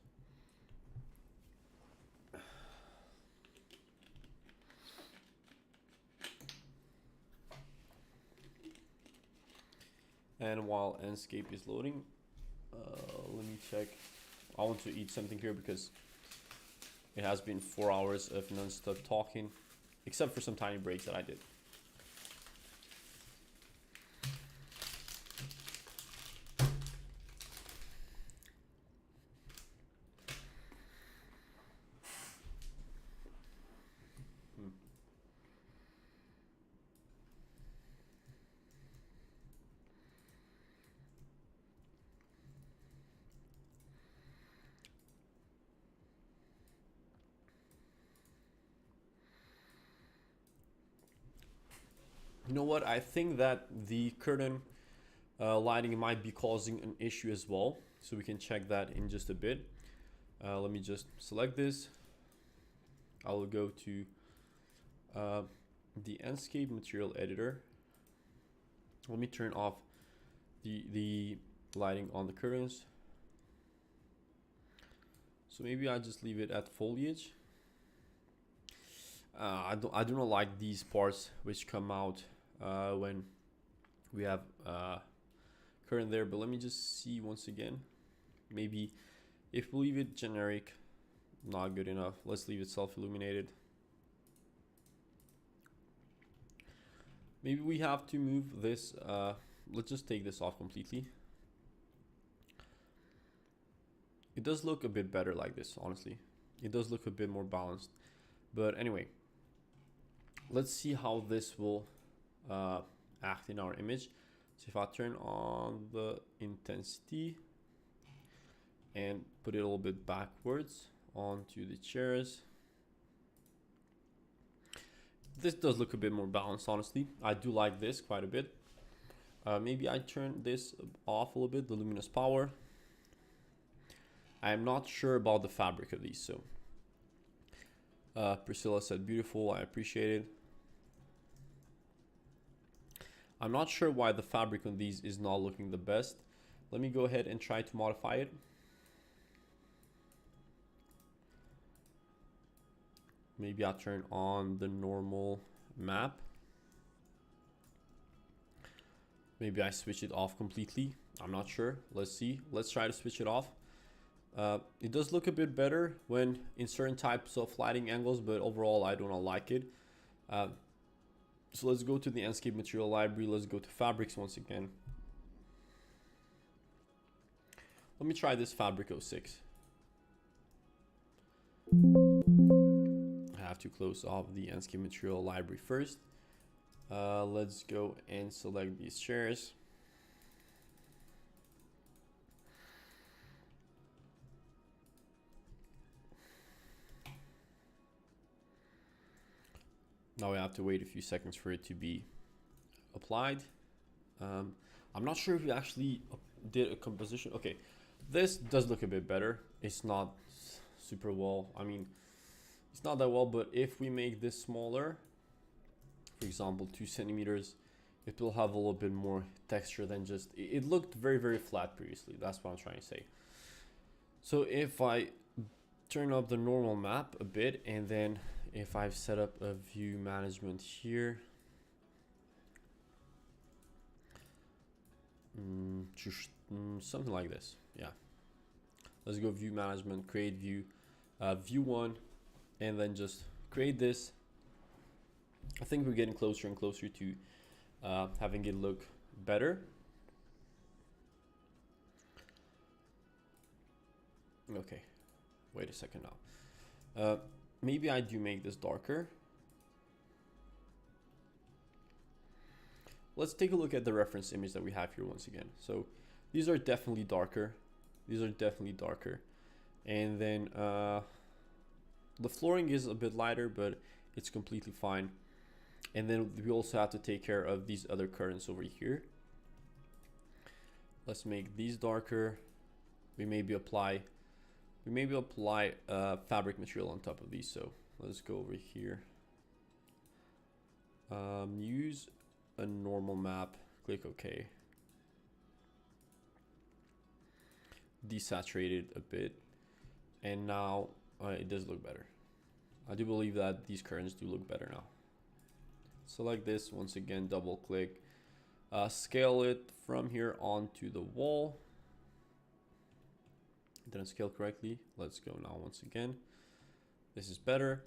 And while Enscape is loading, let me check. I want to eat something here because it has been 4 hours of non-stop talking, except for some tiny breaks that I did. You know what? I think that the curtain lighting might be causing an issue as well. So we can check that in just a bit. Let me just select this. I will go to the Enscape material editor. Let me turn off the lighting on the curtains. So maybe I just leave it at foliage. I do not like these parts which come out when we have current there, but let me just see once again. Maybe if we leave it generic, not good enough. Let's leave it self-illuminated. Maybe we have to move this. Let's just take this off completely. It does look a bit better like this, honestly. It does look a bit more balanced. But anyway, let's see how this will act in our image. So if I turn on the intensity and put it a little bit backwards onto the chairs, this does look a bit more balanced, honestly. I do like this quite a bit. Maybe I turn this off a little bit, the luminous power. I am not sure about the fabric of these, so Priscilla said beautiful, I appreciate it. I'm not sure why the fabric on these is not looking the best. Let me go ahead and try to modify it. Maybe I'll turn on the normal map. Maybe I switch it off completely. I'm not sure. Let's see. Let's try to switch it off. It does look a bit better when in certain types of lighting angles, but overall I do not like it. So let's go to the Enscape material library. Let's go to fabrics once again. Let me try this fabric 06. I have to close off the Enscape material library first. Let's go and select these chairs. Now we have to wait a few seconds for it to be applied. I'm not sure if we actually did a composition. Okay, this does look a bit better. It's not super well. I mean, it's not that well, but if we make this smaller, for example, 2 centimeters, it will have a little bit more texture than just, it looked very, very flat previously. That's what I'm trying to say. So if I turn up the normal map a bit, and then if I've set up a view management here, something like this. Yeah, let's go view management, create view, view 1, and then just create this. I think we're getting closer and closer to having it look better. Okay, wait a second now. Maybe I do make this darker. Let's take a look at the reference image that we have here once again. So these are definitely darker. These are definitely darker. And then the flooring is a bit lighter, but it's completely fine. And then we also have to take care of these other curtains over here. Let's make these darker. We maybe apply fabric material on top of these. So let's go over here. Use a normal map, click OK. Desaturate it a bit, and now it does look better. I do believe that these curtains do look better now. Select this once again, double click, Scale it from here onto the wall. It didn't scale correctly. Let's go now once again. This is better.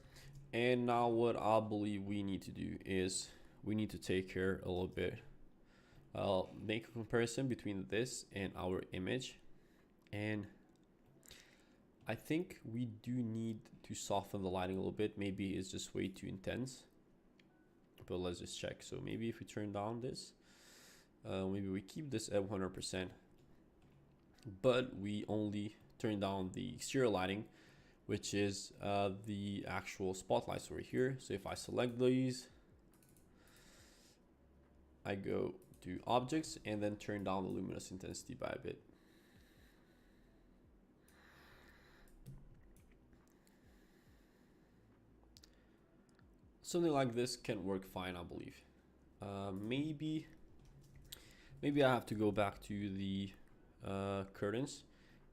And now what I believe we need to do is we need to take care a little bit. Make a comparison between this and our image. And I think we do need to soften the lighting a little bit. Maybe it's just way too intense. But let's just check. So maybe if we turn down this, maybe we keep this at 100%. But we only turn down the exterior lighting, which is the actual spotlights over here. So if I select these, I go to objects and then turn down the luminous intensity by a bit. Something like this can work fine, I believe. Maybe I have to go back to the curtains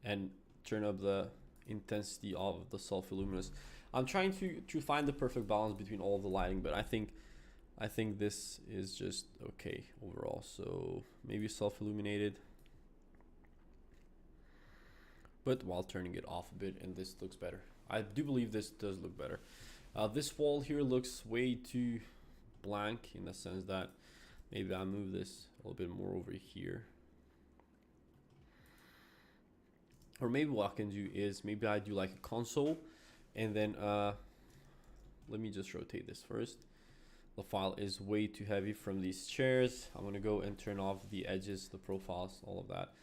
and turn up the intensity of the self-illuminous. I'm trying to find the perfect balance between all of the lighting, but I think this is just okay overall. So maybe self-illuminated, but while turning it off a bit, and this looks better. I do believe this does look better. This wall here looks way too blank in the sense that maybe I move this a little bit more over here. Or maybe what I can do is maybe I do like a console, and then let me just rotate this first. The file is way too heavy from these chairs. I'm gonna go and turn off the edges, the profiles, all of that.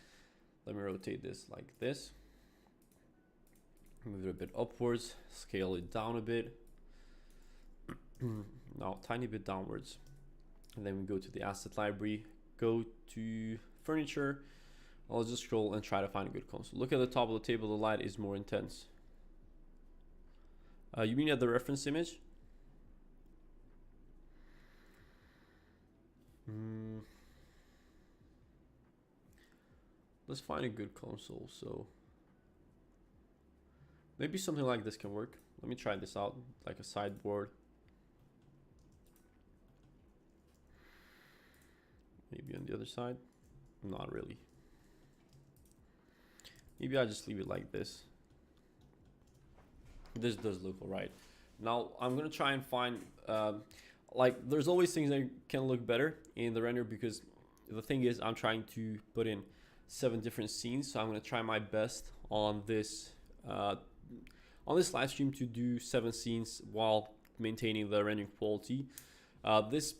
Let me rotate this like this. Move it a bit upwards, scale it down a bit. Now tiny bit downwards. And then we go to the asset library, go to furniture. I'll just scroll and try to find a good console. Look at the top of the table, the light is more intense. You mean at the reference image? Let's find a good console. So maybe something like this can work. Let me try this out, like a sideboard. Maybe on the other side. Not really. Maybe I just leave it like this. This does look alright. Now I'm gonna try and find like there's always things that can look better in the render, because the thing is I'm trying to put in 7 different scenes. So I'm gonna try my best on this live stream to do 7 scenes while maintaining the rendering quality. This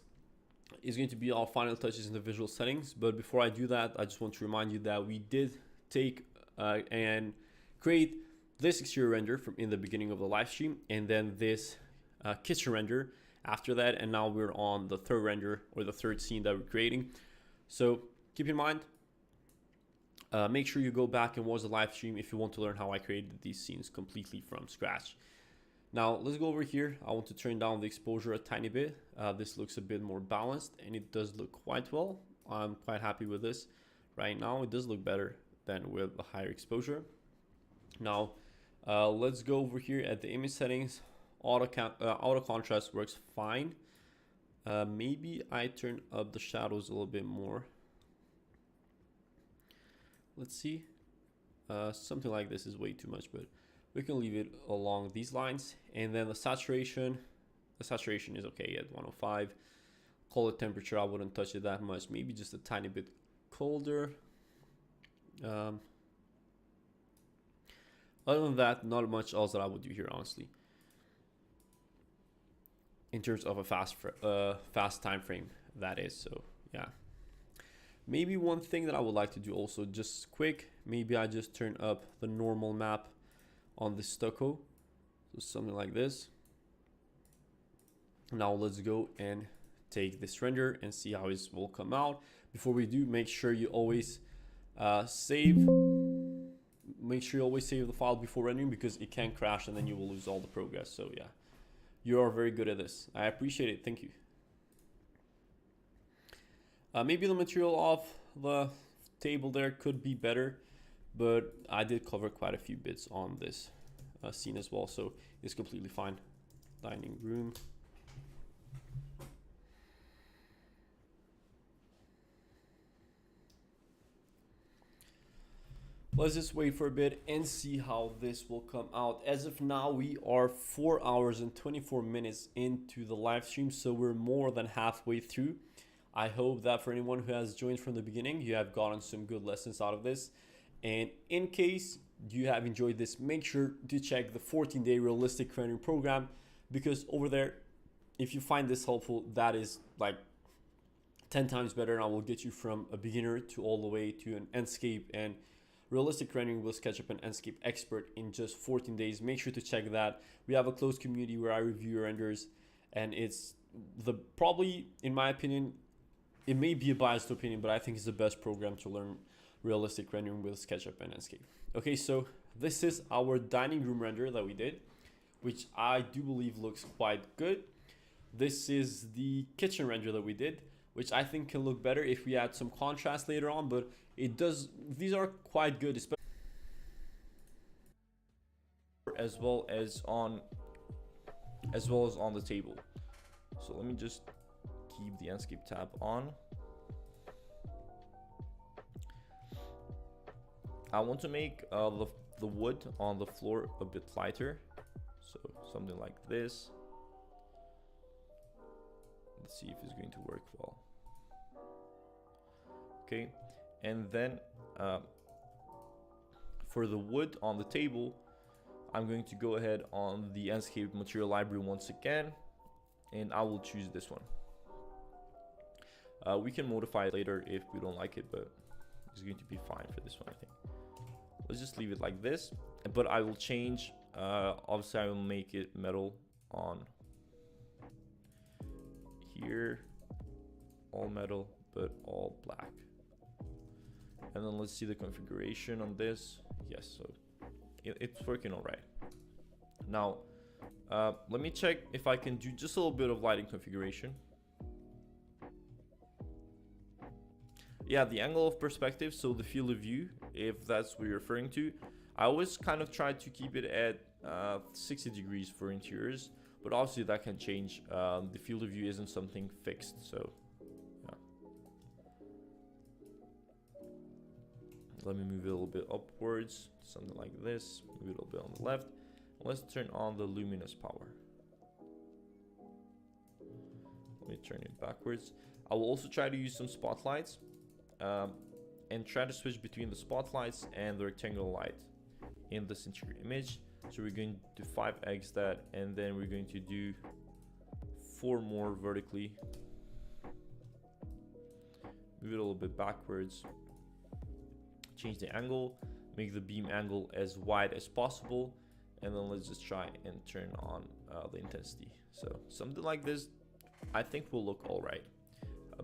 is going to be our final touches in the visual settings, but before I do that, I just want to remind you that we did take and create this exterior render from in the beginning of the live stream, and then this kitchen render after that, and now we're on the third render, or the third scene that we're creating. So keep in mind, make sure you go back and watch the live stream if you want to learn how I created these scenes completely from scratch. Now let's go over here. I want to turn down the exposure a tiny bit. This looks a bit more balanced, and it does look quite well. I'm quite happy with this. Right now it does look better than with the higher exposure. Now let's go over here at the image settings. Auto contrast works fine. Maybe I turn up the shadows a little bit more. Let's see. Something like this is way too much, but we can leave it along these lines. And then the saturation is okay at 105. Color temperature, I wouldn't touch it that much. Maybe just a tiny bit colder. Other than that, not much else that I would do here, honestly, in terms of a fast time frame, that is. So yeah, maybe one thing that I would like to do also, just quick, maybe I just turn up the normal map on the stucco, so something like this. Now let's go and take this render and see how it will come out. Before we do, make sure you always save the file before rendering, because it can crash and then you will lose all the progress. So yeah, you are very good at this. I appreciate it. Thank you. Maybe the material of the table there could be better, but I did cover quite a few bits on this scene as well, so it's completely fine. Dining room. Let's just wait for a bit and see how this will come out. As of now, we are 4 hours and 24 minutes into the live stream, so we're more than halfway through. I hope that for anyone who has joined from the beginning, you have gotten some good lessons out of this. And in case you have enjoyed this, make sure to check the 14-day realistic rendering program, because over there, if you find this helpful, that is like 10 times better, and I will get you from a beginner to all the way to an Enscape and realistic rendering with SketchUp and Enscape expert in just 14 days. Make sure to check that. We have a closed community where I review your renders, and it's probably, in my opinion, it may be a biased opinion, but I think it's the best program to learn realistic rendering with SketchUp and Enscape. Okay, so this is our dining room render that we did, which I do believe looks quite good. This is the kitchen render that we did, which I think can look better if we add some contrast later on, but it does. These are quite good, especially as well as on the table. So let me just keep the Enscape tab on. I want to make the wood on the floor a bit lighter, so something like this. Let's see if it's going to work well. Okay, and then for the wood on the table, I'm going to go ahead on the Enscape material library once again, and I will choose this one. We can modify it later if we don't like it, but it's going to be fine for this one, I think. Let's just leave it like this, but I will change, obviously I will make it metal on here, all metal, but all black. And then let's see the configuration on this. Yes, so it's working all right. Now, let me check if I can do just a little bit of lighting configuration. Yeah, the angle of perspective, so the field of view, if that's what you're referring to. I always kind of try to keep it at 60 degrees for interiors, but obviously that can change. The field of view isn't something fixed, so yeah. Let me move it a little bit upwards, something like this. Move it a little bit on the left. Let's turn on the luminous power. Let me turn it backwards. I will also try to use some spotlights. And try to switch between the spotlights and the rectangular light in this interior image. So we're going to 5x that, and then we're going to do 4 more vertically. Move it a little bit backwards. Change the angle, make the beam angle as wide as possible, and then let's just try and turn on the intensity. So something like this, I think will look all right.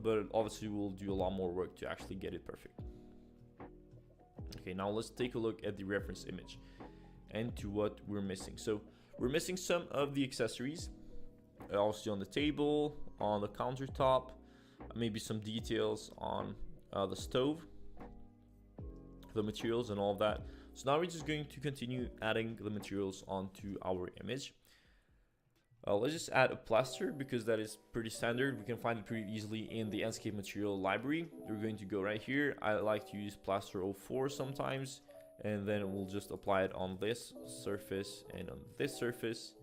But obviously we'll do a lot more work to actually get it perfect. Okay, now let's take a look at the reference image and to what we're missing. So we're missing some of the accessories, obviously on the table, on the countertop, maybe some details on the stove, the materials and all of that. So now we're just going to continue adding the materials onto our image. Let's just add a plaster because that is pretty standard. We can find it pretty easily in the Enscape material library. We're going to go right here. I like to use plaster 04 sometimes, and then we'll just apply it on this surface and on this surface.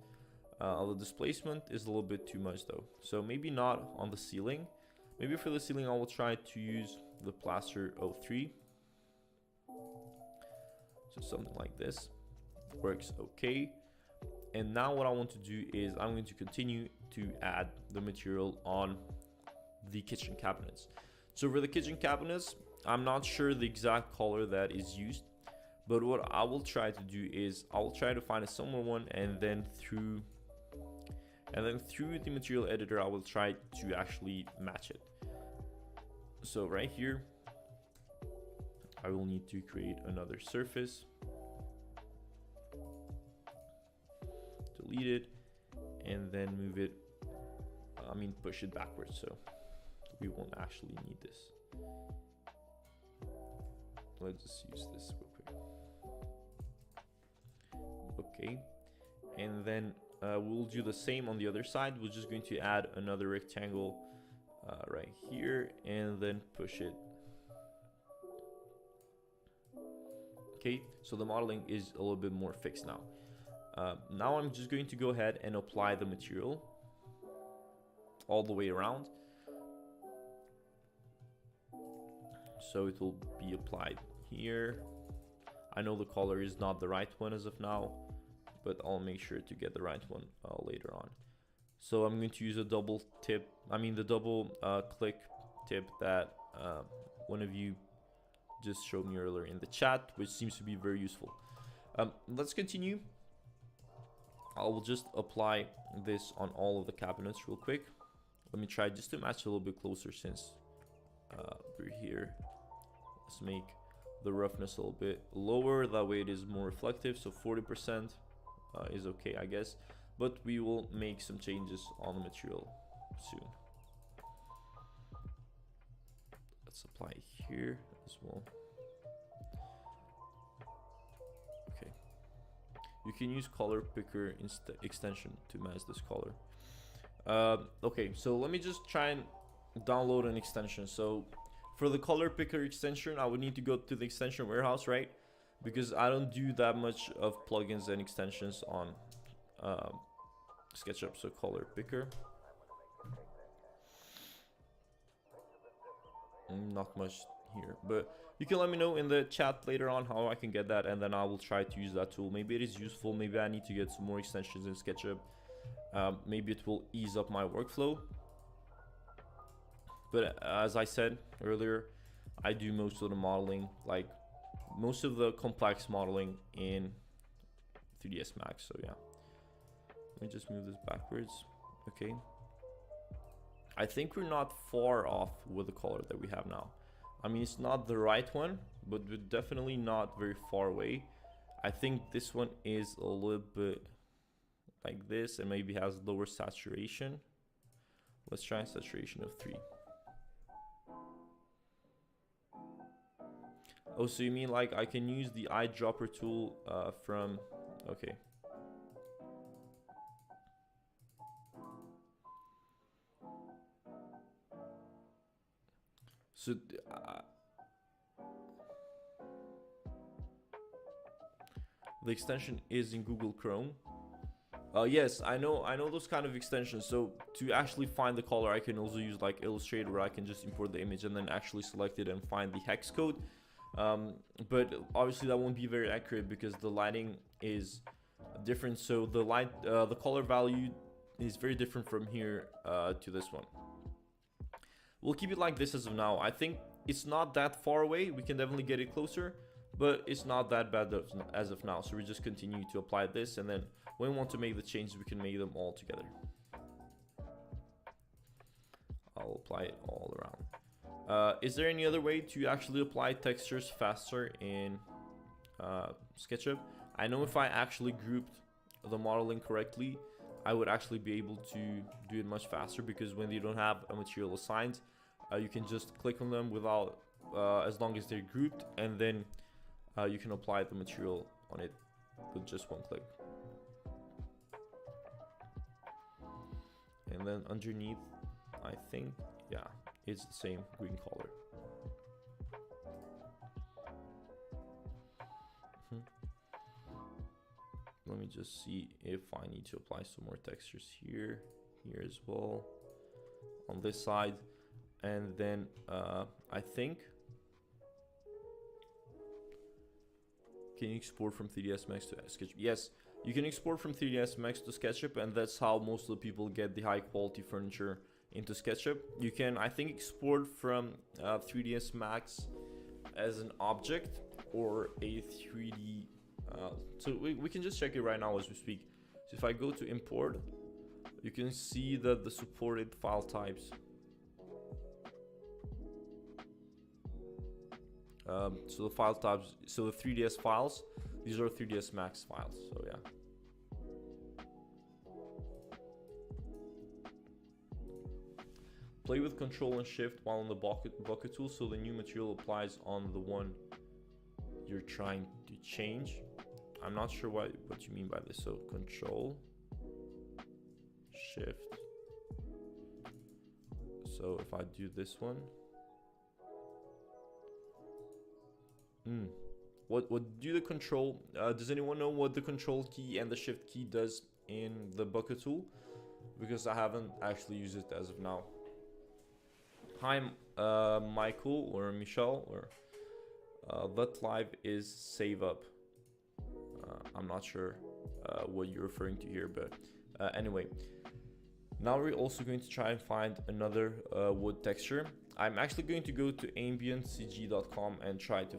The displacement is a little bit too much though, so maybe not on the ceiling. Maybe for the ceiling I will try to use the plaster 03. So something like this works okay. And now what I want to do is I'm going to continue to add the material on the kitchen cabinets. So for the kitchen cabinets, I'm not sure the exact color that is used, but what I will try to do is I will try to find a similar one, and then through the material editor I will try to actually match it. So right here I will need to create another surface, delete it, and then move it, push it backwards, so we won't actually need this. Let's just use this real quick. Okay, and then we'll do the same on the other side. We're just going to add another rectangle right here, and then push it Okay, so the modeling is a little bit more fixed now. Now I'm just going to go ahead and apply the material all the way around. So it will be applied here. I know the color is not the right one as of now, but I'll make sure to get the right one later on. So I'm going to use a double tip, the double click tip that one of you just showed me earlier in the chat, which seems to be very useful. Let's continue. I will just apply this on all of the cabinets real quick. Let me try just to match a little bit closer since we're here. Let's make the roughness a little bit lower, that way it is more reflective. So 40% is okay, I guess, but we will make some changes on the material soon. Let's apply here as well. Okay, you can use color picker extension to match this color. Okay, so let me just try and download an extension. So for the color picker extension, I would need to go to the extension warehouse, right? Because I don't do that much of plugins and extensions on SketchUp. So color picker, not much here, but you can let me know in the chat later on how I can get that, and then I will try to use that tool. Maybe it is useful, maybe I need to get some more extensions in SketchUp. Maybe it will ease up my workflow. But as I said earlier, I do most of the modeling, like most of the complex modeling in 3ds Max. So yeah, let me just move this backwards. Okay, I think we're not far off with the color that we have now. I mean, it's not the right one, but we're definitely not very far away. I think this one is a little bit like this and maybe has lower saturation. Let's try a saturation of 3. Oh, so you mean like I can use the eyedropper tool from, okay. So the extension is in Google Chrome. Yes, I know those kind of extensions. So to actually find the color, I can also use like Illustrator, where I can just import the image and then actually select it and find the hex code. But obviously that won't be very accurate because the lighting is different. So the color value is very different from here to this one. We'll keep it like this as of now. I think it's not that far away. We can definitely get it closer, but it's not that bad as of now. So we just continue to apply this, and then when we want to make the changes, we can make them all together. I'll apply it all around. Is there any other way to actually apply textures faster in SketchUp? I know if I actually grouped the modeling correctly, I would actually be able to do it much faster, because when you don't have a material assigned, you can just click on them without, as long as they're grouped, and then you can apply the material on it with just one click. And then underneath, I think, yeah, it's the same green color. Let me just see if I need to apply some more textures here as well, on this side. And then I think, can you export from 3ds Max to SketchUp? Yes, you can export from 3ds Max to SketchUp, and that's how most of the people get the high quality furniture into SketchUp. You can, I think, export from 3ds Max as an object or a 3D. So we can just check it right now as we speak. So if I go to import, you can see that the supported file types. So the file types, so the 3ds files, these are 3ds Max files. So yeah. Play with Control and Shift while on the bucket tool, so the new material applies on the one you're trying to change. I'm not sure what you mean by this. So Control, Shift. So if I do this one, what do the control, does anyone know what the control key and the shift key does in the bucket tool? Because I haven't actually used it as of now. Hi, Michael or Michelle, or that live is save up. I'm not sure what you're referring to here, but anyway. Now we're also going to try and find another wood texture. I'm actually going to go to ambientcg.com and try to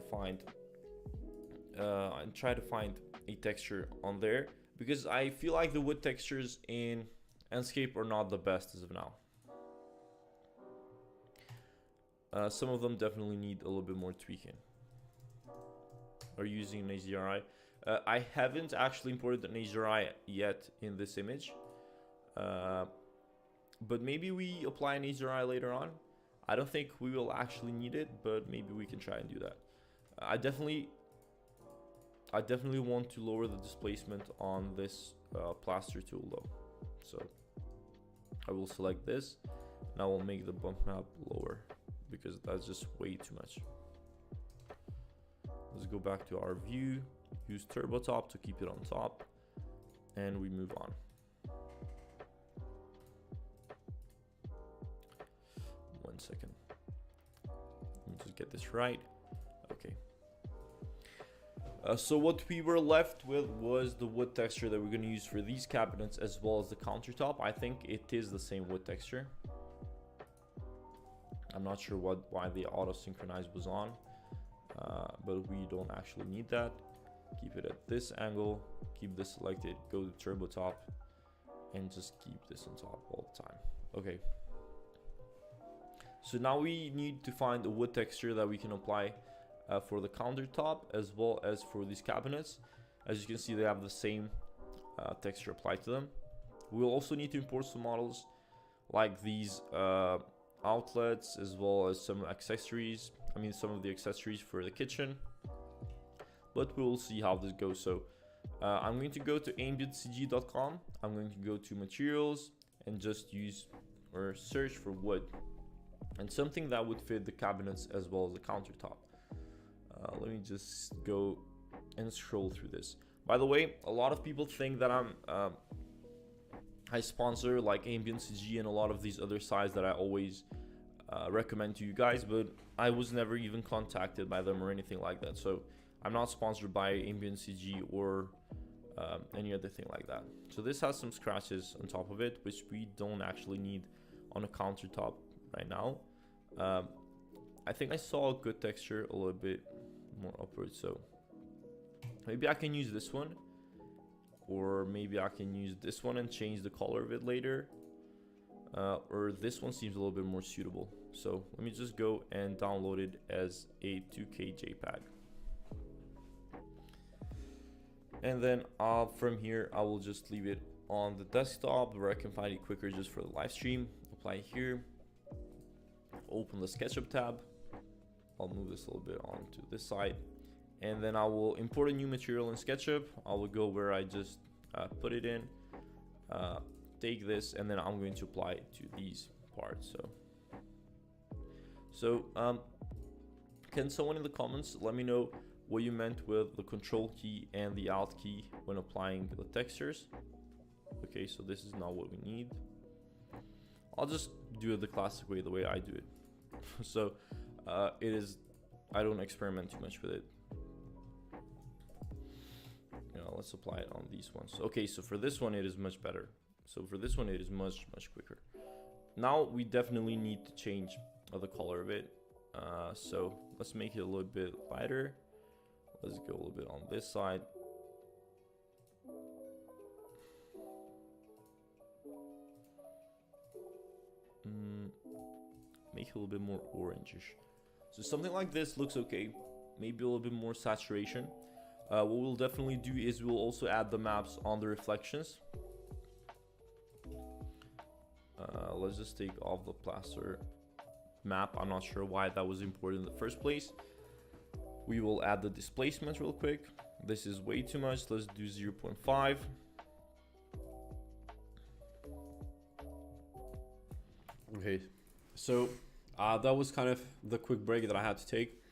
find a texture on there, because I feel like the wood textures in Enscape are not the best as of now. Some of them definitely need a little bit more tweaking. Are you using an HDRI? I haven't actually imported an HDRI yet in this image. But maybe we apply an HDRI later on. I don't think we will actually need it, but maybe we can try and do that. I definitely want to lower the displacement on this plaster tool though. So I will select this and I will make the bump map lower because that's just way too much. Let's go back to our view, use turbo top to keep it on top, and we move on. Second, let me just get this right. Okay, so what we were left with was the wood texture that we're going to use for these cabinets as well as the countertop. I think it is the same wood texture. I'm not sure why the auto synchronize was on, but we don't actually need that. Keep it at this angle, keep this selected, go to turbo top, and just keep this on top all the time. Okay. So now we need to find a wood texture that we can apply for the countertop as well as for these cabinets. As you can see, they have the same texture applied to them. We'll also need to import some models like these outlets as well as some accessories. I mean, some of the accessories for the kitchen. But we'll see how this goes. So I'm going to go to ambientcg.com. I'm going to go to materials and just use or search for wood. And something that would fit the cabinets as well as the countertop. Let me just go and scroll through this. By the way, a lot of people think that I sponsor like AmbientCG and a lot of these other sites that I always recommend to you guys, but I was never even contacted by them or anything like that. So I'm not sponsored by AmbientCG or any other thing like that. So this has some scratches on top of it, which we don't actually need on a countertop right now. I think I saw a good texture a little bit more upward, so maybe I can use this one, or maybe I can use this one and change the color of it later, or this one seems a little bit more suitable. So let me just go and download it as a 2K JPEG, and then from here I will just leave it on the desktop where I can find it quicker just for the live stream. Apply here. Open the SketchUp tab. I'll move this a little bit onto this side, and then I will import a new material in SketchUp. I will go where I just put it in, take this, and then I'm going to apply it to these parts. So can someone in the comments let me know what you meant with the control key and the alt key when applying the textures? Okay, so this is not what we need. I'll just do it the classic way, the way I do it. So it is, I don't experiment too much with it. You know, let's apply it on these ones. Okay, so for this one it is much better. So for this one it is much quicker. Now we definitely need to change the color of it. So let's make it a little bit lighter. Let's go a little bit on this side. Make it a little bit more orangish. So something like this looks okay. Maybe a little bit more saturation. What we'll definitely do is we'll also add the maps on the reflections. Let's just take off the plaster map. I'm not sure why that was imported in the first place. We will add the displacement real quick. This is way too much. Let's do 0.5. Okay, so that was kind of the quick break that I had to take.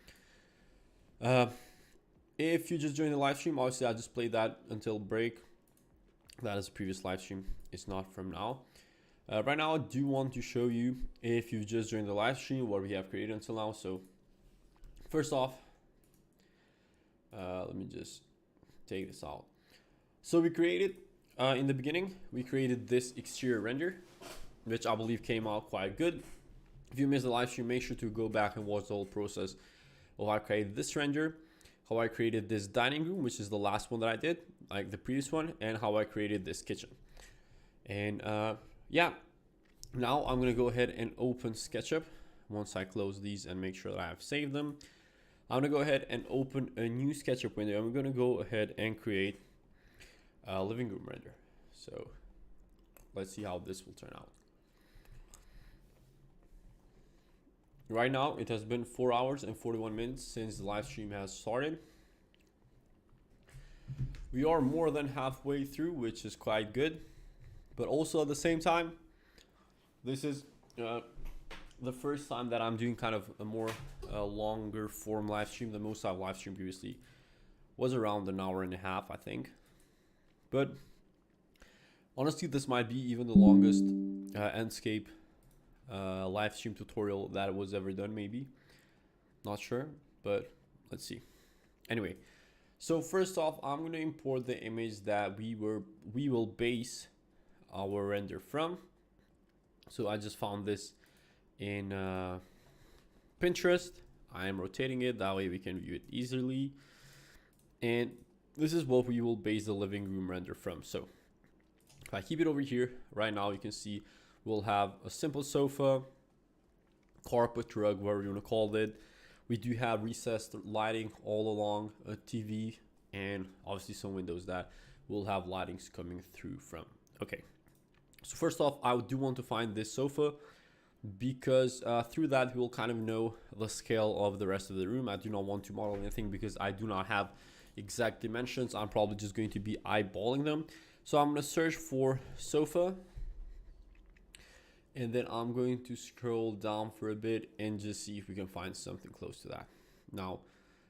If you just joined the live stream, obviously I just played that until break. That is a previous live stream. It's not from now. Right now, I do want to show you, if you just joined the live stream, what we have created until now. So first off, let me just take this out. So we created, in the beginning, we created this exterior render, which I believe came out quite good. If you missed the live stream, make sure to go back and watch the whole process of how I created this render, how I created this dining room, which is the last one that I did, like the previous one, and how I created this kitchen. And yeah, now I'm gonna go ahead and open SketchUp. Once I close these and make sure that I have saved them, I'm gonna go ahead and open a new SketchUp window. I'm gonna go ahead and create a living room render. So let's see how this will turn out. Right now, it has been 4 hours and 41 minutes since the live stream has started. We are more than halfway through, which is quite good. But also at the same time, this is the first time that I'm doing kind of a more longer form live stream. The most I've live streamed previously was around an hour and a half, I think. But honestly, this might be even the longest Enscape live stream tutorial that was ever done, maybe. Not sure, but let's see. Anyway, so first off, I'm going to import the image that we will base our render from. So I just found this in Pinterest. I am rotating it, that way we can view it easily. And this is what we will base the living room render from. So if I keep it over here, right now you can see we'll have a simple sofa, carpet, rug, whatever you want to call it. We do have recessed lighting all along, a TV, and obviously some windows that will have lightings coming through from. Okay, so first off, I do want to find this sofa because through that we will kind of know the scale of the rest of the room. I do not want to model anything because I do not have exact dimensions. I'm probably just going to be eyeballing them. So I'm going to search for sofa. And then I'm going to scroll down for a bit and just see if we can find something close to that. Now,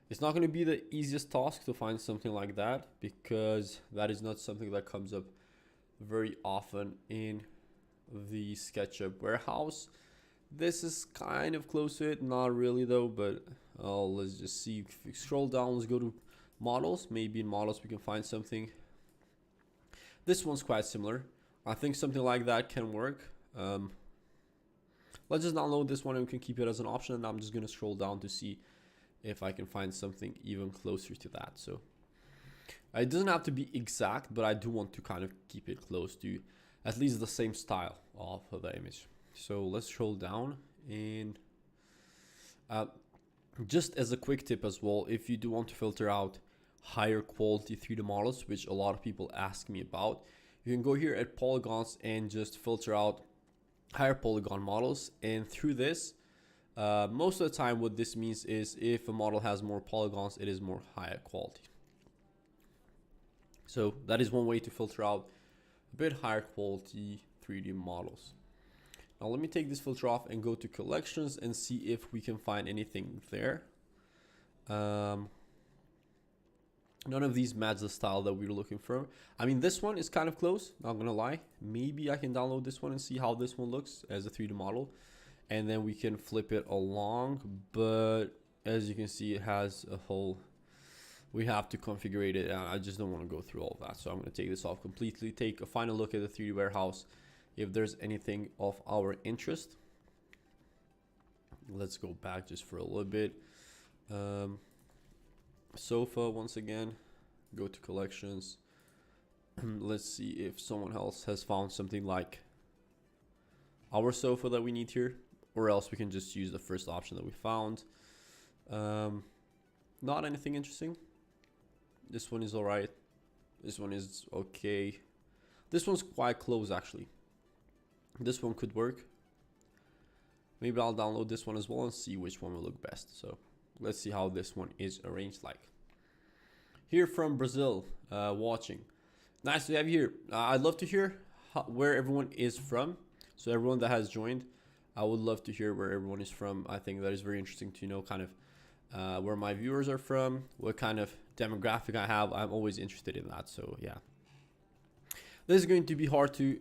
it's not going to be the easiest task to find something like that because that is not something that comes up very often in the SketchUp warehouse. This is kind of close to it, not really though, but let's just see. If we scroll down, let's go to models. Maybe in models we can find something. This one's quite similar. I think something like that can work. Let's just download this one and we can keep it as an option, and I'm just going to scroll down to see if I can find something even closer to that. So it doesn't have to be exact, but I do want to kind of keep it close to at least the same style of the image. So let's scroll down, and just as a quick tip as well, if you do want to filter out higher quality 3D models, which a lot of people ask me about, you can go here at polygons and just filter out higher polygon models. And through this, most of the time what this means is if a model has more polygons, it is more higher quality. So that is one way to filter out a bit higher quality 3D models. Now let me take this filter off and go to collections and see if we can find anything there. None of these match the style that we were looking for. I mean, this one is kind of close, not gonna lie. Maybe I can download this one and see how this one looks as a 3D model, and then we can flip it along. But as you can see, it has a whole, we have to configure it, and I just don't want to go through all of that. So I'm gonna take this off completely, take a final look at the 3D warehouse if there's anything of our interest. Let's go back just for a little bit. Sofa once again, go to collections. Let's see if someone else has found something like our sofa that we need here, or else we can just use the first option that we found. Not anything interesting. This one is all right. This one is okay. This one's quite close actually. This one could work. Maybe I'll download this one as well and see which one will look best. So let's see how this one is arranged like. Here from Brazil, watching. Nice to have you here. I'd love to hear where everyone is from. So everyone that has joined, I would love to hear where everyone is from. I think that is very interesting to know kind of where my viewers are from, what kind of demographic I have, I'm always interested in that. So yeah, this is going to be hard to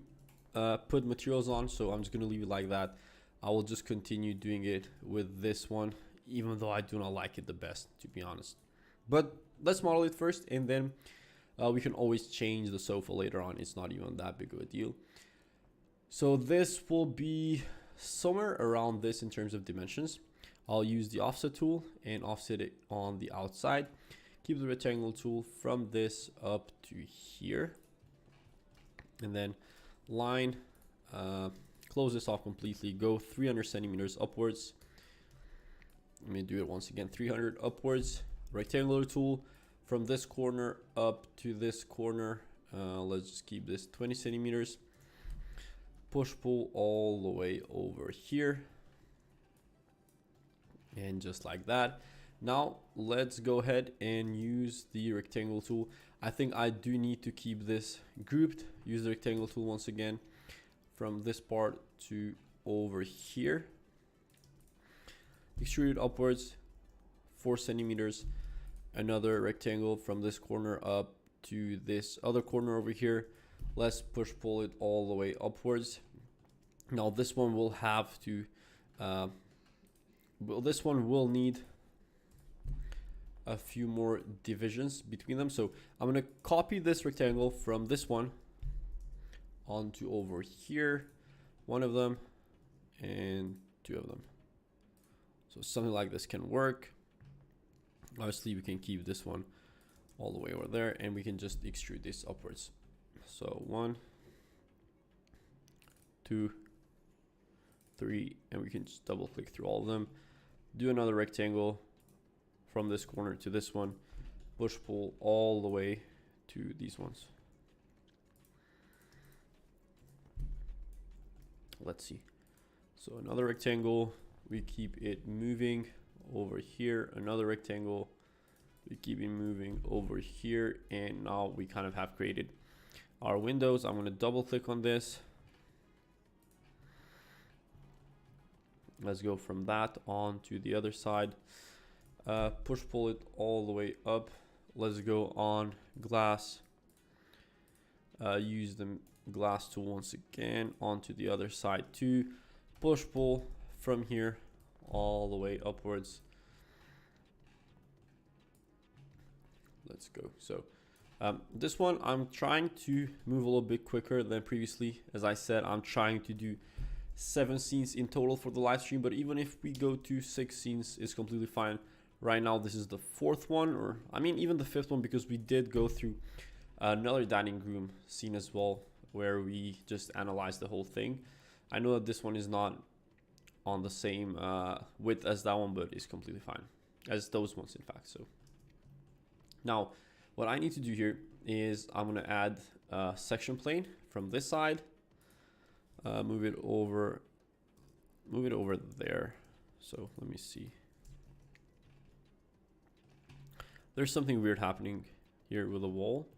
put materials on, so I'm just going to leave it like that. I will just continue doing it with this one, even though I do not like it the best, to be honest. But let's model it first, and then we can always change the sofa later on. It's not even that big of a deal. So this will be somewhere around this in terms of dimensions. I'll use the offset tool and offset it on the outside. Keep the rectangle tool from this up to here. And then line, close this off completely. Go 300 centimeters upwards. Let me do it once again, 300 upwards. Rectangular tool from this corner up to this corner. Let's just keep this 20 centimeters. Push pull all the way over here. And just like that. Now let's go ahead and use the rectangle tool. I think I do need to keep this grouped. Use the rectangle tool once again from this part to over here. Extrude it upwards 4 centimeters. Another rectangle from this corner up to this other corner over here. Let's push pull it all the way upwards. Now this one will have to this one will need a few more divisions between them. So I'm going to copy this rectangle from this one onto over here, one of them and two of them. So something like this can work. Obviously we can keep this one all the way over there, and we can just extrude this upwards. So 1, 2, 3, and we can just double click through all of them. Do another rectangle from this corner to this one, push pull all the way to these ones. Let's see. So another rectangle, we keep it moving over here. Another rectangle, we keep it moving over here. And now we kind of have created our windows. I'm going to double click on this. Let's go from that on to the other side. Push pull it all the way up. Let's go on glass. Use the glass tool once again onto the other side too. Push pull from here all the way upwards. Let's go. So this one I'm trying to move a little bit quicker than previously. As I said, I'm trying to do 7 scenes in total for the live stream, but even if we go to 6 scenes, it's completely fine. Right now this is the 4th one, or I mean even the 5th one, because we did go through another dining room scene as well, where we just analyzed the whole thing. I know that this one is not on the same width as that one, but it's completely fine, as those ones in fact. So now what I need to do here is I'm going to add a section plane from this side. Move it over there. So let me see. There's something weird happening here with the wall.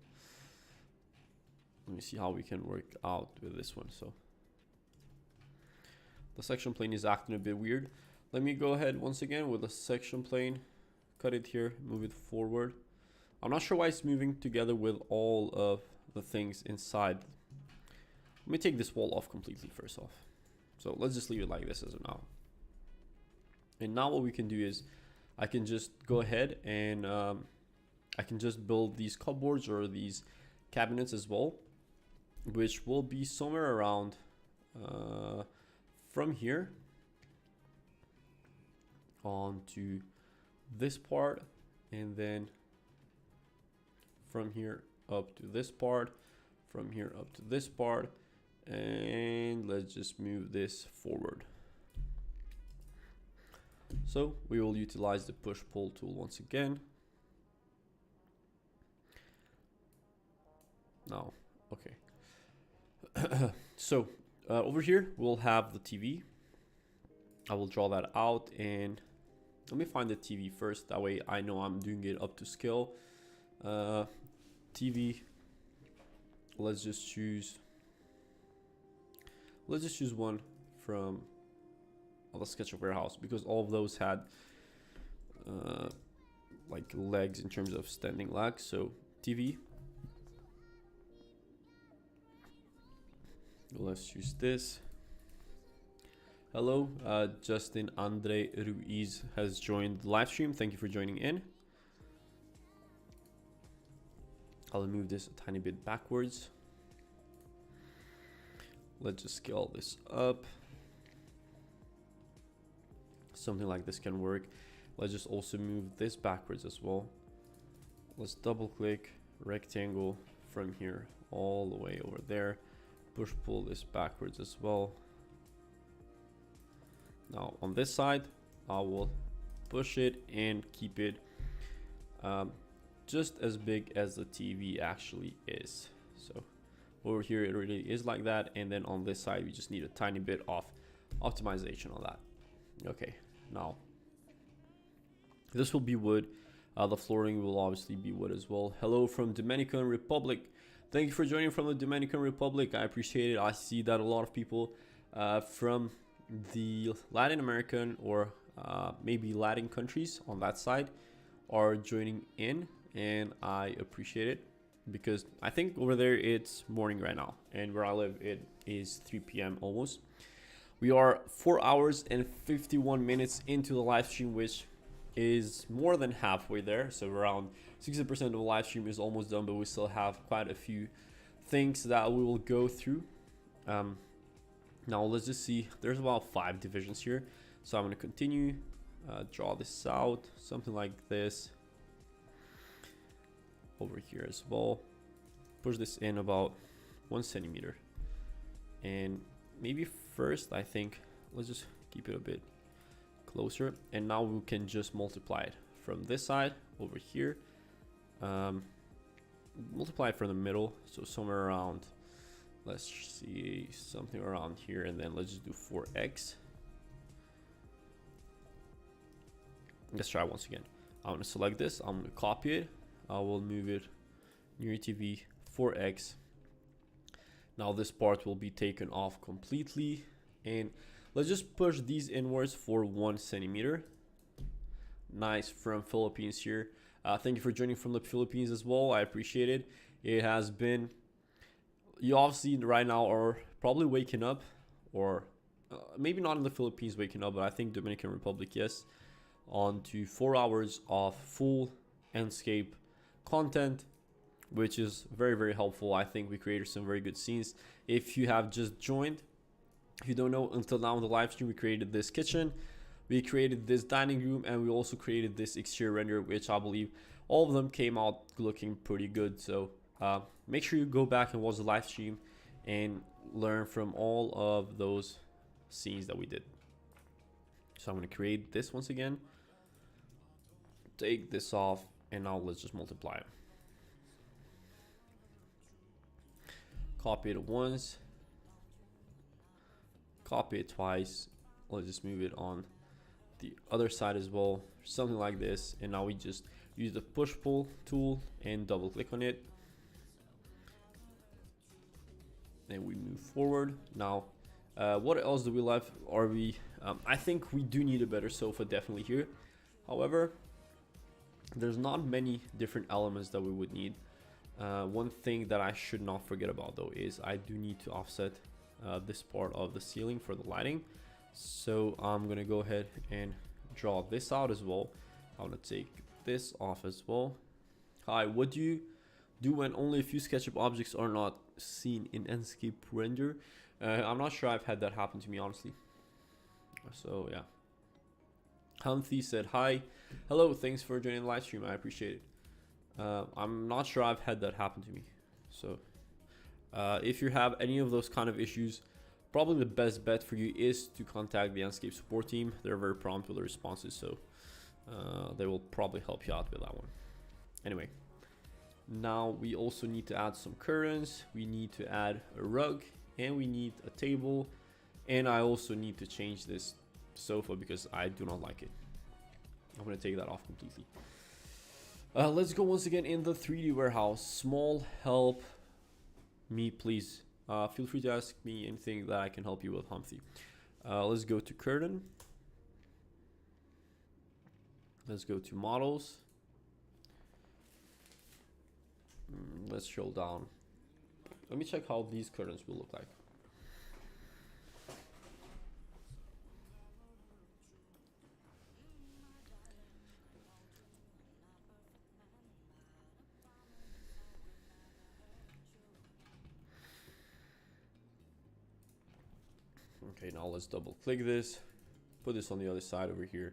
Let me see how we can work out with this one. So the section plane is acting a bit weird. Let me go ahead once again with the section plane, cut it here, move it forward. I'm not sure why it's moving together with all of the things inside. Let me take this wall off completely first off. So let's just leave it like this as of now. And now what we can do is I can just go ahead and I can just build these cupboards or these cabinets as well, which will be somewhere around from here on to this part, and then from here up to this part, from here up to this part, and let's just move this forward. So we will utilize the push pull tool once again. Now, okay. So over here we'll have the TV. I will draw that out, and let me find the TV first. That way I know I'm doing it up to scale. TV. Let's just choose one from the SketchUp warehouse, because all of those had like legs in terms of standing legs. So TV. Let's choose this. Hello, Justin Andre Ruiz has joined the live stream. Thank you for joining in. I'll move this a tiny bit backwards. Let's just scale this up. Something like this can work. Let's just also move this backwards as well. Let's double click rectangle from here all the way over there. Push pull this backwards as well. Now on this side, I will push it and keep it just as big as the TV actually is. So over here it really is like that, and then on this side we just need a tiny bit of optimization on that. Okay, now this will be wood. The flooring will obviously be wood as well. Hello from Dominican Republic. Thank you for joining from the Dominican Republic. I appreciate it. I see that a lot of people from the Latin American or maybe Latin countries on that side are joining in, and I appreciate it because I think over there it's morning right now, and where I live it is 3 p.m. almost. We are 4 hours and 51 minutes into the live stream, which is more than halfway there. So around 60% of the live stream is almost done, but we still have quite a few things that we will go through. Now let's just see, there's about 5 divisions here. So I'm going to continue, draw this out, something like this. Over here as well. Push this in about 1 centimeter. And maybe first, I think, let's just keep it a bit closer. And now we can just multiply it from this side over here. Multiply it from the middle. So somewhere around, let's see, something around here, and then let's just do 4x. Let's try once again. I'm going to select this. I'm going to copy it. I will move it near TV 4x. Now this part will be taken off completely, and let's just push these inwards for 1 centimeter. Nice, from Philippines here. Thank you for joining from the Philippines as well. I appreciate it. It has been, you obviously right now are probably waking up, or maybe not in the Philippines waking up, but I think Dominican Republic, yes, on to 4 hours of full Enscape content, which is very, very helpful. I think we created some very good scenes. If you have just joined, if you don't know, until now in the live stream we created this kitchen, we created this dining room, and we also created this exterior render, which I believe all of them came out looking pretty good. So make sure you go back and watch the live stream and learn from all of those scenes that we did. So I'm going to create this once again, take this off, and now let's just multiply it. Copy it once, copy it twice. Let's just move it on the other side as well, something like this. And now we just use the push pull tool and double click on it, and we move forward. Now what else do we left? Are we I think we do need a better sofa definitely here. However, there's not many different elements that we would need. One thing that I should not forget about though is I do need to offset this part of the ceiling for the lighting. So I'm gonna go ahead and draw this out as well. I'm gonna take this off as well. Hi, what do you do when only a few SketchUp objects are not seen in Enscape render? I'm not sure I've had that happen to me, honestly. So yeah. Humphrey said hi. Hello, thanks for joining the live stream. I appreciate it. I'm not sure I've had that happen to me. So if you have any of those kind of issues, probably the best bet for you is to contact the Enscape support team. They're very prompt with the responses, so they will probably help you out with that one. Anyway, now we also need to add some curtains. We need to add a rug, and we need a table, and I also need to change this sofa because I do not like it. I'm going to take that off completely. Let's go once again in the 3D warehouse. Small, help me please. Feel free to ask me anything that I can help you with, Humphrey. Let's go to curtain. Let's go to models. Let's scroll down. Let me check how these curtains will look like. Okay, now let's double click this, put this on the other side over here.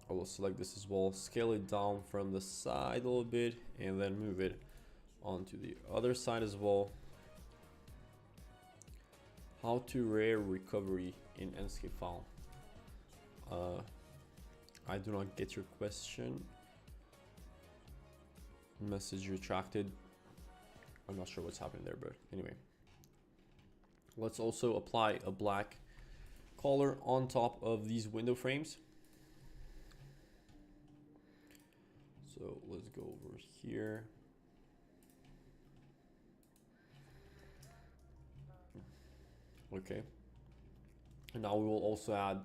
I will select this as well, scale it down from the side a little bit, and then move it onto the other side as well. How to rare recovery in Enscape file. I do not get your question. Message retracted. I'm not sure what's happening there, but anyway. Let's also apply a black color on top of these window frames. So let's go over here. Okay. And now we will also add,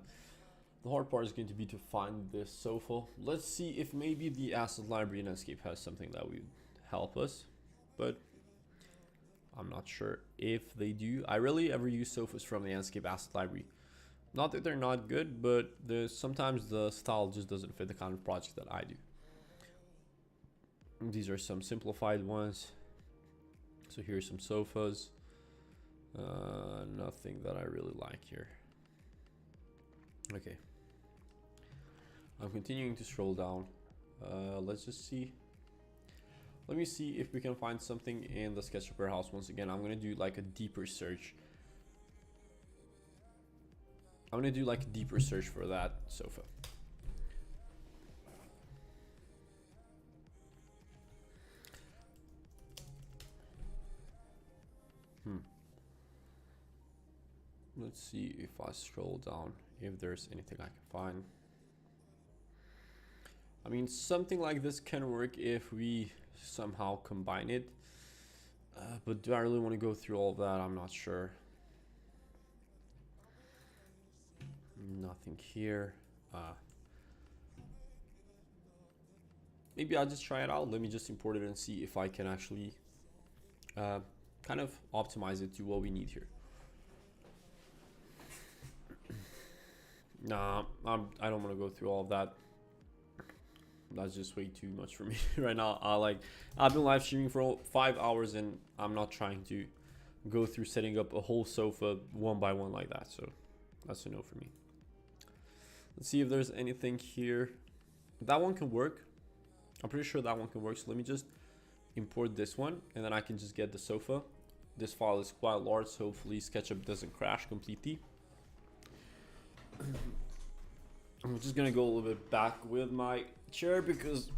the hard part is going to be to find this sofa. Let's see if maybe the asset library in Enscape has something that would help us, but I'm not sure if they do. I rarely ever use sofas from the Enscape asset library. Not that they're not good, but sometimes the style just doesn't fit the kind of project that I do. These are some simplified ones. So here's some sofas. Nothing that I really like here. Okay. I'm continuing to scroll down. Let's just see. Let me see if we can find something in the SketchUp warehouse. Once again, I'm gonna do like a deeper search. I'm gonna do like a deeper search for that sofa. Let's see if I scroll down, if there's anything I can find. I mean, something like this can work if we somehow combine it. But do I really want to go through all of that? I'm not sure. Nothing here. Maybe I'll just try it out. Let me just import it and see if I can actually kind of optimize it to what we need here. Nah, I don't want to go through all of that. That's just way too much for me right now. I've been live streaming for 5 hours and I'm not trying to go through setting up a whole sofa one by one like that. So that's a no for me. Let's see if there's anything here. That one can work. I'm pretty sure that one can work. So let me just import this one and then I can just get the sofa. This file is quite large, so hopefully SketchUp doesn't crash completely. I'm just gonna go a little bit back with my chair because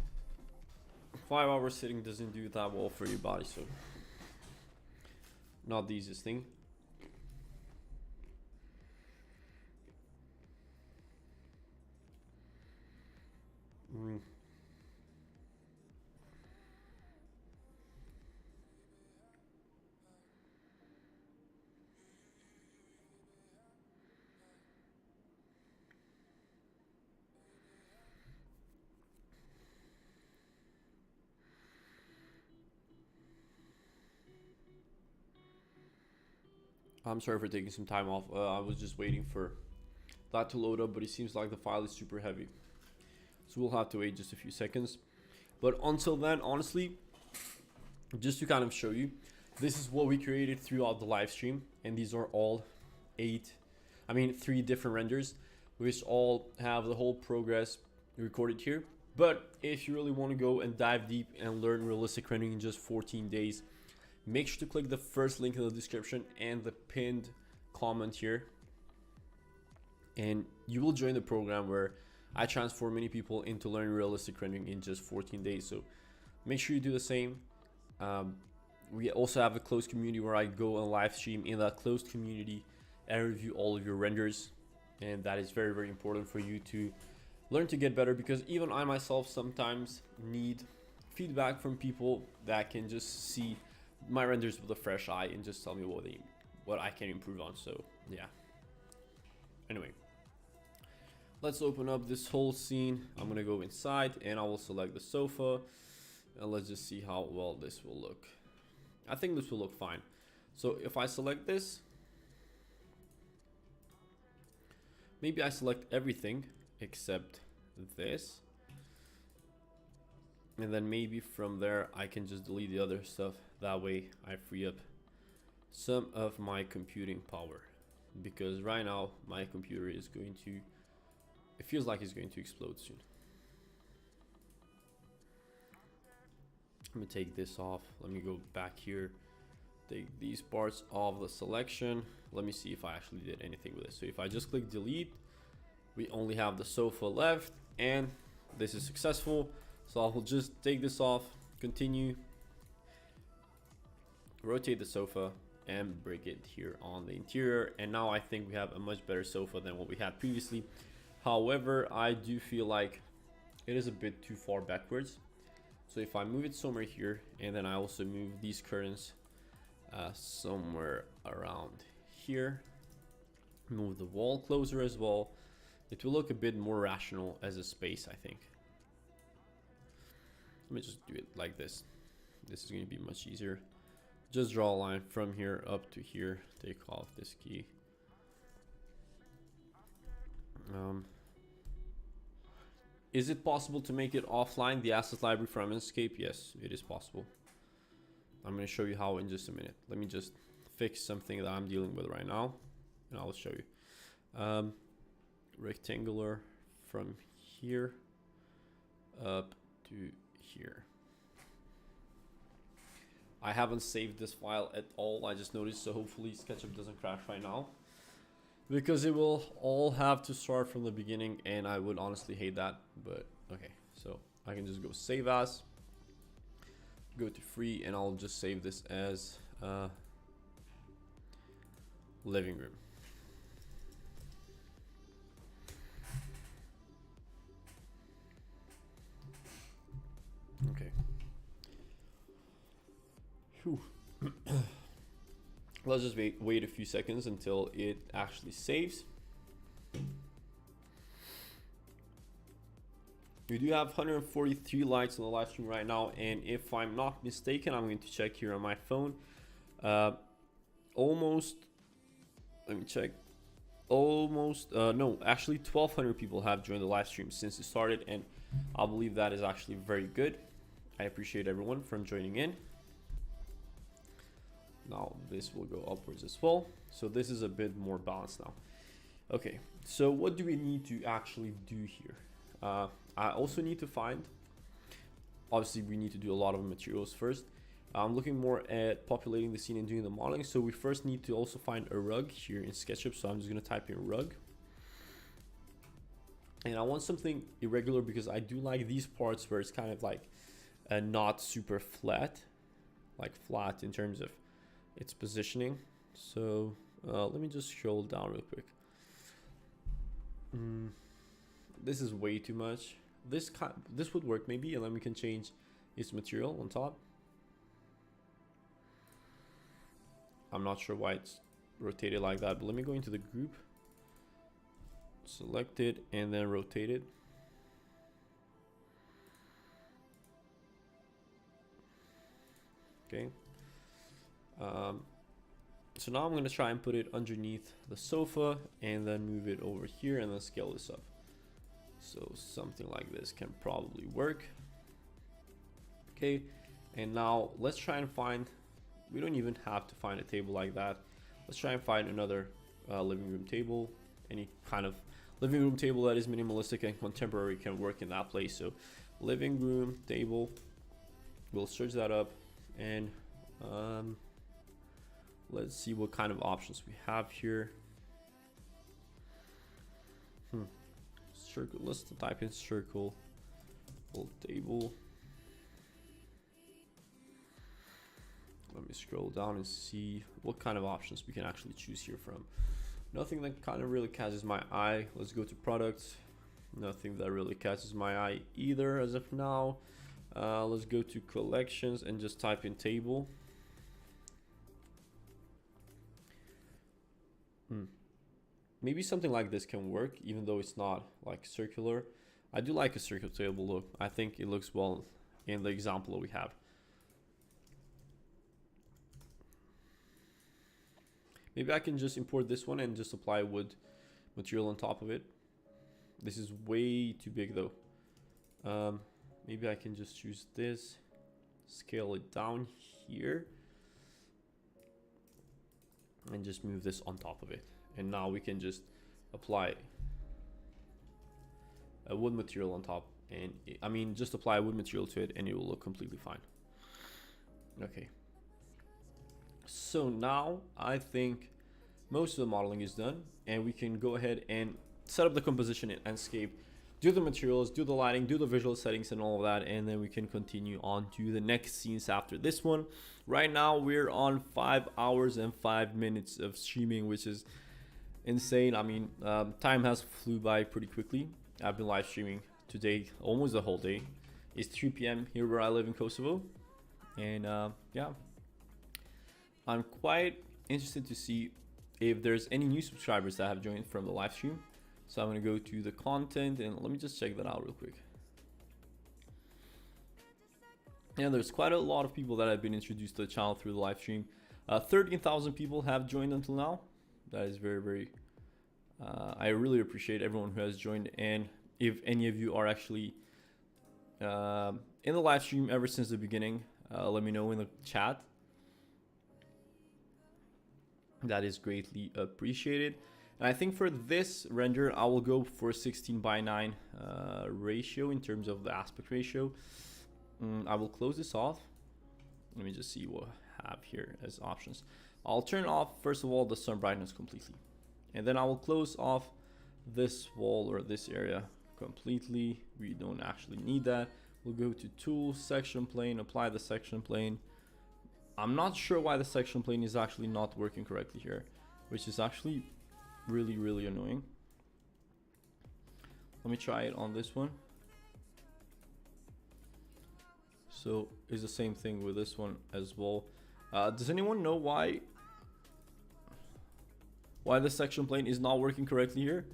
5 hours sitting doesn't do that well for your body, so not the easiest thing. I'm sorry for taking some time off. I was just waiting for that to load up, but it seems like the file is super heavy. So we'll have to wait just a few seconds. But until then, honestly, just to kind of show you, this is what we created throughout the live stream. And these are all 3 different renders, which all have the whole progress recorded here. But if you really want to go and dive deep and learn realistic rendering in just 14 days, make sure to click the first link in the description and the pinned comment here. And you will join the program where I transform many people into learning realistic rendering in just 14 days. So make sure you do the same. We also have a closed community where I go and live stream in that closed community and review all of your renders. And that is very, very important for you to learn to get better, because even I myself sometimes need feedback from people that can just see my renders with a fresh eye and just tell me what I can improve on. So yeah. Anyway, let's open up this whole scene. I'm gonna go inside and I will select the sofa And let's just see how well this will look. I think this will look fine. So if I select this, maybe I select everything except this. And then maybe from there I can just delete the other stuff. That way I free up some of my computing power. Because right now my computer is going to, it feels like it's going to explode soon. Let me take this off. Let me go back here. Take these parts of the selection. Let me see if I actually did anything with it. So if I just click delete, we only have the sofa left, and this is successful. So I'll just take this off, continue, rotate the sofa, and bring it here on the interior. And now I think we have a much better sofa than what we had previously. However, I do feel like it is a bit too far backwards. So if I move it somewhere here, and then I also move these curtains somewhere around here, move the wall closer as well, it will look a bit more rational as a space, I think. Let me just do it like this. This is going to be much easier. Just draw a line from here up to here. Take off this key. Is it possible to make it offline, the asset library from Enscape? Yes, it is possible. I'm going to show you how in just a minute. Let me just fix something that I'm dealing with right now, and I'll show you. Rectangular from here up to here. I haven't saved this file at all. I just noticed, so hopefully SketchUp doesn't crash right now, because it will all have to start from the beginning, and I would honestly hate that. But okay, so I can just go save as, go to free, and I'll just save this as living room. Okay. Whew. Let's just wait a few seconds until it actually saves. We do have 143 likes on the live stream right now, and if I'm not mistaken, I'm going to check here on my phone. Almost, let me check. Almost, no, actually 1,200 people have joined the live stream since it started, and I believe that is actually very good. I appreciate everyone from joining in. Now this will go upwards as well. So this is a bit more balanced now. Okay, so what do we need to actually do here? I also need to find, obviously we need to do a lot of materials first. I'm looking more at populating the scene and doing the modeling. So we first need to also find a rug here in SketchUp. So I'm just gonna type in rug. And I want something irregular because I do like these parts where it's kind of like not super flat, like flat in terms of its positioning. So let me just scroll down real quick. This is way too much. This would work maybe, and then we can change its material on top. I'm not sure why it's rotated like that, but let me go into the group, select it, and then rotate it. Okay. So now I'm going to try and put it underneath the sofa and then move it over here and then scale this up. So something like this can probably work. Okay, and now let's try and find, we don't even have to find a table like that. Let's try and find another living room table. Any kind of living room table that is minimalistic and contemporary can work in that place. So living room table, we'll search that up, and let's see what kind of options we have here. Circle, let's type in circle table. Let me scroll down and see what kind of options we can actually choose here from. Nothing that kind of really catches my eye. Let's go to products. Nothing that really catches my eye either as of now. Let's go to collections and just type in table. Maybe something like this can work, even though it's not like circular. I do like a circular table look. I think it looks well in the example that we have. Maybe I can just import this one and just apply wood material on top of it. This is way too big though. Maybe I can just choose this, scale it down here, and just move this on top of it. And now we can just apply a wood material on top, and just apply wood material to it and it will look completely fine. Okay. So now I think most of the modeling is done, and we can go ahead and set up the composition in Enscape, do the materials, do the lighting, do the visual settings and all of that, and then we can continue on to the next scenes after this one. Right now we're on 5 hours and 5 minutes of streaming, which is insane. Time has flew by pretty quickly. I've been live streaming today almost the whole day. It's 3 p.m. here where I live in Kosovo, and yeah, I'm quite interested to see if there's any new subscribers that have joined from the live stream. So I'm going to go to the content and let me just check that out real quick. And there's quite a lot of people that have been introduced to the channel through the live stream. 13,000 people have joined until now. That is very, very, I really appreciate everyone who has joined. And if any of you are actually in the live stream ever since the beginning, let me know in the chat. That is greatly appreciated. And I think for this render, I will go for 16:9 ratio in terms of the aspect ratio. I will close this off. Let me just see what I have here as options. I'll turn off, first of all, the sun brightness completely. And then I will close off this wall or this area completely. We don't actually need that. We'll go to Tools, Section Plane, apply the section plane. I'm not sure why the section plane is actually not working correctly here, which is actually really, really annoying. Let me try it on this one. So it's the same thing with this one as well. Does anyone know why the section plane is not working correctly here?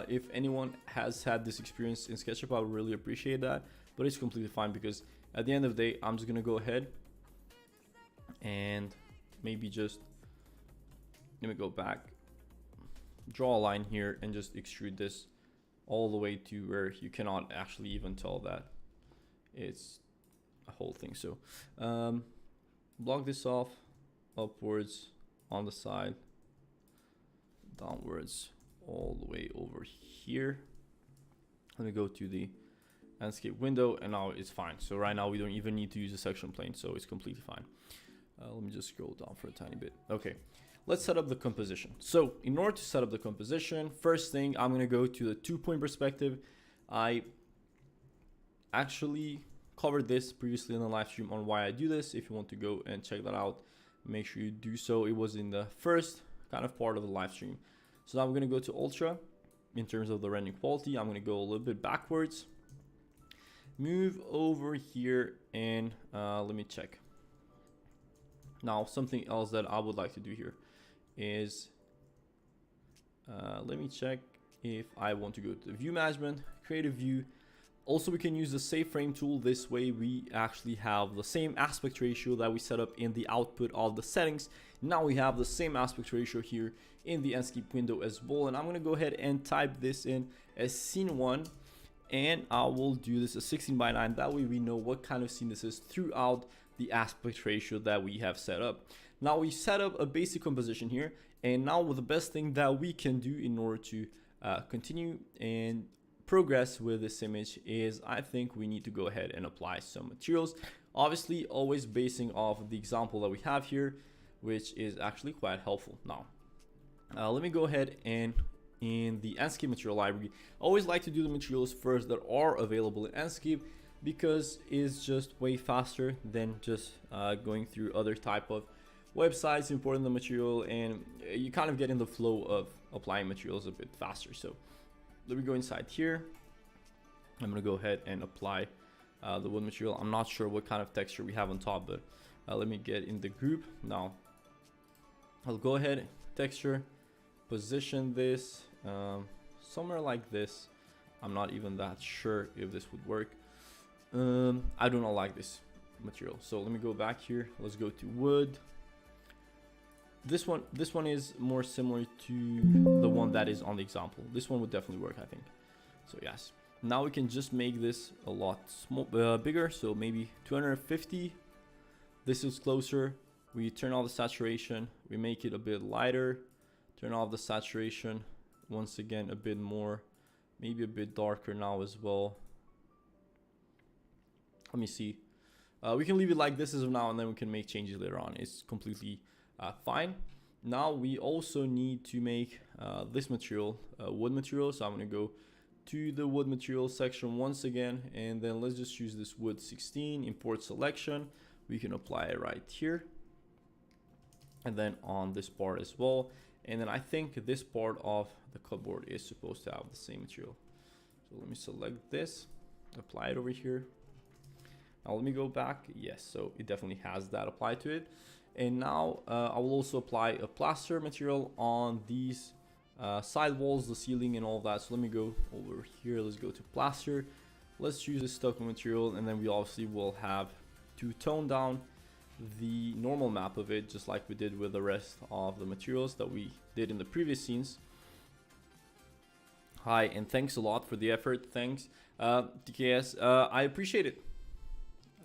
If anyone has had this experience in SketchUp, I would really appreciate that. But it's completely fine, because at the end of the day, I'm just gonna go ahead and maybe just, let me go back, draw a line here and just extrude this all the way to where you cannot actually even tell that it's a whole thing. So block this off, upwards, on the side, downwards, all the way over here. Let me go to the Enscape window, and now it's fine. So right now we don't even need to use a section plane, so it's completely fine. Let me just scroll down for a tiny bit. Okay, let's set up the composition. So in order to set up the composition, first thing, I'm gonna go to the 2-point perspective. I actually covered this previously in the live stream on why I do this. If you want to go and check that out, make sure you do so. It was in the first kind of part of the live stream. So now I'm gonna go to Ultra. In terms of the rendering quality, I'm gonna go a little bit backwards, move over here, and let me check. Now, something else that I would like to do here is, let me check if I want to go to the view management, create a view. Also, we can use the save frame tool. This way we actually have the same aspect ratio that we set up in the output of the settings. Now we have the same aspect ratio here in the Enscape window as well. And I'm gonna go ahead and type this in as scene 1. And I will do this as 16:9. That way we know what kind of scene this is throughout the aspect ratio that we have set up. Now we set up a basic composition here, and now the best thing that we can do in order to continue and progress with this image is, I think we need to go ahead and apply some materials, obviously always basing off the example that we have here, which is actually quite helpful. Now let me go ahead and in the Enscape material library, I always like to do the materials first that are available in Enscape, because it's just way faster than just going through other type of websites, importing the material, and you kind of get in the flow of applying materials a bit faster. So let me go inside here. I'm gonna go ahead and apply the wood material. I'm not sure what kind of texture we have on top, but let me get in the group. Now I'll go ahead, texture, position this somewhere like this. I'm not even that sure if this would work. I do not like this material. So let me go back here. Let's go to wood. This one is more similar to the one that is on the example. This one would definitely work, I think. So yes. Now we can just make this a lot bigger. So maybe 250. This is closer. We turn off the saturation. We make it a bit lighter. Turn off the saturation. Once again, a bit more. Maybe a bit darker now as well. Let me see. We can leave it like this as of now, and then we can make changes later on. It's completely fine. Now we also need to make this material, wood material. So I'm going to go to the wood material section once again, and then let's just choose this wood 16, import selection. We can apply it right here, and then on this part as well. And then I think this part of the cupboard is supposed to have the same material. So let me select this, apply it over here. Now let me go back. Yes, so it definitely has that applied to it. And now I will also apply a plaster material on these side walls, the ceiling and all that. So let me go over here. Let's go to plaster. Let's choose this stucco material, and then we obviously will have to tone down the normal map of it, just like we did with the rest of the materials that we did in the previous scenes. Hi, and thanks a lot for the effort. Thanks, TKS. I appreciate it.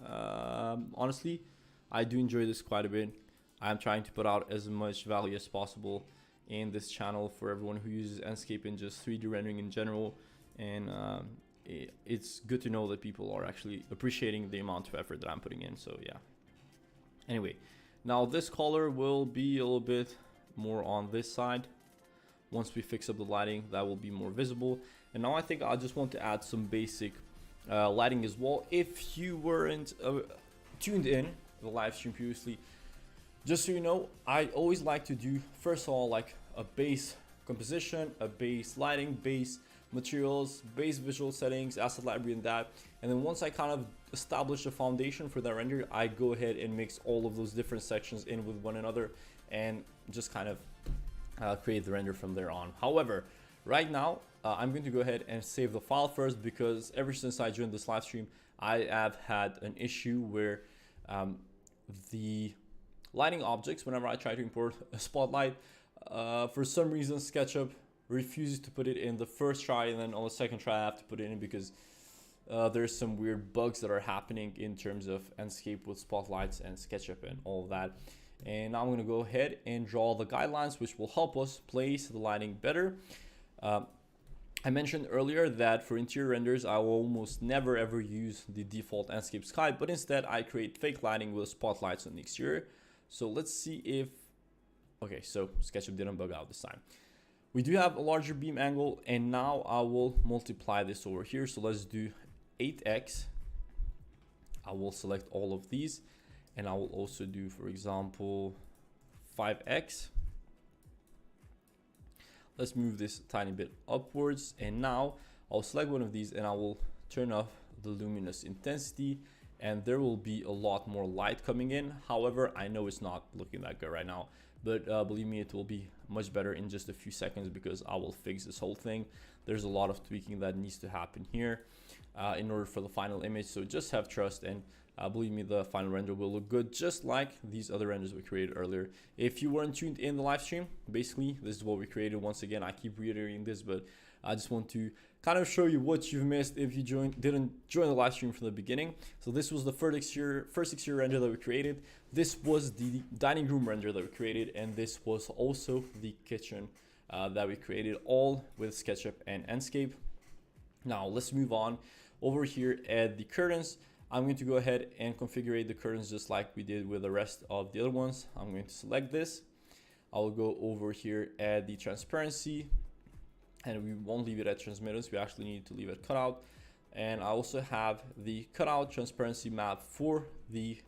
Honestly, I do enjoy this quite a bit. I'm trying to put out as much value as possible in this channel for everyone who uses Enscape and just 3D rendering in general. And it's good to know that people are actually appreciating the amount of effort that I'm putting in. So yeah. Anyway, now this color will be a little bit more on this side. Once we fix up the lighting, that will be more visible. And now I think I just want to add some basic lighting as well. If you weren't tuned in the live stream previously, just so you know, I always like to do, first of all, like a base composition, a base lighting, base materials, base visual settings, asset library, and that. And then once I kind of establish a foundation for that render, I go ahead and mix all of those different sections in with one another and just kind of create the render from there on. However, right now I'm going to go ahead and save the file first, because ever since I joined this live stream, I have had an issue where the lighting objects, whenever I try to import a spotlight, for some reason SketchUp refuses to put it in the first try, and then on the second try I have to put it in because there's some weird bugs that are happening in terms of Enscape with spotlights and SketchUp and all of that. And now I'm going to go ahead and draw the guidelines, which will help us place the lighting better. I mentioned earlier that for interior renders, I will almost never ever use the default Enscape sky, but instead I create fake lighting with spotlights on the exterior. So let's see if, okay, so SketchUp didn't bug out this time. We do have a larger beam angle, and now I will multiply this over here. So let's do 8x. I will select all of these, and I will also do, for example, 5x. Let's move this a tiny bit upwards, and now I'll select one of these and I will turn off the luminous intensity, and there will be a lot more light coming in. However, I know it's not looking that good right now, but believe me, it will be much better in just a few seconds, because I will fix this whole thing. There's a lot of tweaking that needs to happen here in order for the final image, so just have trust, and believe me, the final render will look good, just like these other renders we created earlier. If you weren't tuned in the live stream, basically this is what we created. Once again, I keep reiterating this, but I just want to kind of show you what you've missed if you didn't join the live stream from the beginning. So this was the first exterior render that we created. This was the dining room render that we created, and this was also the kitchen that we created, all with SketchUp and Enscape. Now let's move on over here at the curtains. I'm going to go ahead and configure the curtains just like we did with the rest of the other ones. I'm going to select this. I will go over here at the transparency, and we won't leave it at transmittance. We actually need to leave it cutout. And I also have the cutout transparency map for the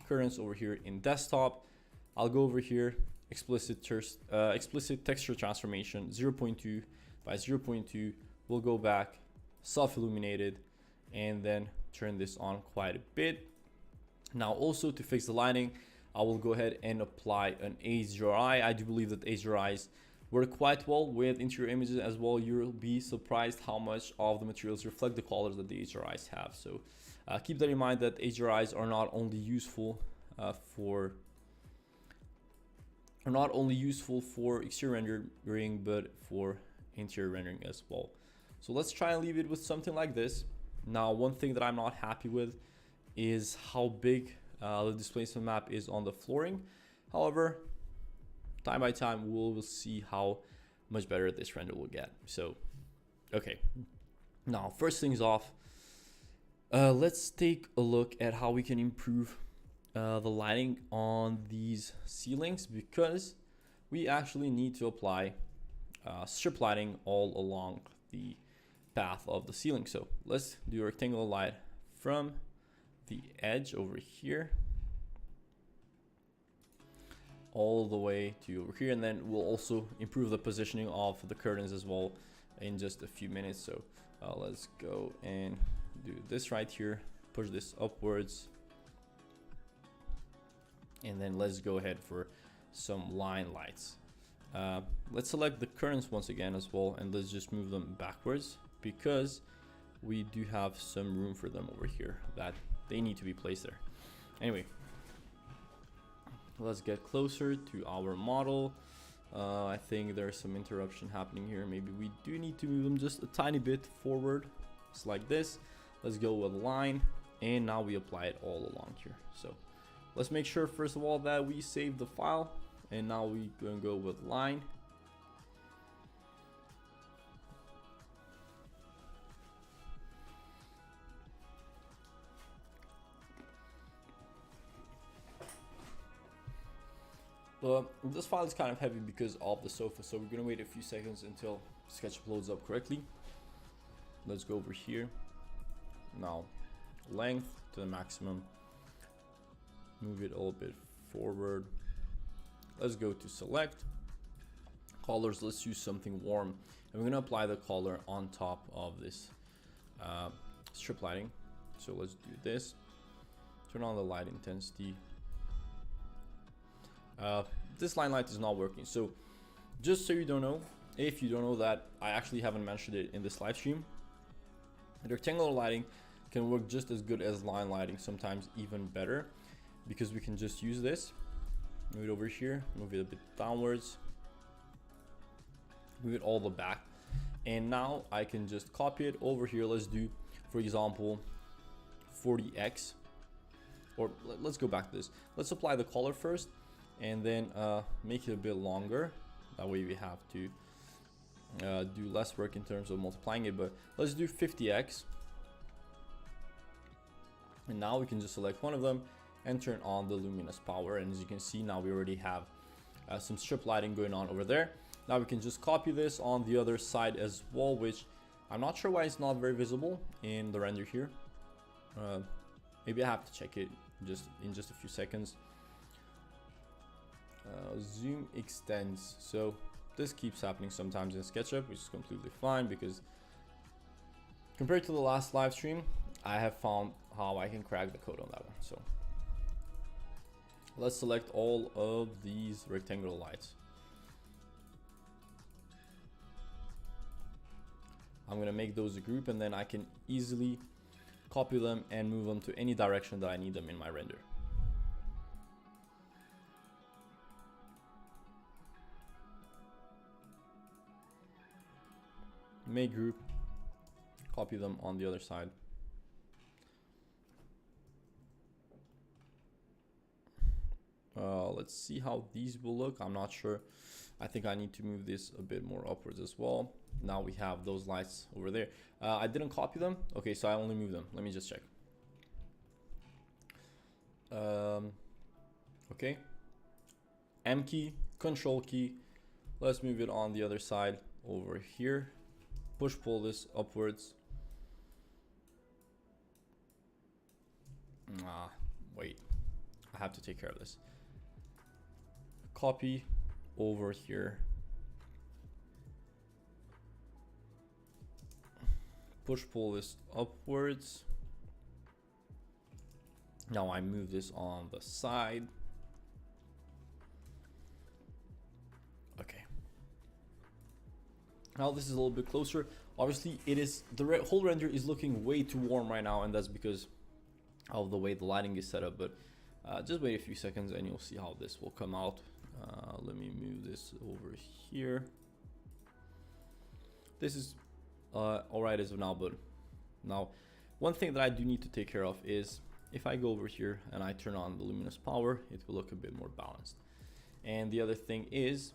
curtains over here in desktop. I'll go over here, explicit texture transformation 0.2 by 0.2. We'll go back, self-illuminated, and then turn this on quite a bit. Now also to fix the lighting, I will go ahead and apply an HDRI. I do believe that HDRIs work quite well with interior images as well. You'll be surprised how much of the materials reflect the colors that the HDRIs have. So Keep that in mind that HDRIs are not only useful for exterior rendering, but for interior rendering as well. So let's try and leave it with something like this. Now, one thing that I'm not happy with is how big the displacement map is on the flooring. However, time by time, we'll see how much better this render will get. So, okay. Now, first things off, let's take a look at how we can improve the lighting on these ceilings, because we actually need to apply strip lighting all along the path of the ceiling. So let's do a rectangular light from the edge over here all the way to over here, and then we'll also improve the positioning of the curtains as well in just a few minutes. So let's go and do this right here, push this upwards, and then let's go ahead for some line lights. Let's select the curtains once again as well, and let's just move them backwards, because we do have some room for them over here that they need to be placed there. Anyway, let's get closer to our model. I think there's some interruption happening here. Maybe we do need to move them just a tiny bit forward, just like this. Let's go with line, and now we apply it all along here. So let's make sure first of all that we save the file, and now we're gonna go with line. This file is kind of heavy because of the sofa, so we're gonna wait a few seconds until SketchUp loads up correctly. Let's go over here. Now, length to the maximum. Move it a little bit forward. Let's go to select. Colors, let's use something warm. And we're gonna apply the color on top of this strip lighting. So let's do this. Turn on the light intensity. This line light is not working. So just so you don't know, if you don't know that, I actually haven't mentioned it in this live stream. The rectangular lighting can work just as good as line lighting, sometimes even better, because we can just use this, move it over here, move it a bit downwards, move it all the back, and now I can just copy it over here. Let's do, for example, 40x, or let's go back to this. Let's apply the color first, and then make it a bit longer. That way we have to do less work in terms of multiplying it, but let's do 50x. And now we can just select one of them and turn on the luminous power. And as you can see, now we already have some strip lighting going on over there. Now we can just copy this on the other side as well, which I'm not sure why it's not very visible in the render here. Maybe I have to check it in just a few seconds. Zoom extends. So this keeps happening sometimes in SketchUp, which is completely fine, because compared to the last live stream, I have found how I can crack the code on that one. So let's select all of these rectangular lights. I'm gonna make those a group, and then I can easily copy them and move them to any direction that I need them in my render. Make group, copy them on the other side. Let's see how these will look. I'm not sure. I think I need to move this a bit more upwards as well. Now we have those lights over there. I didn't copy them. Okay, so I only moved them. Let me just check. Okay. M key, Control key. Let's move it on the other side over here. Push pull this upwards. Wait, I have to take care of this. Copy over here. Push pull this upwards. Now I move this on the side. Okay. Now this is a little bit closer. Obviously, it is the whole render is looking way too warm right now, and that's because of the way the lighting is set up, but just wait a few seconds and you'll see how this will come out. Let me move this over here. This is all right as of now, but now one thing that I do need to take care of is if I go over here and I turn on the luminous power, it will look a bit more balanced. And the other thing is,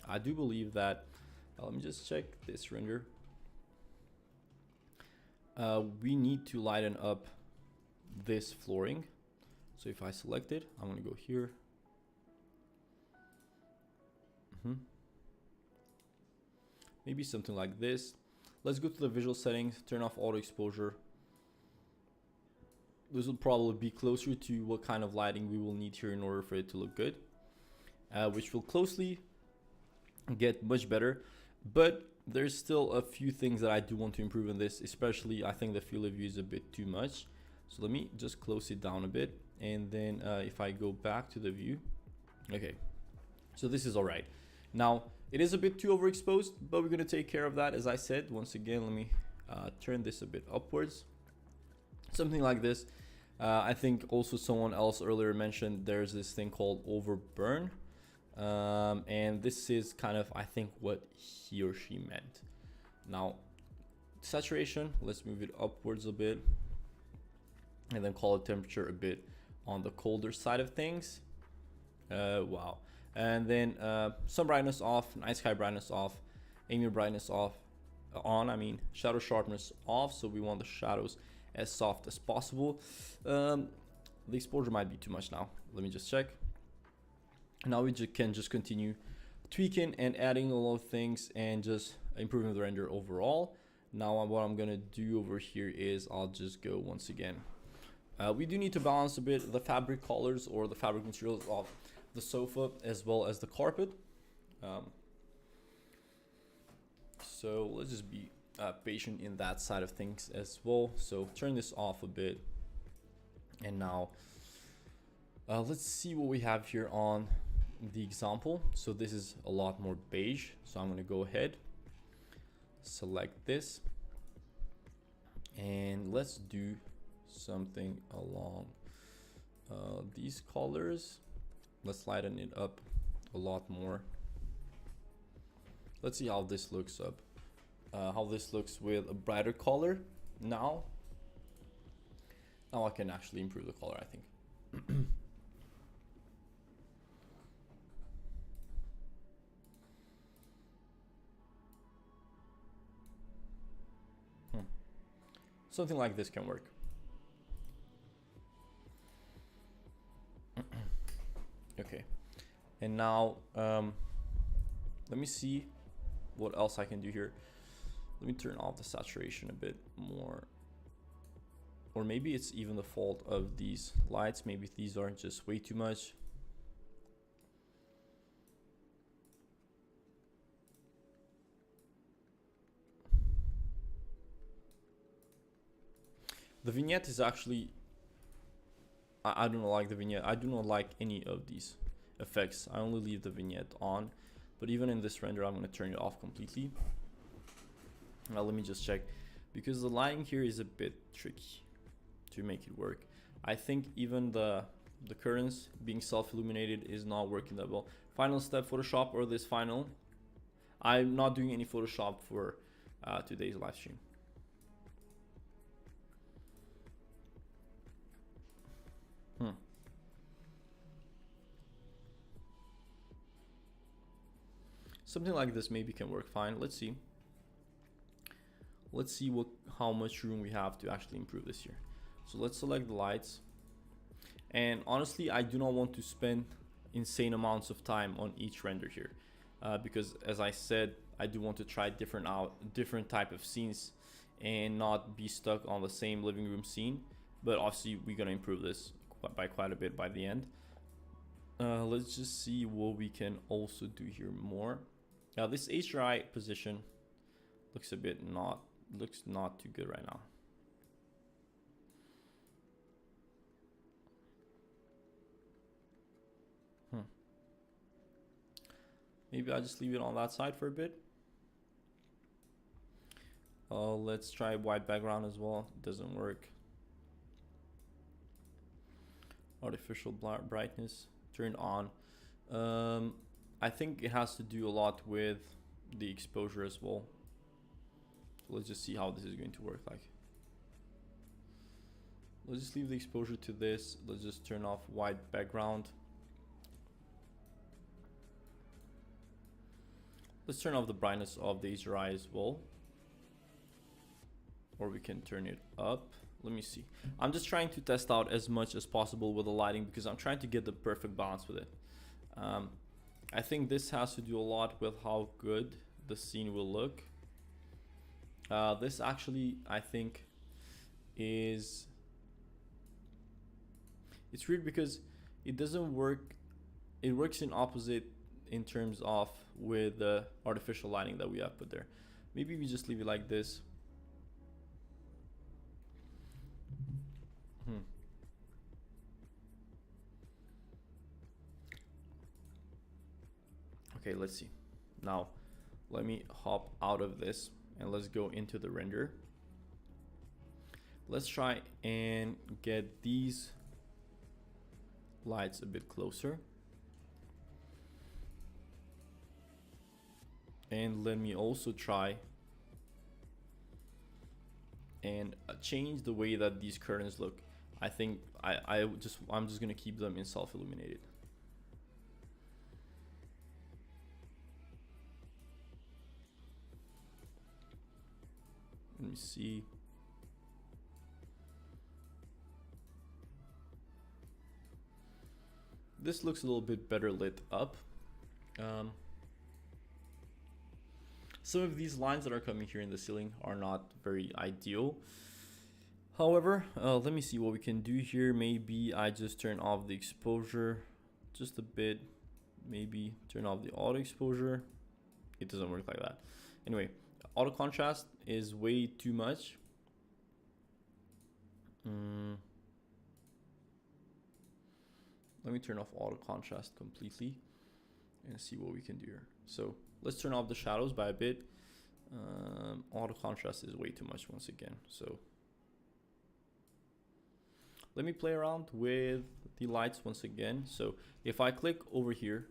I do believe that, let me just check this render. We need to lighten up this flooring. So if I select it, I'm gonna go here. Maybe something like this. Let's go to the visual settings, turn off auto exposure. This will probably be closer to what kind of lighting we will need here in order for it to look good, which will closely get much better. But there's still a few things that I do want to improve in this, especially I think the field of view is a bit too much. So let me just close it down a bit. And then if I go back to the view, okay, so this is all right. Now it is a bit too overexposed, but we're gonna take care of that. As I said, once again, let me turn this a bit upwards, something like this. I think also someone else earlier mentioned there's this thing called overburn. And this is kind of, I think, what he or she meant. Now, saturation, let's move it upwards a bit. And then call it temperature a bit on the colder side of things. Wow. And then some brightness off, night sky brightness off, ambient brightness off, shadow sharpness off. So we want the shadows as soft as possible. The exposure might be too much now. Let me just check. Now we can just continue tweaking and adding a lot of things and just improving the render overall. Now what I'm gonna do over here is I'll just go once again. We do need to balance a bit the fabric colors or the fabric materials of the sofa as well as the carpet. So let's just be patient in that side of things as well. So turn this off a bit. And now let's see what we have here on the example. So this is a lot more beige. So I'm going to go ahead, select this, and let's do something along these colors. Let's lighten it up a lot more. Let's see how this looks with a brighter color. Now I can actually improve the color, I think. Something like this can work. Okay, and now let me see what else I can do here. Let me turn off the saturation a bit more, or maybe it's even the fault of these lights. Maybe these aren't just way too much. The vignette is actually, I do not like the vignette. I do not like any of these effects. I only leave the vignette on, but even in this render, I'm going to turn it off completely. Now let me just check, because the lighting here is a bit tricky to make it work. I think even the curtains being self-illuminated is not working that well. Final step, Photoshop, or this final. I'm not doing any Photoshop for today's live stream. Something like this maybe can work fine. Let's see. Let's see how much room we have to actually improve this here. So let's select the lights. And honestly, I do not want to spend insane amounts of time on each render here, because as I said, I do want to try different type of scenes and not be stuck on the same living room scene. But obviously, we're gonna improve this by quite a bit by the end. Let's just see what we can also do here more. Now this HDRI position looks not too good right now. Maybe I'll just leave it on that side for a bit. Let's try white background as well. It doesn't work. artificial brightness turned on. I think it has to do a lot with the exposure as well. So let's just see how this is going to work like. Let's just leave the exposure to this. Let's just turn off white background. Let's turn off the brightness of the HDRI as well. Or we can turn it up. Let me see. I'm just trying to test out as much as possible with the lighting because I'm trying to get the perfect balance with it. I think this has to do a lot with how good the scene will look. This actually, I think, is... It's weird because it doesn't work. It works in opposite in terms of with the artificial lighting that we have put there. Maybe we just leave it like this. Okay, let's see. Now, let me hop out of this and let's go into the render. Let's try and get these lights a bit closer. And let me also try and change the way that these curtains look. I think I'm just gonna keep them in self-illuminated. Let me see. This looks a little bit better lit up. Some of these lines that are coming here in the ceiling are not very ideal. However, let me see what we can do here. Maybe I just turn off the exposure just a bit. Maybe turn off the auto exposure. It doesn't work like that. Anyway, auto contrast is way too much. Let me turn off auto contrast completely and see what we can do here. So let's turn off the shadows by a bit. Auto contrast is way too much once again. So let me play around with the lights once again. So if I click over here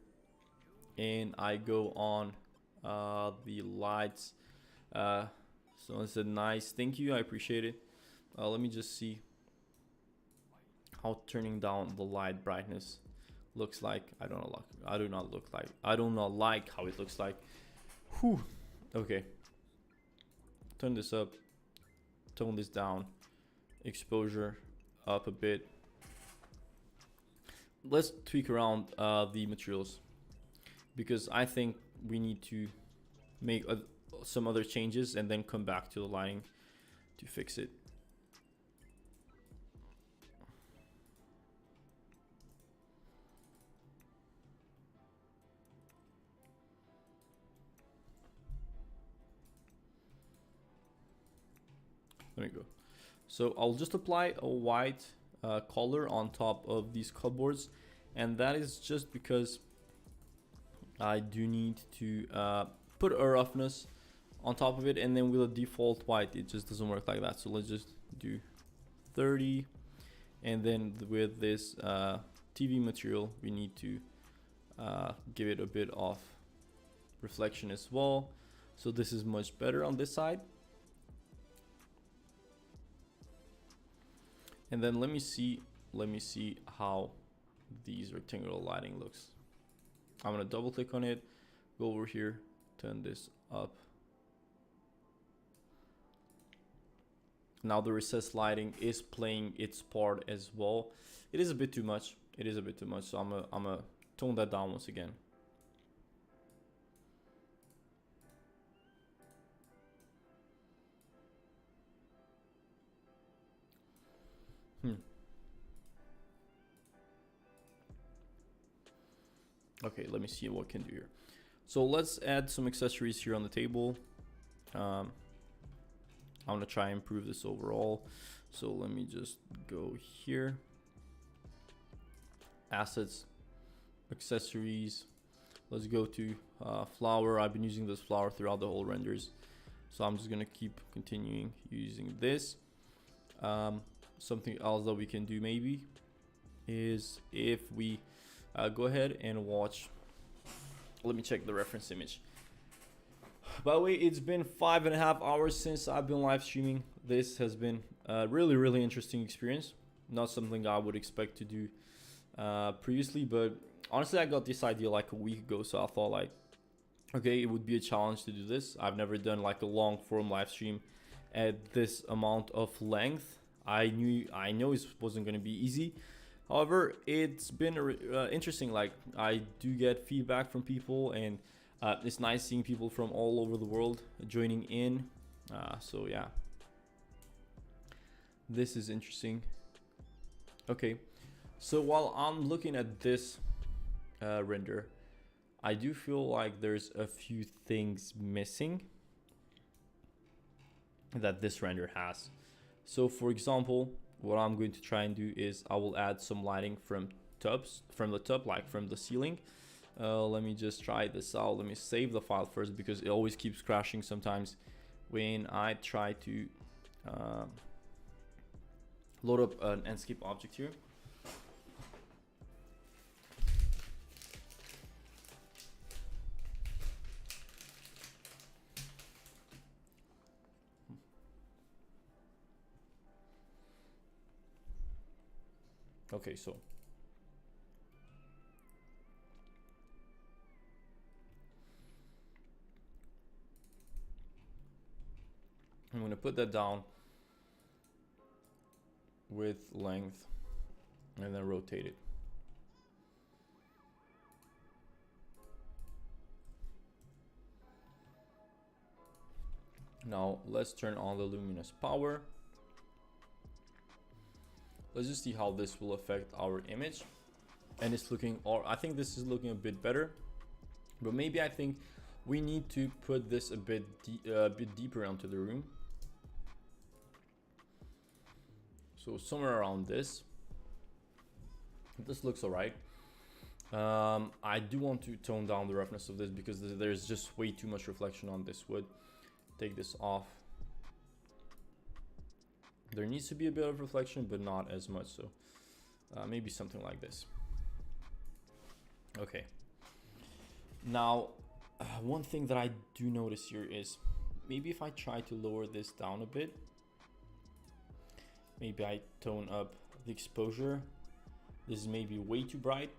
and I go on the lights, someone said nice, thank you, I appreciate it. Let me just see how turning down the light brightness looks like. I do not like how it looks like. Whew. Okay, turn this up, tone this down, exposure up a bit. Let's tweak around the materials because I think we need to make some other changes and then come back to the lighting to fix it. There we go. So I'll just apply a white color on top of these cupboards, and that is just because I do need to put a roughness on top of it, and then with a default white it just doesn't work like that. So let's just do 30, and then with this TV material we need to give it a bit of reflection as well. So this is much better on this side. And then let me see how these rectangular lighting looks. I'm gonna double click on it, go over here, turn this up. Now the recessed lighting is playing its part as well. It is a bit too much. So I'm gonna tone that down once again. Okay, let me see what we can do here. So let's add some accessories here on the table. I'm gonna try and improve this overall. So let me just go here. Assets, accessories. Let's go to flower. I've been using this flower throughout the whole renders. So I'm just gonna keep continuing using this. Something else that we can do maybe is if we go ahead and watch. Let me check the reference image. By the way, it's been 5.5 hours since I've been live streaming. This has been a really interesting experience. Not something I would expect to do previously, but honestly, I got this idea like a week ago, so I thought like, okay, it would be a challenge to do this. I've never done like a long form live stream at this amount of length. I know it wasn't going to be easy. However, it's been interesting. Like, I do get feedback from people, and it's nice seeing people from all over the world joining in. So yeah, this is interesting. Okay, so while I'm looking at this render, I do feel like there's a few things missing that this render has. So for example, what I'm going to try and do is I will add some lighting from the top, like from the ceiling. Let me just try this out. Let me save the file first, because it always keeps crashing sometimes when I try to load up an Enscape object here. Okay, so I'm going to put that down with length and then rotate it. Now let's turn on the luminous power. Let's just see how this will affect our image. And it's looking, or I think this is looking a bit better, but maybe I think we need to put this a bit deeper onto the room. So somewhere around this. This looks all right. I do want to tone down the roughness of this because there's just way too much reflection on this wood. Take this off. There needs to be a bit of reflection, but not as much. So maybe something like this. Okay. Now, one thing that I do notice here is maybe if I try to lower this down a bit, maybe I tone up the exposure. This is maybe way too bright.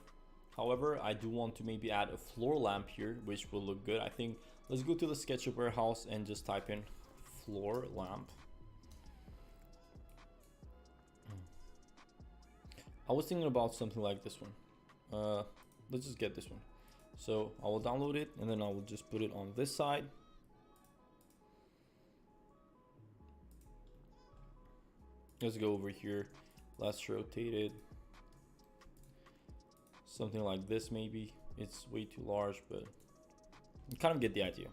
However, I do want to maybe add a floor lamp here, which will look good. I think let's go to the SketchUp warehouse and just type in floor lamp. I was thinking about something like this one. Let's just get this one. So I will download it and then I will just put it on this side. Let's go over here. Let's rotate it. Something like this maybe. It's way too large, but you kind of get the idea.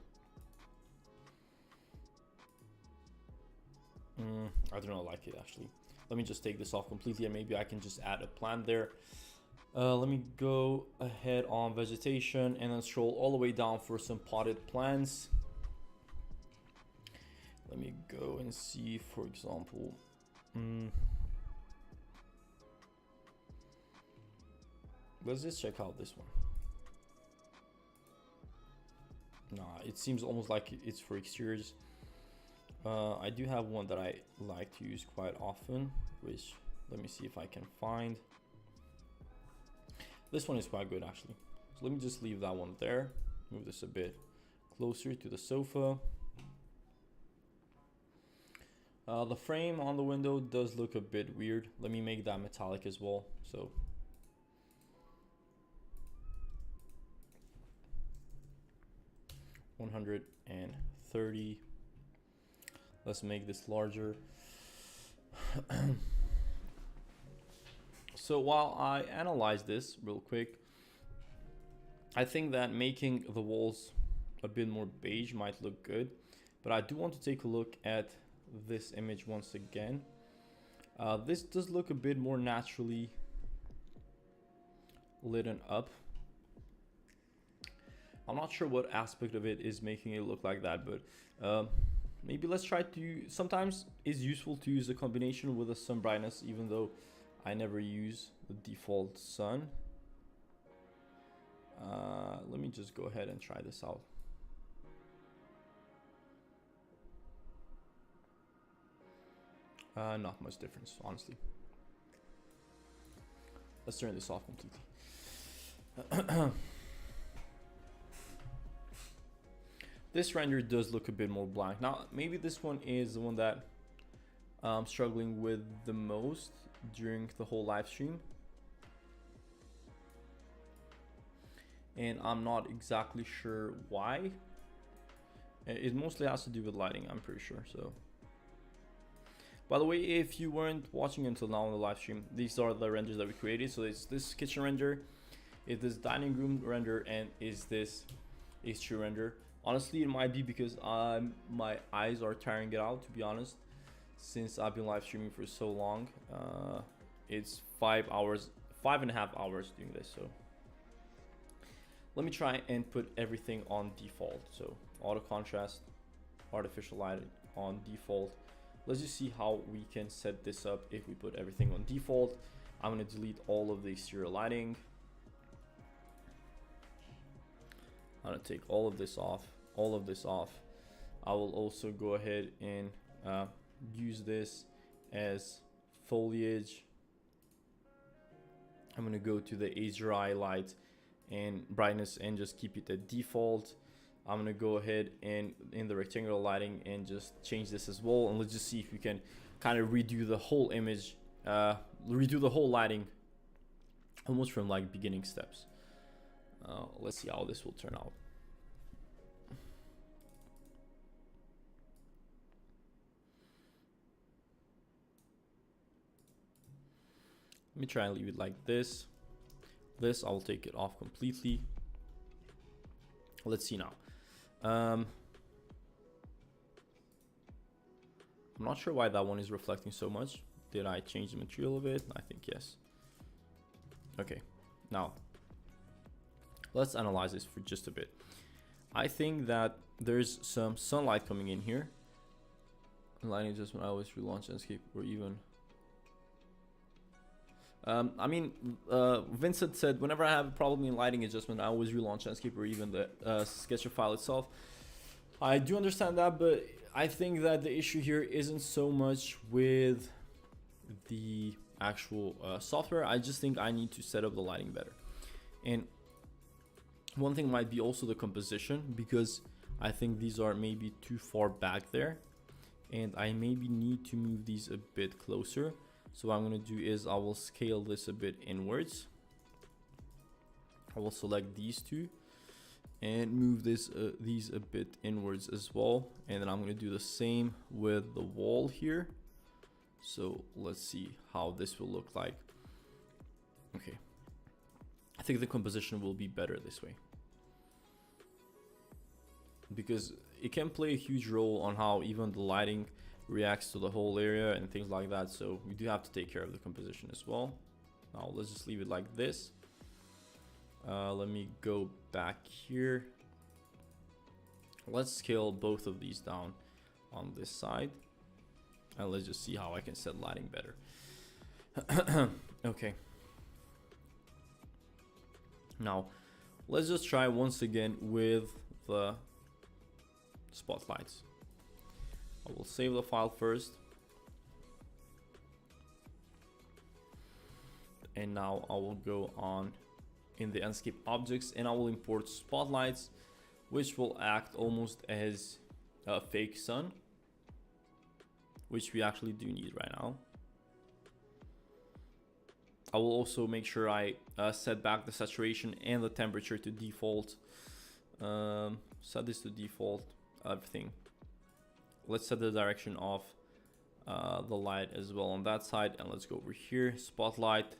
I don't like it actually. Let me just take this off completely and maybe I can just add a plant there. Let me go ahead on vegetation and then scroll all the way down for some potted plants. Let me go and see, for example, let's just check out this one. Nah, it seems almost like it's for exteriors. I do have one that I like to use quite often, which let me see if I can find. This one is quite good actually. So let me just leave that one there. Move this a bit closer to the sofa. The frame on the window does look a bit weird. Let me make that metallic as well. So $130. Let's make this larger. So while I analyze this real quick, I think that making the walls a bit more beige might look good, but I do want to take a look at this image once again. This does look a bit more naturally lit up. I'm not sure what aspect of it is making it look like that, but maybe let's try to, sometimes it's useful to use a combination with some brightness, even though I never use the default sun. Let me just go ahead and try this out. Not much difference, honestly. Let's turn this off completely. This render does look a bit more blank. Now, maybe this one is the one that I'm struggling with the most during the whole live stream. And I'm not exactly sure why. It mostly has to do with lighting, I'm pretty sure. So, by the way, if you weren't watching until now on the live stream, these are the renders that we created. So it's this kitchen render, it's this dining room render, and is this H2 render. Honestly, it might be because my eyes are tiring it out, to be honest, since I've been live streaming for so long. It's 5.5 hours doing this. So let me try and put everything on default. So auto contrast, artificial lighting on default. Let's just see how we can set this up if we put everything on default. I'm going to delete all of the exterior lighting. I'm going to take all of this off, all of this off. I will also go ahead and use this as foliage. I'm going to go to the HDRI light and brightness and just keep it at default. I'm going to go ahead and in the rectangular lighting and just change this as well. And let's just see if we can kind of redo the whole image, redo the whole lighting almost from like beginning steps. Let's see how this will turn out. Let me try and leave it like this. This, I'll take it off completely. Let's see now. I'm not sure why that one is reflecting so much. Did I change the material of it? I think yes. Okay, now let's analyze this for just a bit. I think that there's some sunlight coming in here. Lighting adjustment, I always relaunch Enscape or even I mean, Vincent said, whenever I have a problem in lighting adjustment, I always relaunch Enscape or even the sketcher file itself. I do understand that, but I think that the issue here isn't so much with the actual software. I just think I need to set up the lighting better. And one thing might be also the composition, because I think these are maybe too far back there. And I maybe need to move these a bit closer. So what I'm going to do is I will scale this a bit inwards. I will select these two and move this these a bit inwards as well. And then I'm going to do the same with the wall here. So let's see how this will look like. Okay. I think the composition will be better this way, because it can play a huge role on how even the lighting reacts to the whole area and things like that. So we do have to take care of the composition as well. Now let's just leave it like this. Let me go back here. Let's scale both of these down on this side, and let's just see how I can set lighting better. Okay. Now let's just try once again with the spotlights. I will save the file first, and now I will go on in the Enscape objects and I will import spotlights, which will act almost as a fake sun, which we actually do need right now. I will also make sure I set back the saturation and the temperature to default. Set this to default, everything. Let's set the direction of the light as well on that side, and let's go over here, spotlight.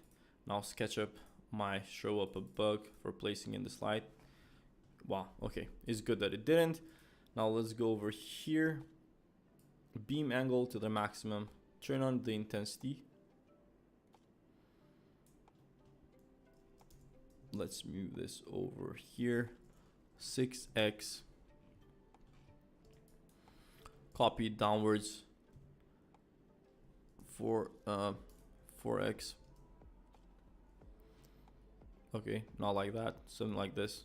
Now SketchUp might show up a bug for placing in this light. Wow, okay, it's good that it didn't. Now let's go over here, beam angle to the maximum, turn on the intensity. Let's move this over here, 6x. Copy it downwards for 4x, Okay, not like that, something like this.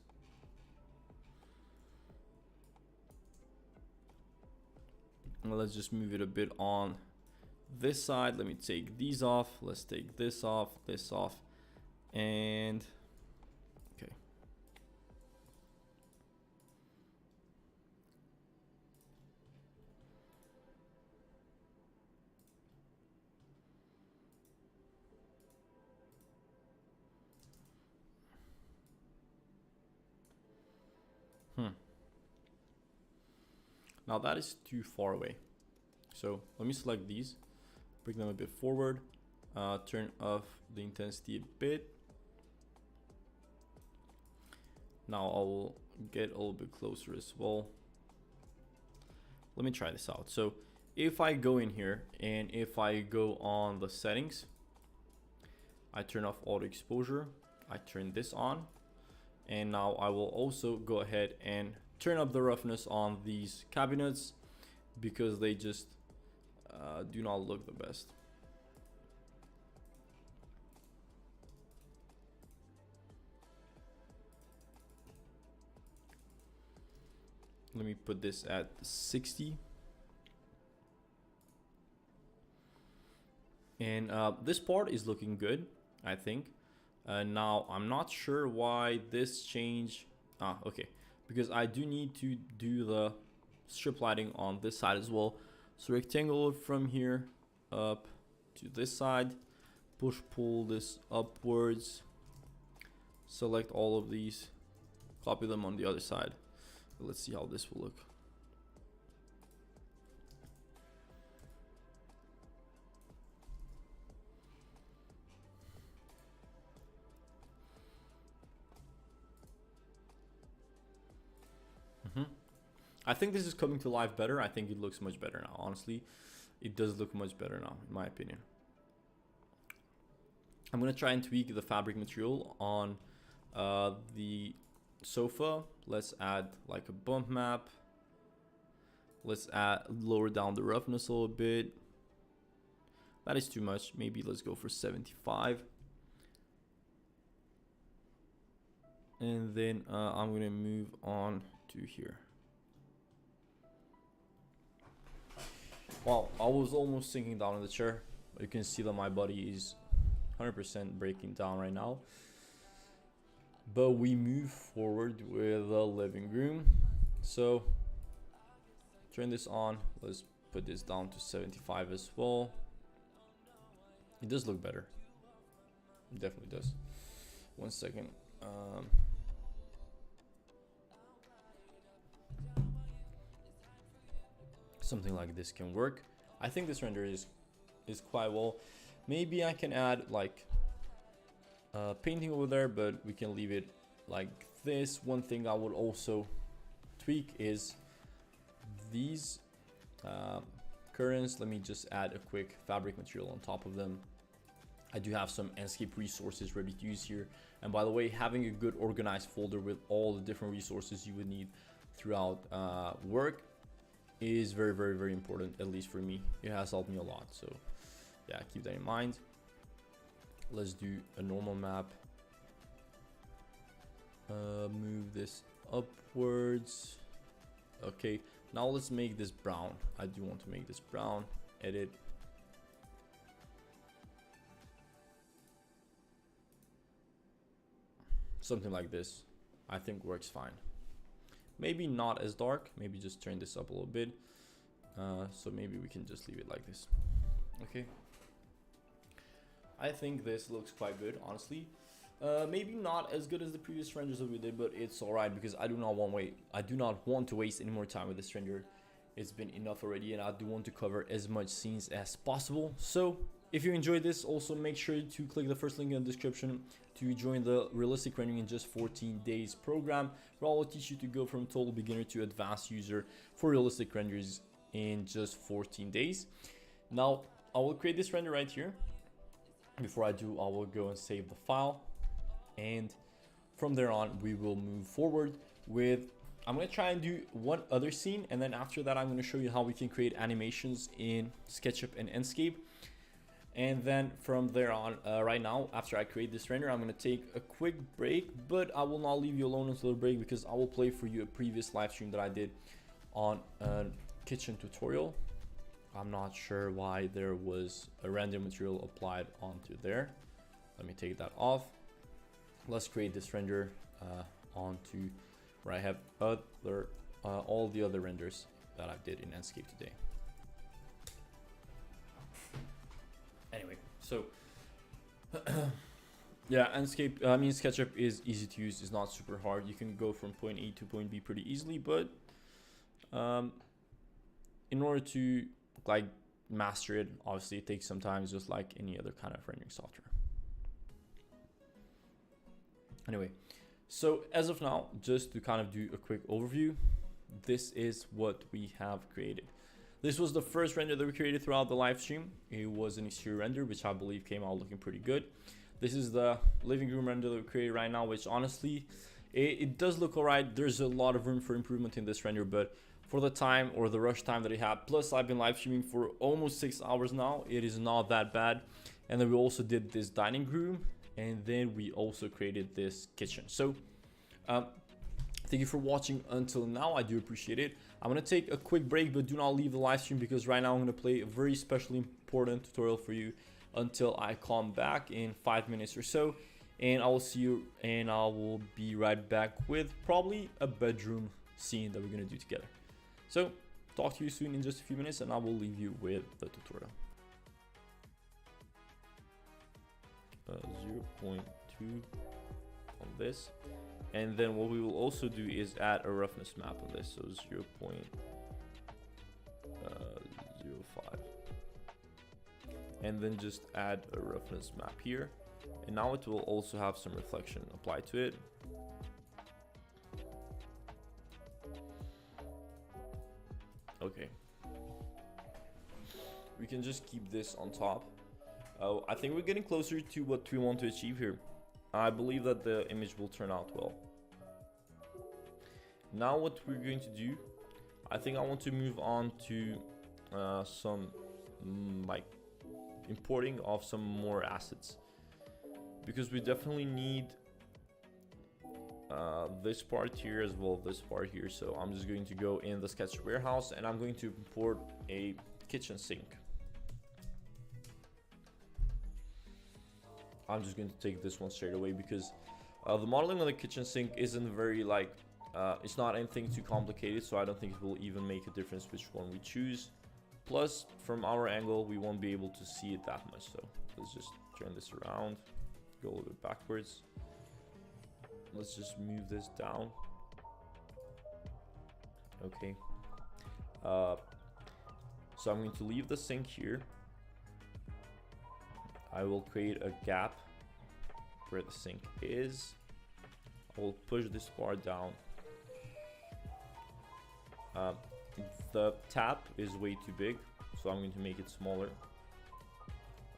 And let's just move it a bit on this side. Let me take these off. Let's take this off, and okay. Now that is too far away. So let me select these, bring them a bit forward, turn off the intensity a bit. Now I will get a little bit closer as well. Let me try this out. So if I go in here and if I go on the settings, I turn off auto exposure, I turn this on, and now I will also go ahead and turn up the roughness on these cabinets because they just do not look the best. Let me put this at 60. And this part is looking good, I think. Now I'm not sure why this change. Okay, because I do need to do the strip lighting on this side as well. So rectangle from here up to this side, push pull this upwards, select all of these, copy them on the other side. Let's see how this will look. I think this is coming to life better. I think it looks much better now. Honestly, it does look much better now, in my opinion. I'm gonna try and tweak the fabric material on the sofa. Let's add like a bump map. Let's lower down the roughness a little bit. That is too much. Maybe let's go for 75. And then I'm gonna move on to here. Wow, I was almost sinking down in the chair. You can see that my body is 100% breaking down right now. But we move forward with the living room. So turn this on. Let's put this down to 75 as well. It does look better. It definitely does. 1 second. Something like this can work. I think this render is quite well. Maybe I can add like painting over there, but we can leave it like this. One thing I would also tweak is these currents. Let me just add a quick fabric material on top of them. I do have some Enscape resources ready to use here. And by the way, having a good organized folder with all the different resources you would need throughout work is very, very, very important, at least for me. It has helped me a lot. So yeah, keep that in mind. Let's do a normal map. Move this upwards. Okay, now let's make this brown. I do want to make this brown. Edit. Something like this, I think works fine. Maybe not as dark, maybe just turn this up a little bit. So maybe we can just leave it like this. Okay. I think this looks quite good, honestly. Maybe not as good as the previous renders that we did, but it's alright because I do not want to waste any more time with this render. It's been enough already, and I do want to cover as much scenes as possible. So if you enjoyed this, also make sure to click the first link in the description to join the Realistic Rendering in Just 14 Days program, where I will teach you to go from total beginner to advanced user for realistic renders in just 14 days. Now, I will create this render right here. Before I do, I will go and save the file. And from there on, we will move forward with, I'm going to try and do one other scene. And then after that, I'm going to show you how we can create animations in SketchUp and Enscape. And then from there on, right now, after I create this render, I'm going to take a quick break, but I will not leave you alone until the break, because I will play for you a previous live stream that I did on a kitchen tutorial. I'm not sure why there was a render material applied onto there. Let me take that off. Let's create this render onto where I have other all the other renders that I did in Enscape today. Anyway, so yeah, Enscape, I mean, SketchUp is easy to use. It's not super hard. You can go from point A to point B pretty easily, but in order to like master it, obviously it takes some time, just like any other kind of rendering software. Anyway, so as of now, just to kind of do a quick overview, this is what we have created. This was the first render that we created throughout the live stream. It was an exterior render, which I believe came out looking pretty good. This is the living room render that we created right now, which honestly, it does look alright. There's a lot of room for improvement in this render, but for the time or the rush time that it had, plus I've been live streaming for almost 6 hours now, it is not that bad. And then we also did this dining room, and then we also created this kitchen. So thank you for watching until now. I do appreciate it. I'm going to take a quick break, but do not leave the live stream, because right now I'm going to play a very specially important tutorial for you until I come back in 5 minutes or so. And I will see you, and I will be right back with probably a bedroom scene that we're going to do together. So talk to you soon in just a few minutes, and I will leave you with the tutorial. 0.2 on this. And then what we will also do is add a roughness map on this, so 0.05. And then just add a roughness map here. And now it will also have some reflection applied to it. Okay. We can just keep this on top. I think we're getting closer to what we want to achieve here. I believe that the image will turn out well. Now what we're going to do, I think I want to move on to some like importing of some more assets, because we definitely need this part here as well, this part here. So I'm just going to go in the sketch warehouse, and I'm going to import a kitchen sink. I'm just going to take this one straight away, because the modeling of the kitchen sink isn't very like it's not anything too complicated, so I don't think it will even make a difference which one we choose. Plus, from our angle, we won't be able to see it that much. So let's just turn this around, go a little bit backwards. Let's just move this down. Okay. So I'm going to leave the sink here. I will create a gap where the sink is. I will push this bar down. The tap is way too big, so I'm going to make it smaller.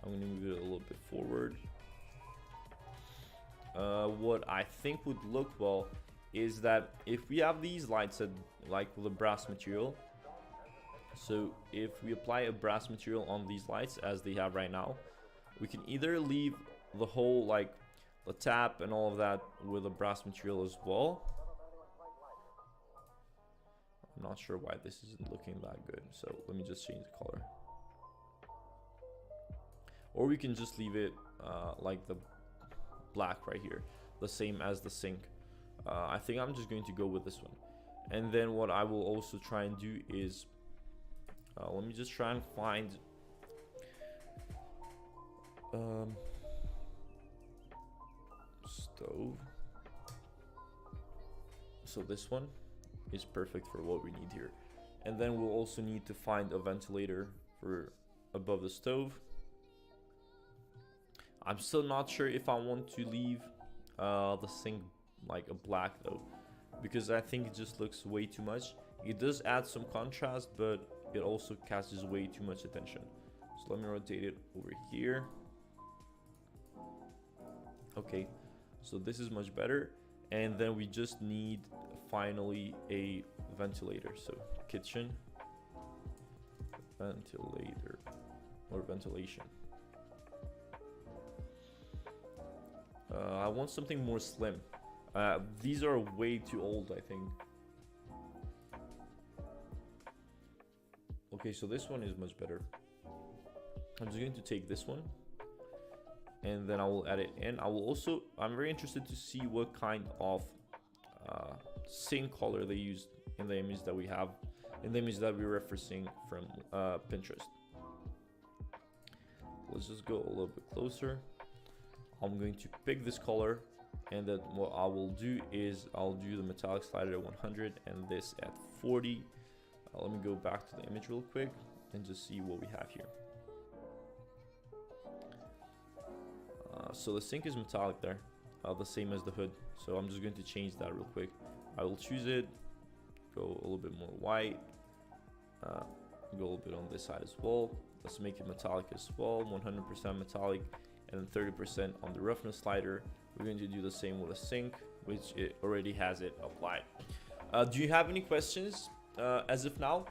I'm going to move it a little bit forward. What I think would look well is that if we have these lights at, like with a brass material, so if we apply a brass material on these lights as they have right now, we can either leave the whole, like the tap and all of that with a brass material as well. I'm not sure why this isn't looking that good, so let me just change the color. Or we can just leave it like the black right here, the same as the sink. I think I'm just going to go with this one. And then what I will also try and do is let me just try and find stove. So this one is perfect for what we need here. And then we'll also need to find a ventilator for above the stove. I'm still not sure if I want to leave the sink like a black though, because I think it just looks way too much. It does add some contrast, but it also catches way too much attention. So let me rotate it over here. Okay, so this is much better. And then we just need finally a ventilator. So kitchen ventilator or ventilation. I want something more slim. These are way too old, I think. Okay, so this one is much better. I'm just going to take this one, and then I will add it in. I'm very interested to see what kind of sync color they used in the image that we have, in the image that we're referencing from Pinterest. Let's just go a little bit closer. I'm going to pick this color, and then what I will do is I'll do the metallic slider at 100 and this at 40. Let me go back to the image real quick and just see what we have here. So the sync is metallic there, the same as the hood. So I'm just going to change that real quick. I will choose it, go a little bit more white, go a little bit on this side as well. Let's make it metallic as well, 100% metallic, and then 30% on the roughness slider. We're going to do the same with a sync, which it already has it applied. Do you have any questions as of now?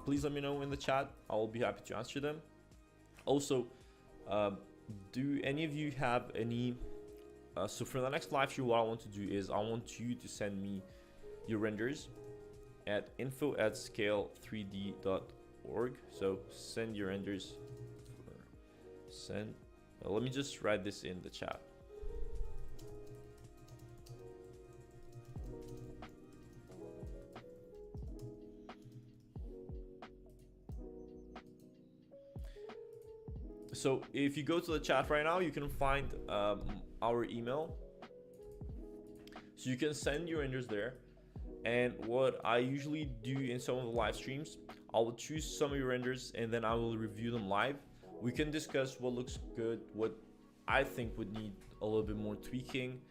Please let me know in the chat. I will be happy to answer them. Also, do any of you have any so for the next live stream, what I want to do is I want you to send me your renders at info@scale3d.org. so send your renders, let me just write this in the chat. So if you go to the chat right now, you can find our email. So you can send your renders there. And what I usually do in some of the live streams, I will choose some of your renders and then I will review them live. We can discuss what looks good, what I think would need a little bit more tweaking.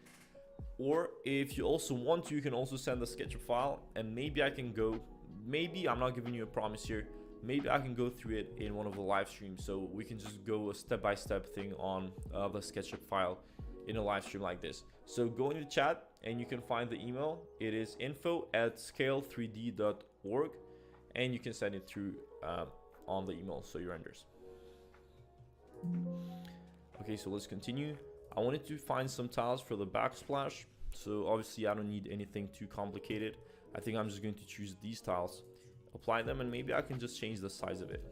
Or if you also want to, you can also send a SketchUp file and maybe I can go, maybe I'm not giving you a promise here, maybe I can go through it in one of the live streams, so we can just go a step-by-step thing on the SketchUp file in a live stream like this. So go in the chat and you can find the email. It is info@scale3d.org and you can send it through on the email, so your renders. Okay, so let's continue. I wanted to find some tiles for the backsplash, so obviously I don't need anything too complicated. I think I'm just going to choose these tiles, apply them, and maybe I can just change the size of it.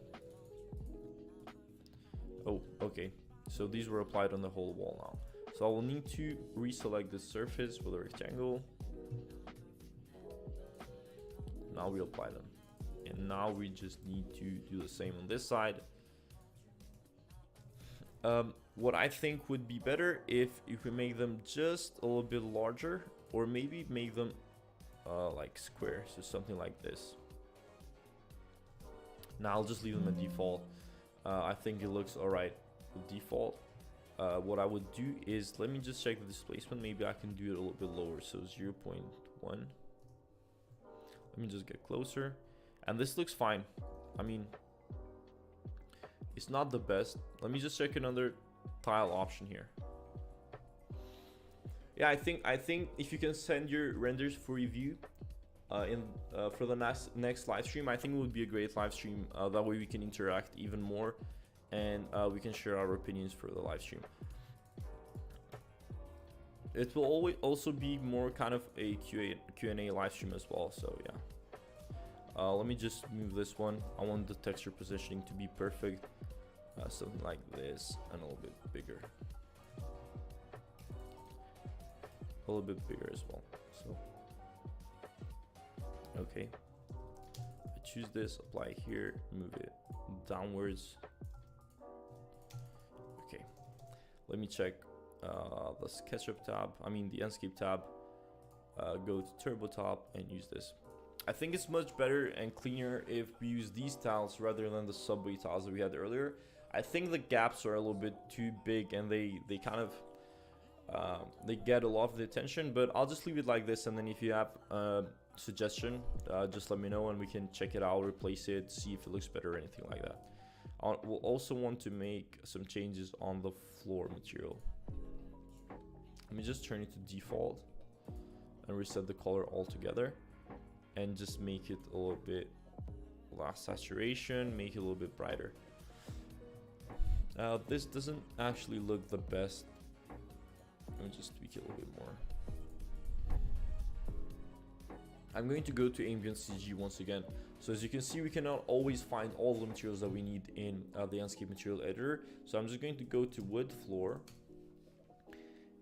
Oh, okay, so these were applied on the whole wall now. So I will need to reselect the surface with a rectangle. Now we apply them, and now we just need to do the same on this side. What I think would be better if we make them just a little bit larger, or maybe make them like square, so something like this. Now I'll just leave them at default. I think it looks alright with default. What I would do is, let me just check the displacement. Maybe I can do it a little bit lower, so 0.1. Let me just get closer, and this looks fine. I mean, it's not the best. Let me just check another tile option here. Yeah, I think if you can send your renders for review for the next live stream, I think it would be a great live stream. That way we can interact even more, and we can share our opinions for the live stream. It will always also be more kind of a Q&A live stream as well, so yeah. Let me just move this one. I want the texture positioning to be perfect. Something like this, and a little bit bigger. A little bit bigger as well. So, okay. I choose this, apply here, move it downwards. Okay. Let me check the SketchUp tab. I mean the Enscape tab. Go to Turbo Top and use this. I think it's much better and cleaner if we use these tiles rather than the subway tiles that we had earlier. I think the gaps are a little bit too big and they kind of they get a lot of the attention, but I'll just leave it like this, and then if you have a suggestion, just let me know and we can check it out, replace it, see if it looks better or anything like that. We'll also want to make some changes on the floor material. Let me just turn it to default and reset the color altogether, and just make it a little bit less saturation, make it a little bit brighter. This doesn't actually look the best. Let me just tweak it a little bit more. I'm going to go to ambient CG once again. So as you can see, we cannot always find all the materials that we need in the Enscape material editor. So I'm just going to go to wood floor.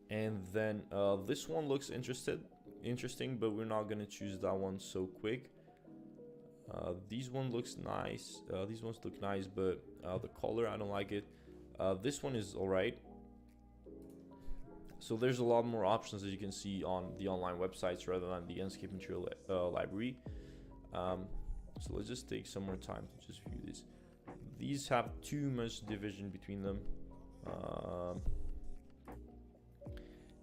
And then this one looks interesting, but we're not going to choose that one so quick. These one looks nice. These ones look nice, but the color, I don't like it. This one is all right. So there's a lot more options that you can see on the online websites rather than the Enscape material library. So let's just take some more time to just view this. These have too much division between them.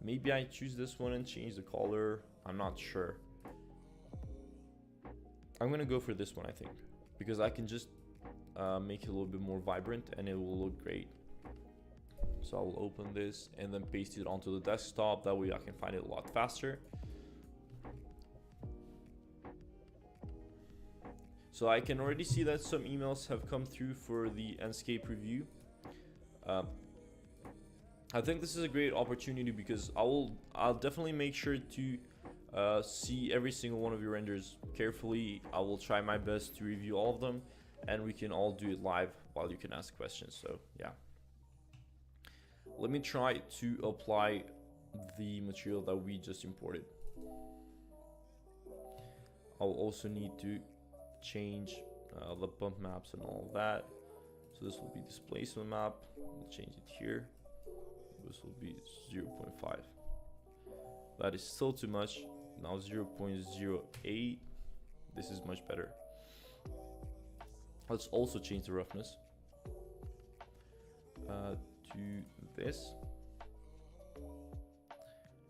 Maybe I choose this one and change the color. I'm not sure. I'm gonna go for this one, I think, because I can just make it a little bit more vibrant and it will look great. So I'll open this and then paste it onto the desktop. That way I can find it a lot faster. So I can already see that some emails have come through for the Enscape review. I think this is a great opportunity because I'll definitely make sure to see every single one of your renders carefully. I will try my best to review all of them, and we can all do it live while you can ask questions. So yeah. Let me try to apply the material that we just imported. I'll also need to change the bump maps and all of that. So this will be displacement map. We'll change it here. This will be 0.5. That is still too much. Now 0.08. This is much better. Let's also change the roughness to this.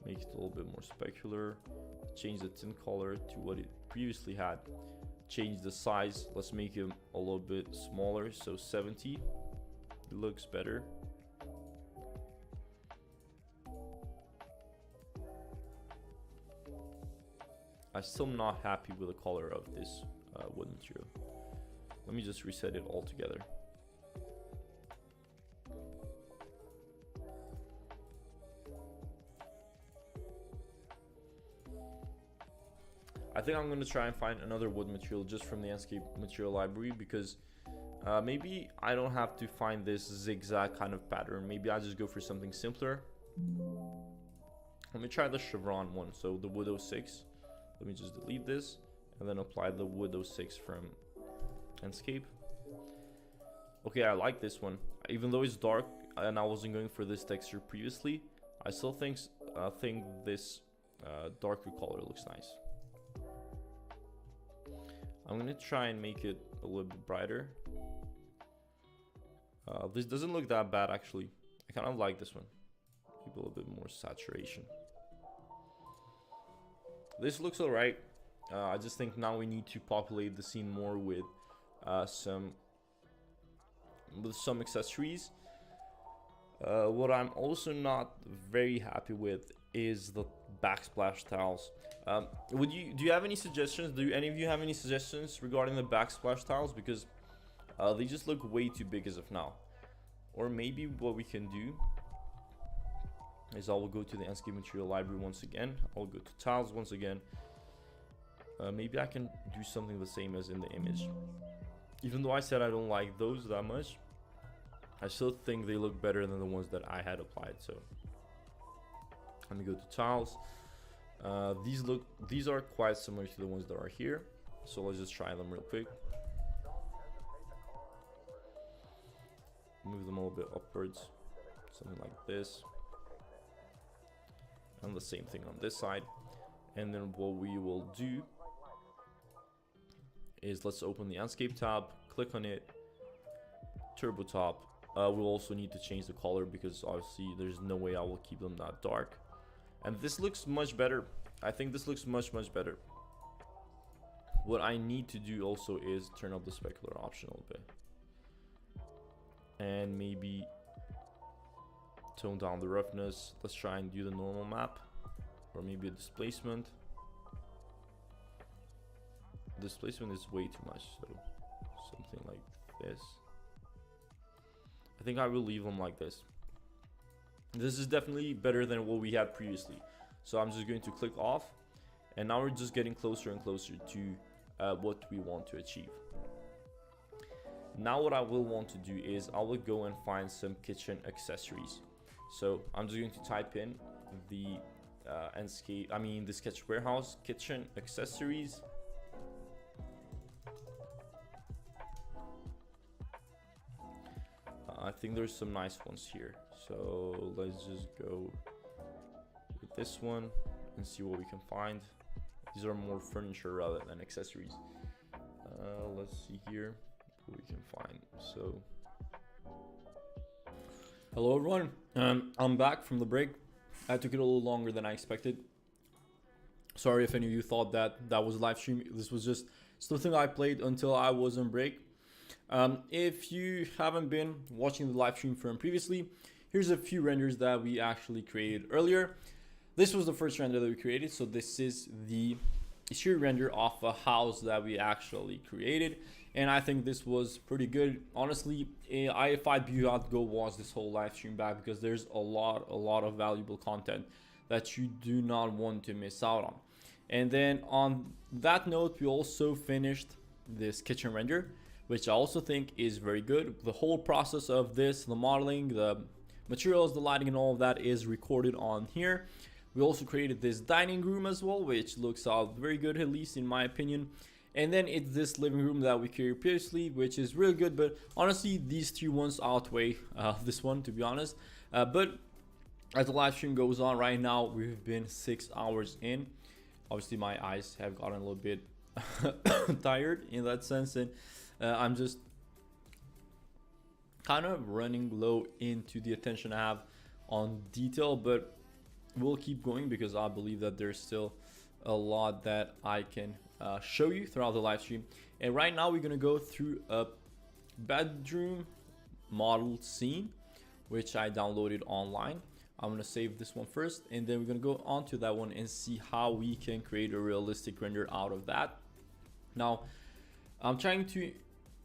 Make it a little bit more specular. Change the tint color to what it previously had. Change the size. Let's make him a little bit smaller, so 70. It looks better. I'm still not happy with the color of this wood material. Let me just reset it all together. I think I'm going to try and find another wood material just from the Enscape material library, because maybe I don't have to find this zigzag kind of pattern. Maybe I just go for something simpler. Let me try the chevron one, so the wood 06. Let me just delete this and then apply the wood 06 from Enscape. Okay, I like this one. Even though it's dark and I wasn't going for this texture previously, I still think this darker color looks nice. I'm gonna try and make it a little bit brighter. This doesn't look that bad actually. I kind of like this one. Maybe a little bit more saturation. This looks alright. I just think now we need to populate the scene more with some accessories. What I'm also not very happy with is the backsplash tiles. Do you have any suggestions? Do any of you have any suggestions regarding the backsplash tiles? Because they just look way too big as of now. Or maybe what we can do is I will go to the Enscape material library once again. I'll go to tiles once again. Maybe I can do something the same as in the image. Even though I said I don't like those that much, I still think they look better than the ones that I had applied. So let me go to tiles. These are quite similar to the ones that are here. So let's just try them real quick. Move them a little bit upwards, something like this. And the same thing on this side. And then what we will do is let's open the Enscape tab, click on it, turbo top. We'll also need to change the color because obviously there's no way I will keep them that dark. And this looks much better. I think this looks much better. What I need to do also is turn up the specular option a little bit. And maybe tone down the roughness. Let's try and do the normal map, or maybe a displacement. Displacement is way too much, so something like this. I think I will leave them like this. This is definitely better than what we had previously. So I'm just going to click off, and now we're just getting closer and closer to what we want to achieve. Now what I will want to do is I will go and find some kitchen accessories. So I'm just going to type in the the sketch warehouse kitchen accessories. I think there's some nice ones here. So let's just go with this one and see what we can find. These are more furniture rather than accessories. Let's see here what we can find. So hello everyone, I'm back from the break. I took it a little longer than I expected. Sorry if any of you thought that was a live stream. This was just something I played until I was on break. If you haven't been watching the live stream from previously, here's a few renders that we actually created earlier. This was the first render that we created. So this is the exterior render of a house that we actually created. And I think this was pretty good. Honestly, if I'd be out, go watch this whole live stream back, because there's a lot of valuable content that you do not want to miss out on. And then on that note, we also finished this kitchen render, which I also think is very good. The whole process of this, the modeling, the materials, the lighting, and all of that is recorded on here. We also created this dining room as well, which looks very good, at least in my opinion. And then it's this living room that we created previously, which is really good. But honestly, these two ones outweigh this one, to be honest. But as the live stream goes on right now, we've been 6 hours in. Obviously, my eyes have gotten a little bit tired in that sense, and I'm just kind of running low into the attention I have on detail, but we'll keep going because I believe that there's still a lot that I can show you throughout the live stream. And right now we're going to go through a bedroom model scene, which I downloaded online. I'm going to save this one first, and then we're going to go on to that one and see how we can create a realistic render out of that. Now, I'm trying to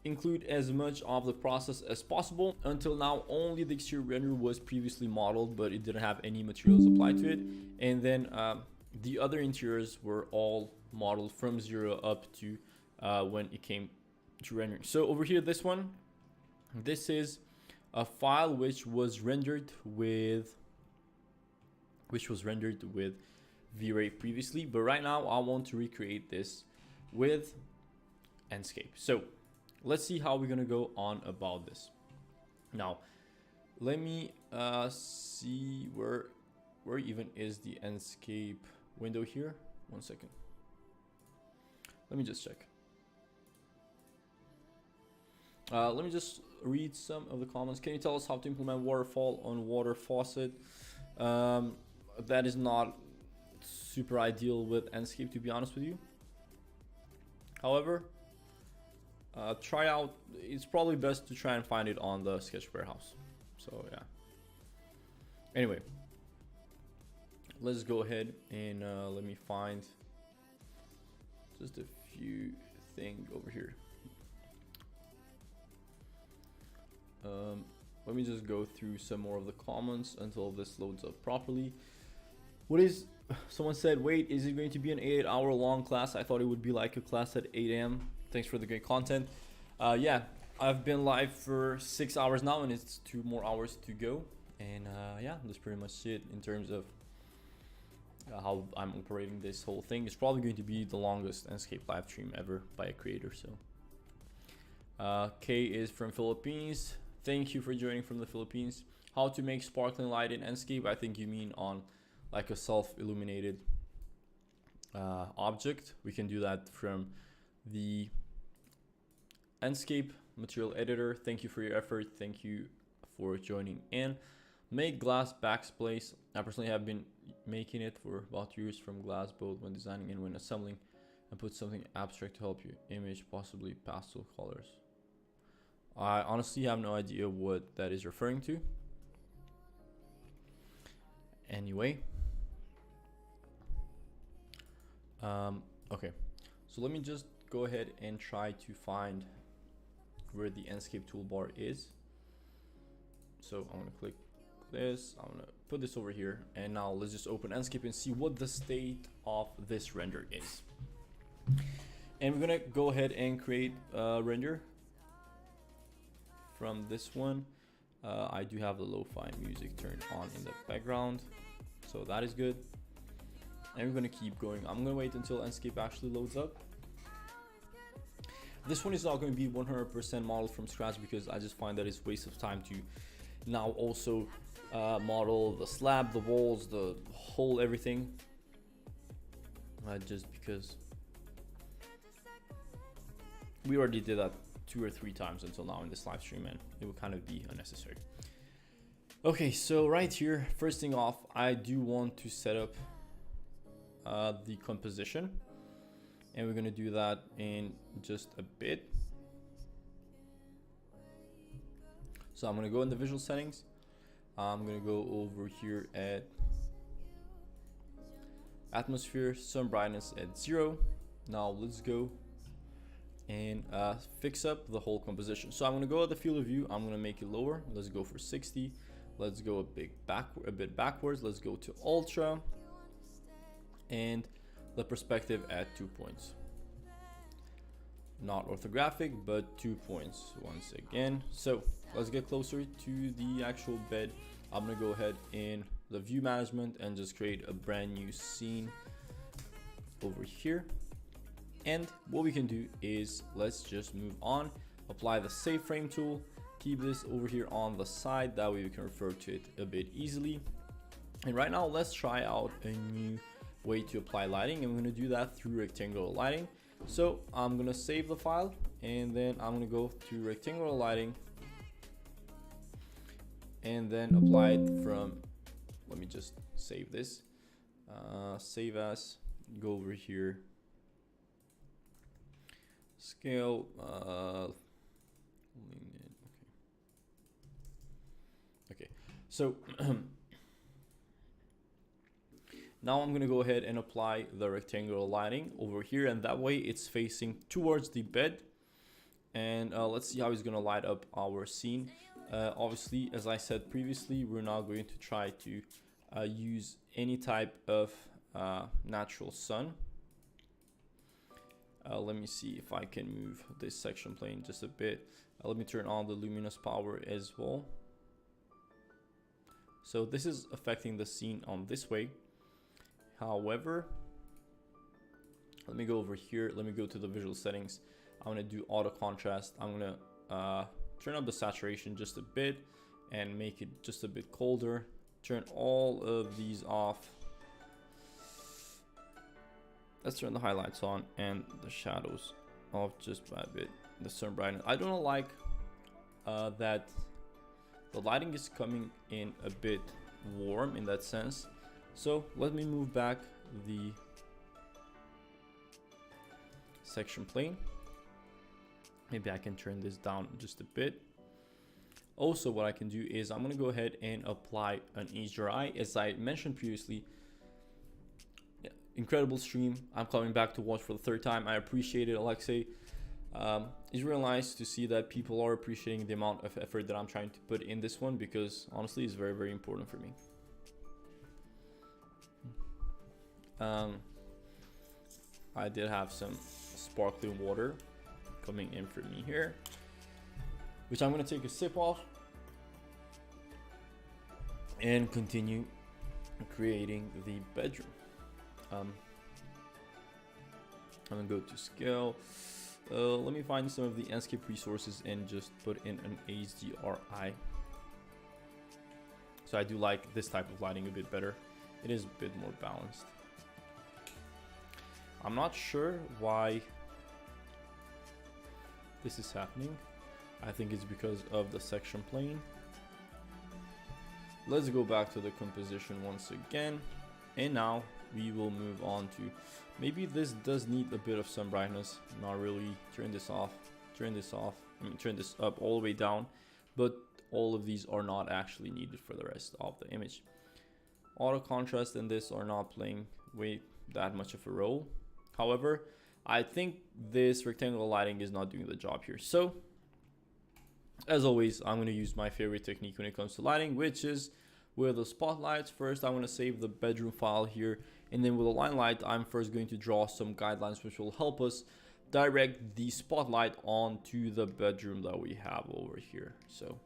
include as much of the process as possible. Until now, only the exterior render was previously modeled, but it didn't have any materials applied to it. And then the other interiors were all modeled from 0 up to when it came to rendering. So over here, this one, this is a file which was rendered with V-Ray previously, but right now I want to recreate this with Enscape. So let's see how we're gonna go on about this. Now, let me see where even is the Enscape window here. 1 second. Let me just check. Let me just read some of the comments. Can you tell us how to implement waterfall on water faucet? That is not super ideal with Enscape, to be honest with you. However, try out, it's probably best to try and find it on the sketch warehouse. So yeah, anyway, let's go ahead and let me find just a few things over here. Let me just go through some more of the comments until this loads up properly. Someone said, wait, is it going to be an 8-hour long class? I thought it would be like a class at 8 a.m. Thanks for the great content. Yeah, I've been live for 6 hours now, and it's 2 more hours to go. And yeah, that's pretty much it in terms of how I'm operating this whole thing. It's probably going to be the longest Enscape live stream ever by a creator. So Kay is from Philippines. Thank you for joining from the Philippines. How to make sparkling light in Enscape? I think you mean on like a self-illuminated object. We can do that from the Enscape material editor. Thank you for your effort. Thank you for joining in. Make glass backsplace. I personally have been making it for about 2 years from glass, both when designing and when assembling, and put something abstract to help you image, possibly pastel colors. I honestly have no idea what that is referring to. Anyway, okay, so let me just go ahead and try to find where the Enscape toolbar is. So I'm gonna click this. I'm gonna put this over here, and now let's just open Enscape and see what the state of this render is. And we're gonna go ahead and create a render from this one. I do have the lo-fi music turned on in the background, so that is good. And we're gonna keep going. I'm gonna wait until Enscape actually loads up. This one is not going to be 100% modeled from scratch, because I just find that it's a waste of time to now also model the slab, the walls, the whole everything. Just because we already did that 2 or 3 times until now in this live stream, and it would kind of be unnecessary. Okay, so right here, first thing off, I do want to set up the composition, and we're going to do that in just a bit. So I'm going to go in the visual settings. I'm going to go over here at atmosphere, sun brightness at 0. Now let's go and fix up the whole composition. So I'm going to go at the field of view. I'm going to make it lower. Let's go for 60. Let's go a bit backwards. Let's go to ultra, and the perspective at 2 points. Not orthographic, but 2 points once again. So let's get closer to the actual bed. I'm gonna go ahead in the view management and just create a brand new scene over here. And what we can do is let's just move on, apply the save frame tool, keep this over here on the side, that way we can refer to it a bit easily. And right now let's try out a new way to apply lighting, and we're going to do that through rectangular lighting. So I'm going to save the file, and then I'm going to go to rectangular lighting and then apply it from, let me just save this, save as, go over here, scale, okay, so now I'm going to go ahead and apply the rectangular lighting over here, and that way it's facing towards the bed. And let's see how it's going to light up our scene. Obviously, as I said previously, we're now going to try to use any type of natural sun. Let me see if I can move this section plane just a bit. Let me turn on the luminous power as well. So this is affecting the scene on this way. However, let me go over here. Let me go to the visual settings. I'm going to do auto contrast. I'm going to turn up the saturation just a bit and make it just a bit colder. Turn all of these off. Let's turn the highlights on and the shadows off just by a bit. The sun brightness. I don't like that the lighting is coming in a bit warm in that sense. So let me move back the section plane. Maybe I can turn this down just a bit. Also, what I can do is I'm going to go ahead and apply an HDRI. As I mentioned previously, incredible stream. I'm coming back to watch for the 3rd time. I appreciate it, Alexei. It's real nice to see that people are appreciating the amount of effort that I'm trying to put in this one, because honestly, it's very, very important for me. I did have some sparkling water coming in for me here, which I'm going to take a sip of and continue creating the bedroom. I'm going to go to scale. Let me find some of the Enscape resources and just put in an HDRI. So I do like this type of lighting a bit better. It is a bit more balanced. I'm not sure why this is happening. I think it's because of the section plane. Let's go back to the composition once again. And now we will move on to, maybe this does need a bit of sun brightness. Not really. Turn this off, turn this off. I mean, turn this up all the way down. But all of these are not actually needed for the rest of the image. Auto contrast and this are not playing that much of a role. However, I think this rectangular lighting is not doing the job here. So, as always, I'm going to use my favorite technique when it comes to lighting, which is with the spotlights. First, I'm going to save the bedroom file here, and then with the line light, I'm first going to draw some guidelines which will help us direct the spotlight onto the bedroom that we have over here. So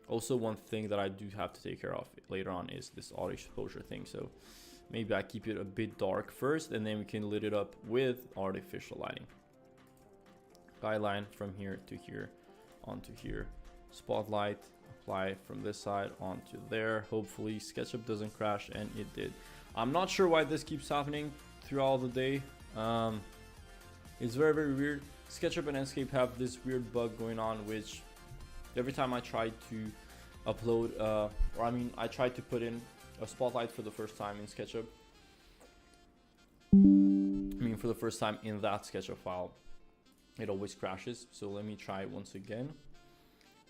also one thing that I do have to take care of later on is this auto exposure thing. So maybe I keep it a bit dark first, and then we can lit it up with artificial lighting. Guideline from here to here onto here. Spotlight, apply from this side onto there. Hopefully SketchUp doesn't crash, and it did. I'm not sure why this keeps happening throughout the day. It's very, very weird. SketchUp and Enscape have this weird bug going on, which every time I try to upload, I tried to put in a spotlight for the first time in SketchUp. For the first time in that SketchUp file, it always crashes. So let me try it once again.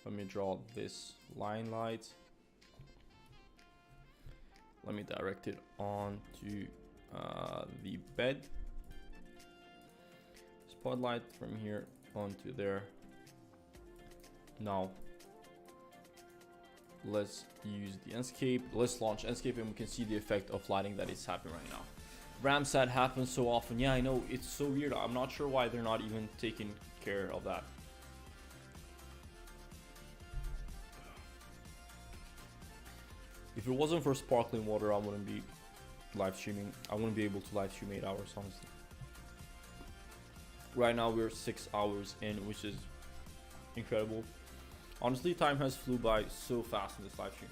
Let me draw this line light. Let me direct it onto the bed. Spotlight from here onto there. Now let's use the Enscape. Let's launch Enscape, and we can see the effect of lighting that is happening right now. Ramsat happens so often. Yeah, I know, it's so weird. I'm not sure why they're not even taking care of that. If it wasn't for sparkling water, I wouldn't be live streaming. I wouldn't be able to live stream 8 hours, honestly. Right now we're 6 hours in, which is incredible. Honestly, time has flew by so fast in this live stream.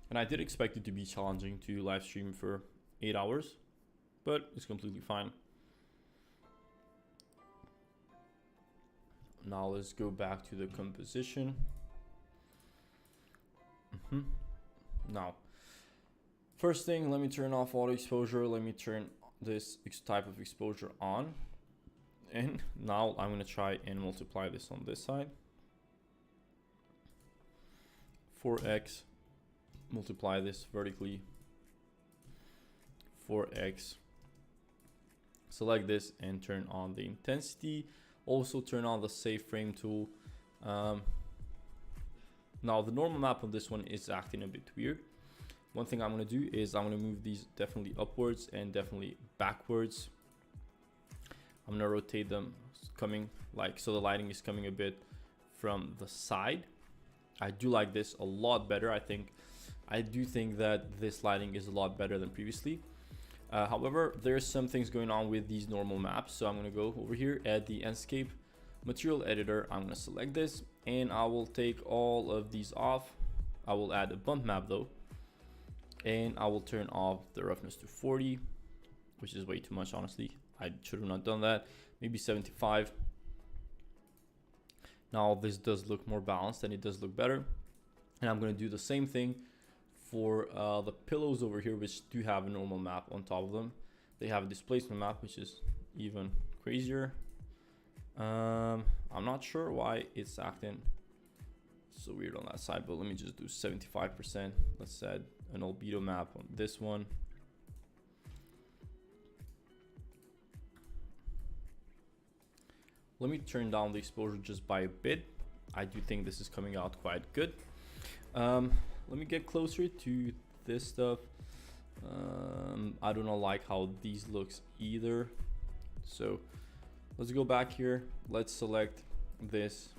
And I did expect it to be challenging to live stream for 8 hours, but it's completely fine. Now let's go back to the composition. Now, first thing, let me turn off auto exposure. Let me turn this type of exposure on. And now I'm going to try and multiply this on this side. 4x, multiply this vertically. 4x. Select this and turn on the intensity. Also turn on the save frame tool. Now the normal map on this one is acting a bit weird. One thing I'm going to do is I'm going to move these definitely upwards and definitely backwards. I'm going to rotate them coming like so the lighting is coming a bit from the side. I do like this a lot better. I do think that this lighting is a lot better than previously. However, there's some things going on with these normal maps. So I'm going to go over here at the Enscape material editor. I'm going to select this and I will take all of these off. I will add a bump map though. And I will turn off the roughness to 40, which is way too much, honestly. I should have not done that. Maybe 75. Now this does look more balanced and it does look better. And I'm going to do the same thing for the pillows over here, which do have a normal map on top of them. They have a displacement map, which is even crazier. I'm not sure why it's acting so weird on that side, but let me just do 75%. Let's add an albedo map on this one. Let me turn down the exposure just by a bit. I do think this is coming out quite good. Let me get closer to this stuff. I do not like how these looks either. So let's go back here. Let's select this.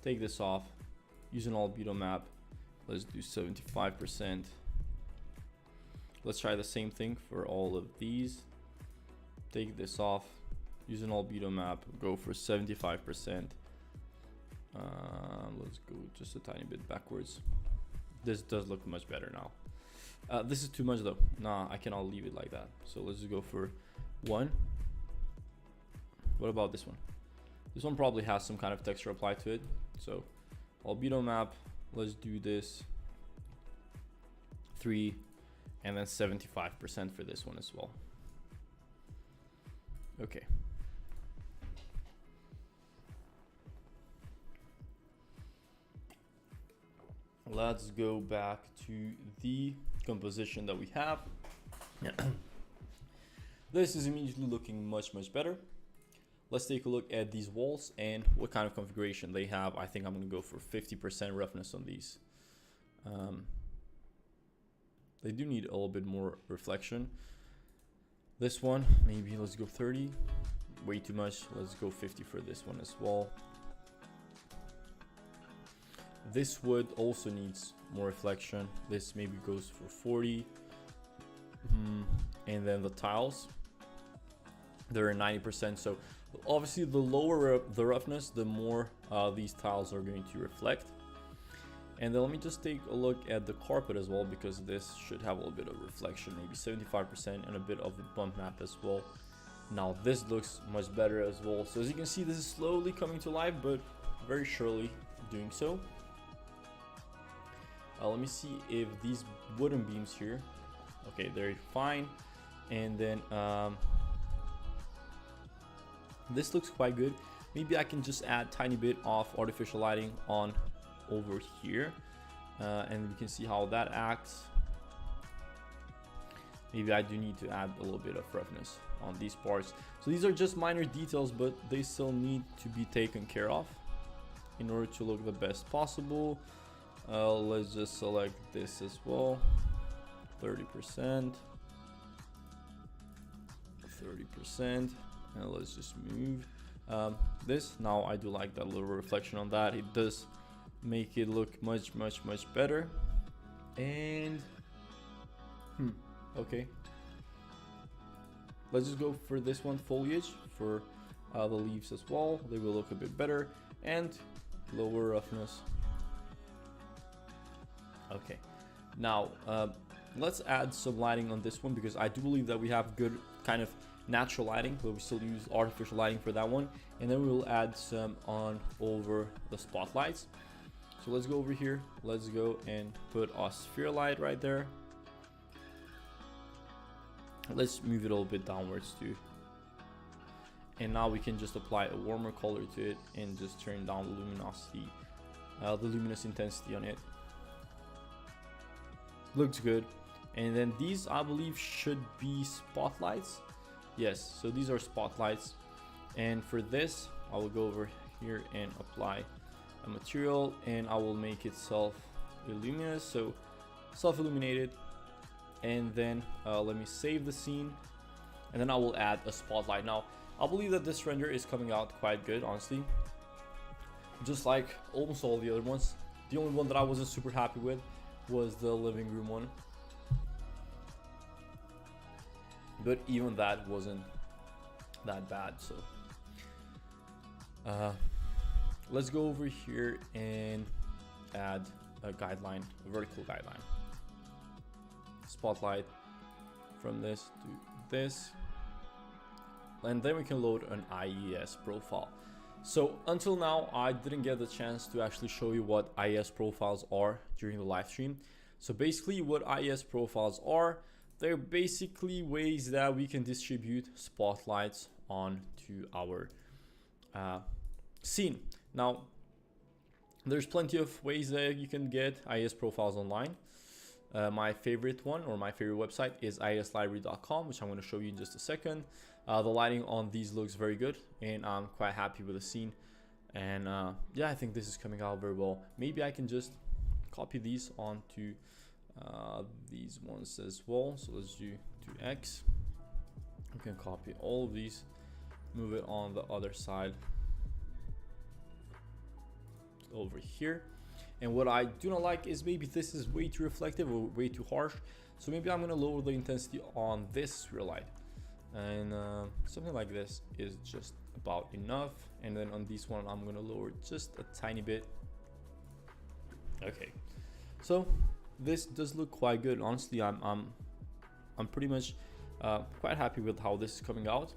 Take this off. Use an albedo map. Let's do 75%. Let's try the same thing for all of these. Take this off. Use an albedo map. Go for 75%. Let's go just a tiny bit backwards. This does look much better now. This is too much though. Nah, I cannot leave it like that. So let's just go for 1. What about this one? This one probably has some kind of texture applied to it. So albedo map, let's do this 3 and then 75% for this one as well. Okay. Let's go back to the composition that we have. This is immediately looking much better. let's take a look at these walls and what kind of configuration they have. I think I'm gonna go for 50% roughness on these. They do need a little bit more reflection. This one, maybe let's go 30. Way too much. Let's go 50 for this one as well. This wood also needs more reflection. This maybe goes for 40. And then the tiles, they're 90%. So obviously the lower the roughness, the more these tiles are going to reflect. And then let me just take a look at the carpet as well, because this should have a little bit of reflection, maybe 75%, and a bit of a bump map as well. Now this looks much better as well. So as you can see, this is slowly coming to life, but very surely doing so. Let me see if these wooden beams here, okay, they're fine. And then this looks quite good. Maybe I can just add tiny bit of artificial lighting on over here, and we can see how that acts. Maybe I do need to add a little bit of roughness on these parts. So these are just minor details, but they still need to be taken care of in order to look the best possible. Let's just select this as well, 30%, 30%, and let's just move this. Now I do like that little reflection on that. It does make it look much better. And okay, let's just go for this one, foliage for the leaves as well. They will look a bit better, and lower roughness. Okay, now let's add some lighting on this one, because I do believe that we have good kind of natural lighting, but we still use artificial lighting for that one. And then we will add some on over the spotlights. So let's go over here, let's go and put a sphere light right there. Let's move it a little bit downwards too. And now we can just apply a warmer color to it and just turn down the luminosity, the luminous intensity on it. Looks good. And then these, I believe, should be spotlights. Yes, so these are spotlights. And for this, I will go over here and apply a material, and I will make it self-illuminous, so self-illuminated. And then let me save the scene, and then I will add a spotlight. Now I believe that this render is coming out quite good, honestly, just like almost all the other ones. The only one that I wasn't super happy with was the living room one, but even that wasn't that bad. So let's go over here and add a guideline, a vertical guideline. Spotlight from this to this, and then we can load an IES profile. So until now, I didn't get the chance to actually show you what IES profiles are during the live stream. So basically what IES profiles are, they're basically ways that we can distribute spotlights onto our scene. Now, there's plenty of ways that you can get IES profiles online. My favorite one, or my favorite website, is ieslibrary.com, which I'm going to show you in just a second. The lighting on these looks very good, and I'm quite happy with the scene. And yeah, I think this is coming out very well. Maybe I can just copy these onto these ones as well. So let's do 2x. We can copy all of these, move it on the other side over here. And what I do not like is maybe this is way too reflective or way too harsh. So maybe I'm going to lower the intensity on this sphere light. And something like this is just about enough. And then on this one, I'm going to lower just a tiny bit. Okay. So this does look quite good. Honestly, I'm pretty much quite happy with how this is coming out.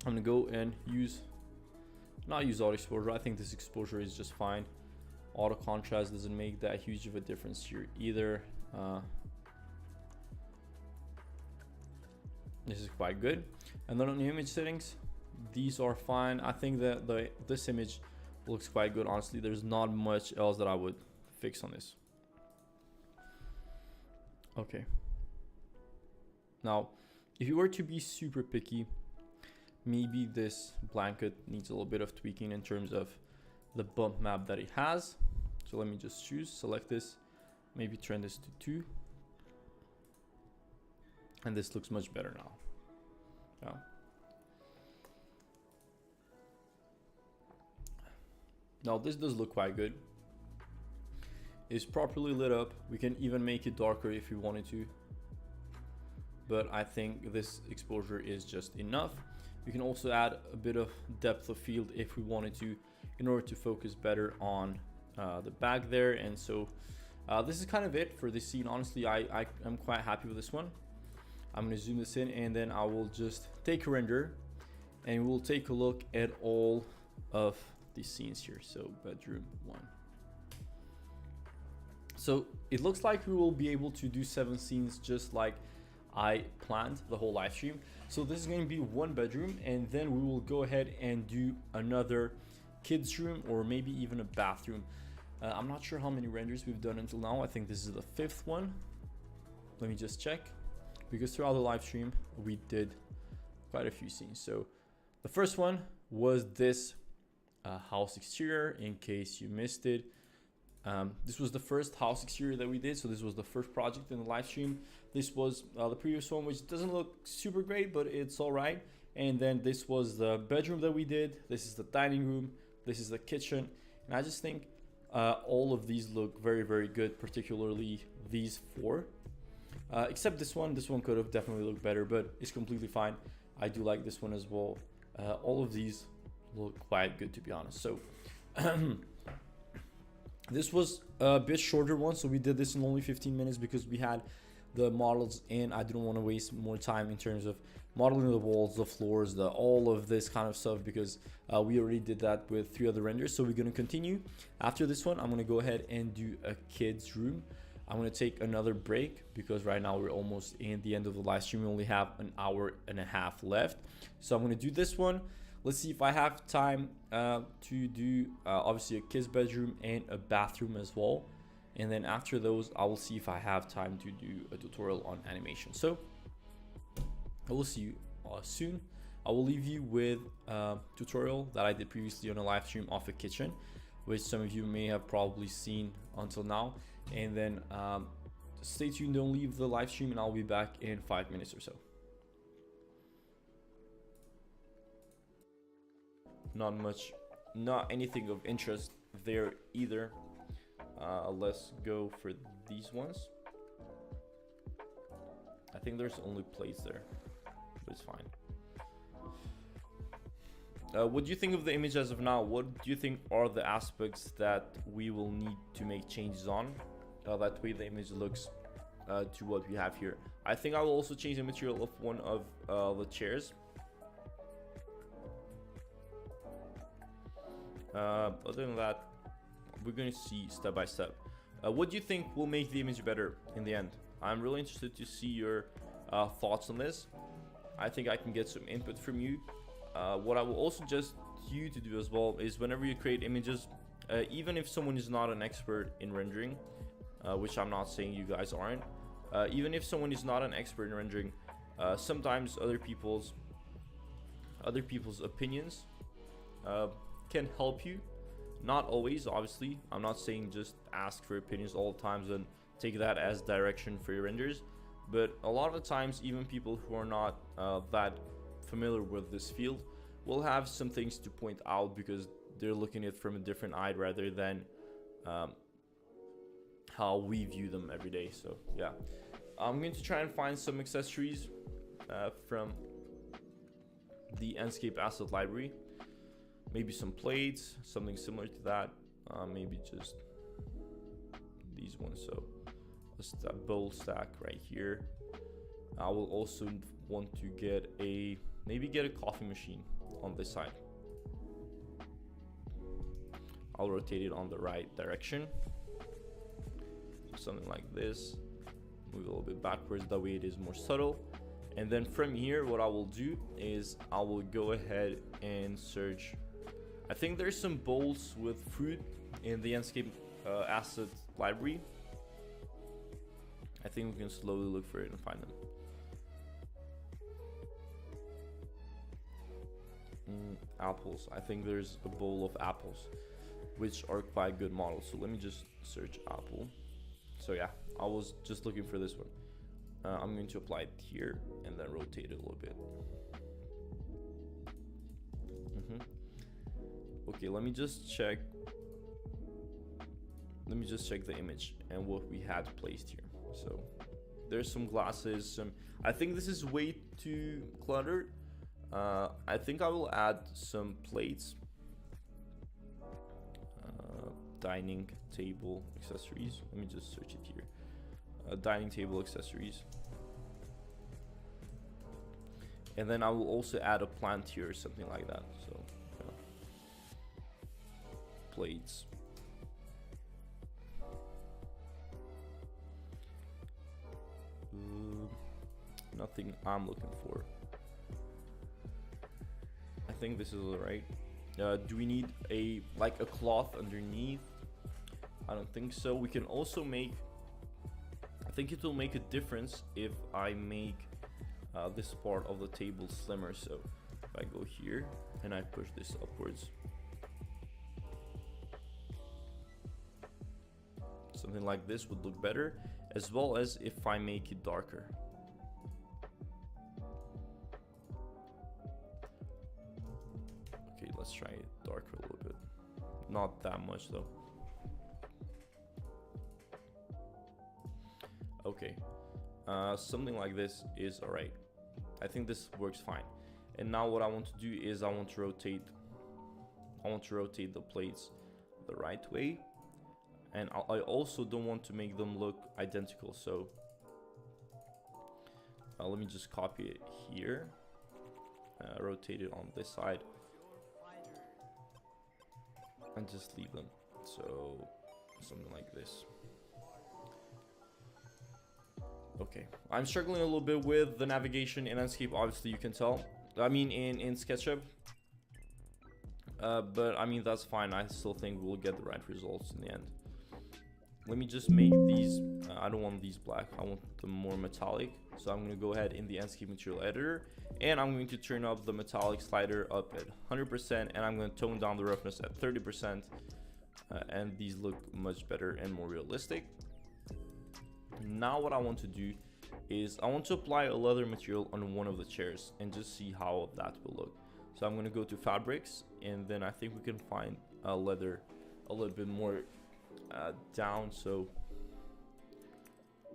I'm going to go and not use auto exposure. I think this exposure is just fine. Auto contrast doesn't make that huge of a difference here either. This is quite good. And then on the image settings, these are fine. I think that this image looks quite good. Honestly, there's not much else that I would fix on this. Okay. Now, if you were to be super picky, maybe this blanket needs a little bit of tweaking in terms of the bump map that it has. So let me just select this, maybe turn this to 2. And this looks much better now. Yeah. Now this does look quite good. It's properly lit up. We can even make it darker if we wanted to. But I think this exposure is just enough. We can also add a bit of depth of field if we wanted to, in order to focus better on the back there. And so this is kind of it for this scene. Honestly, I'm quite happy with this one. I'm going to zoom this in, and then I will just take a render and we'll take a look at all of these scenes here. So bedroom 1. So it looks like we will be able to do 7 scenes just like I planned the whole live stream. So this is going to be 1 bedroom, and then we will go ahead and do another kids room, or maybe even a bathroom. I'm not sure how many renders we've done until now. I think this is the 5th one. Let me just check, because throughout the live stream we did quite a few scenes. So the first one was this house exterior, in case you missed it. This was the first house exterior that we did, so this was the first project in the live stream. This was the previous one, which doesn't look super great, but it's all right. And then this was the bedroom that we did. This is the dining room. This is the kitchen. And I just think all of these look very, very good, particularly these 4. Except this one. This one could have definitely looked better, but it's completely fine. I do like this one as well. All of these look quite good, to be honest. So this was a bit shorter one, so we did this in only 15 minutes because we had the models in. I didn't want to waste more time in terms of modeling the walls, the floors, all of this kind of stuff, because we already did that with 3 other renders. So we're going to continue. After this one, I'm going to go ahead and do a kids room. I'm going to take another break because right now we're almost in the end of the live stream. We only have an hour and a half left. So I'm going to do this one. Let's see if I have time to do obviously a kids bedroom and a bathroom as well. And then after those, I will see if I have time to do a tutorial on animation. So I will see you soon. I will leave you with a tutorial that I did previously on a live stream of a kitchen, which some of you may have probably seen until now. And then stay tuned, don't leave the live stream, and I'll be back in 5 minutes or so. Not anything of interest there either. Let's go for these ones. I think there's only plates there, but it's fine. What do you think of the image as of now? What do you think are the aspects that we will need to make changes on? That way the image looks to what we have here. I think I will also change the material of one of the chairs. Other than that, we're going to see step by step. What do you think will make the image better in the end? I'm really interested to see your thoughts on this. I think I can get some input from you. What I will also suggest you to do as well is whenever you create images, even if someone is not an expert in rendering, which I'm not saying you guys aren't, even if someone is not an expert in rendering, sometimes other people's opinions can help you. Not always, obviously. I'm not saying just ask for opinions all the times and take that as direction for your renders, but a lot of the times even people who are not that familiar with this field will have some things to point out because they're looking at it from a different eye rather than how we view them every day. So yeah, I'm going to try and find some accessories from the Enscape asset library. Maybe some plates, something similar to that. Maybe just these ones. So a bowl stack right here. I will also want to get maybe get a coffee machine on this side. I'll rotate it on the right direction. Something like this. Move a little bit backwards, that way it is more subtle. And then from here, what I will do is I will go ahead and search. I think there's some bowls with fruit in the Enscape asset library. I think we can slowly look for it and find them. Apples. I think there's a bowl of apples, which are quite good models. So let me just search apple. So yeah, I was just looking for this one. I'm going to apply it here and then rotate it a little bit. Okay, let me just check the image and what we had placed here. So there's some glasses, I think this is way too cluttered. I think I will add some plates. Dining table accessories. Let me just search it here. Dining table accessories. And then I will also add a plant here or something like that. So plates. Nothing I'm looking for. I think this is alright. Do we need a cloth underneath? I don't think so. We can also make, I think it will make a difference if I make this part of the table slimmer. So if I go here and I push this upwards, something like this would look better, as well as if I make it darker. Okay, let's try it darker a little bit. Not that much though. Okay, something like this is alright. I think this works fine. And now what I want to do is I want to rotate the plates the right way. And I also don't want to make them look identical. So let me just copy it here, rotate it on this side, and just leave them. So something like this. Okay, I'm struggling a little bit with the navigation in Enscape, obviously you can tell. I mean in SketchUp. But I mean that's fine. I still think we'll get the right results in the end. Let me just make these, I don't want these black, I want them more metallic. So I'm going to go ahead in the Enscape material editor, and I'm going to turn up the metallic slider up at 100%, and I'm going to tone down the roughness at 30%. And these look much better and more realistic. Now what I want to do is I want to apply a leather material on one of the chairs and just see how that will look. So I'm going to go to fabrics, and then I think we can find a leather a little bit more down. So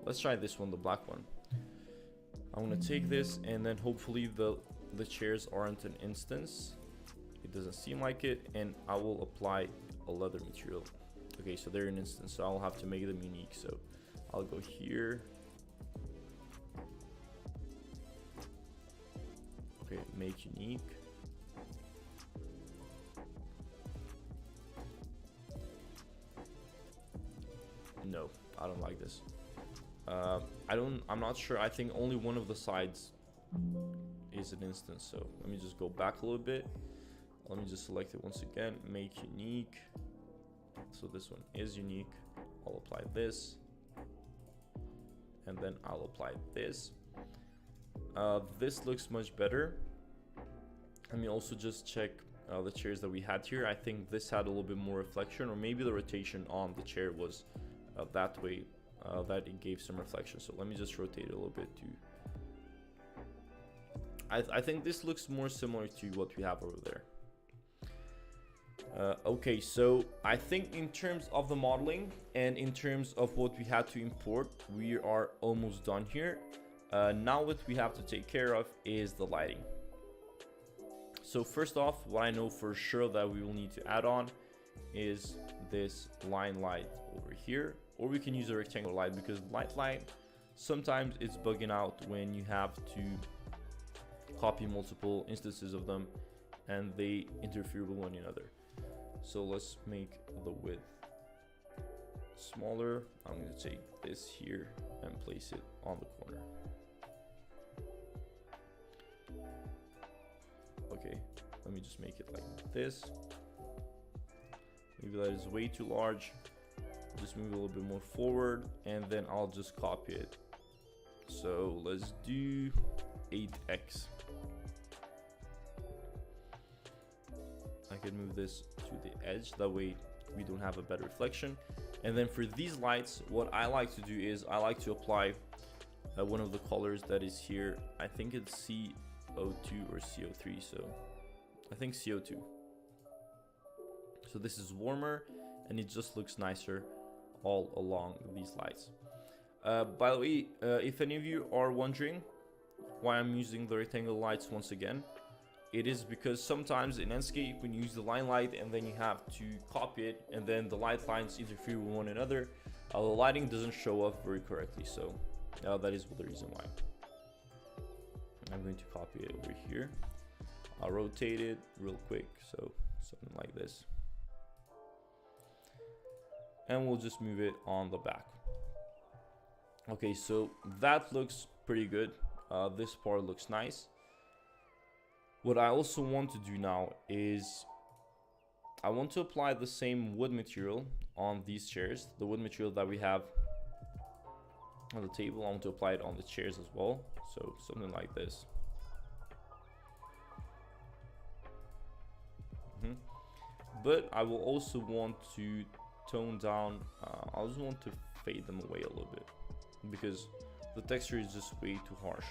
let's try this one, the black one. I'm going to take this, and then hopefully the chairs aren't an instance. It doesn't seem like it, and I will apply a leather material. Okay, so they're an instance, so I'll have to make them unique. So I'll go here. Okay, make unique. No, I don't like this. I'm not sure. I think only one of the sides is an instance. So let me just go back a little bit. Let me just select it once again, make unique. So this one is unique. I'll apply this, and then I'll apply this. This looks much better. Let me also just check the chairs that we had here. I think this had a little bit more reflection, or maybe the rotation on the chair was that way, that it gave some reflection. So let me just rotate it a little bit too. I think this looks more similar to what we have over there. Okay, so I think in terms of the modeling and in terms of what we had to import, we are almost done here. Now what we have to take care of is the lighting. So first off, what I know for sure that we will need to add on is this line light over here, or we can use a rectangular light, because light sometimes it's bugging out when you have to copy multiple instances of them and they interfere with one another. So let's make the width smaller. I'm going to take this here and place it on the corner. Okay, let me just make it like this. Maybe that is way too large. Just move a little bit more forward, and then I'll just copy it. So let's do 8x. I can move this to the edge, that way we don't have a bad reflection. And then for these lights, what I like to do is I like to apply one of the colors that is here. I think it's CO2 or CO3, so I think CO2. So this is warmer and it just looks nicer all along these lights. By the way, if any of you are wondering why I'm using the rectangle lights once again, it is because sometimes in Enscape when you use the line light and then you have to copy it and then the light lines interfere with one another, the lighting doesn't show up very correctly. So that is the reason why. I'm going to copy it over here. I'll rotate it real quick, so something like this. And we'll just move it on the back. Okay, so that looks pretty good. This part looks nice. What I also want to do now is I want to apply the same wood material on these chairs. The wood material that we have on the table, I want to apply it on the chairs as well. So something like this. But I will also want to tone down, I just want to fade them away a little bit because the texture is just way too harsh.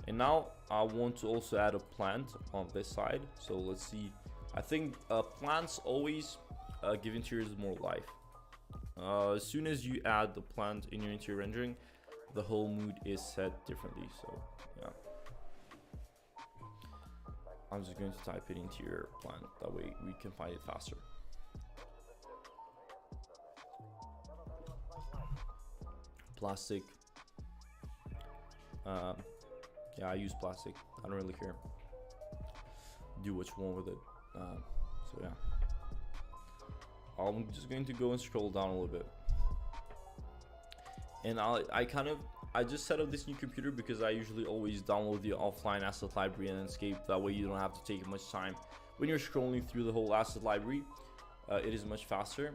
And now I want to also add a plant on this side. So let's see. I think plants always give interiors more life. As soon as you add the plant in your interior rendering, the whole mood is set differently. So yeah, I'm just going to type in interior plant. That way we can find it faster. Plastic. Yeah, I use plastic. I don't really care. Do what you want with it. So yeah, I'm just going to go and scroll down a little bit. And I just set up this new computer because I usually always download the offline asset library and Enscape. That way you don't have to take much time when you're scrolling through the whole asset library. It is much faster.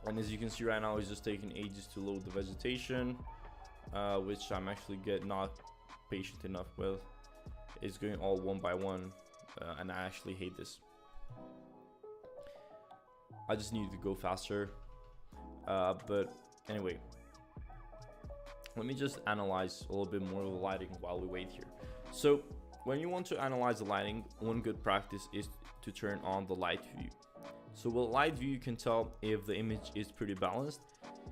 And as you can see right now, it's just taking ages to load the vegetation, which I'm actually not patient enough with. It's going all one by one, and I actually hate this. I just need to go faster. But anyway, let me just analyze a little bit more of the lighting while we wait here. So when you want to analyze the lighting, one good practice is to turn on the light view. So with light view, you can tell if the image is pretty balanced.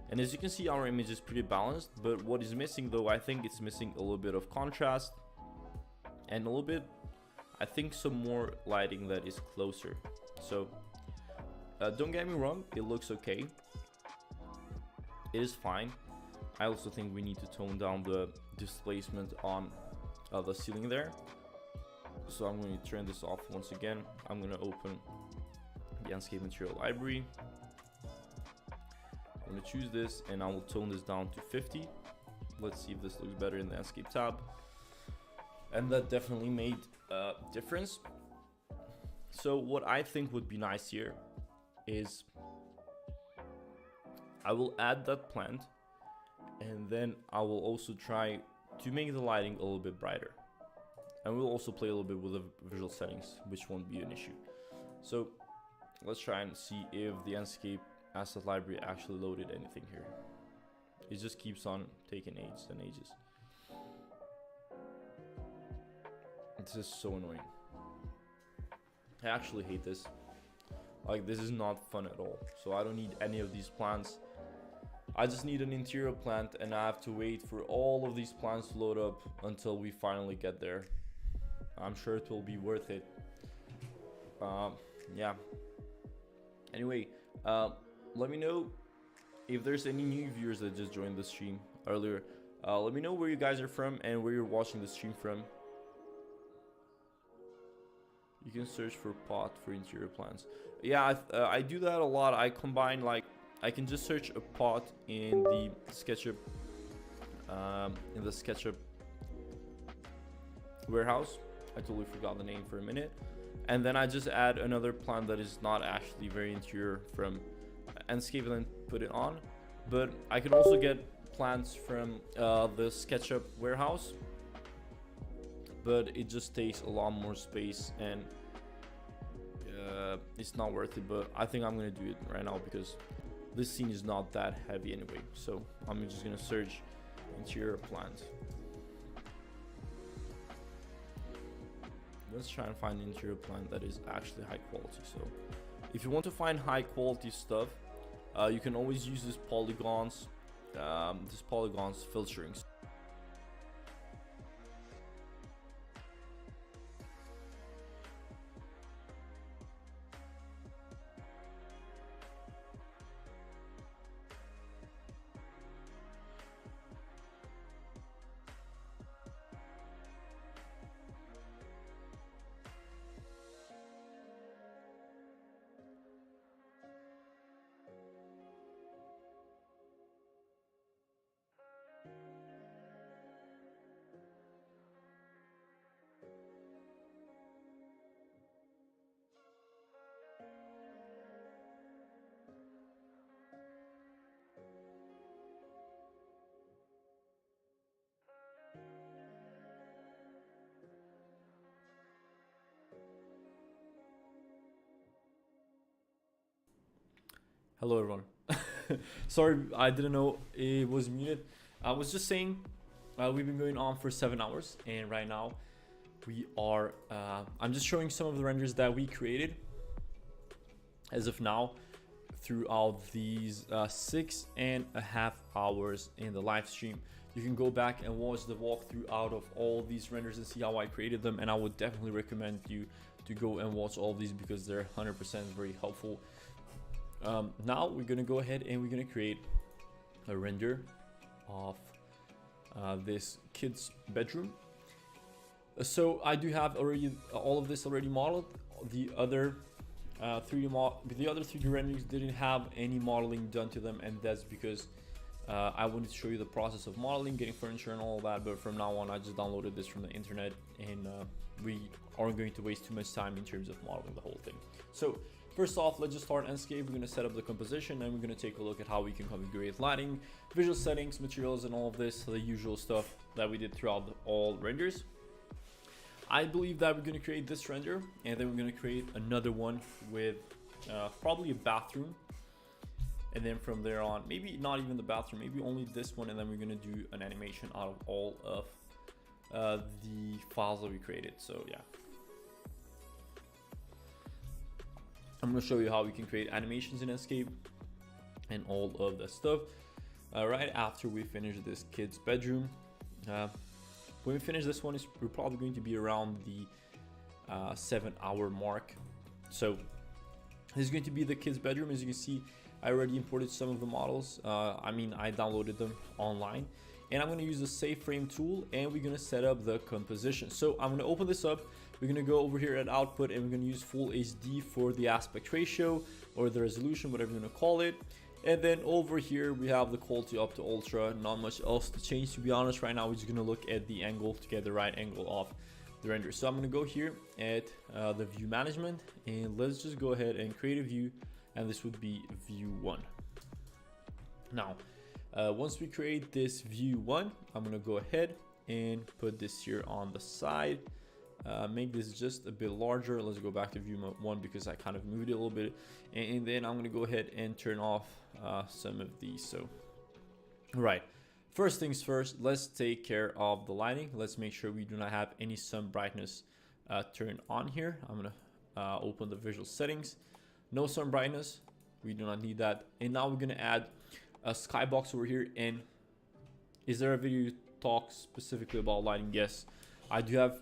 And as you can see, our image is pretty balanced, but what is missing though, I think it's missing a little bit of contrast and a little bit, I think some more lighting that is closer. So don't get me wrong, it looks okay. It is fine. I also think we need to tone down the displacement on the ceiling there. So I'm going to turn this off once again. I'm going to open the Enscape material library. I'm going to choose this and I will tone this down to 50. Let's see if this looks better in the Enscape tab. And that definitely made a difference. So what I think would be nice here is I will add that plant and then I will also try to make the lighting a little bit brighter. And we'll also play a little bit with the visual settings, which won't be an issue. So let's try and see if the Enscape asset library actually loaded anything here. It just keeps on taking ages and ages. This is so annoying. I actually hate this. Like, this is not fun at all. So I don't need any of these plants. I just need an interior plant and I have to wait for all of these plants to load up until we finally get there. I'm sure it will be worth it. Yeah. Anyway, let me know if there's any new viewers that just joined the stream earlier. Let me know where you guys are from and where you're watching the stream from. You can search for pot for interior plants. Yeah, I do that a lot. I combine, like, I can just search a pot in the SketchUp warehouse. I totally forgot the name for a minute. And then I just add another plant that is not actually very interior from Enscape and then put it on. But I can also get plants from the SketchUp warehouse. but it just takes a lot more space, and it's not worth it. But I think I'm gonna do it right now because this scene is not that heavy anyway. So I'm just gonna search interior plans. Let's try and find an interior plan that is actually high quality. So if you want to find high quality stuff, you can always use this polygons filtering. Hello everyone. Sorry, I didn't know it was muted. I was just saying, we've been going on for 7 hours, and right now we are, I'm just showing some of the renders that we created as of now throughout these 6.5 hours in the live stream. You can go back and watch the walkthrough out of all these renders and see how I created them, and I would definitely recommend you to go and watch all of these because they're 100% very helpful. Now we're gonna go ahead and we're gonna create a render of this kid's bedroom. So I do have already all of this already modeled. The other 3D renderings didn't have any modeling done to them, and that's because I wanted to show you the process of modeling, getting furniture and all of that. But from now on, I just downloaded this from the internet, and we aren't going to waste too much time in terms of modeling the whole thing. So first off, let's just start Enscape. We're going to set up the composition, and we're going to take a look at how we can configure lighting, visual settings, materials, and all of this, the usual stuff that we did throughout all renders. I believe that we're going to create this render, and then we're going to create another one with probably a bathroom. And then from there on, maybe not even the bathroom, maybe only this one, and then we're going to do an animation out of all of the files that we created. So yeah. I'm going to show you how we can create animations in Enscape and all of that stuff right after we finish this kid's bedroom. When we finish this one, we're probably going to be around the 7-hour mark. So this is going to be the kid's bedroom. As you can see, I already imported some of the models. I downloaded them online, and I'm going to use the save frame tool, and we're going to set up the composition. So I'm going to open this up. We're going to go over here at output, and we're going to use full HD for the aspect ratio or the resolution, whatever you want to call it. And then over here, we have the quality up to ultra. Not much else to change, to be honest. Right now, we're just going to look at the angle to get the right angle of the render. So I'm going to go here at the view management, and let's just go ahead and create a view, and this would be view 1. Now, once we create this view 1, I'm going to go ahead and put this here on the side. Make this just a bit larger. Let's go back to view 1 because I kind of moved it a little bit, and then I'm going to go ahead and turn off some of these. So right, first things first, let's take care of the lighting. Let's make sure we do not have any sun brightness turned on here. I'm going to open the visual settings. No sun brightness, we do not need that. And now we're going to add a skybox over here. And is there a video talk specifically about lighting? Yes, I do have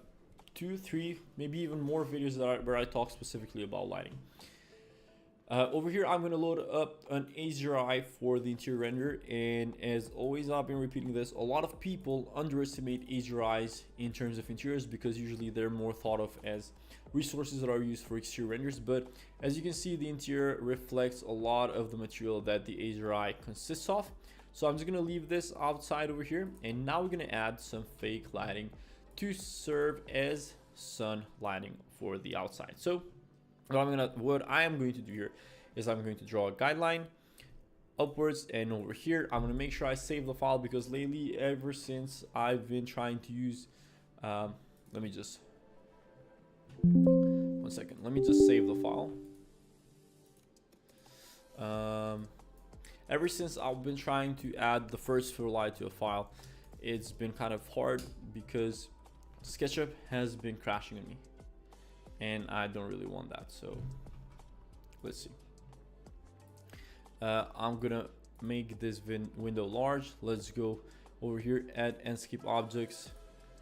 2, 3, maybe even more videos where I talk specifically about lighting. Over here, I'm going to load up an HDRI for the interior render, and as always, I've been repeating this, a lot of people underestimate HDRIs in terms of interiors because usually they're more thought of as resources that are used for exterior renders. But as you can see, the interior reflects a lot of the material that the HDRI consists of. So I'm just going to leave this outside over here, and now we're going to add some fake lighting to serve as sun lighting for the outside. So what I am going to do here is I'm going to draw a guideline upwards, and over here I'm going to make sure I save the file because lately, ever since I've been trying to use let me just, 1 second, let me just save the file. Ever since I've been trying to add the first fill light to a file, it's been kind of hard because SketchUp has been crashing on me, and I don't really want that. So let's see. I'm gonna make this window large. Let's go over here, add Enscape objects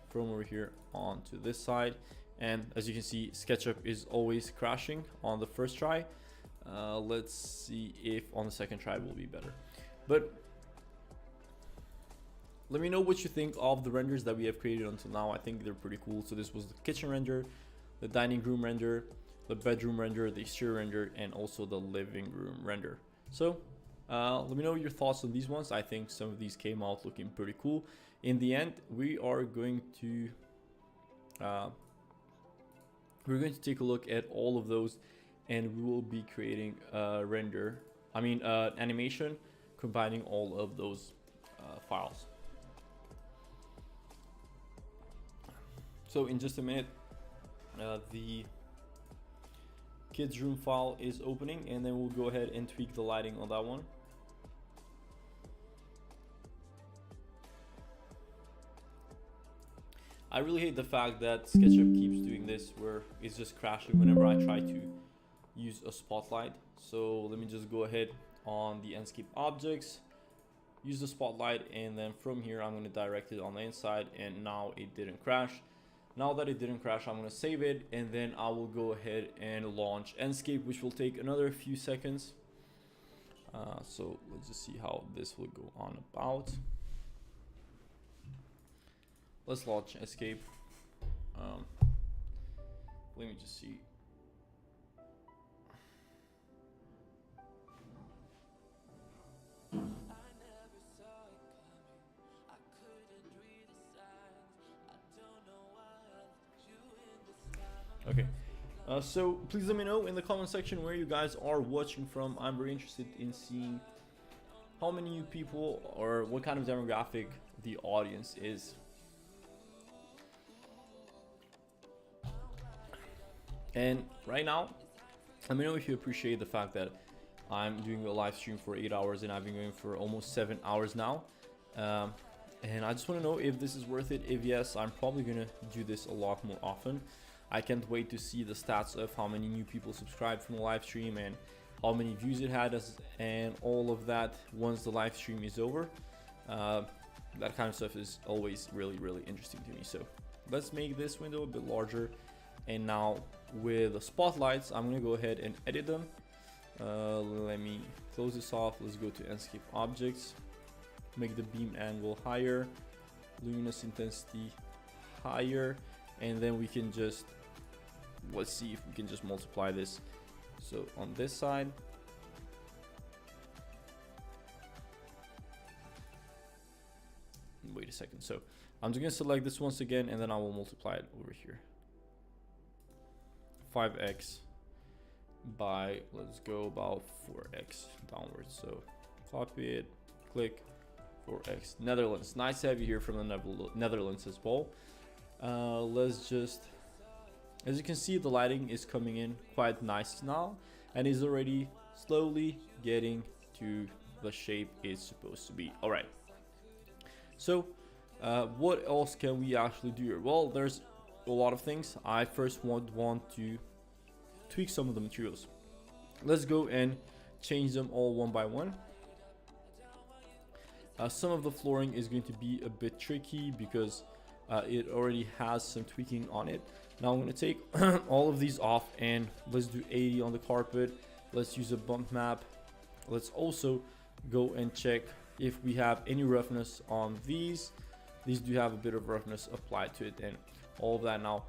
from over here onto this side, and as you can see, SketchUp is always crashing on the first try. Let's see if on the second try will be better. But let me know what you think of the renders that we have created until now. I think they're pretty cool. So this was the kitchen render, the dining room render, the bedroom render, the exterior render, and also the living room render. So let me know your thoughts on these ones. I think some of these came out looking pretty cool. In the end, we are going to take a look at all of those, and we will be creating a animation combining all of those files. So in just a minute, the kids room file is opening, and then we'll go ahead and tweak the lighting on that one. I really hate the fact that SketchUp keeps doing this, where it's just crashing whenever I try to use a spotlight. So let me just go ahead on the Enscape objects, use the spotlight, and then from here I'm going to direct it on the inside, and now it didn't crash. Now that it didn't crash, I'm going to save it, and then I will go ahead and launch Enscape, which will take another few seconds. So let's just see how this will go on about. Let's launch Enscape. Let me just see. Okay, so please let me know in the comment section where you guys are watching from. I'm very interested in seeing how many new people or what kind of demographic the audience is. And right now, let me know if you appreciate the fact that I'm doing a live stream for 8 hours, and I've been going for almost 7 hours now. And I just want to know if this is worth it. If yes, I'm probably gonna do this a lot more often. I can't wait to see the stats of how many new people subscribed from the live stream and how many views it had, and all of that once the live stream is over. That kind of stuff is always really, really interesting to me. So let's make this window a bit larger. And now with the spotlights, I'm gonna go ahead and edit them. Let me close this off. Let's go to Enscape objects, make the beam angle higher, luminous intensity higher, and then we can just, let's see if we can just multiply this. So on this side, wait a second. So I'm just gonna select this once again, and then I will multiply it over here. 5x by, let's go about 4x downwards. So copy it, click 4x. Netherlands, nice to have you here from the Netherlands as well. Let's just, as you can see, the lighting is coming in quite nice now, and is already slowly getting to the shape it's supposed to be. All right, so what else can we actually do here? Well, there's a lot of things. I first want to tweak some of the materials. Let's go and change them all one by one. Some of the flooring is going to be a bit tricky because it already has some tweaking on it. Now I'm going to take all of these off, and let's do 80 on the carpet. Let's use a bump map. Let's also go and check if we have any roughness on these. These do have a bit of roughness applied to it, and all of that. Now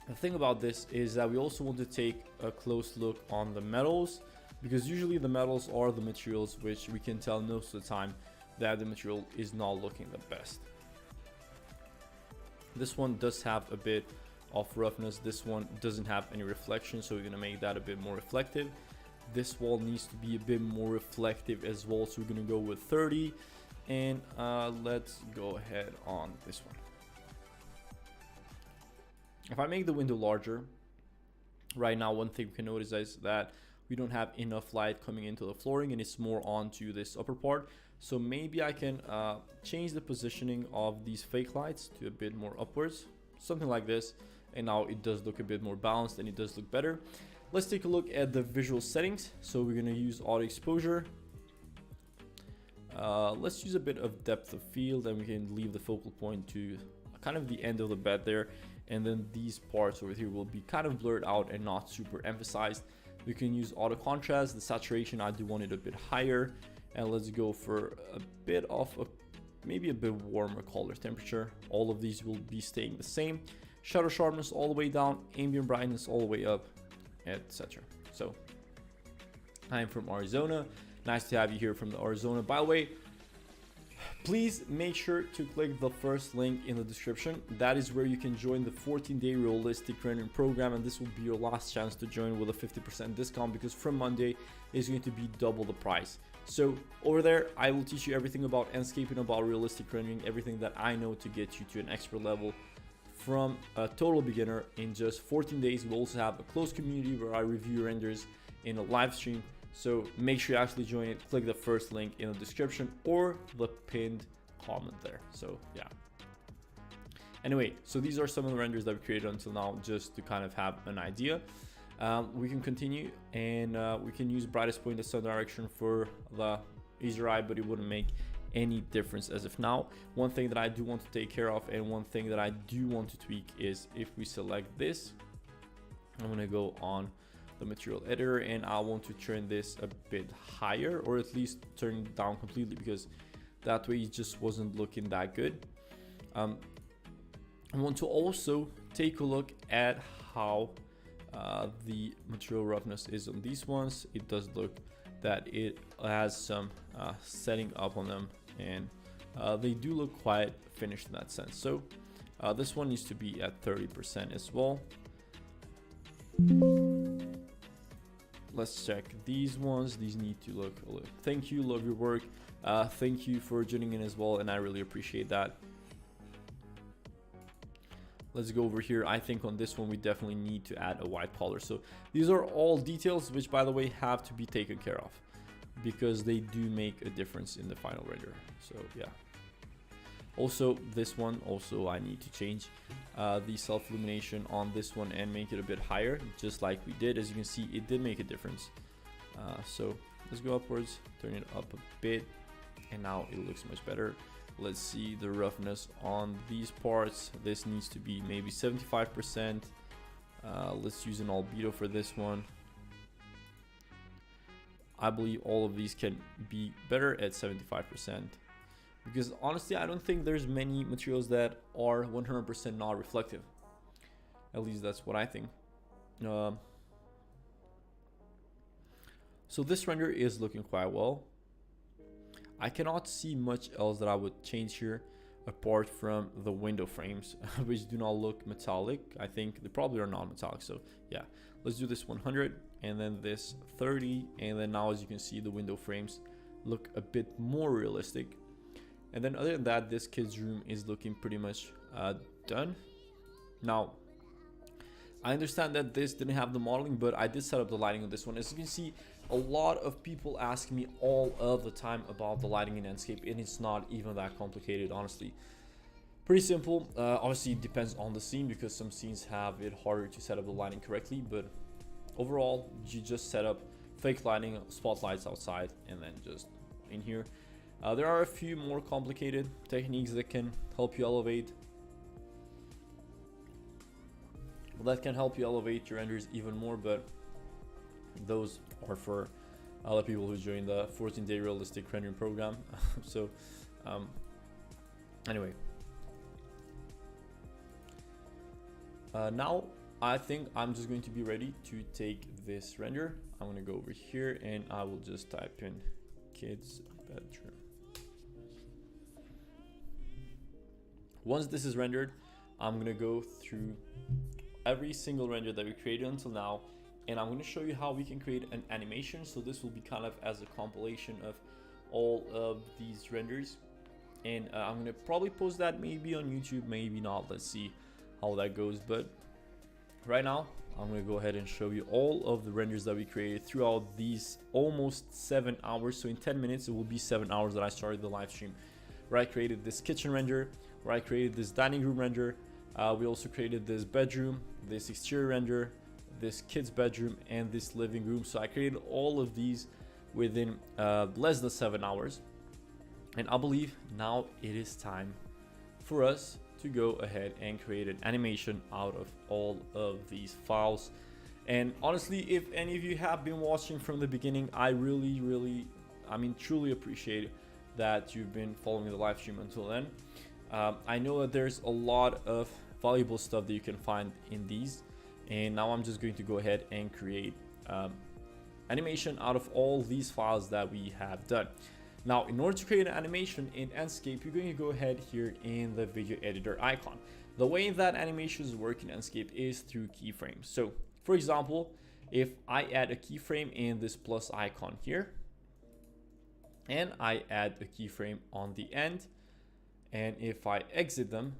the thing about this is that we also want to take a close look on the metals, because usually the metals are the materials which we can tell most of the time that the material is not looking the best. This one does have a bit of roughness. This one doesn't have any reflection, so we're gonna make that a bit more reflective. This wall needs to be a bit more reflective as well, so we're gonna go with 30, and let's go ahead on this one. If I make the window larger, right now one thing we can notice is that we don't have enough light coming into the flooring and it's more onto this upper part. So maybe I can change the positioning of these fake lights to a bit more upwards, something like this. And now it does look a bit more balanced and it does look better. Let's take a look at the visual settings. So we're gonna use auto exposure. Let's use a bit of depth of field, and we can leave the focal point to kind of the end of the bed there. And then these parts over here will be kind of blurred out and not super emphasized. We can use auto contrast. The saturation, I do want it a bit higher. And let's go for a bit of maybe a bit warmer color temperature. All of these will be staying the same. Shadow sharpness all the way down, ambient brightness all the way up, etc. So I'm from Arizona. Nice to have you here from the Arizona. By the way, please make sure to click the first link in the description. That is where you can join the 14-day realistic rendering program, and this will be your last chance to join with a 50% discount, because from Monday is going to be double the price. So over there, I will teach you everything about Enscape and about realistic rendering, everything that I know to get you to an expert level from a total beginner in just 14 days. We'll also have a closed community where I review renders in a live stream. So make sure you actually join it. Click the first link in the description or the pinned comment there. So yeah. Anyway, so these are some of the renders that we created until now, just to kind of have an idea. We can continue, and we can use brightest point in the sun direction for the easier eye, but it wouldn't make any difference as of now. One thing that I do want to take care of, and one thing that I do want to tweak, is if we select this, I'm going to go on the material editor and I want to turn this a bit higher, or at least turn it down completely, because that way it just wasn't looking that good. I want to also take a look at how the material roughness is on these ones. It does look that it has some setting up on them, and they do look quite finished in that sense. So this one needs to be at 30% as well. Let's check these ones. These need to look a little. Thank you, love your work. Thank you for joining in as well, and I really appreciate that. Let's go over here. I think on this one we definitely need to add a white color. So these are all details which, by the way, have to be taken care of, because they do make a difference in the final render. So yeah. Also this one, also I need to change the self illumination on this one and make it a bit higher, just like we did. As you can see, it did make a difference. So let's go upwards, turn it up a bit, and now it looks much better. Let's see the roughness on these parts. This needs to be maybe 75%. Let's use an albedo for this one. I believe all of these can be better at 75%. Because honestly, I don't think there's many materials that are 100% not reflective. At least that's what I think. So this render is looking quite well. I cannot see much else that I would change here, apart from the window frames, which do not look metallic. I think they probably are non-metallic. So yeah, let's do this 100 and then this 30. And then now, as you can see, the window frames look a bit more realistic. And then other than that, this kid's room is looking pretty much done. Now, I understand that this didn't have the modeling, but I did set up the lighting on this one. As you can see, a lot of people ask me all of the time about the lighting in Enscape, and it's not even that complicated, honestly. Pretty simple. Obviously, it depends on the scene, because some scenes have it harder to set up the lighting correctly, but overall, you just set up fake lighting, spotlights outside, and then just in here. There are a few more complicated techniques that can help you elevate. That can help you elevate your renders even more, but those are for other people who join the 14-day realistic rendering program. So anyway, now I think I'm just going to be ready to take this render. I'm going to go over here and I will just type in kids bedroom. Once this is rendered, I'm going to go through every single render that we created until now, and I'm going to show you how we can create an animation. So this will be kind of as a compilation of all of these renders, and I'm going to probably post that maybe on YouTube, maybe not. Let's see how that goes. But right now, I'm going to go ahead and show you all of the renders that we created throughout these almost 7 hours. So in 10 minutes, it will be 7 hours that I started the live stream, where I created this kitchen render, where I created this dining room render. We also created this bedroom, this exterior render, this kid's bedroom, and this living room. So I created all of these within less than 7 hours. And I believe now it is time for us to go ahead and create an animation out of all of these files. And honestly, if any of you have been watching from the beginning, I truly appreciate that you've been following the live stream until then. I know that there's a lot of valuable stuff that you can find in these, and now I'm just going to go ahead and create animation out of all these files that we have done. Now, in order to create an animation in Enscape, you're going to go ahead here in the video editor icon. The way that animations work in Enscape is through keyframes. So, for example, if I add a keyframe in this plus icon here, and I add a keyframe on the end, and if I exit them,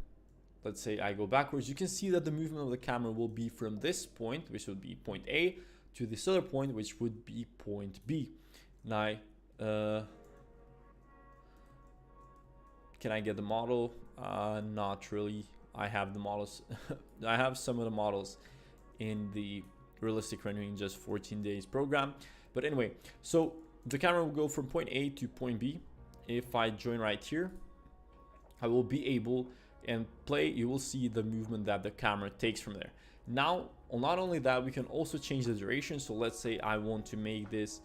let's say I go backwards, you can see that the movement of the camera will be from this point, which would be point A, to this other point, which would be point B. Now, can I get the model? Not really. I have the models. I have some of the models in the realistic rendering just 14 days program. But anyway, so the camera will go from point A to point B. If I join right here, I will be able and play. You will see the movement that the camera takes from there. Now, not only that, we can also change the duration. So let's say I want to make this.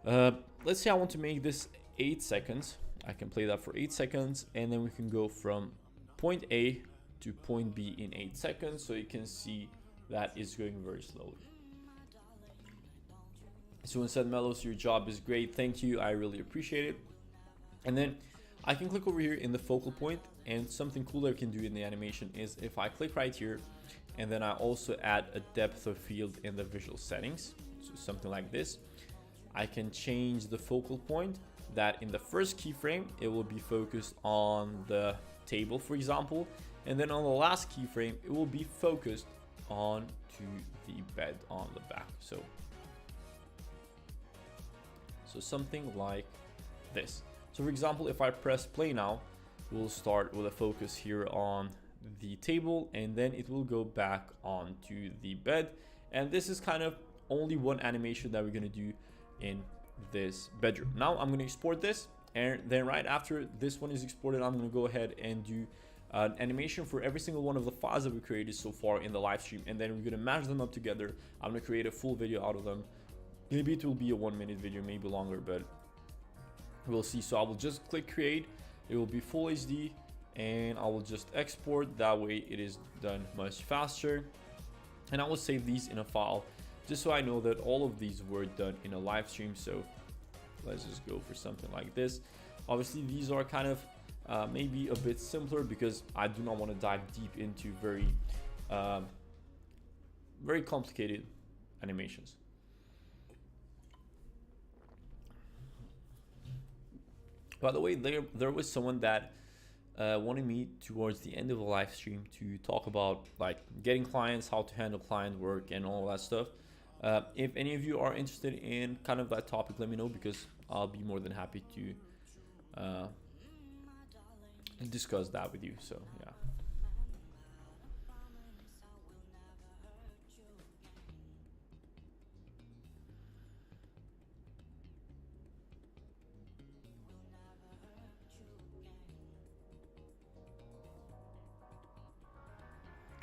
Let's say I want to make this 8 seconds. I can play that for 8 seconds, and then we can go from point A to point B in 8 seconds. So you can see that it's going very slowly. So instead, Melos, your job is great. Thank you. I really appreciate it. And then I can click over here in the focal point, and something cool that I can do in the animation is if I click right here, and then I also add a depth of field in the visual settings, so something like this, I can change the focal point that in the first keyframe, it will be focused on the table, for example, and then on the last keyframe, it will be focused on to the bed on the back. So something like this. So for example, if I press play now, we'll start with a focus here on the table, and then it will go back onto the bed. And this is kind of only one animation that we're going to do in this bedroom. Now I'm going to export this, and then right after this one is exported, I'm going to go ahead and do an animation for every single one of the files that we created so far in the live stream, and then we're going to mash them up together. I'm going to create a full video out of them. Maybe it will be a 1-minute video, maybe longer, but we'll see. So I will just click create. It will be full HD, and I will just export. That way it is done much faster, and I will save these in a file just so I know that all of these were done in a live stream. So let's just go for something like this. Obviously these are kind of maybe a bit simpler because I do not want to dive deep into very complicated animations. By the way, there was someone that wanted me towards the end of the live stream to talk about like getting clients, how to handle client work and all that stuff. If any of you are interested in kind of that topic, let me know, because I'll be more than happy to discuss that with you. So yeah.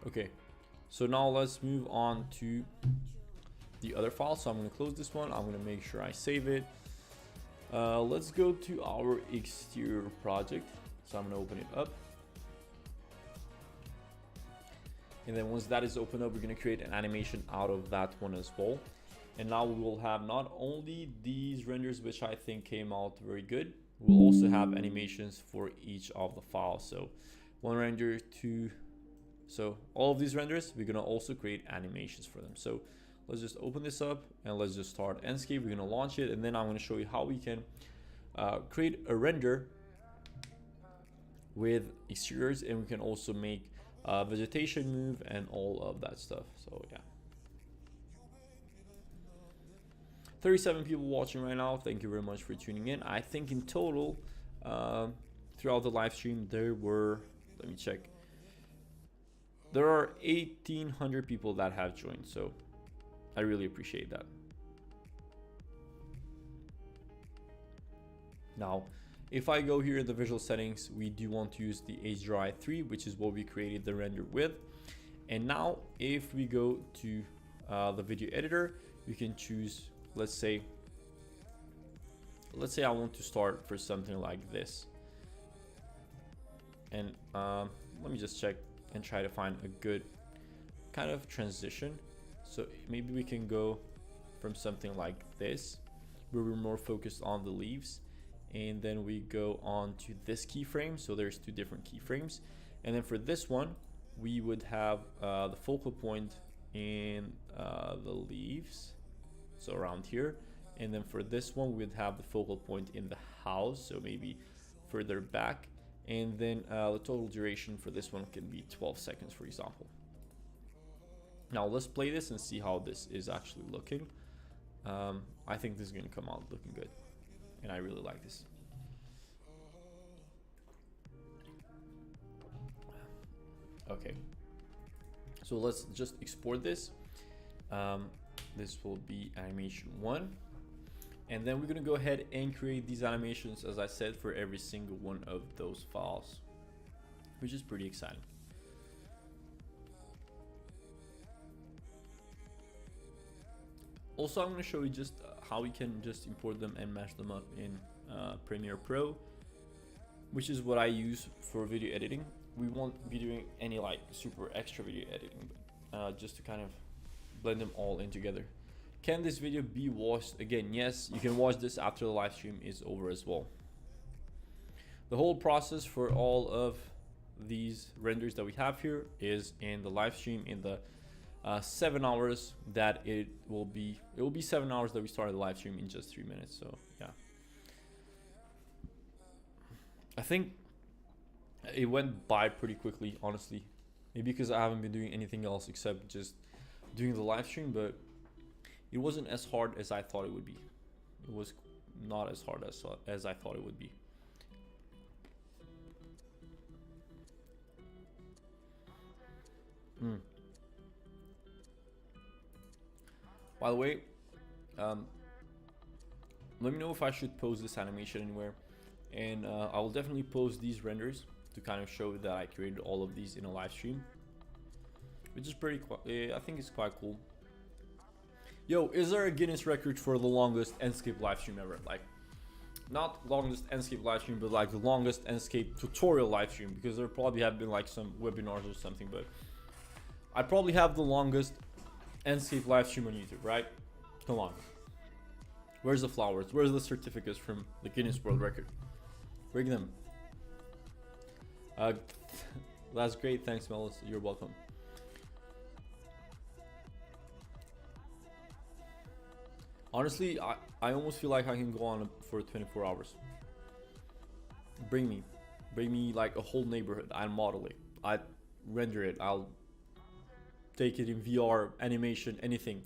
Okay, so now let's move on to the other file. So I'm going to close this one. I'm going to make sure I save it. Let's go to our exterior project. So I'm going to open it up. And then once that is opened up, we're going to create an animation out of that one as well. And now we will have not only these renders, which I think came out very good, we'll also have animations for each of the files. So one render, two. So all of these renders, we're going to also create animations for them. So let's just open this up and let's just start Enscape. We're going to launch it, and then I'm going to show you how we can create a render with exteriors, and we can also make vegetation move, and all of that stuff. So yeah. 37 people watching right now. Thank you very much for tuning in. I think in total, throughout the live stream, there were, let me check, there are 1,800 people that have joined. So I really appreciate that. Now, if I go here in the visual settings, we do want to use the HDRI 3, which is what we created the render with. And now if we go to the video editor, you can choose, let's say I want to start for something like this. And let me just check and try to find a good kind of transition. So maybe we can go from something like this, where we're more focused on the leaves. And then we go on to this keyframe. So there's two different keyframes. And then for this one, we would have the focal point in the leaves, so around here. And then for this one, we'd have the focal point in the house, so maybe further back. And then the total duration for this one can be 12 seconds, for example. Now let's play this and see how this is actually looking. I think this is going to come out looking good, and I really like this. Okay, so let's just export this. This will be animation 1, and then we're going to go ahead and create these animations, as I said, for every single one of those files, which is pretty exciting. Also, I'm going to show you just how we can just import them and mash them up in Premiere Pro, which is what I use for video editing. We won't be doing any like super extra video editing, but just to kind of blend them all in together. Can this video be watched again? Yes, you can watch this after the live stream is over as well. The whole process for all of these renders that we have here is in the live stream in the 7 hours that it will be 7 hours that we started the live stream in just 3 minutes. So yeah, I think it went by pretty quickly, honestly. Maybe because I haven't been doing anything else except just doing the live stream, but it wasn't as hard as I thought it would be. It was not as hard as I thought it would be. By the way, let me know if I should post this animation anywhere, and I will definitely post these renders to kind of show that I created all of these in a live stream, which is pretty I think it's quite cool. Yo, is there a Guinness record for the longest Enscape live stream ever? Like, not longest Enscape live stream, but like the longest Enscape tutorial live stream, because there probably have been like some webinars or something, but I probably have the longest Enscape live stream on YouTube, right? Come on. Where's the flowers? Where's the certificates from the Guinness World Record? Bring them. That's great. Thanks, Melis. You're welcome. Honestly, I almost feel like I can go on for 24 hours. Bring me like a whole neighborhood. I'll model it. I render it. I'll take it in VR, animation, anything.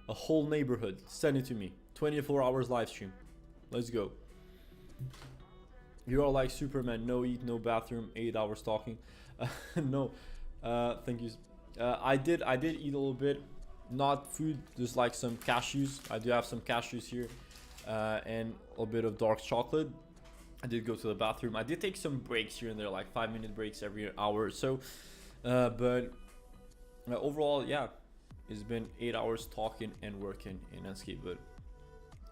A whole neighborhood. Send it to me. 24 hours live stream. Let's go. You are like Superman. No eat, no bathroom. 8 hours talking. No. Thank you. I did eat a little bit. Not food, just like some cashews. I do have some cashews here, and a bit of dark chocolate. I did go to the bathroom. I did take some breaks here and there, like 5-minute breaks every hour or so. But overall, yeah, it's been 8 hours talking and working in Enscape. But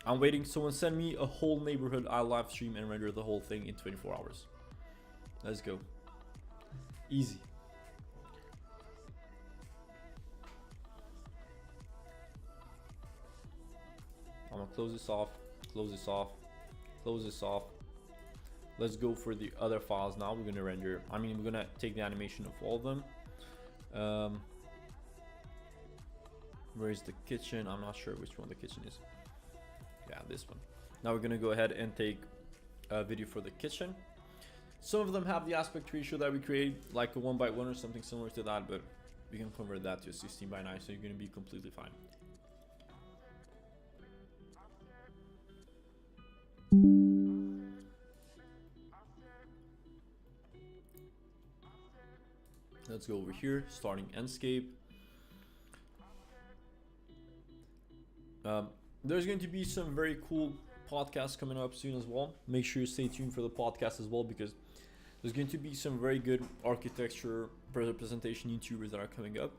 I'm waiting. Someone send me a whole neighborhood. I'll live stream and render the whole thing in 24 hours. Let's go. Easy. I'm gonna close this off, close this off, close this off. Let's go for the other files now. We're gonna render, we're gonna take the animation of all of them. Where's the kitchen? I'm not sure which one the kitchen is. Yeah, this one. Now we're gonna go ahead and take a video for the kitchen. Some of them have the aspect ratio that we create, like a 1:1 or something similar to that, but we can convert that to a 16:9, so you're going to be completely fine. Let's go over here, starting Enscape. There's going to be some very cool podcasts coming up soon as well. Make sure you stay tuned for the podcast as well, because there's going to be some very good architecture presentation YouTubers that are coming up.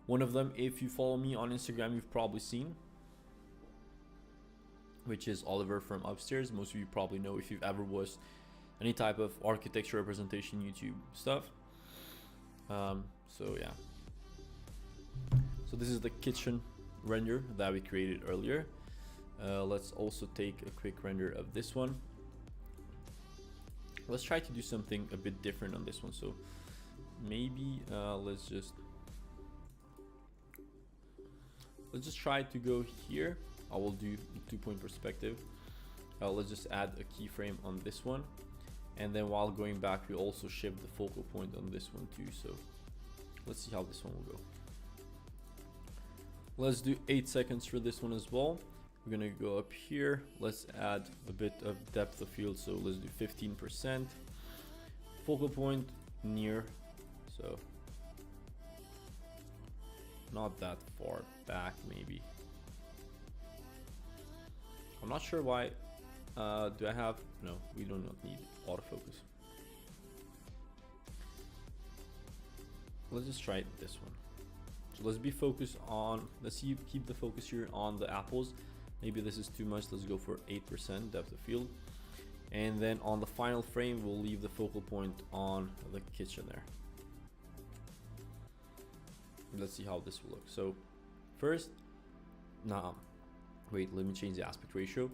One of them, if you follow me on Instagram, you've probably seen, which is Oliver from Upstairs. Most of you probably know if you've ever watched any type of architecture representation YouTube stuff. So yeah. So this is the kitchen render that we created earlier. Let's also take a quick render of this one. Let's try to do something a bit different on this one. So maybe let's just try to go here. I will do 2-point perspective. Let's just add a keyframe on this one, and then while going back, we also shift the focal point on this one too. So let's see how this one will go. Let's do 8 seconds for this one as well. We're gonna go up here. Let's add a bit of depth of field. So let's do 15%. Focal point near, so not that far back maybe. I'm not sure why. Do I have? No, we do not need autofocus. Let's just try this one. So let's be focused on, let's keep the focus here on the apples. Maybe this is too much. Let's go for 8% depth of field. And then on the final frame, we'll leave the focal point on the kitchen there. Let's see how this will look. So first, wait, let me change the aspect ratio.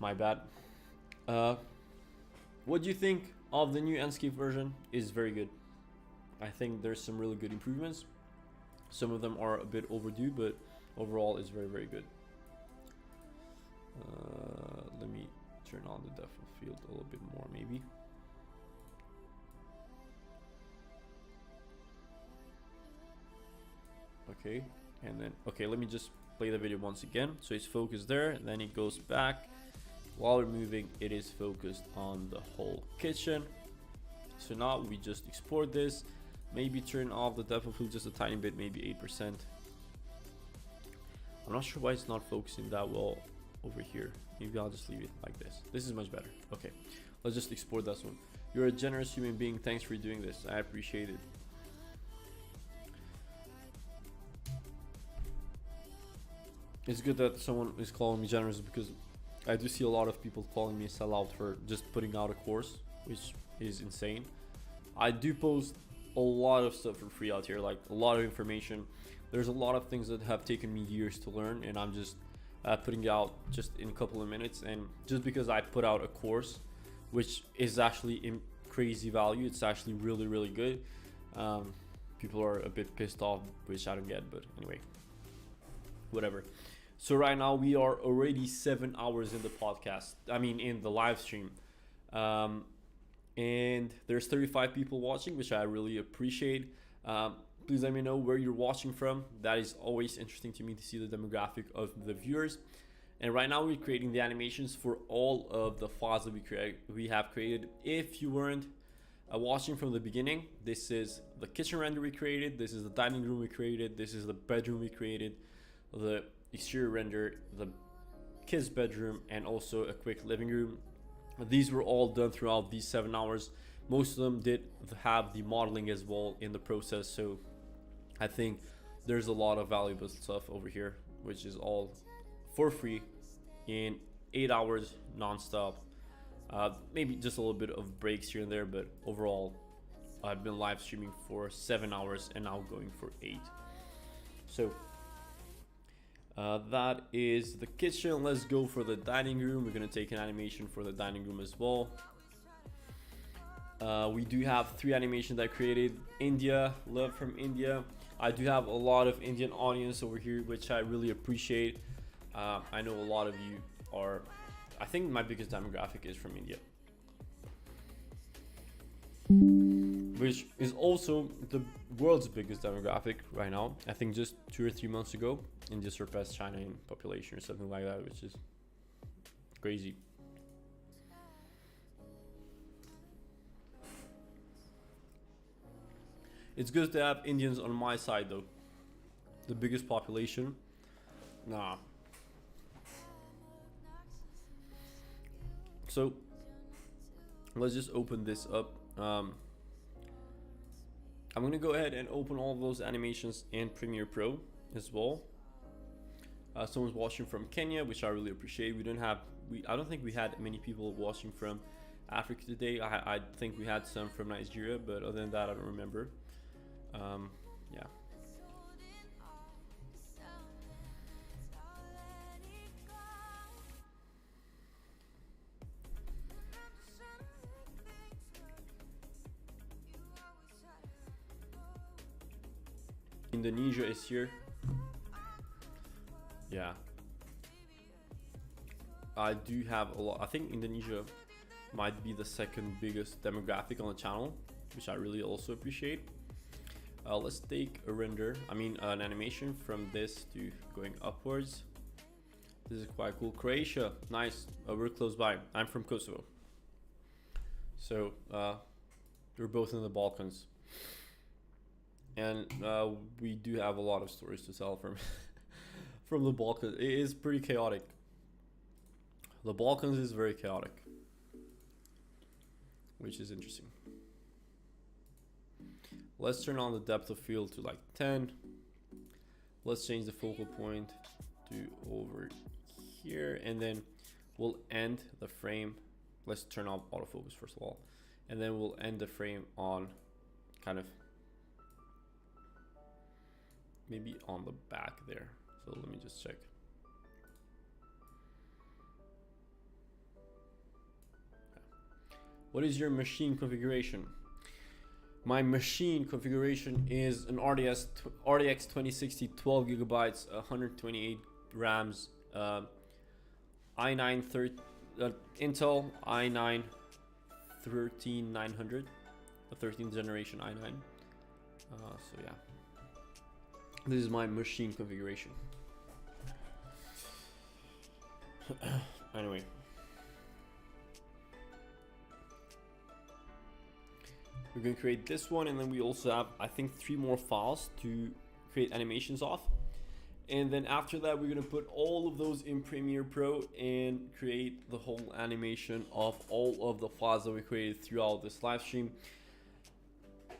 My bad. What do you think of the new Enscape version? Is very good. I think there's some really good improvements. Some of them are a bit overdue, but overall it's very, very good. Let me turn on the depth of field a little bit more maybe. Okay, and then, okay, let me just play the video once again. So it's focused there, and then it goes back. While we're moving, it is focused on the whole kitchen. So now we just export this, maybe turn off the depth of field just a tiny bit, maybe 8%. I'm not sure why it's not focusing that well over here. Maybe I'll just leave it like this. This is much better. Okay, let's just export this one. You're a generous human being. Thanks for doing this. I appreciate it. It's good that someone is calling me generous, because I do see a lot of people calling me a sellout for just putting out a course, which is insane. I do post a lot of stuff for free out here, like a lot of information. There's a lot of things that have taken me years to learn, and I'm just putting it out just in a couple of minutes. And just because I put out a course, which is actually in crazy value, it's actually really, really good. People are a bit pissed off, which I don't get, but anyway, whatever. So right now we are already 7 hours in the podcast. I mean, in the live stream. And there's 35 people watching, which I really appreciate. Please let me know where you're watching from. That is always interesting to me to see the demographic of the viewers. And right now we're creating the animations for all of the files that we have created. If you weren't watching from the beginning, this is the kitchen render we created. This is the dining room we created. This is the bedroom we created. The exterior render, the kids' bedroom, and also a quick living room. These were all done throughout these 7 hours. Most of them did have the modeling as well in the process, so I think there's a lot of valuable stuff over here, which is all for free in 8 hours non-stop. Maybe just a little bit of breaks here and there, but overall I've been live streaming for 7 hours and now going for 8. So that is the kitchen. Let's go for the dining room. We're gonna take an animation for the dining room as well. We do have 3 animations that I created. India, love from India. I do have a lot of Indian audience over here, which I really appreciate. I know a lot of you are I think my biggest demographic is from India, which is also the world's biggest demographic right now. I think just 2 or 3 months ago, India surpassed China in population or something like that, which is crazy. It's good to have Indians on my side though. The biggest population. Nah. So let's just open this up. I'm gonna go ahead and open all of those animations in Premiere Pro as well. Someone's watching from Kenya, which I really appreciate. I don't think we had many people watching from Africa today. I think we had some from Nigeria, but other than that, I don't remember. Yeah. Indonesia is here. Yeah. I do have a lot. I think Indonesia might be the second biggest demographic on the channel, which I really also appreciate. Let's take a render, an animation from this to going upwards. This is quite cool. Croatia, nice. We're close by. I'm from Kosovo. So we're both in the Balkans. And we do have a lot of stories to tell from from the Balkans. It is pretty chaotic. The Balkans is very chaotic, which is interesting. Let's turn on the depth of field to like 10. Let's change the focal point to over here, and then we'll end the frame. Let's turn on autofocus first of all, and then we'll end the frame on kind of maybe on the back there. So let me just check. What is your machine configuration? My machine configuration is an RTX 2060 12 gigabytes, 128 RAMs, i9 Intel i9 13900, a 13th generation i9. So yeah, this is my machine configuration. Anyway, we're going to create this one, and then we also have, I think, 3 more files to create animations off. And then after that, we're going to put all of those in Premiere Pro and create the whole animation of all of the files that we created throughout this live stream,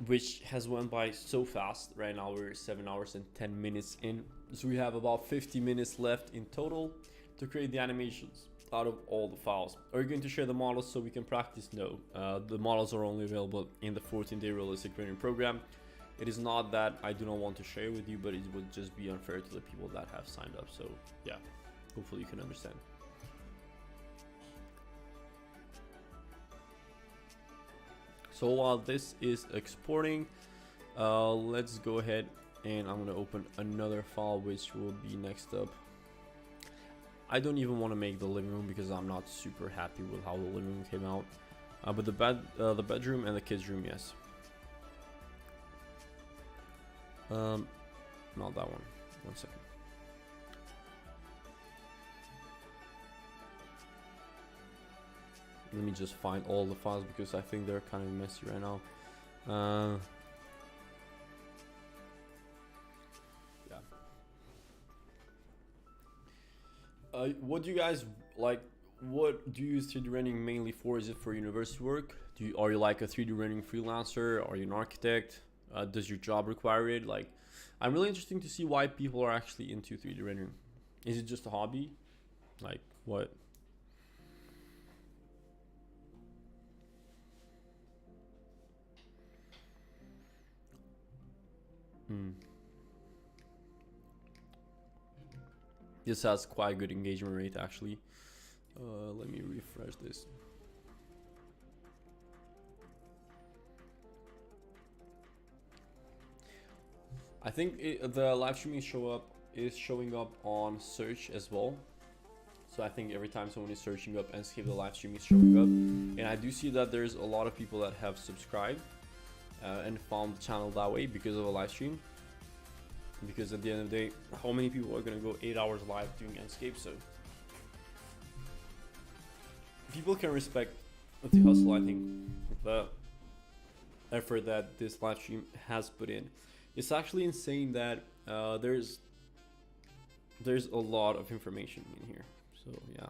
which has went by so fast. Right now we're 7 hours and 10 minutes in, so we have about 50 minutes left in total to create the animations out of all the files. Are you going to share the models so we can practice? No, the models are only available in the 14-day realistic training program. It is not that I do not want to share with you, but it would just be unfair to the people that have signed up. So yeah, hopefully you can understand. So while this is exporting, let's go ahead and I'm going to open another file which will be next up. I don't even want to make the living room because I'm not super happy with how the living room came out. But the bedroom and the kids room, yes. Not that one. 1 second. Let me just find all the files because I think they're kind of messy right now. What do you guys like? What do you use 3D rendering mainly for? Is it for university work? Are you like a 3D rendering freelancer? Are you an architect? Does your job require it? Like, I'm really interested to see why people are actually into 3D rendering. Is it just a hobby? Like, what? This has quite good engagement rate actually. Let me refresh this. I think the live streaming is showing up on search as well. So I think every time someone is searching up Enscape, the live stream is showing up. And I do see that there's a lot of people that have subscribed and found the channel that way because of a live stream. Because at the end of the day, how many people are gonna go 8 hours live doing Enscape? So people can respect the hustle, I think, the effort that this live stream has put in. It's actually insane that there's a lot of information in here. So yeah.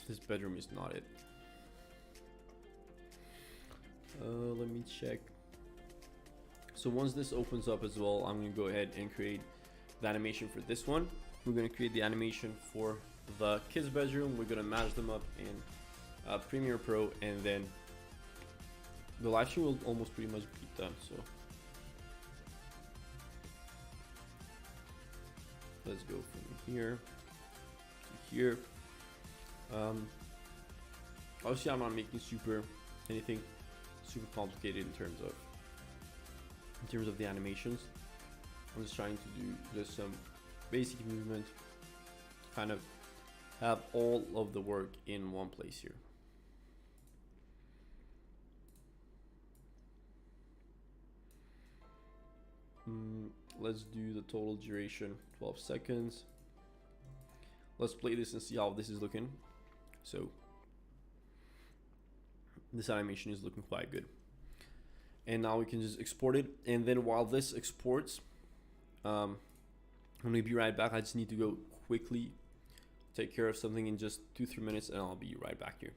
This bedroom is not it. Let me check. So once this opens up as well, I'm gonna go ahead and create the animation for this one. We're gonna create the animation for the kids' bedroom. We're gonna match them up in Premiere Pro, and then the live stream will almost pretty much be done. So let's go from here to here. Obviously, I'm not making anything super complicated in terms of the animations. I'm just trying to do just some basic movement, kind of have all of the work in one place here. Let's do the total duration 12 seconds. Let's play this and see how this is looking. So this animation is looking quite good. And now we can just export it. And then while this exports, I'm gonna be right back. I just need to go quickly take care of something in just 2-3 minutes, and I'll be right back here.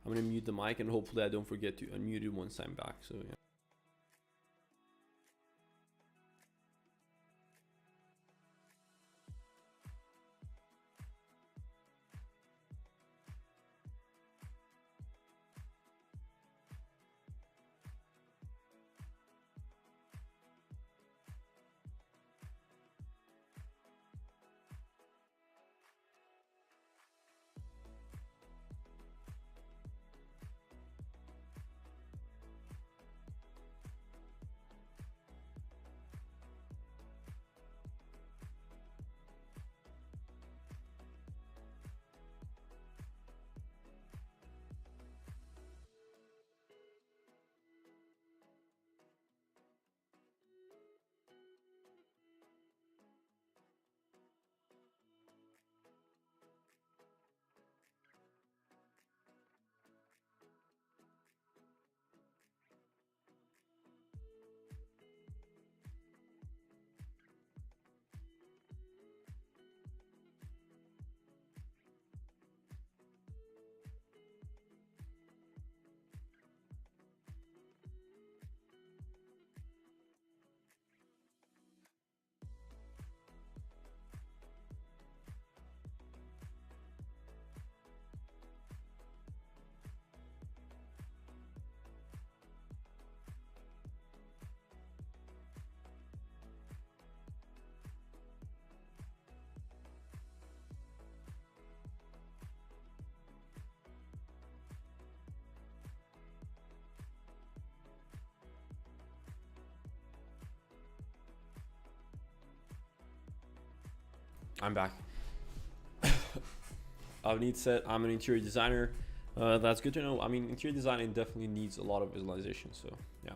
I'm gonna mute the mic, and hopefully I don't forget to unmute it once I'm back. So yeah. I'm back. Avneet said, I'm an interior designer. That's good to know. I mean, interior designing definitely needs a lot of visualization. So yeah.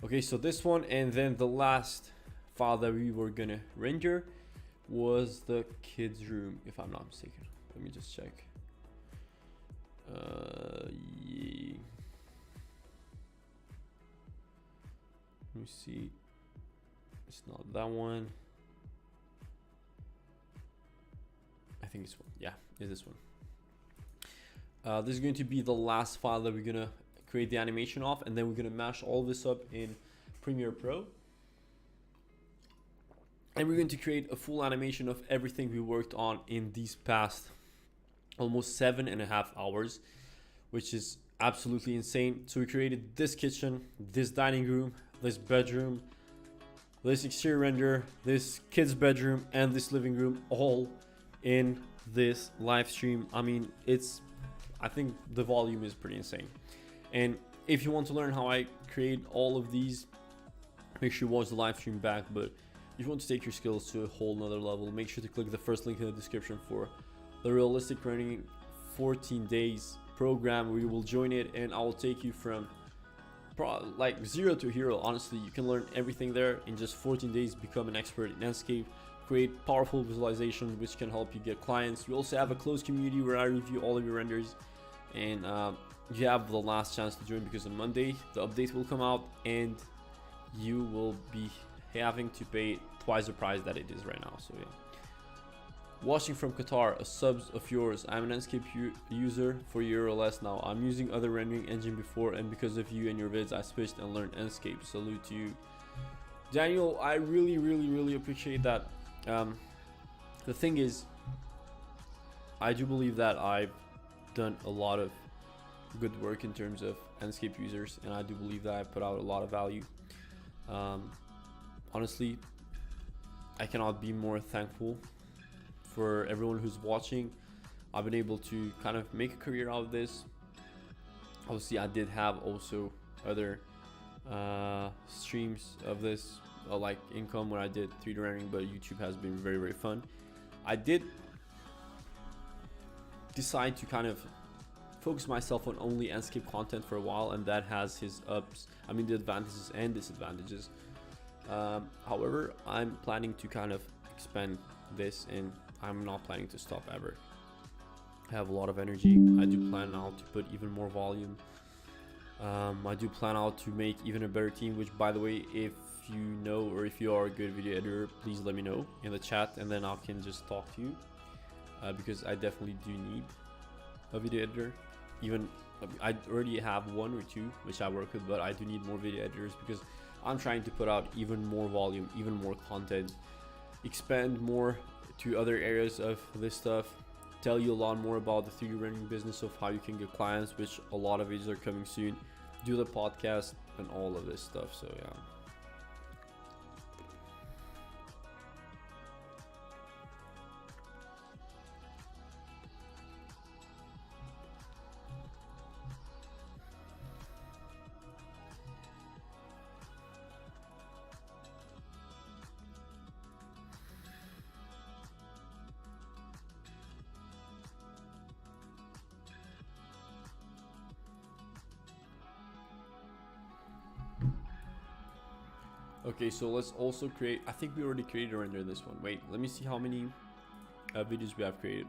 Okay, so this one, and then the last file that we were gonna render was the kids' room, if I'm not mistaken. Let me just check. Yeah. Let me see. It's not that one. I think it's one. Yeah, it's this one. This is going to be the last file that we're gonna create the animation of, and then we're gonna mash all this up in Premiere Pro. And we're going to create a full animation of everything we worked on in these past almost 7.5 hours, which is absolutely insane. So we created this kitchen, this dining room, this bedroom, this exterior render, this kid's bedroom, and this living room, all in this live stream. I mean, I think the volume is pretty insane. And if you want to learn how I create all of these, make sure you watch the live stream back. But if you want to take your skills to a whole nother level, make sure to click the first link in the description for the Realistic Rendering 14 days program, where you will join it and I will take you from like zero to hero. Honestly, you can learn everything there in just 14 days, become an expert in Enscape, create powerful visualizations which can help you get clients. We also have a closed community where I review all of your renders, and you have the last chance to join, because on Monday the update will come out and you will be having to pay twice the price that it is right now. So yeah. Watching from Qatar, a sub of yours. I'm an Enscape user for a year or less now. I'm using other rendering engine before, and because of you and your vids I switched and learned Enscape. Salute to you, Daniel. I really appreciate that. The thing is, I do believe that I've done a lot of good work in terms of Enscape users, and I do believe that I put out a lot of value. Honestly, I cannot be more thankful for everyone who's watching. I've been able to kind of make a career out of this. Obviously, I did have also other streams of this, like income, where I did 3D rendering, but YouTube has been very fun. I did decide to kind of focus myself on only Enscape content for a while, and that has his ups, the advantages and disadvantages. However, I'm planning to kind of expand this, and I'm not planning to stop ever. I have a lot of energy. I do plan out to put even more volume. I do plan out to make even a better team, which, by the way, if you know, or if you are a good video editor, please let me know in the chat, and then I can just talk to you, because I definitely do need a video editor. Even I already have one or two which I work with, but I do need more video editors, because I'm trying to put out even more volume, even more content, expand more to other areas of this stuff, tell you a lot more about the 3D rendering business, of how you can get clients, which a lot of videos are coming soon, do the podcast and all of this stuff. So yeah. Okay, so let's also create, I think we already created a render in this one. Wait, let me see how many videos we have created.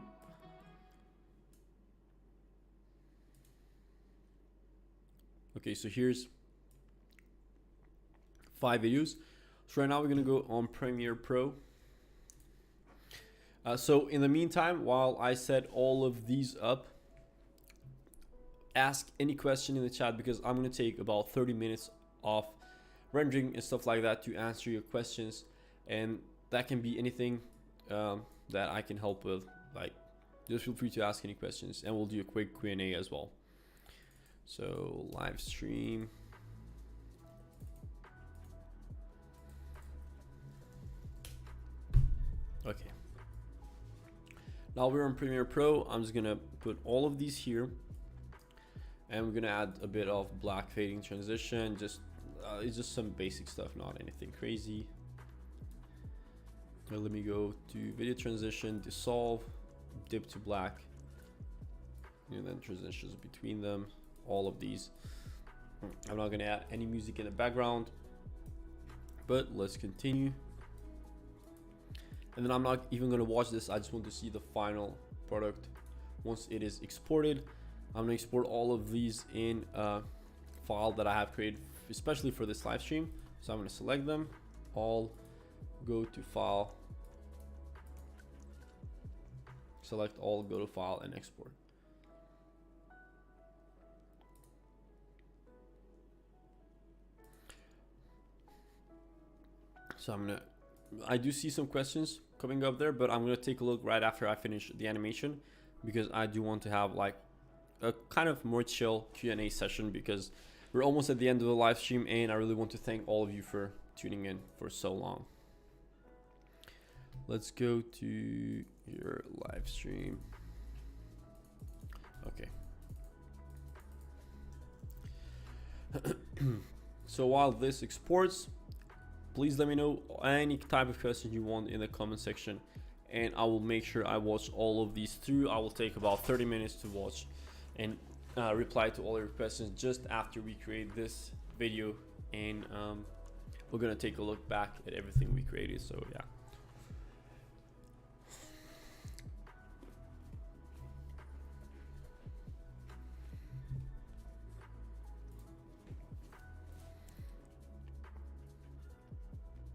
Okay, so here's 5 videos. So right now we're gonna go on Premiere Pro. So in the meantime, while I set all of these up, ask any question in the chat, because I'm gonna take about 30 minutes off rendering and stuff like that to answer your questions, and that can be anything that I can help with. Like, just feel free to ask any questions, and we'll do a quick Q&A as well. So live stream. Okay, now we're on Premiere Pro. I'm just gonna put all of these here, and we're gonna add a bit of black fading transition. It's just some basic stuff, not anything crazy. Now let me go to video transition, dissolve, dip to black, and then transitions between them, all of these. I'm not gonna add any music in the background, but let's continue. And then I'm not even gonna watch this, I just want to see the final product. Once it is exported, I'm gonna export all of these in a file that I have created especially for this live stream. So I'm going to select them all, go to file, select all, go to file, and export. So I do see some questions coming up there, but I'm gonna take a look right after I finish the animation, because I do want to have like a kind of more chill Q&A session, because we're almost at the end of the live stream, and I really want to thank all of you for tuning in for so long. Let's go to your live stream. Okay. So while this exports, please let me know any type of questions you want in the comment section, and I will make sure I watch all of these through. I will take about 30 minutes to watch and reply to all your questions just after we create this video, and we're gonna take a look back at everything we created. So yeah.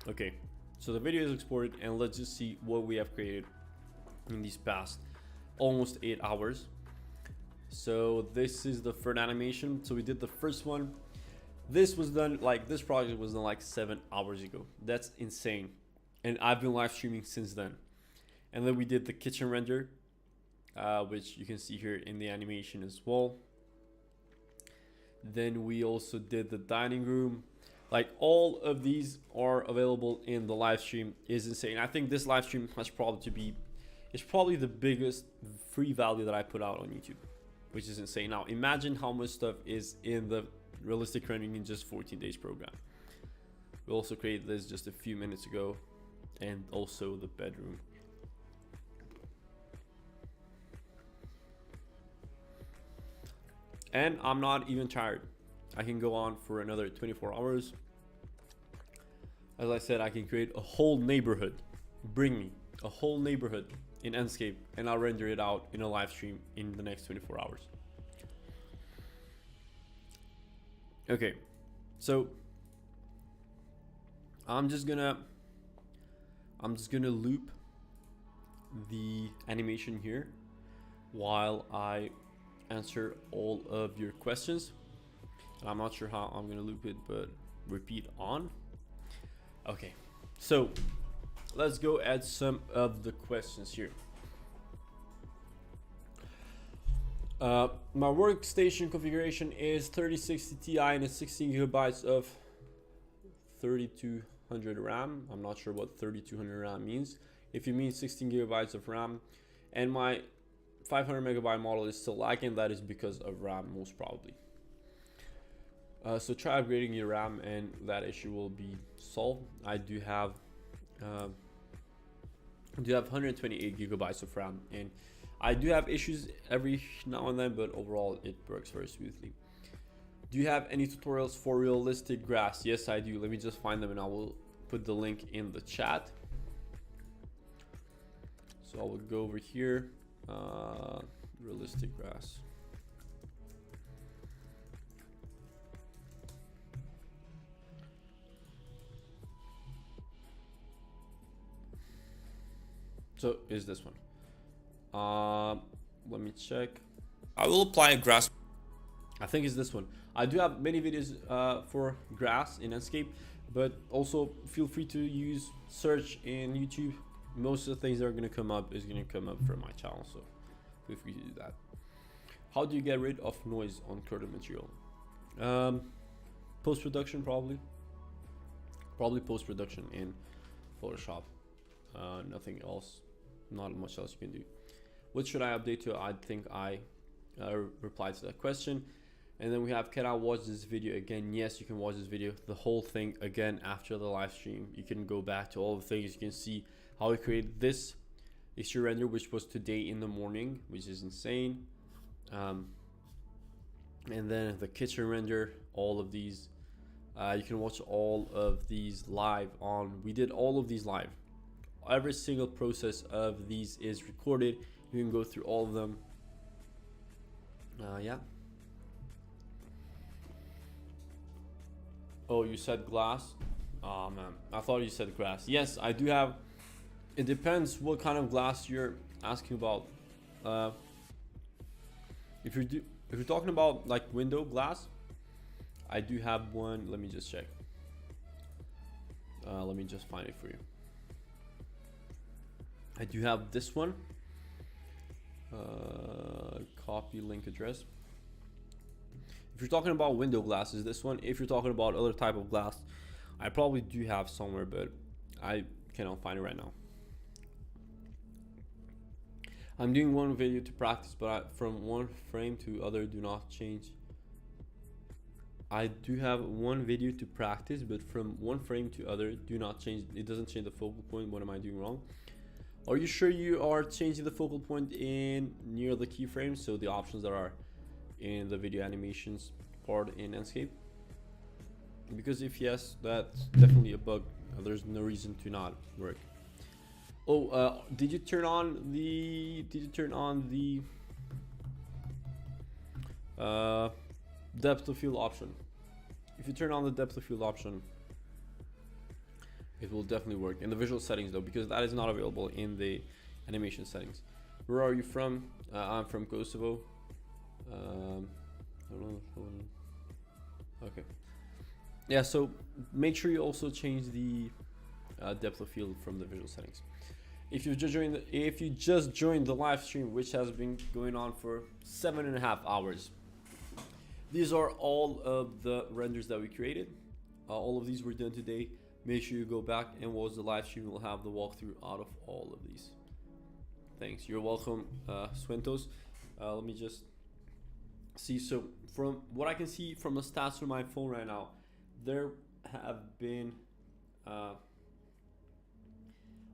Okay, so the video is exported, and let's just see what we have created in these past almost 8 hours. So this is the third animation. So we did the first one. This was done, like, this project was done like 7 hours ago. That's insane. And I've been live streaming since then. And then we did the kitchen render, which you can see here in the animation as well. Then we also did the dining room. Like, all of these are available in the live stream. Is insane. I think this live stream has it's probably the biggest free value that I put out on YouTube, which is insane. Now imagine how much stuff is in the realistic rendering in just 14 days program. We also created this just a few minutes ago, and also the bedroom. And I'm not even tired. I can go on for another 24 hours. As I said, I can create a whole neighborhood. Bring me a whole neighborhood in Enscape, and I'll render it out in a live stream in the next 24 hours. Okay, so I'm just gonna loop the animation here while I answer all of your questions. And I'm not sure how I'm gonna loop it, but repeat on. Okay, so let's go at some of the questions here. My workstation configuration is 3060 Ti and it's 16 gigabytes of 3200 RAM. I'm not sure what 3200 RAM means. If you mean 16 gigabytes of RAM, and my 500 megabyte model is still lagging, that is because of RAM, most probably. So try upgrading your RAM and that issue will be solved. I do have 128 gigabytes of RAM, and I do have issues every now and then, but overall it works very smoothly. Do you have any tutorials for realistic grass? Yes, I do. Let me just find them and I will put the link in the chat. So I will go over here, realistic grass. So is this one. Let me check. I will apply a grass. I think it's this one. I do have many videos for grass in Enscape, but also feel free to use search in YouTube. Most of the things that are going to come up is going to come up from my channel, so feel free to do that. How do you get rid of noise on curdled material? Post-production, probably post-production in Photoshop. Nothing else, not much else you can do. What should I update to? I think I replied to that question. And then we have, can I watch this video again? Yes, you can watch this video, the whole thing again after the live stream. You can go back to all the things. You can see how we created this exterior render, which was today in the morning, which is insane. And then the kitchen render, all of these. You can watch all of these live on. We did all of these live. Every single process of these is recorded. You can go through all of them. Yeah. Oh, you said glass? Oh man, I thought you said grass. Yes, I do have. It depends what kind of glass you're asking about. If you're talking about like window glass, I do have one. Let me just check. Let me just find it for you. I do have this one. Copy link address. If you're talking about window glass, is this one. If you're talking about other type of glass, I probably do have somewhere, but I cannot find it right now. I'm doing one video to practice, but from one frame to other do not change. I do have one video to practice, but from one frame to other, do not change. It doesn't change the focal point. What am I doing wrong? Are you sure you are changing the focal point in near the keyframes? So the options that are in the video animations part in Enscape? Because if yes, that's definitely a bug. There's no reason to not work. Oh, did you turn on the depth of field option? If you turn on the depth of field option, it will definitely work in the visual settings though, because that is not available in the animation settings. Where are you from? I'm from Kosovo. I don't know. Okay. Yeah, so make sure you also change the depth of field from the visual settings. If you just joined the live stream, which has been going on for 7.5 hours, these are all of the renders that we created. All of these were done today. Make sure you go back and watch the live stream. We'll have the walkthrough out of all of these. Thanks. You're welcome, Swentos. Let me just see. So from what I can see from the stats from my phone right now, there have been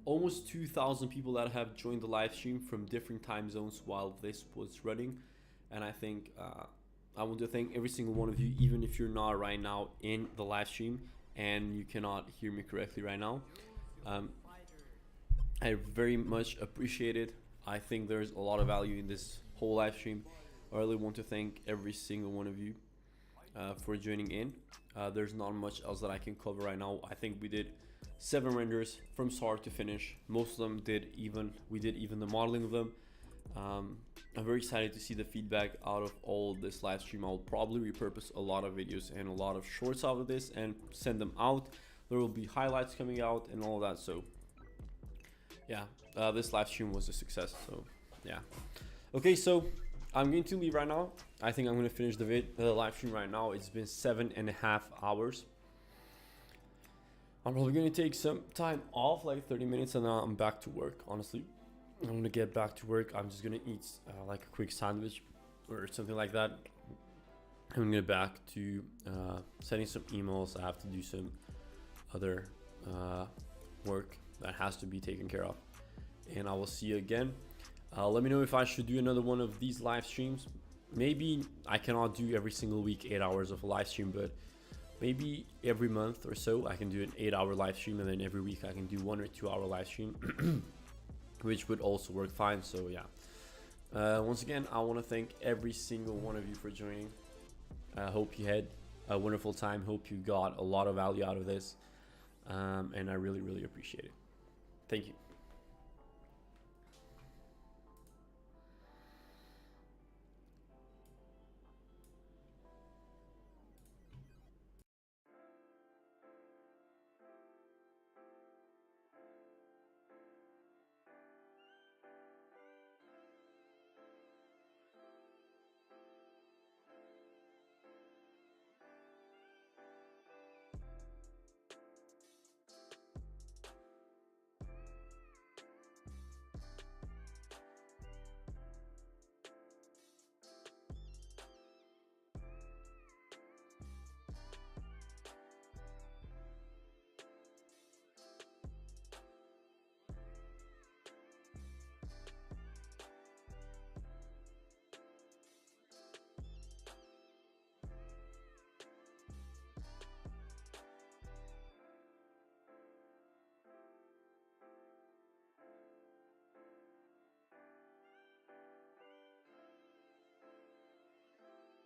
almost 2,000 people that have joined the live stream from different time zones while this was running. And I think I want to thank every single one of you, even if you're not right now in the live stream and you cannot hear me correctly right now. I very much appreciate it. I think there's a lot of value in this whole live stream. I really want to thank every single one of you for joining in. There's not much else that I can cover right now. I think we did 7 renders from start to finish. Most of them we did even the modeling of them. I'm very excited to see the feedback out of all of this live stream. I'll probably repurpose a lot of videos and a lot of shorts out of this and send them out. There will be highlights coming out and all that. So yeah, this live stream was a success. So yeah. Okay, so I'm going to leave right now. I think I'm going to finish the live stream right now. It's been 7.5 hours. I'm probably going to take some time off, like 30 minutes, and then I'm back to work. Honestly, I'm going to get back to work. I'm just going to eat like a quick sandwich or something like that. I'm going to get back to sending some emails. I have to do some other work that has to be taken care of, and I will see you again. Let me know if I should do another one of these live streams. Maybe I cannot do every single week 8 hours of a live stream, but maybe every month or so I can do an 8-hour live stream, and then every week I can do 1 or 2 hour live stream, which would also work fine. So yeah, once again, I want to thank every single one of you for joining. I hope you had a wonderful time. Hope you got a lot of value out of this, and I really, really appreciate it. Thank you.